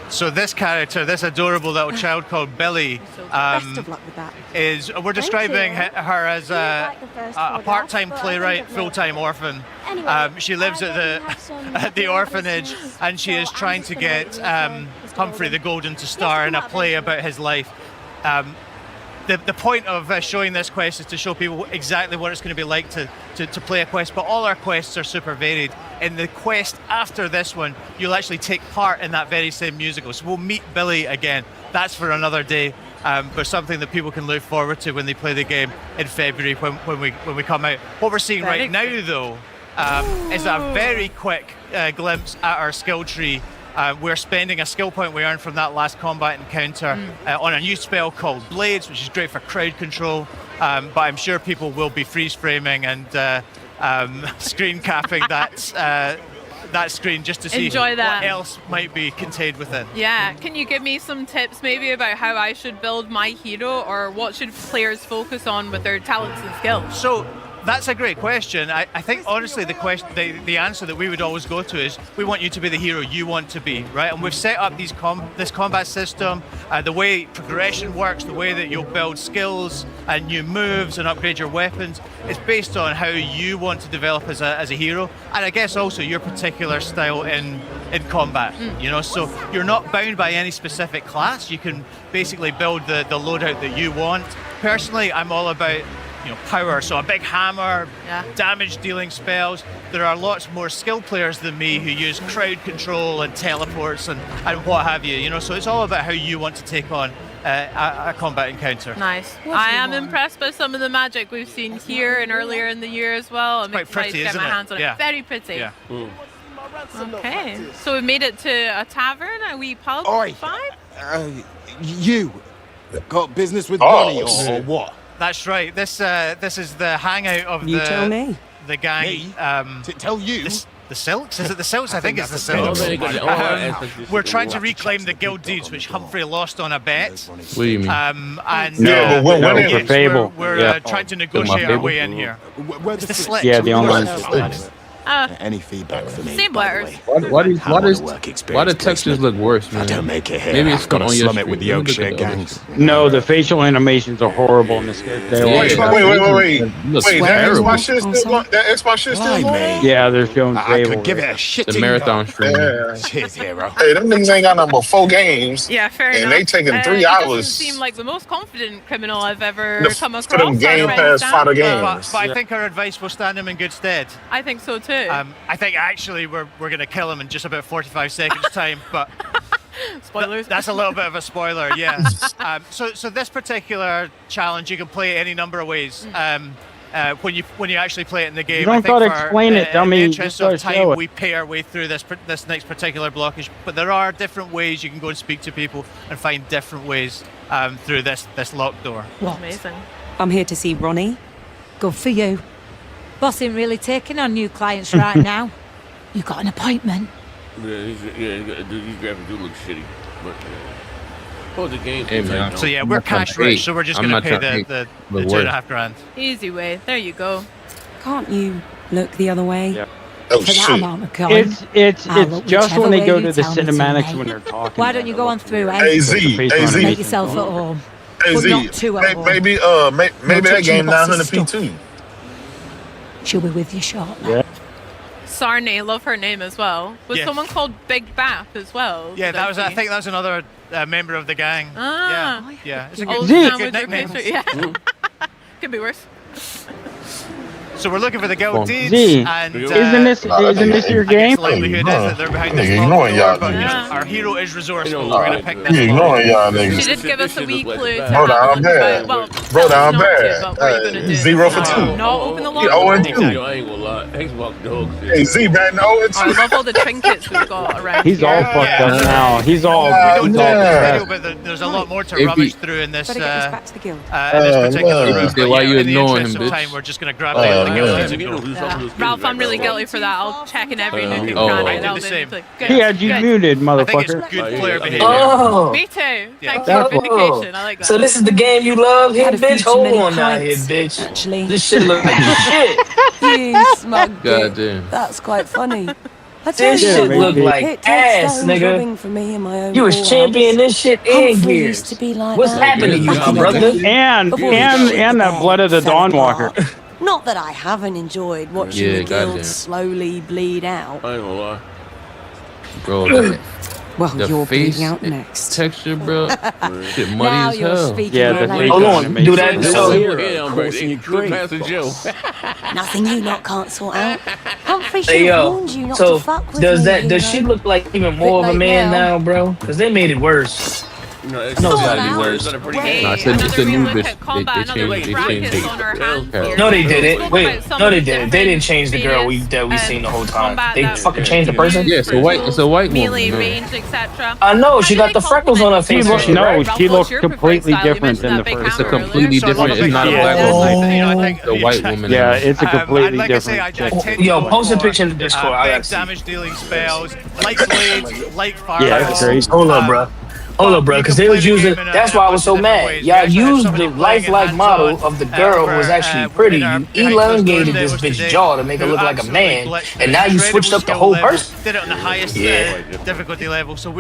So this character, this adorable little child called Billy, Best of luck with that. we're describing her as a part-time playwright, full-time orphan. She lives at the orphanage, and she is trying to get Humphrey the Golden to star in a play about his life. The point of showing this quest is to show people exactly what it's going to be like to play a quest, but all our quests are super varied. In the quest after this one, you'll actually take part in that very same musical. So we'll meet Billy again. That's for another day, but something that people can look forward to when they play the game in February when we come out. What we're seeing right now, though, is a very quick glimpse at our skill tree. We're spending a skill point we earned from that last combat encounter on a new spell called Blades, which is great for crowd control, but I'm sure people will be freeze framing and screen capping that screen just to see what else might be contained within. Yeah, can you give me some tips maybe about how I should build my hero, or what should players focus on with their talents and skills? So that's a great question. I think honestly the answer that we would always go to is we want you to be the hero you want to be, right? And we've set up this combat system, the way progression works, the way that you'll build skills and new moves and upgrade your weapons. It's based on how you want to develop as a hero, and I guess also your particular style in combat. You know, so you're not bound by any specific class. You can basically build the loadout that you want. Personally, I'm all about power, so a big hammer, damage dealing spells. There are lots more skilled players than me who use crowd control and teleports and what have you, so it's all about how you want to take on a combat encounter. Nice. I am impressed by some of the magic we've seen here and earlier in the year as well. I'm quite excited pretty, to get isn't my it? hands on it. Very pretty. Yeah. Okay, so we made it to a tavern, a wee pub vibe? You got business with Ronnie or what? That's right. This is the hangout of tell me. The gang. Tell you. The Silks? Is it the Silks? I think it's the Silks. We're trying to reclaim the guild deeds, which Humphrey lost on a bet. What do you mean? And for Fable. We're trying to negotiate our way in here. It's the Slick. Yeah, the online. Any feedback for me? Same letters. Why the textures look worse, man? Don't make it here. Maybe it's got on to your slum it with the screen. Yorkshire gangs. No, the facial animations are horrible in this game. Wait, that Xbox shit still going? Yeah, they're showing I Fable. could give it a shit. The marathon stream. Cheers, hero. Hey, them niggas ain't got nothing but 4 games. Yeah, fair enough. And they taking 3 He hours. doesn't seem like the most confident criminal I've ever come across. For them Game Pass fighter games. But I think our advice will stand him in good stead. I think so too. I think actually we're going to kill him in just about 45 seconds time, but spoilers. That's a little bit of a spoiler, yeah. So this particular challenge you can play it any number of ways. When you actually play it in the game, You don't gotta explain it, dummy. In the interest You of just gotta time, show it. we pay our way through this next particular blockage. But there are different ways you can go and speak to people and find different ways through this locked door. What? Amazing. I'm here to see Ronnie. Good for you. Boss ain't really taking on new clients right now. You got an appointment? Yeah, these graphics do look shitty, but the game. So yeah, we're cash rich, so we're just going to pay the $2.5 grand. Easy way. There you go. Can't you look the other way? Oh For that shit. amount of coin. It's I'll look just whichever when they way go you to the tell me to, cinematics mate. when they're talking. Why don't you go on through, eh? AZ, Make yourself at home. But not too at home. maybe that game 900p too. She'll be with you shortly. Yeah. Sarney, love her name as well. Was Yes. someone called Big Bap as well? Yeah, Did I see? think that was another member of the gang. Ah. Yeah. It's a Old good, town good with your nickname. pastry, yeah. Could be worse. So we're looking for the guild deeds, Z, and isn't this your game? the likelihood is that they're behind this Nigga, locked ignoring door, y'all but niggas. our hero is resourceful. We're gonna pick this You lock. ignoring y'all She niggas. did give us a wee clue to Bro, have a I'm look bad. about. Well, Bro, tell us I'm not to, bad. but what are you gonna do? 0 for 2. Not open the lock. 0 and 2. Yo, I ain't gonna lie. Xbox dogs. Hey, Z batting 0 and 2. I love all the trinkets we've got around He's here. all fucked up now. He's all. We don't he's do all this video, depressed. but there's a lot more to If rummage he- through in this Better get this back to the guild. in this particular man. room. Say, why you in the ignoring interest him, of bitch? time, we're just gonna grab the guild deeds and go. Ralph, I'm really guilty for that. I'll check in every nook and Oh. cranny. I did That'll the do same. it. Good. He had you Good. muted, I think it's motherfucker. good player behavior. Oh, Me too. Yeah. Thanks for vindication. I like that. so this is the game you love here, Had a few bitch? too Hold many on now here, pints, bitch. actually. This shit look like shit. You smug God dick. damn. That's quite funny. I This shit look like it takes ass, stones nigga. rubbing for me in my own You was poor champion house. this shit in Humphrey gears. used to be like What's that. happening to you, Yeah, my brother? And that blood of the Dawn Walker. Not that I haven't enjoyed watching Yeah, the guild goddamn. slowly bleed out. I ain't gonna lie. Bro, Well, the you're face bleeding out next. texture, bro. Shit muddy Now as you're hell. speaking Yeah, my the language. Hold on, do that. So, Nothing you lot can't sort out. Humphrey should hey have yo, warned you not so to fuck with does me, does she hero. look like even more of a Bit man late now, bro? Because they made it worse. No, I know it's gotta be worse. Hey, Nah, it's a new another bitch. at combat, They another changed bracket it. on our hands here. No, they We didn't. spoke Wait, about some no, of they the didn't. They didn't different change the girl that we various, seen the whole time. combat They that fucking changed the person. Yeah, it's a white woman. melee man. range, etc. I know she got the freckles on her face. and shit, No, right? she looks completely different than the first. It's a completely different. It's not a black woman. It's a white woman. Yeah, it's a completely like different. I say, I tend to Yo, go post a for, picture in the Discord. I big gotta see. damage dealing spells, like blades, like fire. Yeah, that's great. Hold up, bro. Hold up, bro, because they was using. That's why I was so mad. Y'all used the lifelike model of the girl who was actually pretty. You elongated this bitch jaw to make her look like a man, and now you switched up the whole person. Did it on the highest difficulty level, so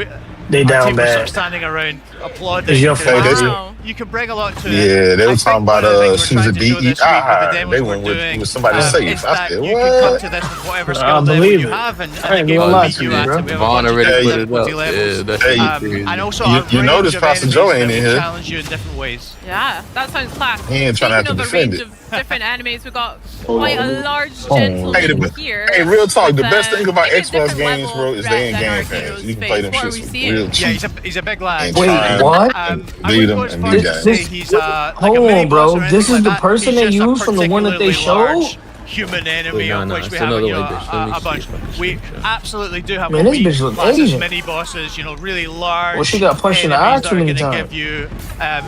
They down our team was sort bad. of standing around applauding. Is your because, face- wow, you can bring a lot to it. Yeah, they I were think talking one about of the things she we're was a trying to show this week with the DEI. demos They we're went doing, with somebody is safe. I that said, you can come what? to this with whatever I skill level believe you it. have, and I ain't the game gonna will lie meet to you you, at bro. it. We have Vaughn a already bunch put of it up. difficulty Yeah, levels. that's Hey, And also you know this Pastor Joe ain't in here. challenge you in different ways. Yeah, that sounds class. He ain't trying to have to Speaking of a defend range it. of different enemies, we've got quite a large gentleman Hey, here. hey, real talk. The with, best thing about maybe a Xbox different games, level bro, of is they in threat than Game our Pass. heroes You can play them face. What are shits we for seeing? real Yeah, cheap. he's a big lad. And Wait, try what? and I lead would them go as and far do as to that. say he's like a Hold mini on, boss bro. or This anything is the like that. person He's they just a used from the one that they particularly showed. large human enemy, of which we have a bunch. We absolutely do have mini bosses, really large. Well, she got punched in the eye too many times. Give you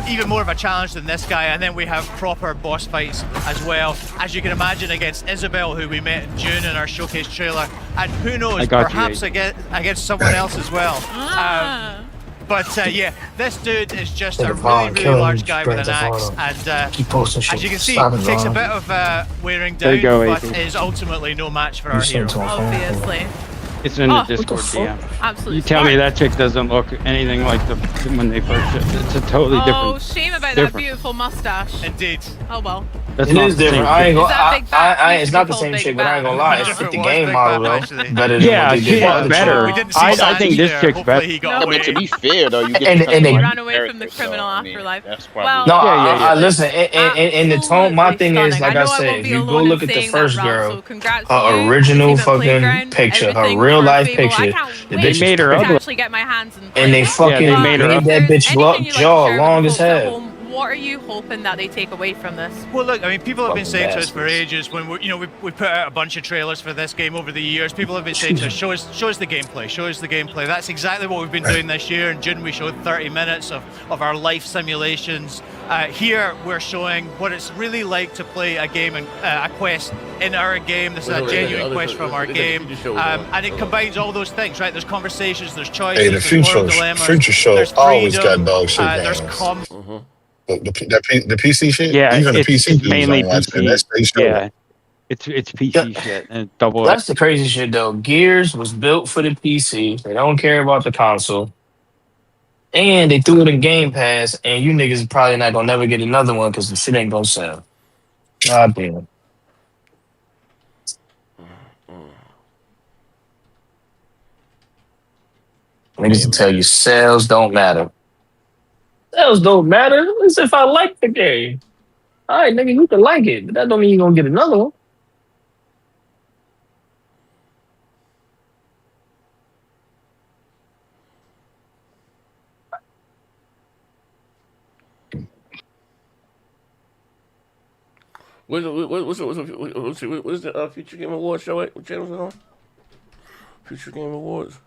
even more of a challenge than this guy, and then we have proper boss fights as well, as you can imagine, against Isabel, who we met in June in our showcase trailer, and who knows, perhaps against someone else as well. But yeah, this dude is just a really large guy with an axe, and as you can see, takes a bit of wearing down, but is ultimately no match for our hero. Obviously. It's in the Discord DM. Absolutely. You tell me that chick doesn't look anything like when they first shit. It's a totally different. Oh, shame about that beautiful mustache. Indeed. Oh well. It is different. I ain't gonna. It's not the same chick, but I ain't gonna lie. It's the game model though. Better than what they did. Better. I think this chick's better. To be fair though, you get and they ran away from the criminal afterlife. Well, no, listen. And the tone. My thing is, like I said, if you go look at the first girl, her original fucking picture, her real life picture, the bitch made her ugly. And they fucking made that bitch jaw long as hell. What are you hoping that they take away from this? Well, look, I mean, people have been saying to us for ages when we put out a bunch of trailers for this game over the years. People have been saying to us, show us the gameplay, show us the gameplay. That's exactly what we've been doing this year. In June, we showed 30 minutes of our life simulations. Here, we're showing what it's really like to play a game, a quest in our game. This is a genuine quest from our game, and it combines all those things, right? There's conversations, there's choices, the future show always got dog shit there's games. The PC shit? Yeah, even the PC it's mainly PC. Yeah, it's PC shit and double. That's the crazy shit though. Gears was built for the PC. They don't care about the console, and they threw it in Game Pass. And you niggas probably not gonna never get another one because the shit ain't gonna sell. God damn. Niggas will tell you sales don't matter. Sales don't matter. It's if I like the game. All right, nigga, you can like it, but that don't mean you're gonna get another one. What's the Future Game Awards show? What channel's it on? Future Game Awards.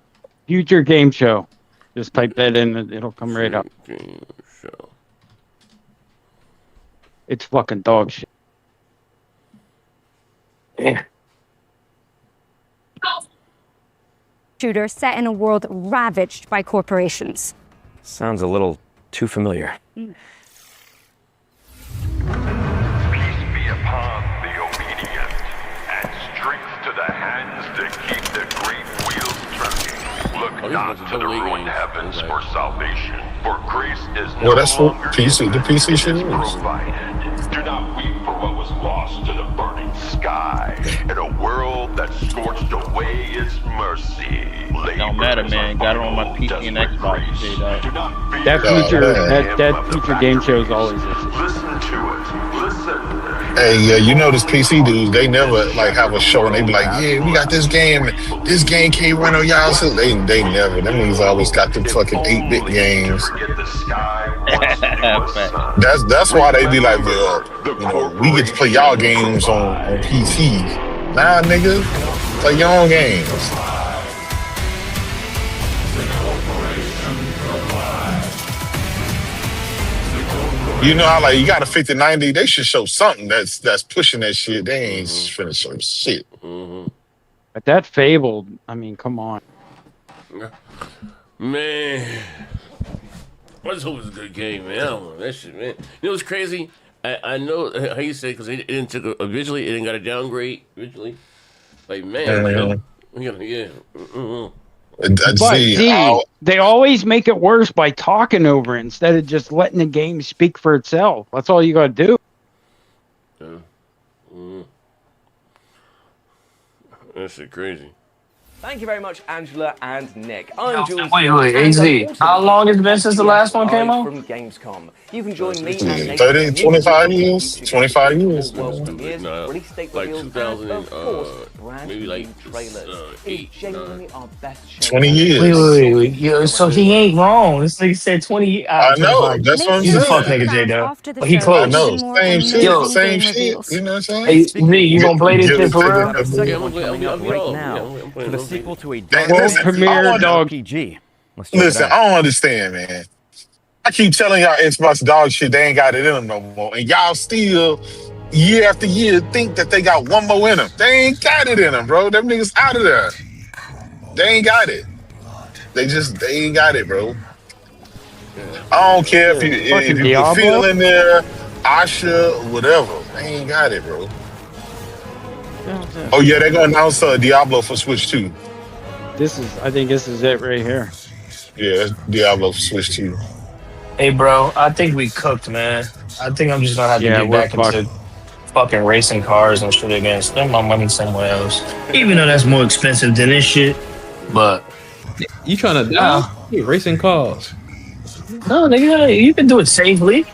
Future Game Show. Just type that in and it'll come right up. Game Show. It's fucking dog shit. Yeah. Shooter set in a world ravaged by corporations. Sounds a little too familiar. Peace be upon the obedient, and strength to the hands that keep the great wheels turning. Look not to the ruined heavens for salvation, for grace is no that's what longer PC, the PC shit is. provided. Do not weep for what was lost to the burning sky, in a world that scorched away its mercy. Don't matter, man. Got it on my PC and Xbox. That future game show is always existed. Listen to it. Listen. Hey, yeah, you know this PC dudes, they never like have a show and they be like, yeah, we got this game can't run on y'all. So they never. That means always got them fucking 8-bit games. That's why they be like, well, we get to play y'all games on PC. Nah, nigga, play your own games. You know how like you got a 5090, they should show something that's pushing that shit. They ain't finna show shit. But that Fable, I mean, come on. Man. I just hope it's a good game, man. I don't know that shit, man. You know what's crazy? I know how you say because it didn't take a visually, it didn't got a downgrade visually. Like man, yeah. But see, they always make it worse by talking over it instead of just letting the game speak for itself. That's all you got to do. That shit crazy. Thank you very much, Angela and Nick. I'm Jules. Wait, AZ. How long has it been since the last one came out? From Gamescom. You can join me 30, 25 years. 25 years. Release date like reveals 2000 and, of course, brand maybe like new trailers. It's genuinely our best show. 20 years. Wait. Yo, so he ain't wrong. This nigga said 20. I know. That's what I'm He's a saying. fuck nigga, J-Dub. But he close. I know. Same shit. Same shit. You know what I'm saying? Hey, Z, you gonna play this shit for real? For the sequel to a premiere dog PG. Listen, I don't understand, man. I keep telling y'all Xbox dog shit, they ain't got it in them no more. And y'all still, year after year, think that they got one more in them. They ain't got it in them, bro. Them niggas out of there. They ain't got it. They ain't got it, bro. I don't care if you put Phil in there, Asha, whatever. They ain't got it, bro. Oh yeah, they're gonna announce Diablo for Switch 2. I think this is it right here. Yeah, Diablo for Switch 2. Hey, bro, I think we cooked, man. I think I'm just gonna have to get back into fucking racing cars and shit again. Spend my money somewhere else. Even though that's more expensive than this shit. But you trying to die? Racing cars. No, nigga, you can do it safely.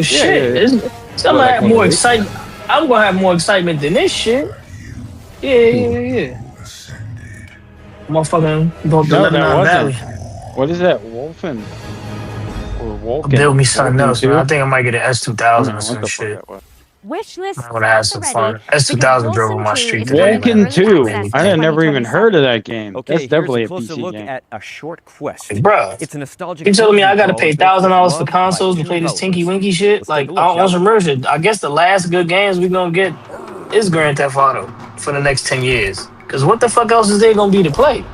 Shit. I'm gonna have more excitement. I'm gonna have more excitement than this shit. Yeah. Motherfucking go to Lebanon Valley. What is that? Wolfen? Or Wolken? Build me something else, man. I think I might get an S2000 or some shit. Wish list. I'm gonna have some fun. S2000 drove on my street today. Wolken 2. I had never even heard of that game. Okay, that's definitely a closer PC look game. at a short quest. Bruh, it's a nostalgic. you telling me I gotta pay $1,000 for consoles to play this Tinky Winky shit? Like, on some real shit. I guess the last good games we gonna get is Grand Theft Auto for the next 10 years. Cause what the fuck else is there gonna be to play?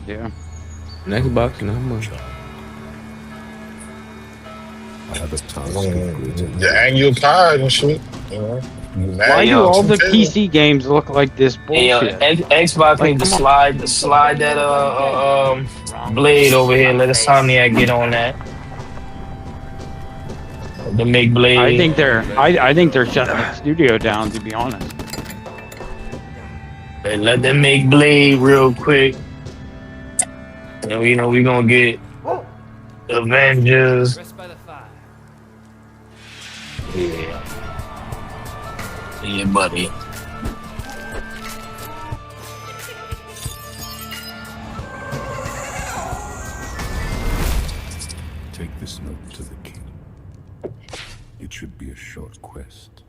Yeah. Next box, not much. The annual card and shit. You know? Why do all the PC games look like this bullshit? Hey, Xbox need to slide that blade over here. Let Insomniac get on that. The make blade. I think they're shutting the studio down, to be honest. Hey, let them make blade real quick. And we gonna get Avengers. Yeah, buddy. Take this note to the king. It should be a short quest.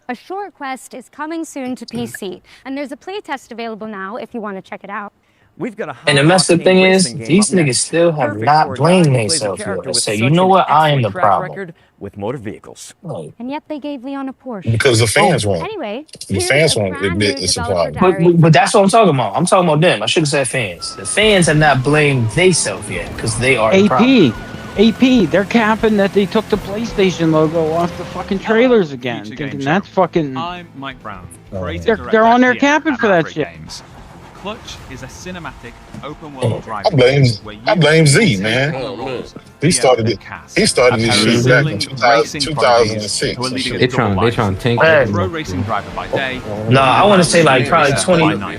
A short quest is coming soon to PC, and there's a playtest available now if you want to check it out. We've got And the messed up thing is, these niggas still have not blamed themselves yet. They say, you know what? I am the problem. With motor vehicles. And yet they gave Leon a Porsche. Because the fans won't. Anyway, the fans won't admit it's a problem. But that's what I'm talking about. I'm talking about them. I should have said fans. The fans have not blamed themselves yet because they are the problem. AP, they're capping that they took the PlayStation logo off the fucking trailers again. Thinking that's fucking. I'm Mike Brown. They're on there capping for that shit. Clutch is a cinematic open world drive. I blame Z, man. He started this shit back in 2006. They trying to tank Pro racing driver by day. No, I want to say like probably 20.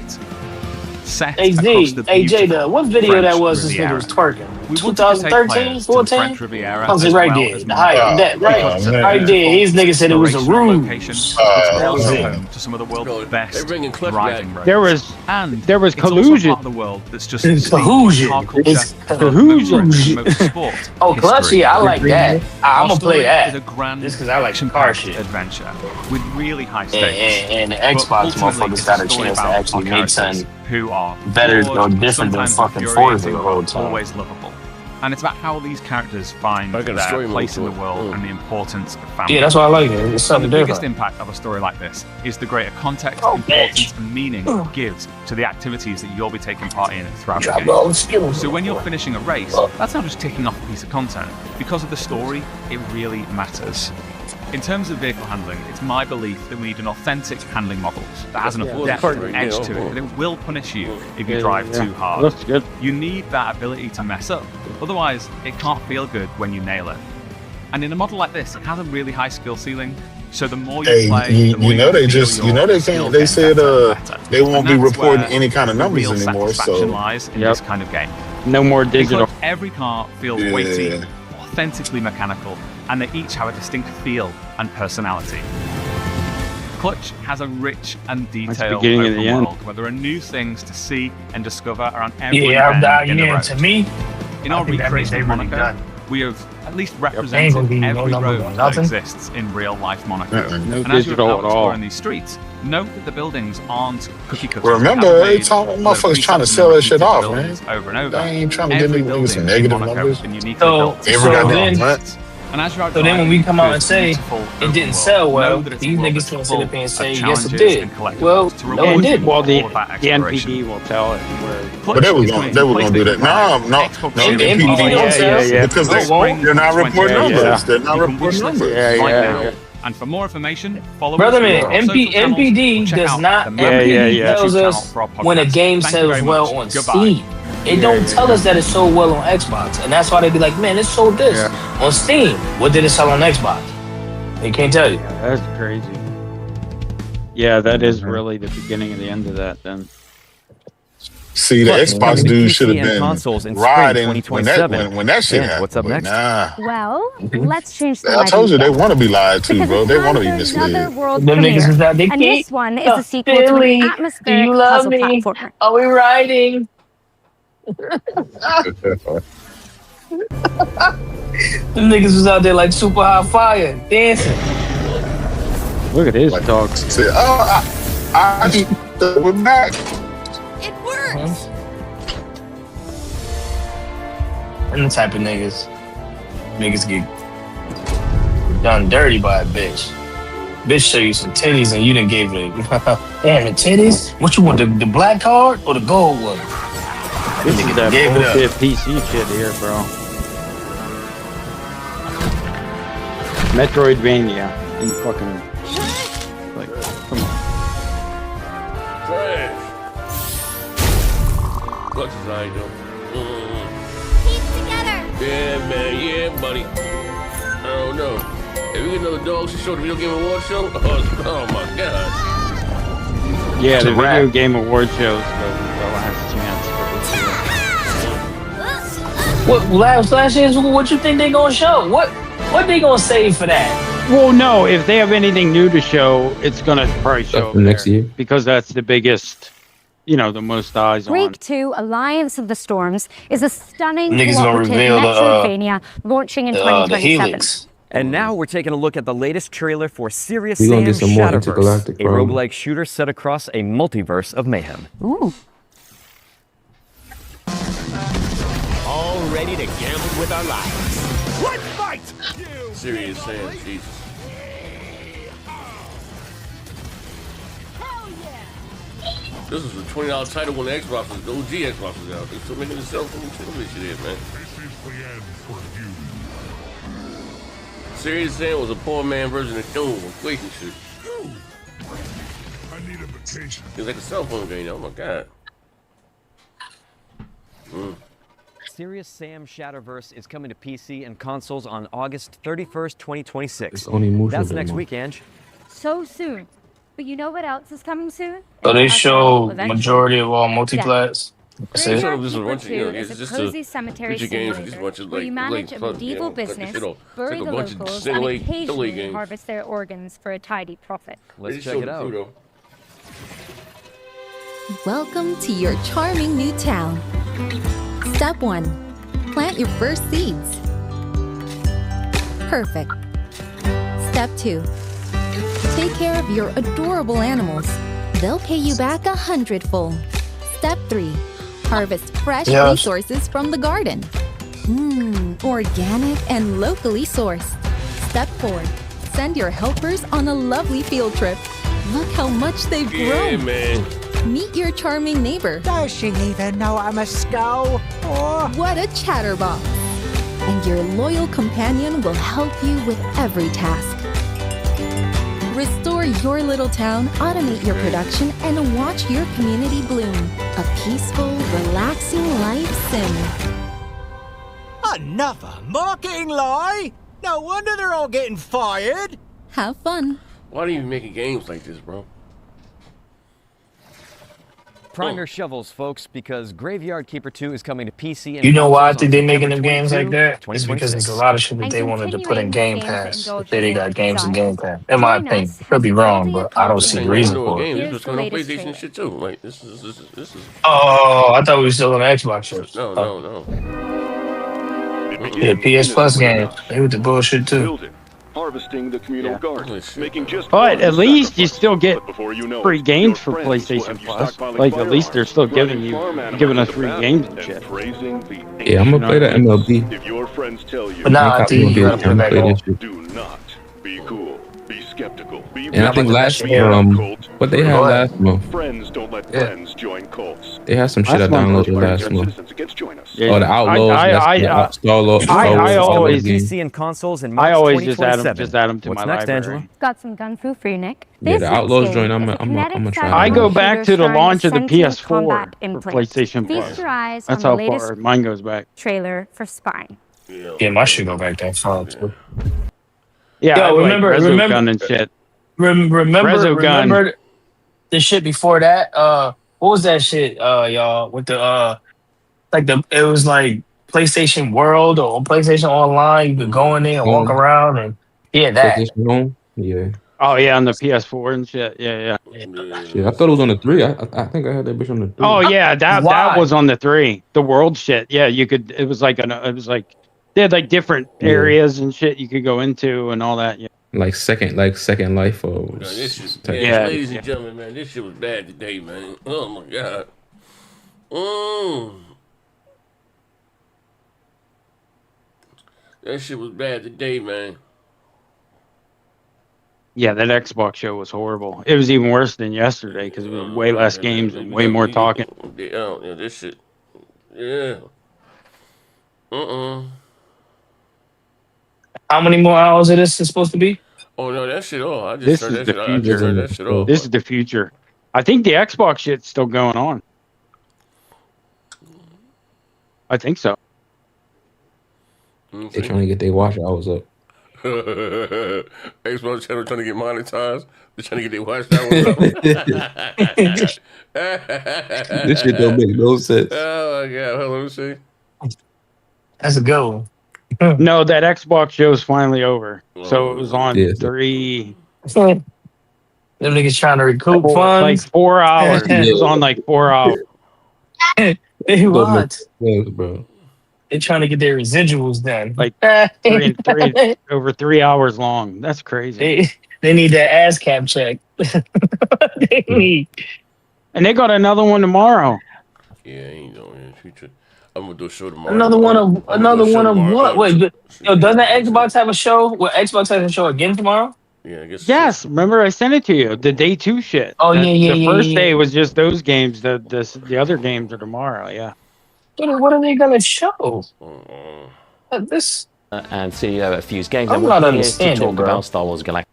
Hey Z, hey J-Dub, what video that was this nigga was twerking? 2013, 14? Comes it right there. The height, that right there. These niggas said it was a ruse. To some of the world's best driving roads. There was collusion. The world that's just collusion. It's collusion. Oh, Clutch, yeah, I like that. I'm gonna play that. Just because I like some car shit. Adventure with really high stakes. And the Xbox motherfuckers got a chance to actually make something who are better or different than fucking Forza the whole time. Always lovable. And it's about how these characters find their place in the world and the importance of family. Yeah, that's why I like it. It's something the different. biggest impact of a story like this is the greater context, importance, and meaning it gives to the activities that you'll be taking part in throughout the game. So when you're finishing a race, that's not just ticking off a piece of content. Because of the story, it really matters. In terms of vehicle handling, it's my belief that we need an authentic handling model that has enough depth and edge to it, that it will punish you if you drive too hard. That's good. You need that ability to mess up, otherwise it can't feel good when you nail it. And in a model like this, it has a really high skill ceiling, So the more Hey, you play, you the more know they feel just your you know they skill can't. They gets said better and better. they won't And be that's reporting where any kind of the numbers real anymore. satisfaction So lies in this kind of game. No more digital. Because every car feels weighty, authentically mechanical, and they each have a distinct feel and personality. Clutch has a rich and detailed beginning and open the end. world where there are new things to see and discover around every Yeah, bend in the road. to me, In I our think that means recreation they of really Monaco, done. we have at least Ain't represented gonna be no every number road one, that nothing. exists in real life Monaco. No And as you're digital out at all. exploring these streets, note that the buildings aren't cookie cutters. remember, every time motherfuckers trying to sell that shit off, man. Over and over. They ain't trying to give Every me some building in negative Monaco numbers. has been uniquely So, built. Every so goddamn then, month. And as you're out so then when we driving come out through and this say beautiful it open didn't world, sell well, know that it's a these world niggas that's gonna sit full up here and of say, yes, it challenges did. and collectibles Well, to no, reward it you didn't. Well, for all of that the exploration. NPD will tell it. Where But they was is gonna coming do to that. PlayStation No, Xbox no, Series NPD X. won't yeah. because No, it won't. they're not reporting numbers. They're not You can reporting wishlist numbers. it right Yeah, now. yeah. And for more information, follow Brother us man, on our social channels, NPD or check does out not. the NPD yeah. tells YouTube us channel for our when a podcast. game Thank you sells very well much. on Goodbye. Steam. It don't tell us that it sold well on Xbox, and that's why they be like, man, it sold this on Steam. What did it sell on Xbox? They can't tell you. That's crazy. Yeah, that is really the beginning and the end of that. Then. See, the Plus, Xbox coming to dude PC should have and been consoles in spring riding 2027. when that shit And happened. what's up But next? nah, Well, let's change the I lighting told you they again. want to be lied to, Because bro. it's They want time to be for another misled. world Them niggas premiere. is out. They And can't. this one is a sequel to an Billy, do atmospheric you love puzzle me? platformer. Are we riding? Them niggas was out there like super hot fire, dancing. Look at his dog. Say, we're back. It works. And the type of niggas get done dirty by a bitch. Bitch show you some titties and you done gave it. Damn, the titties? What you want, the black card or the gold one? This is that gave it up. bullshit PC shit here, bro. Metroidvania in fucking like, come on. Trash. What's his eye doing? Keep together. Yeah, man. Yeah, buddy. I don't know. If we get another dog show, the Video Game Award show? Oh my God. Yeah, It's the a wrap. Video Game Award shows the last chance for this year. What last year's what you think they gonna show? What they gonna save for that? Well, no, if they have anything new to show, it's gonna probably show for next there, year. because that's the biggest, the most eyes on. Break 2 Alliance of the Storms is a stunning Niggas gonna cooperative reveal Metroidvania launching in the 2027. Helix. And now we're taking a look at the latest trailer for Serious We Sam gonna get some more Shatterverse, intergalactic, a bro. roguelike shooter set across a multiverse of mayhem. Ooh. All ready to gamble with our lives. Let's fight! Serious Sam, Jesus. This is a $20 title when the Xbox was, the OG Xbox was out. They still making the cell phone shit here, man. Serious Sam was a poor man version of Doom, equation shit. I need a vacation. It's like a cell phone game, oh my God. Serious Sam Shatterverse is coming to PC and consoles on August 31st, 2026. It's only Musha That's that next month. week, Ange. So soon. But you know what else is coming soon? So they It's show eventually. majority of all multiplats. That's Graveyard it. So this is a Keeper bunch of, 2 it's is just a cozy cemetery feature games, simulator just a bunch of where like, you manage a fun, medieval cut the business, shit off. bury It's like the a bunch of locals, single and A occasionally games. harvest their organs for a tidy profit. Let's They check showed it the out. crew, though. Welcome to your charming new town. Step 1. Plant your first seeds. Perfect. Step 2. Take care of your adorable animals. They'll pay you back 100-fold. Step 3. Harvest fresh resources from the garden. Organic and locally sourced. Step 4. Send your helpers on a lovely field trip. Look how much they've Yeah, grown. man. Meet your charming neighbor. Does she even know I'm a skull? Oh. What a chatterbox! And your loyal companion will help you with every task. Restore your little town, automate your production, and watch your community bloom. A peaceful, relaxing life sim. Another marketing lie? No wonder they're all getting fired. Have fun. Why do you making games like this, bro? Prime your shovels, folks, because Graveyard Keeper 2 is coming to PC and You know why I consoles think on they're making September them games like 22, that? It's because there's a lot of shit that And they wanted to put in continuing Game with games that Pass. indulge Say they your got games in desires. Game Pass. In my Join opinion, us could be as wrong, boldly but I don't as see This the ain't reason no for it. game. This Here's was the coming on latest PlayStation trailer. shit too. Like this is. Oh, I thought we were still on the Xbox shit. No. Yeah, PS Plus game. They with the bullshit too. Harvesting the communal garden, making just But one at least you sacrifice. still get But before you know free it, games your for friends will PlayStation have you Plus. stockpiling Like at least they're still firearms, giving riding us farm free animals games to and battle, shit. and praising the Yeah, I'm gonna play the MLB. If your friends tell you, But nah, I think you gotta put it back on. do not be cool, be skeptical, be And I think last what they had last month. Friends don't let friends join cults. They had some shit I downloaded last month. Yeah. Oh, the Outlaws. I always PC and consoles in I March always 2027. just add them to What's my next, library. Angela? Got some gun fu for you, Nick. Yeah, This the next Outlaws game joint. is I'm a gonna kinetic try. I go back to the starring launch of the sentient PS4 combat for implants. PlayStation Plus. Feast your eyes That's on how the latest far mine goes back. trailer for Spine. Yeah, my shit go back that far too. Yeah, Yo, I like remember gun and shit. Remember the shit before that? What was that shit, y'all? With the it was like PlayStation World or PlayStation Online. You could go in there and walk around and that. PlayStation Home. Yeah. Oh yeah, on the PS4 and shit. Yeah. Shit, I thought it was on the 3. I think I had that bitch on the 3. Oh yeah, that was on the 3. The world shit. Yeah, you could. It was like they had like different areas and shit you could go into and all that. Yeah. Like second life or Ladies and gentlemen, man, this shit was bad today, man. Oh my god. That shit was bad today, man. Yeah, that Xbox show was horrible. It was even worse than yesterday because it was way less games and way more talking. Yeah, this shit. Yeah. How many more hours of this is supposed to be? Oh no, that shit off. I just This turned is that the shit. I just turned that shit future. off. This is the future. I think the Xbox shit's still going on. I think so. They trying to get their watch hours up. Xbox channel trying to get monetized. They're trying to get their watch hours up. This shit don't make no sense. Oh my god, hold on, let me see. That's a good one. No, that Xbox show's finally over. So it was on 3. Them niggas trying to recoup funds. Like 4 hours. It was on like 4 hours. They what? Bro. They're trying to get their residuals done. Like over 3 hours long. That's crazy. They need that ASCAP check. They need. And they got another one tomorrow. Yeah, ain't no in the future. I'm gonna do a show tomorrow. Another one of what? Wait, yo, doesn't Xbox have a show? Well, Xbox has a show again tomorrow. Yeah, I guess. Yes, remember I sent it to you. The day 2 shit. Oh yeah. The first day was just those games. The other games are tomorrow. Yeah. What are they gonna show? This. And CEO at Fuse Games. I'm and not we're here to understanding, talk bro. about Star Wars Galactic.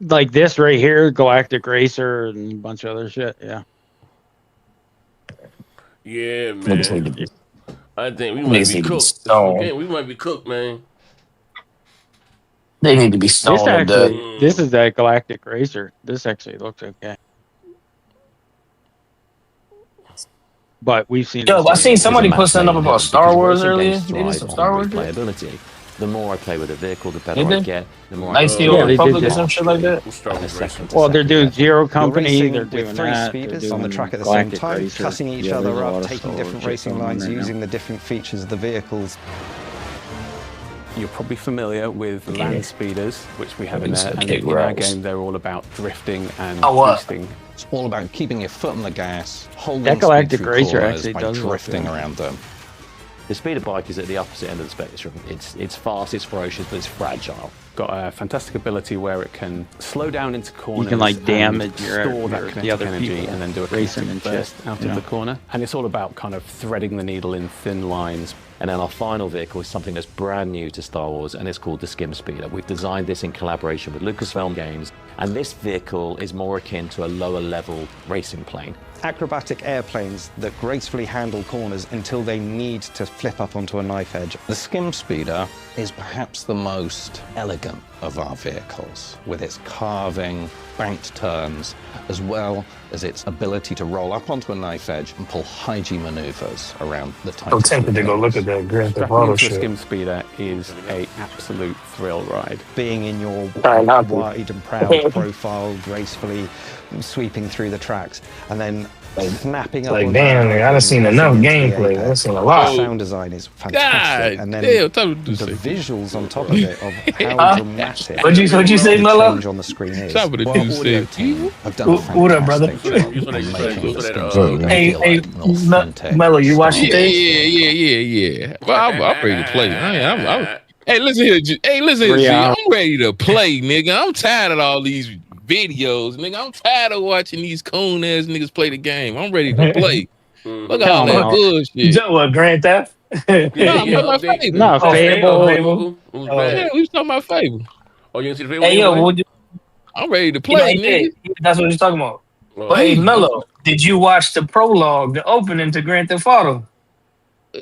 Like this right here, Galactic Racer and a bunch of other shit. Yeah. Yeah, man. I think we might be cooked. We might be cooked, man. They need to be stoned. This is that Galactic Racer. This actually looks okay. But we've seen. Yo, I seen somebody put something up about Star Wars earlier. They did some Star Wars replayability. The more I play with the vehicle, the better I get. The more Nice Steel Republic or some shit like that. Well, they're doing Zero Company. They're doing with 3 that. speeders on the track at the same time, cutting each other up, taking different racing lines, using the different features of the vehicles. You're probably familiar with land speeders, which we have in there, and in our game they're all about drifting and boosting. It's all about keeping your foot on the gas, holding that Galactic speed through Racer corners actually by does drifting look good. around them. The speeder bike is at the opposite end of the spectrum. It's fast, it's ferocious, but it's fragile. Got a fantastic ability where it can slow down into corners. You can like and damage store that the other kinetic energy people and then do a racing kinetic and burst shit. out of the corner. And it's all about kind of threading the needle in thin lines. And then our final vehicle is something that's brand new to Star Wars, and it's called the Skim Speeder. We've designed this in collaboration with Lucasfilm Games, And this vehicle is more akin to a lower level racing plane. Acrobatic airplanes that gracefully handle corners until they need to flip up onto a knife edge. The Skim Speeder is perhaps the most elegant of our vehicles, with its carving, banked turns, as well as its ability to roll up onto a knife edge and pull high G maneuvers around the tight. I'm tempted to go look at that Grand Theft Auto shit. The Skim Speeder is a absolute thrill ride. Being in your wide and proud profile, gracefully sweeping through the tracks, and then snapping up. Like, damn, I done seen enough gameplay. I've seen a lot. The sound design is fantastic. And then the visuals on top of it, of how dramatic what'd you say, Mello? change on the screen is. What up, brother? Hey, Mello, you watching things? Yeah. Well, I'm ready to play. Hey, listen here, G. I'm ready to play, nigga. I'm tired of all these videos, nigga. I'm tired of watching these coon ass niggas play the game. I'm ready to play. Look at all that bullshit. What, Grand Theft? Fable. Fable. Yeah, we was talking about Fable. Oh, you didn't see the Fable? Hey, yo, I'm ready to play, nigga. That's what you're talking about. But hey, Mello, did you watch the prologue, the opening to Grand Theft Auto?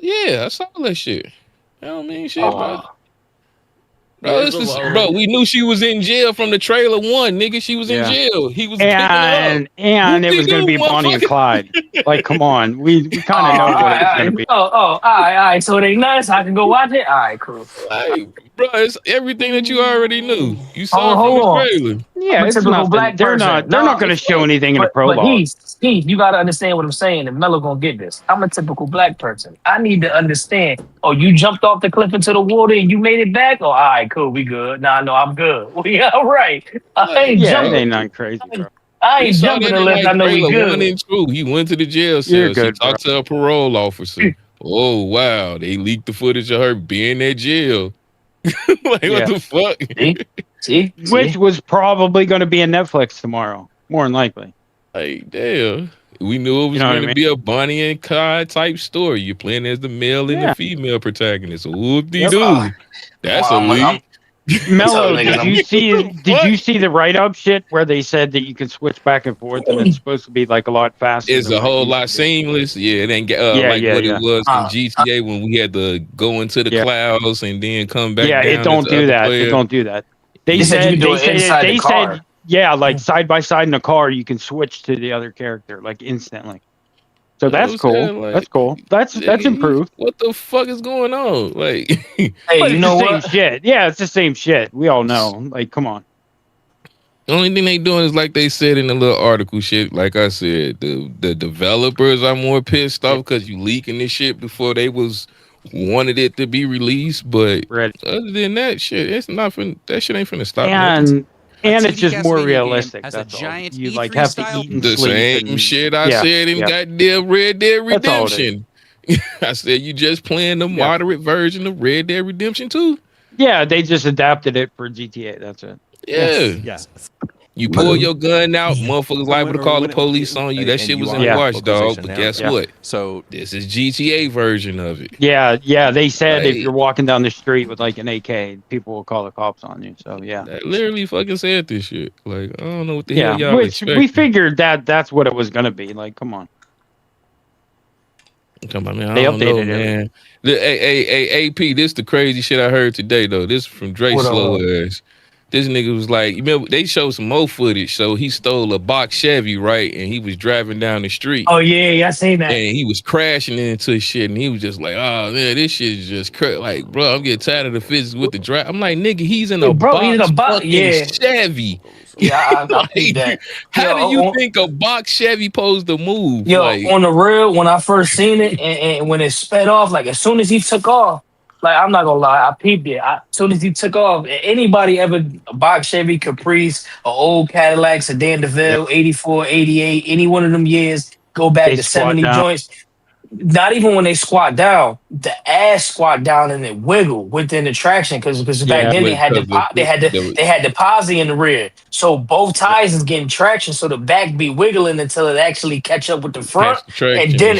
Yeah, I saw that shit. I don't mean shit, bro. Bro, we knew she was in jail from the trailer one, nigga. She was in jail. He was and it was going to be Bonnie and Clyde. Like, come on, we kind of know what it was going to be. All right. So they nice. I can go watch it. All right, cool. Like, bro, it's everything that you already knew. You saw it from the trailer. Yeah, it's not. They're not going to show anything in the prologue. But Steve, you got to understand what I'm saying, and Mello gonna get this. I'm a typical black person. I need to understand. Oh, you jumped off the cliff into the water and you made it back? Oh, all right, cool, we good. Nah, no, I'm good. We all right. I ain't jumping. It ain't nothing crazy, bro. I ain't jumping unless I know we good. One and two. He went to the jail cell. She talked to a parole officer. Oh wow, they leaked the footage of her being at jail. What the fuck? See? Which was probably going to be in Netflix tomorrow, more than likely. Like, damn. We knew it was going to be a Bonnie and Clyde type story. You're playing as the male and the female protagonist. Whoop-de-doo. That's a leak. Mello, did you see the write-up shit where they said that you can switch back and forth and it's supposed to be like a lot faster? It's a whole lot seamless. Yeah, it ain't like what it was in GTA when we had to go into the clouds and then come back down. It don't do that. It don't do that. They said like side by side in a car, you can switch to the other character like instantly. So that's cool. That's cool. That's improved. What the fuck is going on? Like, hey, you know what? Same shit. Yeah, it's the same shit. We all know. Like, come on. The only thing they doing is like they said in the little article shit. Like I said, the developers are more pissed off because you leaking this shit before they wanted it to be released. But other than that shit, it's not that shit ain't finna stop. And it's just more realistic. That's all. You like have to eat and the sleep. Same shit I said in goddamn Red Dead Redemption. I said you just playing the moderate version of Red Dead Redemption 2. Yeah, they just adapted it for GTA. That's it. Yeah. You pull your gun out, motherfuckers liable to call the police on you. That shit was in Watch Dog, but guess what? So this is GTA version of it. Yeah. They said if you're walking down the street with like an AK, people will call the cops on you. So yeah, that literally fucking said this shit. Like I don't know what the hell y'all expect. We figured that's what it was gonna be. Like, come on. Come on, man. They updated it, man. AP, this the crazy shit I heard today though. This is from Dre Slow ass. This nigga was like, you remember they showed some more footage. So he stole a box Chevy, right? And he was driving down the street. Oh yeah, I seen that. And he was crashing into shit, and he was just like, oh man, this shit is just like, bro, I'm getting tired of the physics with the drive. I'm like, nigga, he's in a box Chevy. Yeah, I see that. How do you think a box Chevy supposed to move? Yo, on the real, when I first seen it, and when it sped off, like as soon as he took off. Like, I'm not gonna lie, I peeped it. As soon as he took off, anybody ever a box Chevy Caprice, an old Cadillac, sedan DeVille, 84, 88, any one of them years, go back to 70 joints. not even when they squat down, the ass squat down and it wiggle within the traction because back then they had the posi in the rear, so both tires is getting traction, so the back be wiggling until it actually catch up with the front, and then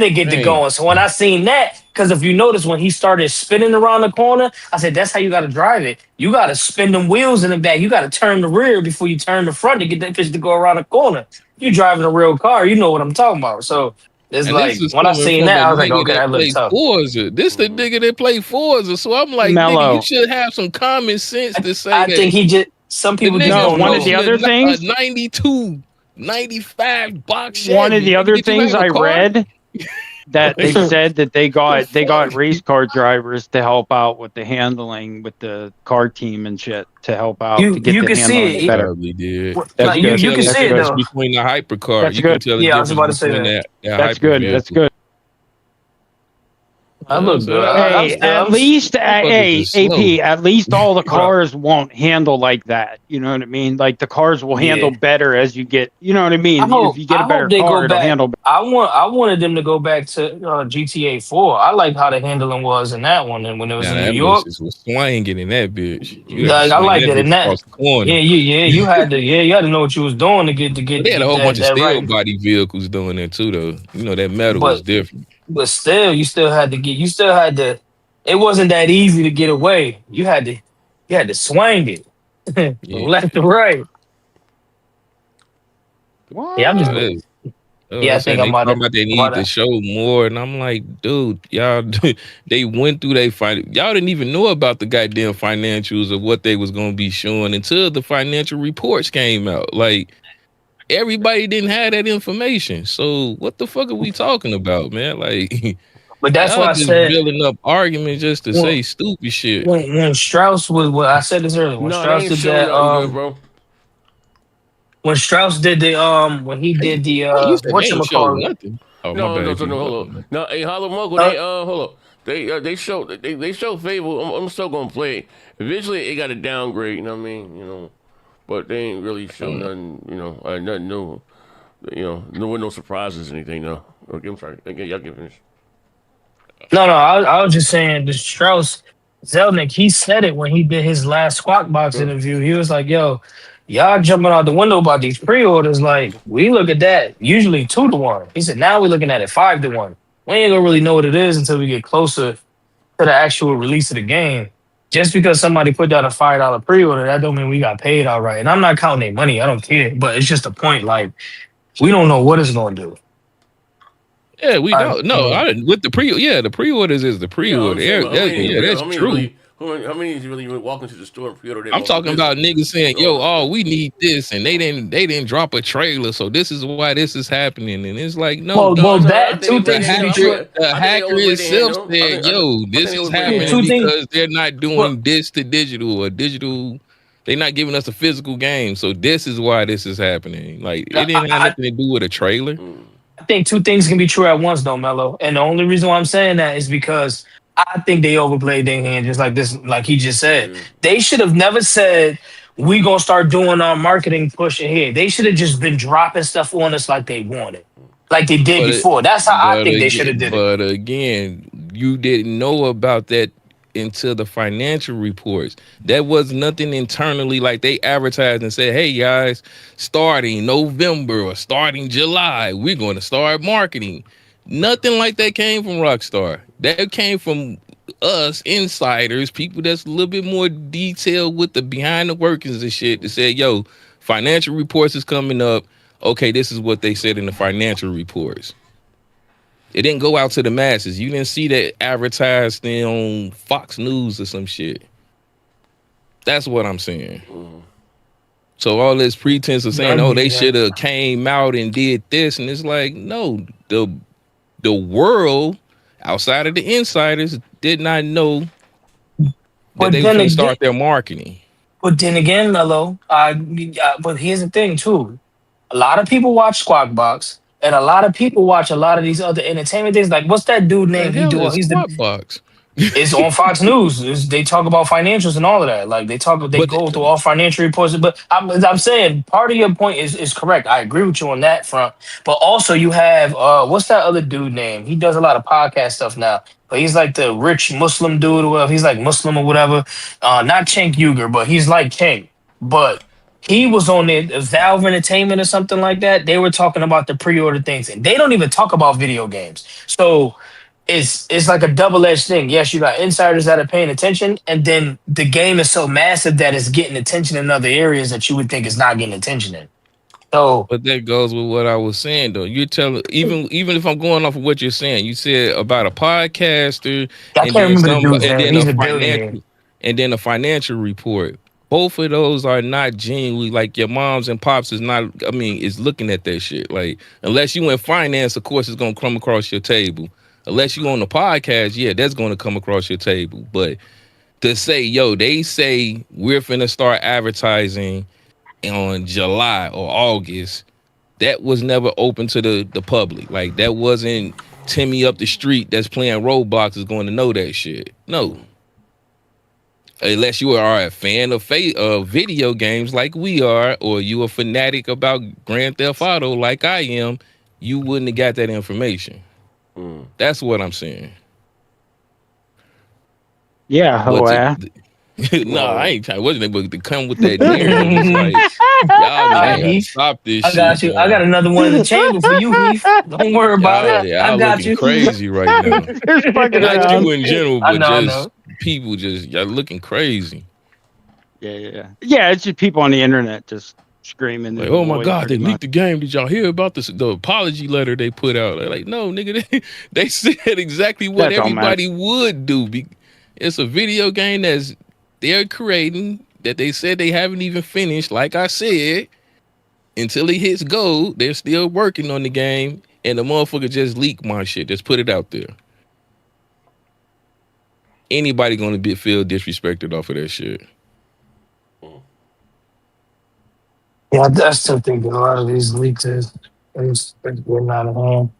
it get to going. So when I seen that, because if you notice when he started spinning around the corner, I said that's how you got to drive it. You got to spin them wheels in the back. You got to turn the rear before you turn the front to get that fish to go around the corner. You driving a real car, you know what I'm talking about. So. It's and like when I seen that, I was like, okay, that looks tough. Forza. This the nigga that play Forza, so I'm like, nigga, you should have some common sense to say that. I think he just some people just don't one know. of the other things, 92, 95 box Chevy. One of the other things I read that they said that they got race car drivers to help out with the handling with the car team and shit to help out to get the handling better. That's good. You can see it though. Between the hypercar, that's you good. can tell the difference between that. That's good. That's good. I look good. Hey, at least all the cars won't handle like that. You know what I mean? Like the cars will handle better as you get. You know what I mean? If you get a better car, it'll handle better. I wanted them to go back to GTA 4. I like how the handling was in that one, and when it was in New York, was swinging in that bitch. Like I like that in that. You had to know what you was doing to get. They had a whole bunch of steel body vehicles doing it too, though. You know that metal was different. But still, you still had to. It wasn't that easy to get away. You had to swing it left to right. What? Yeah, I'm just. I think I'm about they need to show more, and I'm like, dude, y'all, they went through y'all didn't even know about the goddamn financials of what they was gonna be showing until the financial reports came out. Like. Everybody didn't have that information, so what the fuck are we talking about, man? Like, but that's why I said building up arguments just to say stupid shit. When Strauss was, I said this earlier. When Strauss did that, bro. When Strauss did the when he did the whatchamacallit. No, hold on. No, hey, Hollow Mogul, they hold up. They show Fable. I'm still gonna play it. Eventually, it got a downgrade. You know what I mean? You know. But they ain't really show nothing, nothing new. No surprises or anything, though. Okay, I'm sorry. Okay, y'all can finish. No, I was just saying, the Strauss Zelnick, he said it when he did his last Squawk Box interview. He was like, yo, y'all jumping out the window about these pre-orders. Like, we look at that usually 2-1. He said, now we're looking at it 5-1. We ain't gonna really know what it is until we get closer to the actual release of the game. Just because somebody put down a $5 pre-order, that don't mean we got paid all right. And I'm not counting their money. I don't care. But it's just a point. Like, we don't know what it's going to do. Yeah, we don't. With the the pre-orders is the pre-order. That's true. How many is really walk into the store and pre-order? I'm talking about niggas saying, we need this, and they didn't drop a trailer, so this is why this is happening. And it's like, no, that two things. The hacker itself said, this is happening because they're not doing this to digital or digital. They're not giving us a physical game, so this is why this is happening. Like, it didn't have nothing to do with a trailer. I think two things can be true at once, though, Mello. And the only reason why I'm saying that is because I think they overplayed their hand, just like this, like he just said. They should have never said, we gonna start doing our marketing push here. They should have just been dropping stuff on us like they wanted, like they did before. That's how I think they should have did it. But again, you didn't know about that until the financial reports. That was nothing internally, like they advertised and said, hey guys, starting November or starting July, we're going to start marketing. Nothing like that came from Rockstar. That came from us insiders, people that's a little bit more detailed with the behind the workings and shit, that said, financial reports is coming up. Okay, this is what they said in the financial reports. It didn't go out to the masses. You didn't see that advertised on Fox News or some shit. That's what I'm saying. So all this pretense of saying, they should have came out and did this, and it's like, no, the world outside of the insiders did not know that they were going to start their marketing. But then again, Mello, but here's the thing too. A lot of people watch Squawk Box, and a lot of people watch a lot of these other entertainment things. Like, what's that dude name? He's Squawk Box. It's on Fox News. They talk about financials and all of that. Like they go through all financial reports. But I'm saying part of your point is correct. I agree with you on that front. But also you have what's that other dude name? He does a lot of podcast stuff now. But he's like the rich Muslim dude or whatever. He's like Muslim or whatever. Not Cenk Uygur, but he's like Cenk. But he was on the Valve Entertainment or something like that. They were talking about the pre-order things, and they don't even talk about video games. So it's like a double-edged thing. Yes, you got insiders that are paying attention, and then the game is so massive that it's getting attention in other areas that you would think it's not getting attention in. So, but that goes with what I was saying, though. You're telling even if I'm going off of what you're saying, you said about a podcaster, I can't remember the dude's name. He's a billionaire. And then a financial report. Both of those are not genuinely like your moms and pops is not. I mean, is looking at that shit. Like unless you in finance, of course, it's gonna come across your table. Unless you on the podcast, yeah, that's gonna come across your table. But to say, yo, they say we're finna start advertising on July or August, that was never open to the public. Like that wasn't Timmy up the street that's playing Roblox is going to know that shit. No. Unless you are a fan of video games like we are, or you a fanatic about Grand Theft Auto like I am, you wouldn't have got that information. That's what I'm saying. Yeah, no, I ain't trying. Wasn't able to come with that narrative. It's like, y'all gotta stop this shit. I got you. Man. I got another one in the chamber for you, Heath. Don't worry about it. Yeah, I got you. Crazy right now. Not you in general, but just people y'all looking crazy. Yeah. It's just people on the internet just screaming. Like, oh my God, they leaked the game. Did y'all hear about this? The apology letter they put out. They're like, no, nigga, they said exactly what everybody would do. It's a video game they're creating that they said they haven't even finished. Like I said, until it hits gold, they're still working on the game, and the motherfucker just leaked my shit. Just put it out there. Anybody gonna feel disrespected off of that shit? Yeah, I still think a lot of these leaks is getting out of hand.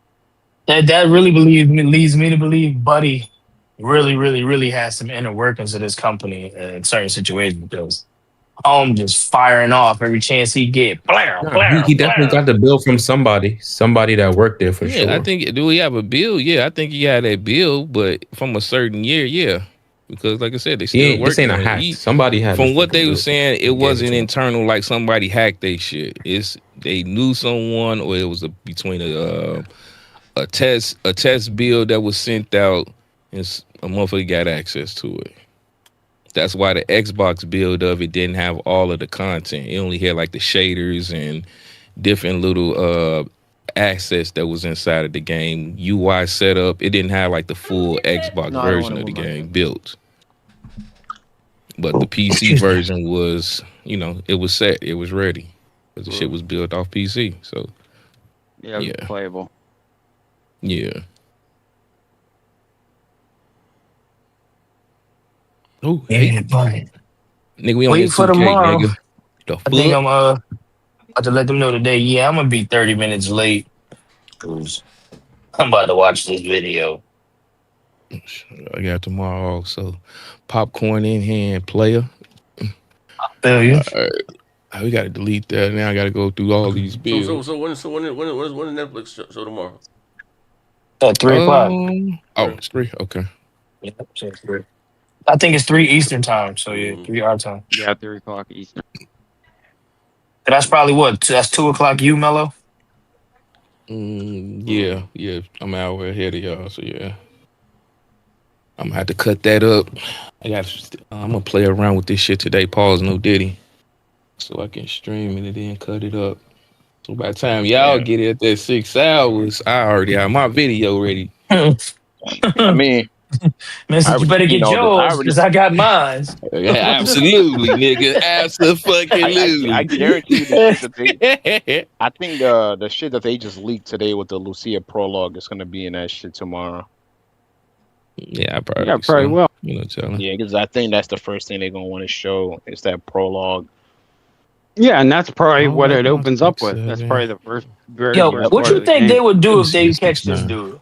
That really leads me to believe Buddy really, really, really has some inner workings of this company in certain situations because just firing off every chance he get. He definitely got the bill from somebody that worked there for sure. Yeah, I think, do we have a bill? Yeah, I think he had that bill, but from a certain year, yeah. Because like I said, they still working. This ain't a hack. Somebody had. From what they were saying, it wasn't internal. Like somebody hacked they shit. They knew someone, or it was between a test bill that was sent out, and a motherfucker got access to it. That's why the Xbox build of it didn't have all of the content. It only had like the shaders and different little assets that was inside of the game, UI setup. It didn't have like the full Xbox version of the game built. But the PC version was, it was set. It was ready. Because the shit was built off PC. So, yeah, it was playable. Yeah. Oh, yeah, buddy. Nigga, we on wait this for 2K, tomorrow. Nigga. I think I'm about to let them know today. Yeah, I'm gonna be 30 minutes late because I'm about to watch this video. I got tomorrow, so popcorn in hand, player. I feel you. We gotta delete that. Now I gotta go through all these bills. So when the Netflix show tomorrow? At 3 o'clock. Oh, it's 3. Okay. Yeah, it's 3. I think it's 3 Eastern time. So yeah, 3 our time. Yeah, 3 o'clock Eastern. That's probably what? That's 2 o'clock you, Mello? Yeah. I'm an hour ahead of y'all, so yeah. I'm gonna have to cut that up. I'm gonna play around with this shit today. Pause, no Diddy, so I can stream it and then cut it up. So by the time y'all get it at that 6 hours, I already have my video ready. I mean, Mr. You better get yours because I got mine. Yeah, absolutely, nigga. Absolutely. I guarantee you that I think the shit that they just leaked today with the Lucia prologue is gonna be in that shit tomorrow. Yeah, I probably will. Yeah, because I think that's the first thing they're gonna want to show is that prologue. Yeah, and that's probably what it opens up with. That's probably the first. What you think they would do if they catch this dude?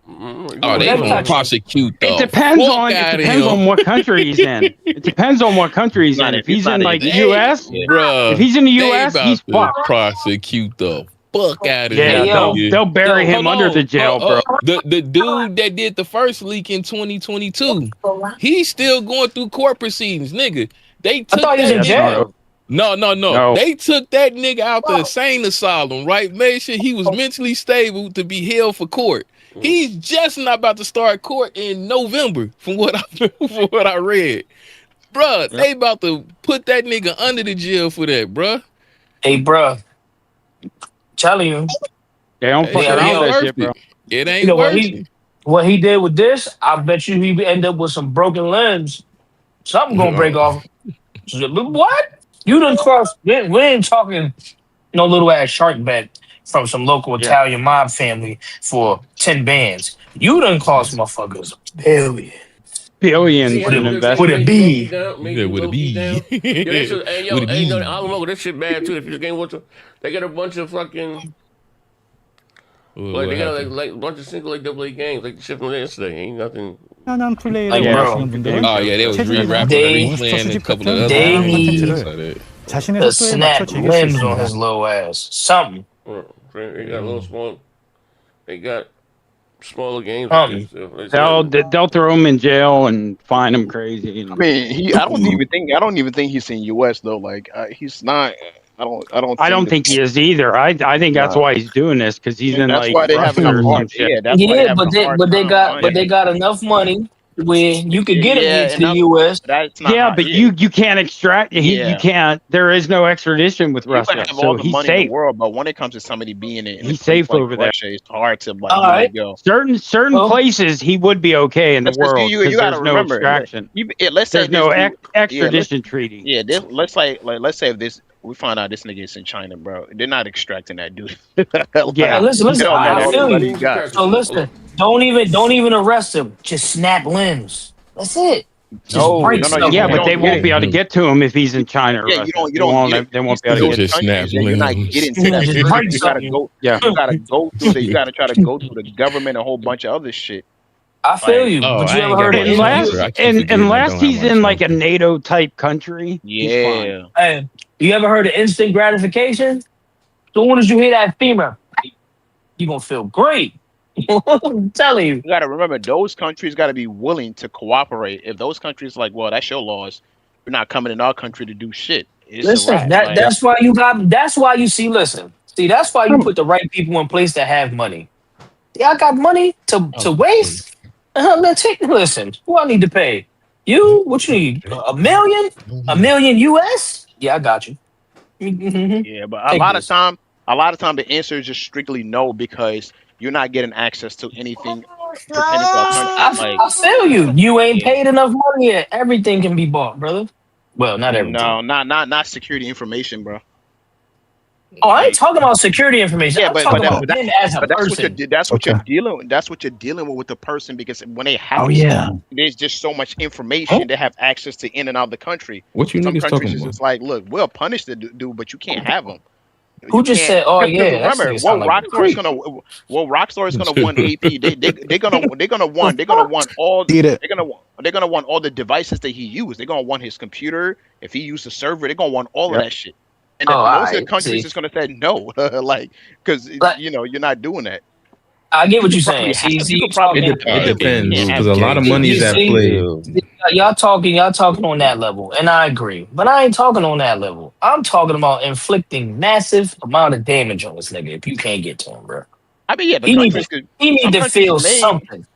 Oh, they gonna prosecute though. It depends on what country he's in. It depends on what country he's in. If he's in like the U.S., bro, if he's in the U.S., he's fucked. Prosecute the fuck out of yeah, him. They'll bury him under the jail, bro. The dude that did the first leak in 2022, he's still going through court proceedings, nigga. They took I thought he was in jail. No. They took that nigga out the insane asylum, right? Made sure he was mentally stable to be held for court. He's just not about to start court in November, from what I read. Bruh, they about to put that nigga under the jail for that, bruh. Hey, bruh. Telling you. They don't fuck around that shit, bro. It ain't worth it. What he did with this, I bet you he end up with some broken limbs. Something gonna break off. What? You done crossed. We ain't talking no little ass shark bet from some local Italian mob family for 10 bands. You done cost motherfuckers billions in investment. With a B. With a B. Hey, yo, I don't know. This shit bad too. If you game watch, they got a bunch of fucking. Like they got like a bunch of single like AA games, like the shit from yesterday. Ain't nothing. Oh yeah, they was re-rapping and replaying a couple of other games. To snap limbs on his little ass. Something. They got a little small. They got smaller games. They'll throw him in jail and fine him crazy. I mean, I don't even think he's in U.S. though. Like he's not. I don't think he is either. I think that's why he's doing this, because he's in like Russia or some shit. But they got enough money where you could get him into the U.S. But you can't extract. You can't. There is no extradition with Russia, so he's safe. In the world, but when it comes to somebody being in, he's safe over there. It's hard to like go. Certain places he would be okay in the world. You gotta remember. Extraction. Let's say there's no extradition treaty. Yeah, let's say if this. We find out this nigga is in China, bro. They're not extracting that dude. Listen. I feel you. So listen, don't even arrest him. Just snap limbs. That's it. But they won't be able to get to him if he's in China. Or Russia. They won't be able to get to snap. You're not getting to that shit. You gotta go through you gotta try to go through the government, a whole bunch of other shit. I feel you. But you ever heard of unless he's in like a NATO type country? Yeah. Hey, you ever heard of instant gratification? So when as you hear that femur, you're gonna feel great. I'm telling you. You gotta remember, those countries gotta be willing to cooperate. If those countries like, well, that's your laws, you're not coming in our country to do shit. Listen, that's why you see, that's why you put the right people in place that have money. Yeah, I got money to waste. Listen, who I need to pay? You? What you need? $1 million? $1 million US? Yeah, I got you. Yeah, but a lot of time the answer is just strictly no, because you're not getting access to anything pertaining to our country. I feel you. You ain't paid enough money yet. Everything can be bought, brother. Well, not everything. No, not security information, bro. Oh, I ain't talking about security information. Yeah, I'm talking about him as a person. That's what you're dealing with the person, because when they have there's just so much information they have access to in and out of the country. What you Some niggas countries talking is about? just like, look, we'll punish the dude, but you can't have him. Who just said, "Oh yeah"? Remember, Rockstar is gonna want AP. They're gonna want all the devices that he used. They're gonna want his computer. If he used a server, they're gonna want all of that shit. And most of the countries is gonna say no, like, because you're not doing that. I get what you're saying. It depends, because a lot of money is at play. Y'all talking on that level, and I agree. But I ain't talking on that level. I'm talking about inflicting massive amount of damage on this nigga if you can't get to him, bro. I mean, he need to feel something.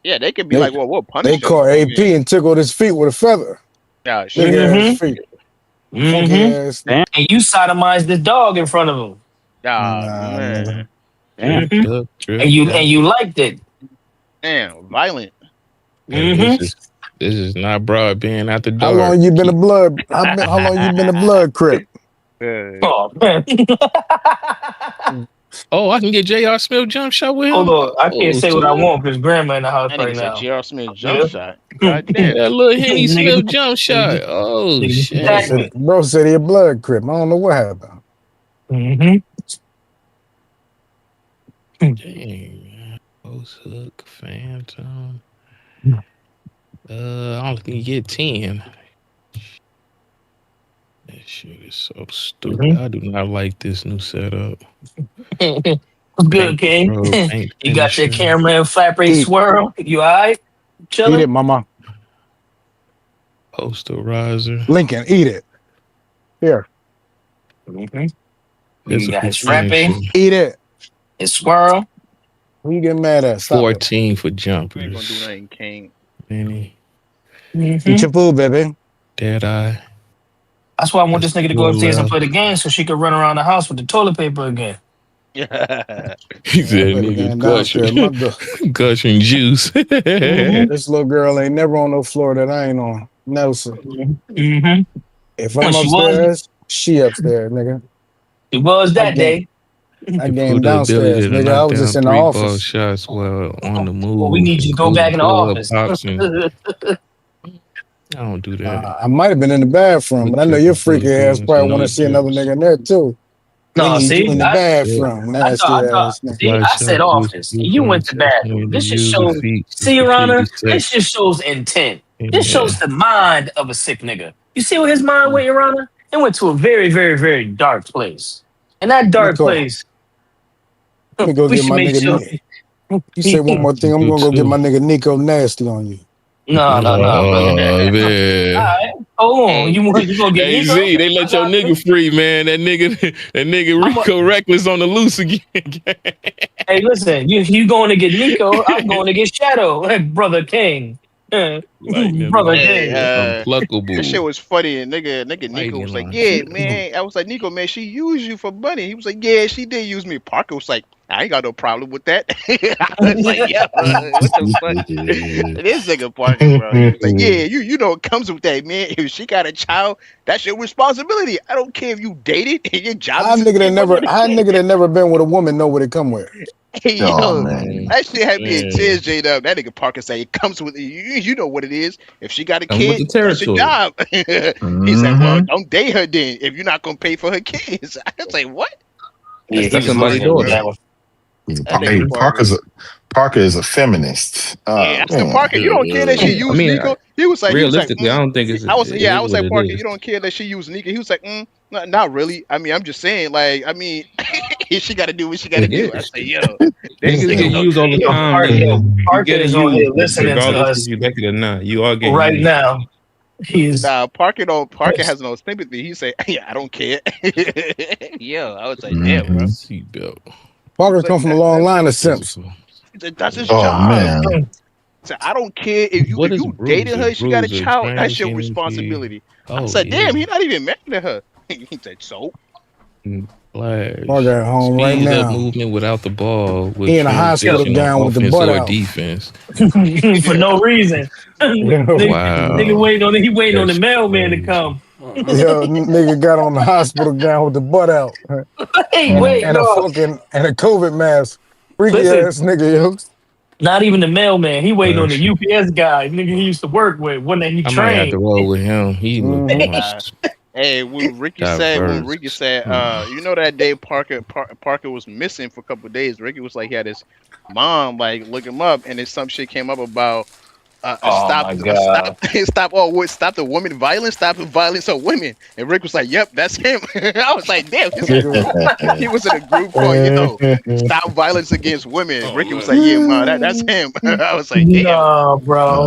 Yeah, they could be like, well, we'll punish him. They caught AP and tickled his feet with a feather. Yeah, his feet. And you sodomized the dog in front of him. Man. And you liked it. Damn, violent. This is not broad being out the door. How long you been a blood? How long you been a blood crip? Oh man. Oh, I can get J.R. Smith jump shot with him. Hold on, I can't say what I want because grandma in the house right now. J.R. Smith jump shot. God damn, that little Henny Smith jump shot. Oh shit. Bro said he a blood crip. I don't know what happened. Dang. Oh Ghost Hook, Phantom. I only can get 10. That shit is so stupid. I do not like this new setup. What's good, King? You got your camera and flat rate swirl? You alright? Chilling? Eat it, mama. Posterizer. Lincoln, eat it. Here. It's You got a his frappe. Eat it. His swirl. Who you getting mad at? Stop 14 for I ain't jumpers. gonna do nothing, King. Many. Eat your food, baby. Dead Eye. That's why I want this nigga to go upstairs and play the game so she could run around the house with the toilet paper again. He said niggas gushing juice. This little girl ain't never on no floor that I ain't on. No, sir. If I'm upstairs, she upstairs, nigga. It was that day. I game downstairs, nigga. I was just in the office. Shots while on the move. Well, we need you to go back in the office. I don't do that. I might have been in the bathroom, but I know your freaky ass probably want to see another nigga in there too. No, see, in the bathroom, nasty ass. I said office. You went to bathroom. This just shows. See, Your Honor, this just shows intent. This shows the mind of a sick nigga. You see what his mind went, Your Honor? It went to a very, very, very dark place. And that dark place. Let me go get my nigga. You say one more thing, I'm gonna go get my nigga Nico nasty on you. No, brother. Man. All right. Hold on. You gonna get Hey, Nico? Z, they let your nigga free, man. That nigga Rico Reckless on the loose again. Hey, listen, you going to get Nico, I'm going to get Shadow, Brother King. Brother King. That shit was funny, and nigga Nico was like, yeah, man. I was like, Nico, man, she used you for money. He was like, yeah, she did use me. Parker was like, I ain't got no problem with that. I was like, yeah, what the fuck? This nigga Parker, bro. He was like, yeah, you know it comes with that, man. If she got a child, that's your responsibility. I don't care if you dated and your job. I nigga that never been with a woman know what it come with. Hey, yo, that shit had me in tears, J-Dub. That nigga Parker say it comes with you know what it is. If she got a kid, that's your job. He said, well, don't date her then if you're not gonna pay for her kids. I was like, what? That's somebody doing that. Hey, Parker is a feminist. Yeah, I said, Parker, you don't care that she used Nico. He was like, realistically, I don't think it's. I was like, Parker, you don't care that she used Nico. He was like, not really. I mean, I'm just saying, like, I mean, she got to do what she got to do. I say, yo, niggas get used all the time. Parker is on here listening to us. If you like it or not, you are getting right used. now. Parker has no sympathy. He say, yeah, I don't care. Yo, I was like, damn, bro. Parker come from a long line of simps. That's his job. Man. So I don't care if you dated her, she got a child, that's your responsibility. I said, damn, he's not even married to her. He said, so? Parker at home right now. Movement without the ball. He in a hospital down with the butt out. Defense. For no reason. Nigga waiting on the mailman to come. Yo, nigga got on the hospital gown with the butt out. Hey, and a COVID mask. Freaky ass nigga, yo. Not even the mailman. He waiting on the UPS guy, nigga he used to work with. When he trained. I might have to roll with him. Hey, when Ricky said, you know that day Parker was missing for a couple of days. Ricky was like, he had his mom like look him up, and then some shit came up about stop the woman violence, stop the violence of women. And Rick was like, yep, that's him. I was like, damn, he was in a group called, stop violence against women. Ricky was like, yeah, man, that's him. I was like, damn. No, bro.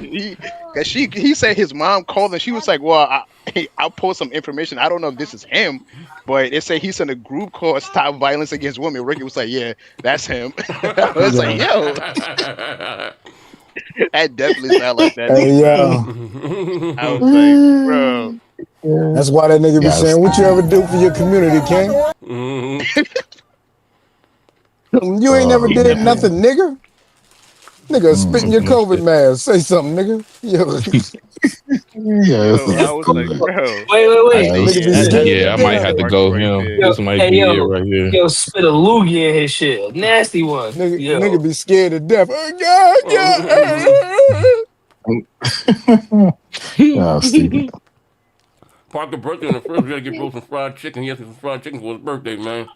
He said his mom called and she was like, well, I'll post some information. I don't know if this is him, but it said he's in a group called Stop Violence Against Women. Ricky was like, yeah, that's him. I was like, yo. That definitely sound like that. Hey, yo. I was like, bro. That's why that nigga be saying, what you ever do for your community, King? You ain't never did nothing, nigga. Nigga, spit in your COVID mask. Say something, nigga. Yo. I was like, bro. Wait. I might have to go him. This might be it right here. Yo, spit a loogie in his shit. Nasty one. Nigga be scared to death. Parker birthday on the first. We gotta get bro some fried chicken. He asked me for fried chicken for his birthday, man.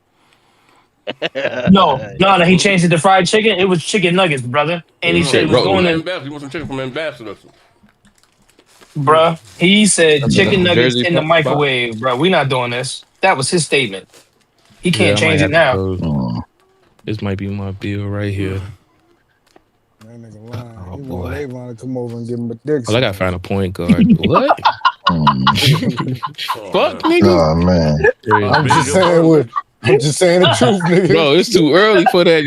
No, he changed it to fried chicken. It was chicken nuggets, brother. And he said it was going in. He wants some chicken from Ambassador. Bruh, he said chicken nuggets Jersey in the spot. microwave, bro. We not doing this. That was his statement. He can't I might change it have to now. go. This might be my bill right here. That nigga lying. Oh He want boy. Levon to come over and give him a dick. Well, I gotta find a point guard. What? Fuck, nigga. Oh man. I'm just saying the truth, nigga. Bro, it's too early for that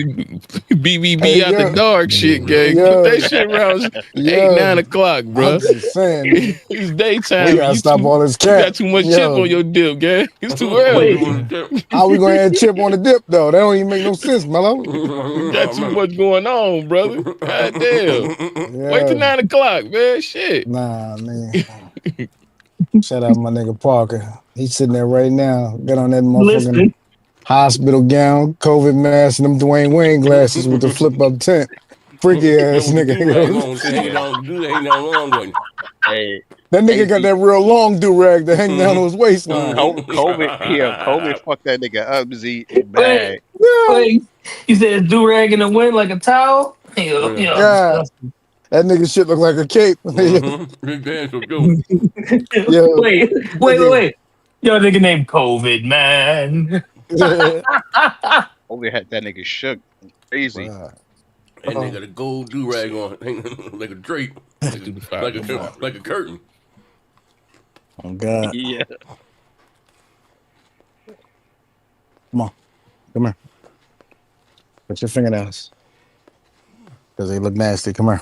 BBB out the dark shit, gang. Put that shit around 8, 9 o'clock, bro. I'm just saying, nigga. It's daytime. We gotta stop all this cat. You got too much chip on your dip, gang. It's too early. How we gonna add chip on the dip though? That don't even make no sense, Mello. You got too much going on, brother. God damn. Wait till 9 o'clock, man. Shit. Nah, man. Shout out my nigga Parker. He's sitting there right now. Got on that motherfucking hospital gown, COVID mask, and them Dwayne Wayne glasses with the flip up tent. Freaky ass nigga. Hey, that nigga got that real long do rag that hang down on his waistline. COVID fucked that nigga up, Z. Wait, you said do rag in the wind like a towel? Yeah. That nigga shit look like a cape. Wait. Yo, nigga named COVID, man. Over had that nigga shook. Crazy. That nigga got a gold do rag on, like a drape, like a curtain. Oh God. Yeah. Come here. Put your fingernails, cause they look nasty. Come here.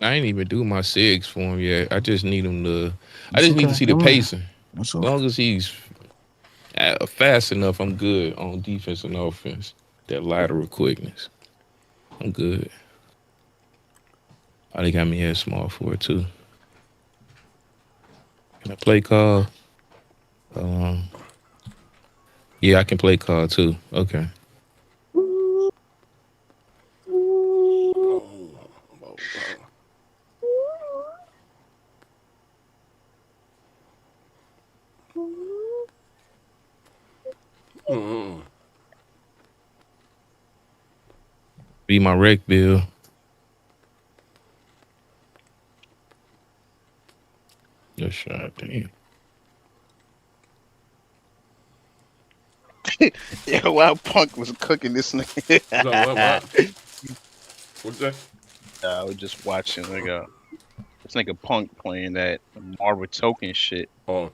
I ain't even do my SIGs for him yet. I just need him to. I just need to see the pacing. As long as he's fast enough, I'm good on defense and offense. That lateral quickness, I'm good. Oh, they got me at small for it too. Can I play call? Yeah, I can play call too. Okay. Be my rec bill. Good shot, damn. Yeah, while Punk was cooking this nigga. What's that? I was just watching this nigga Punk playing that Marvel token shit. Oh.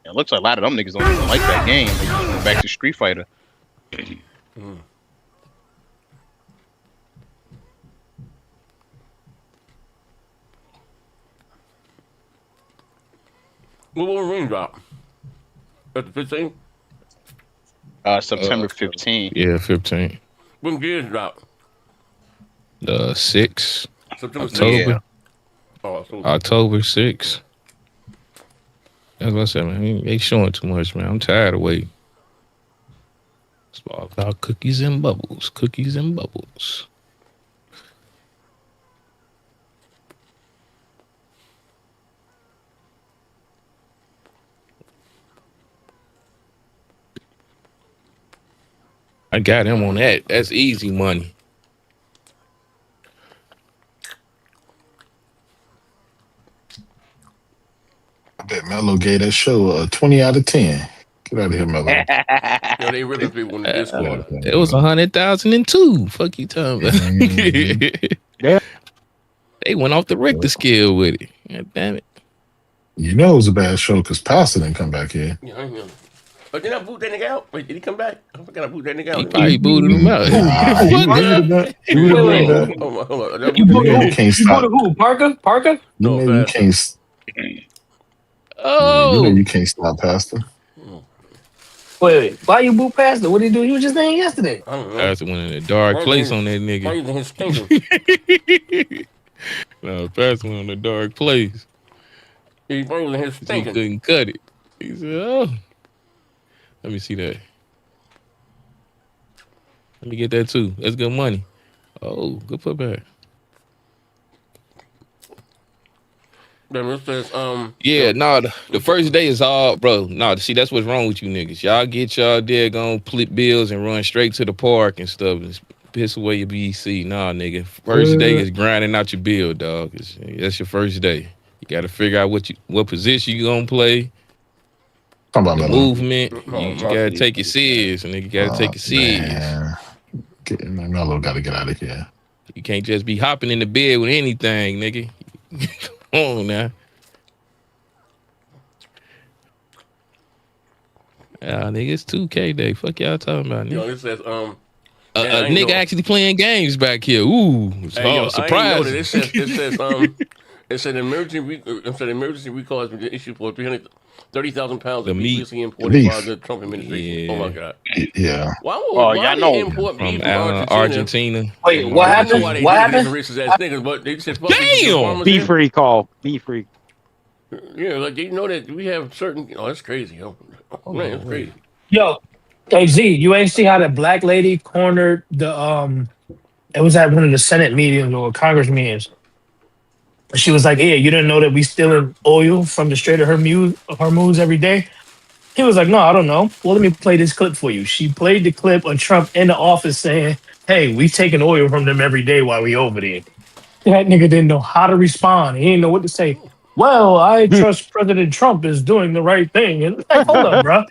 It looks like a lot of them niggas don't even like that game. They just went back to Street Fighter. What will ring drop? At the 15th? September 15th. Yeah, 15th. When Gears drop? 6. September October. Yeah. Oh, October. October 6th. That's what I said, man. They showing too much, man. I'm tired of waiting. It's all about cookies and bubbles. Cookies and bubbles. I got him on that. That's easy money. I bet Mello gave that show a 20 out of 10. Get out of here, Mello. Yo, they really people in the Discord. It was 100,002. Fuck you talking about? Yeah. They went off the Richter scale with it. God damn it. You know it was a bad show because Pastor didn't come back here. Yeah, I know. But did I boot that nigga out? Wait, did he come back? I forgot I boot that nigga out. He probably booted him out. You booted who? Parker? No, you can't. Oh, you can't stop Pastor. Wait. Why you boot Pastor? What did he do? He was just there yesterday. I don't know. Pastor went in a dark place on that nigga. Why using his thinking? No, Pastor went in a dark place. He was in his He thinking. couldn't cut it. He said, "Oh, let me see that. Let me get that too. That's good money. Oh, good putback. Then it says, Yeah, no, the first day is all, bro. No, see, that's what's wrong with you niggas. Y'all get y'all daggone split bills and run straight to the park and stuff. And piss away your BC. Nah, nigga. First day is grinding out your bill, dog. That's your first day. You got to figure out what position you gonna play. The movement. You gotta take it serious, nigga. You gotta take it serious. Melo got to get out of here. You can't just be hopping in the bed with anything, nigga. Come on now. Nigga, it's 2K day. Fuck y'all talking about, nigga. Yo, it says, a nigga actually playing games back here. Ooh, surprise! It said emergency recall has been issued for 330,000 pounds of beef previously imported by the Trump administration. Yeah. Oh my god. Yeah. Why they import from beef from Argentina? Wait, what happened? What happened? Racist ass niggas, but they said, Damn! Beef recall. Beef recall. Yeah, like they know that we have certain. Oh, that's crazy, yo. Man, that's crazy. Yo, hey Z, you ain't see how the black lady cornered the It was at one of the Senate meetings or Congress meetings. She was like, "Yeah, you didn't know that we stealing oil from the Strait of Hormuz every day?" He was like, "No, I don't know." Well, let me play this clip for you. She played the clip of Trump in the office saying, "Hey, we taking oil from them every day while we over there." That nigga didn't know how to respond. He didn't know what to say. Well, I trust President Trump is doing the right thing. And like, hold up, bro.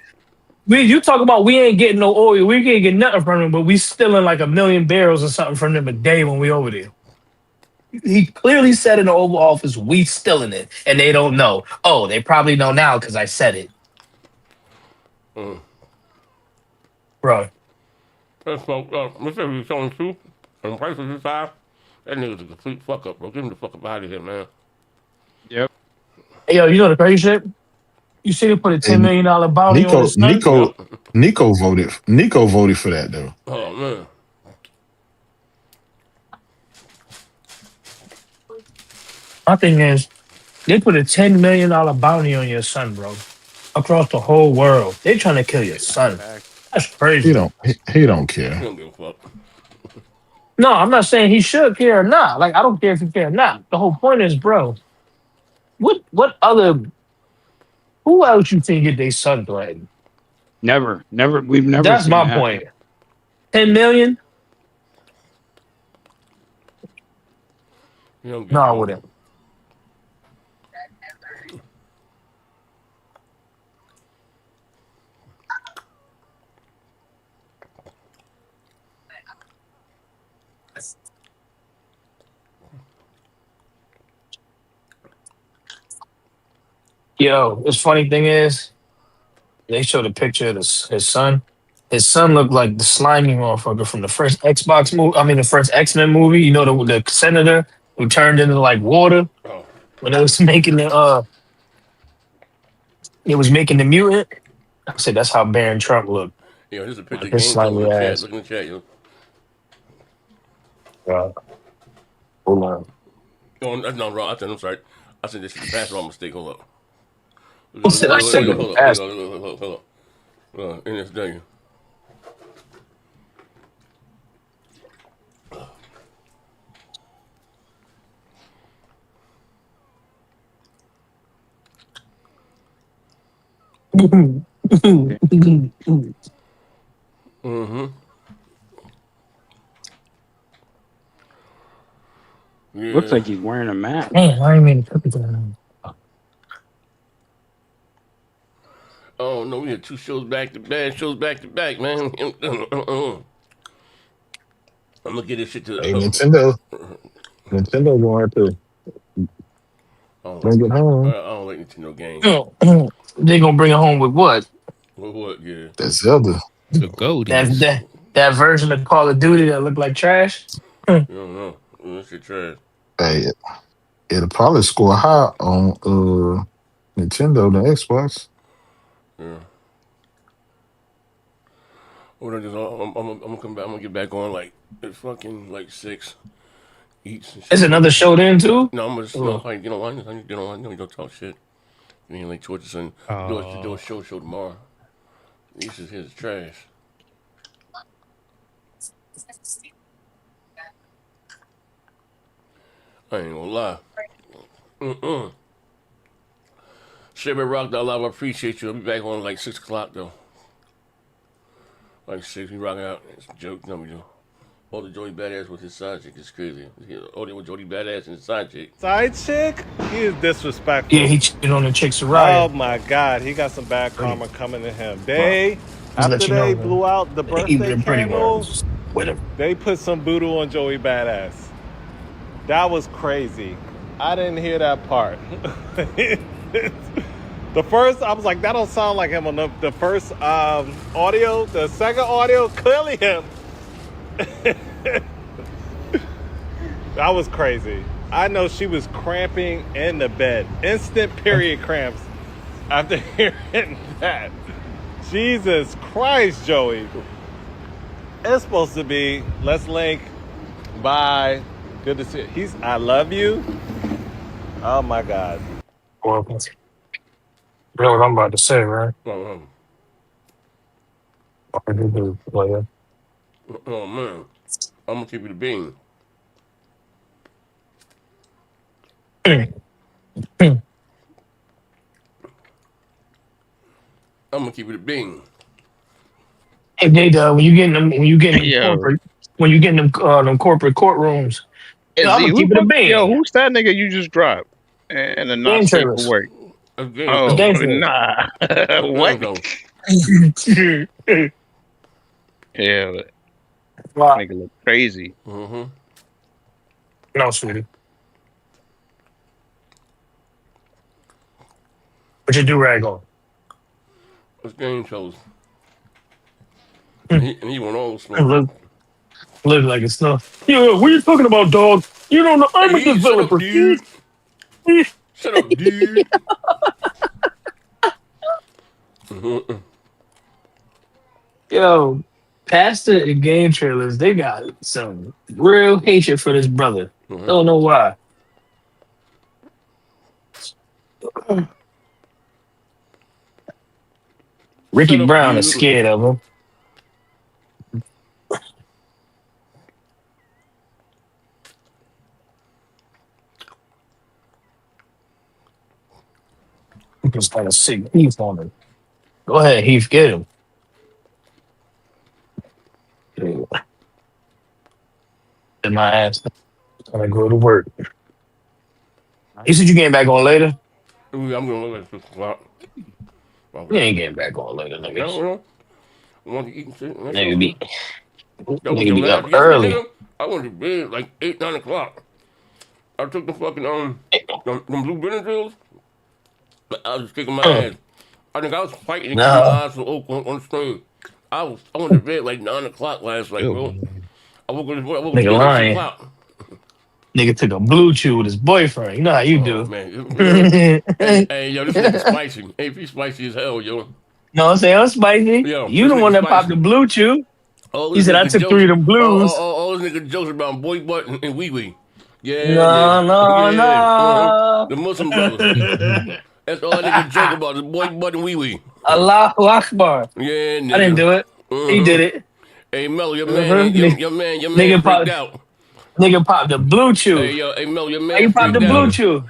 You talk about we ain't getting no oil, we can't get nothing from them, but we stealing like 1 million barrels or something from them a day when we over there. He clearly said in the Oval Office, we stealing it, and they don't know. Oh, they probably know now because I said it. Bro. That's Mr. Showing two and prices is high. That nigga's a complete fuck up, bro. Get him the fuck up out of here, man. Yep. Hey, yo, you know the crazy shit? You see they put a $10 million bounty on his son? Nico voted for that though. Oh man. My thing is, they put a $10 million bounty on your son, bro. Across the whole world. They trying to kill your son. That's crazy. He don't care. He don't give a fuck. No, I'm not saying he should care or not. Like, I don't care if he care or not. The whole point is, bro, who else you think get their son threatened? Never. We've never. That's my point. 10 million? No, I wouldn't. Yo, this funny thing is, they showed a picture of his son. His son looked like the slimy motherfucker from the first Xbox movie. I mean, the first X-Men movie. You know, the senator who turned into like water when it was making the mutant. I said that's how Baron Trump looked. Yo, here's a picture of His slimy GameCom. ass. Look in the chat, yo. Hold on. Oh, that's not wrong. I'm sorry. I said this is a pass wrong mistake. Hold up. Who said I said it was pass? Hold up. In this day. Yeah. Looks like he's wearing a mask. Man, I ain't made a cookie down. Oh no, we had 2 shows back to back, man. I'm gonna get this shit to Hey, Nintendo going to bring it home. I don't like Nintendo games. They gonna bring it home with what? With what? Yeah. That's Zelda. The goldies. That version of Call of Duty that looked like trash. I don't know. That shit trash. Hey, it'll probably score high on Nintendo than Xbox. Yeah. Or I'm gonna come back. I'm gonna get back on like it's fucking like 6. Eats. Is another show then too? No, I'm just no. I get online. I get online. No, you don't talk shit. You mean like torture and do a show tomorrow. This is his trash. I ain't gonna lie. Sherman Rock, I love. I appreciate you. I'll be back on like 6 o'clock though. Like 6, we rocking out. It's a joke. No, we do. All the Jody Badass with his side chick is crazy. All the with Jody Badass and his side chick. Side chick? He is disrespectful. Yeah, he cheated on the chick Soraya. Oh my God, he got some bad karma coming to him. They, after they blew out the birthday candles, they put some voodoo on Joey Badass. That was crazy. I didn't hear that part. The first, I was like, that don't sound like him on the first audio. The second audio, clearly him. That was crazy. I know she was cramping in the bed. Instant period cramps after hearing that. Jesus Christ, Joey. It's supposed to be, let's link. Bye. Good to see you. He's, I love you. Oh my God. Well, you know what I'm about to say, right? Oh man. I'm gonna keep you the bean. I'm gonna keep you the bean. Hey, Data, when you get in them corporate courtrooms, I'm gonna keep it a bean. Yo, who's that nigga you just dropped? And the not safe for work. Oh, nah. What? Yeah. Wow. Nigga look crazy. Mm-hmm. No, sweetie. What you do rag on? It's game shows. And he went all smoke. Look like it's stuff. Yeah, what are you talking about, dog? You don't know. I'm a developer, dude. Shut up, dude. Yo, past the game trailers, they got some real hatred for this brother. Don't know why. Ricky Brown is scared of him. Just kind of sick Heath on him. Go ahead, Heath, get him. In my ass. Gonna go to work. You said you getting back on later? I'm gonna look at 6 o'clock. You ain't getting back on later, nigga. No. I want to eat and shit. Nigga be up early. I went to bed like 8, 9 o'clock. I took the fucking them blue Benadryls. I was kicking my ass. I think I was fighting to keep my eyes on the screen. I went to bed like 9 o'clock last night, bro. I woke up at 6 o'clock. Nigga took a blue chew with his boyfriend. You know how you do. Man. Hey, yo, this nigga spicy. Hey, he spicy as hell, yo. No, I'm saying I'm spicy. Yo, you the one that popped the blue chew. He said I took 3 of them blues. All those niggas jokes about boy butt and wee wee. Yeah. No. The Muslim brothers. That's all niggas joke about, the boy butt and wee wee. Allahu Akbar. Yeah, nigga. I didn't do it. He did it. Hey, Melo, your man freaked out. Nigga popped the blue chew. Hey, yo, Melo, your man you popped the blue chew.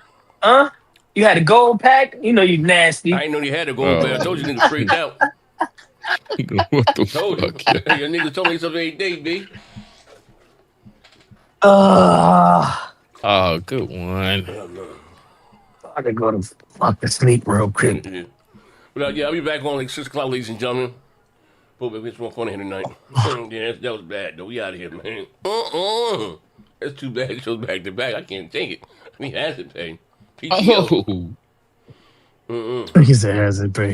Huh? You had a gold pack? You know you nasty. I didn't know you had a gold pack. I told you niggas freaked out. What the fuck? Your niggas told me something every day, B. Oh, good one. I could go to fucking sleep real quick. But yeah, I'll be back on like 6 o'clock, ladies and gentlemen. Hope it's more fun here tonight. Yeah, that was bad, though. We out of here, man. That's too bad. It shows back to back. I can't take it. He has to pay. PTO. He said has it pay.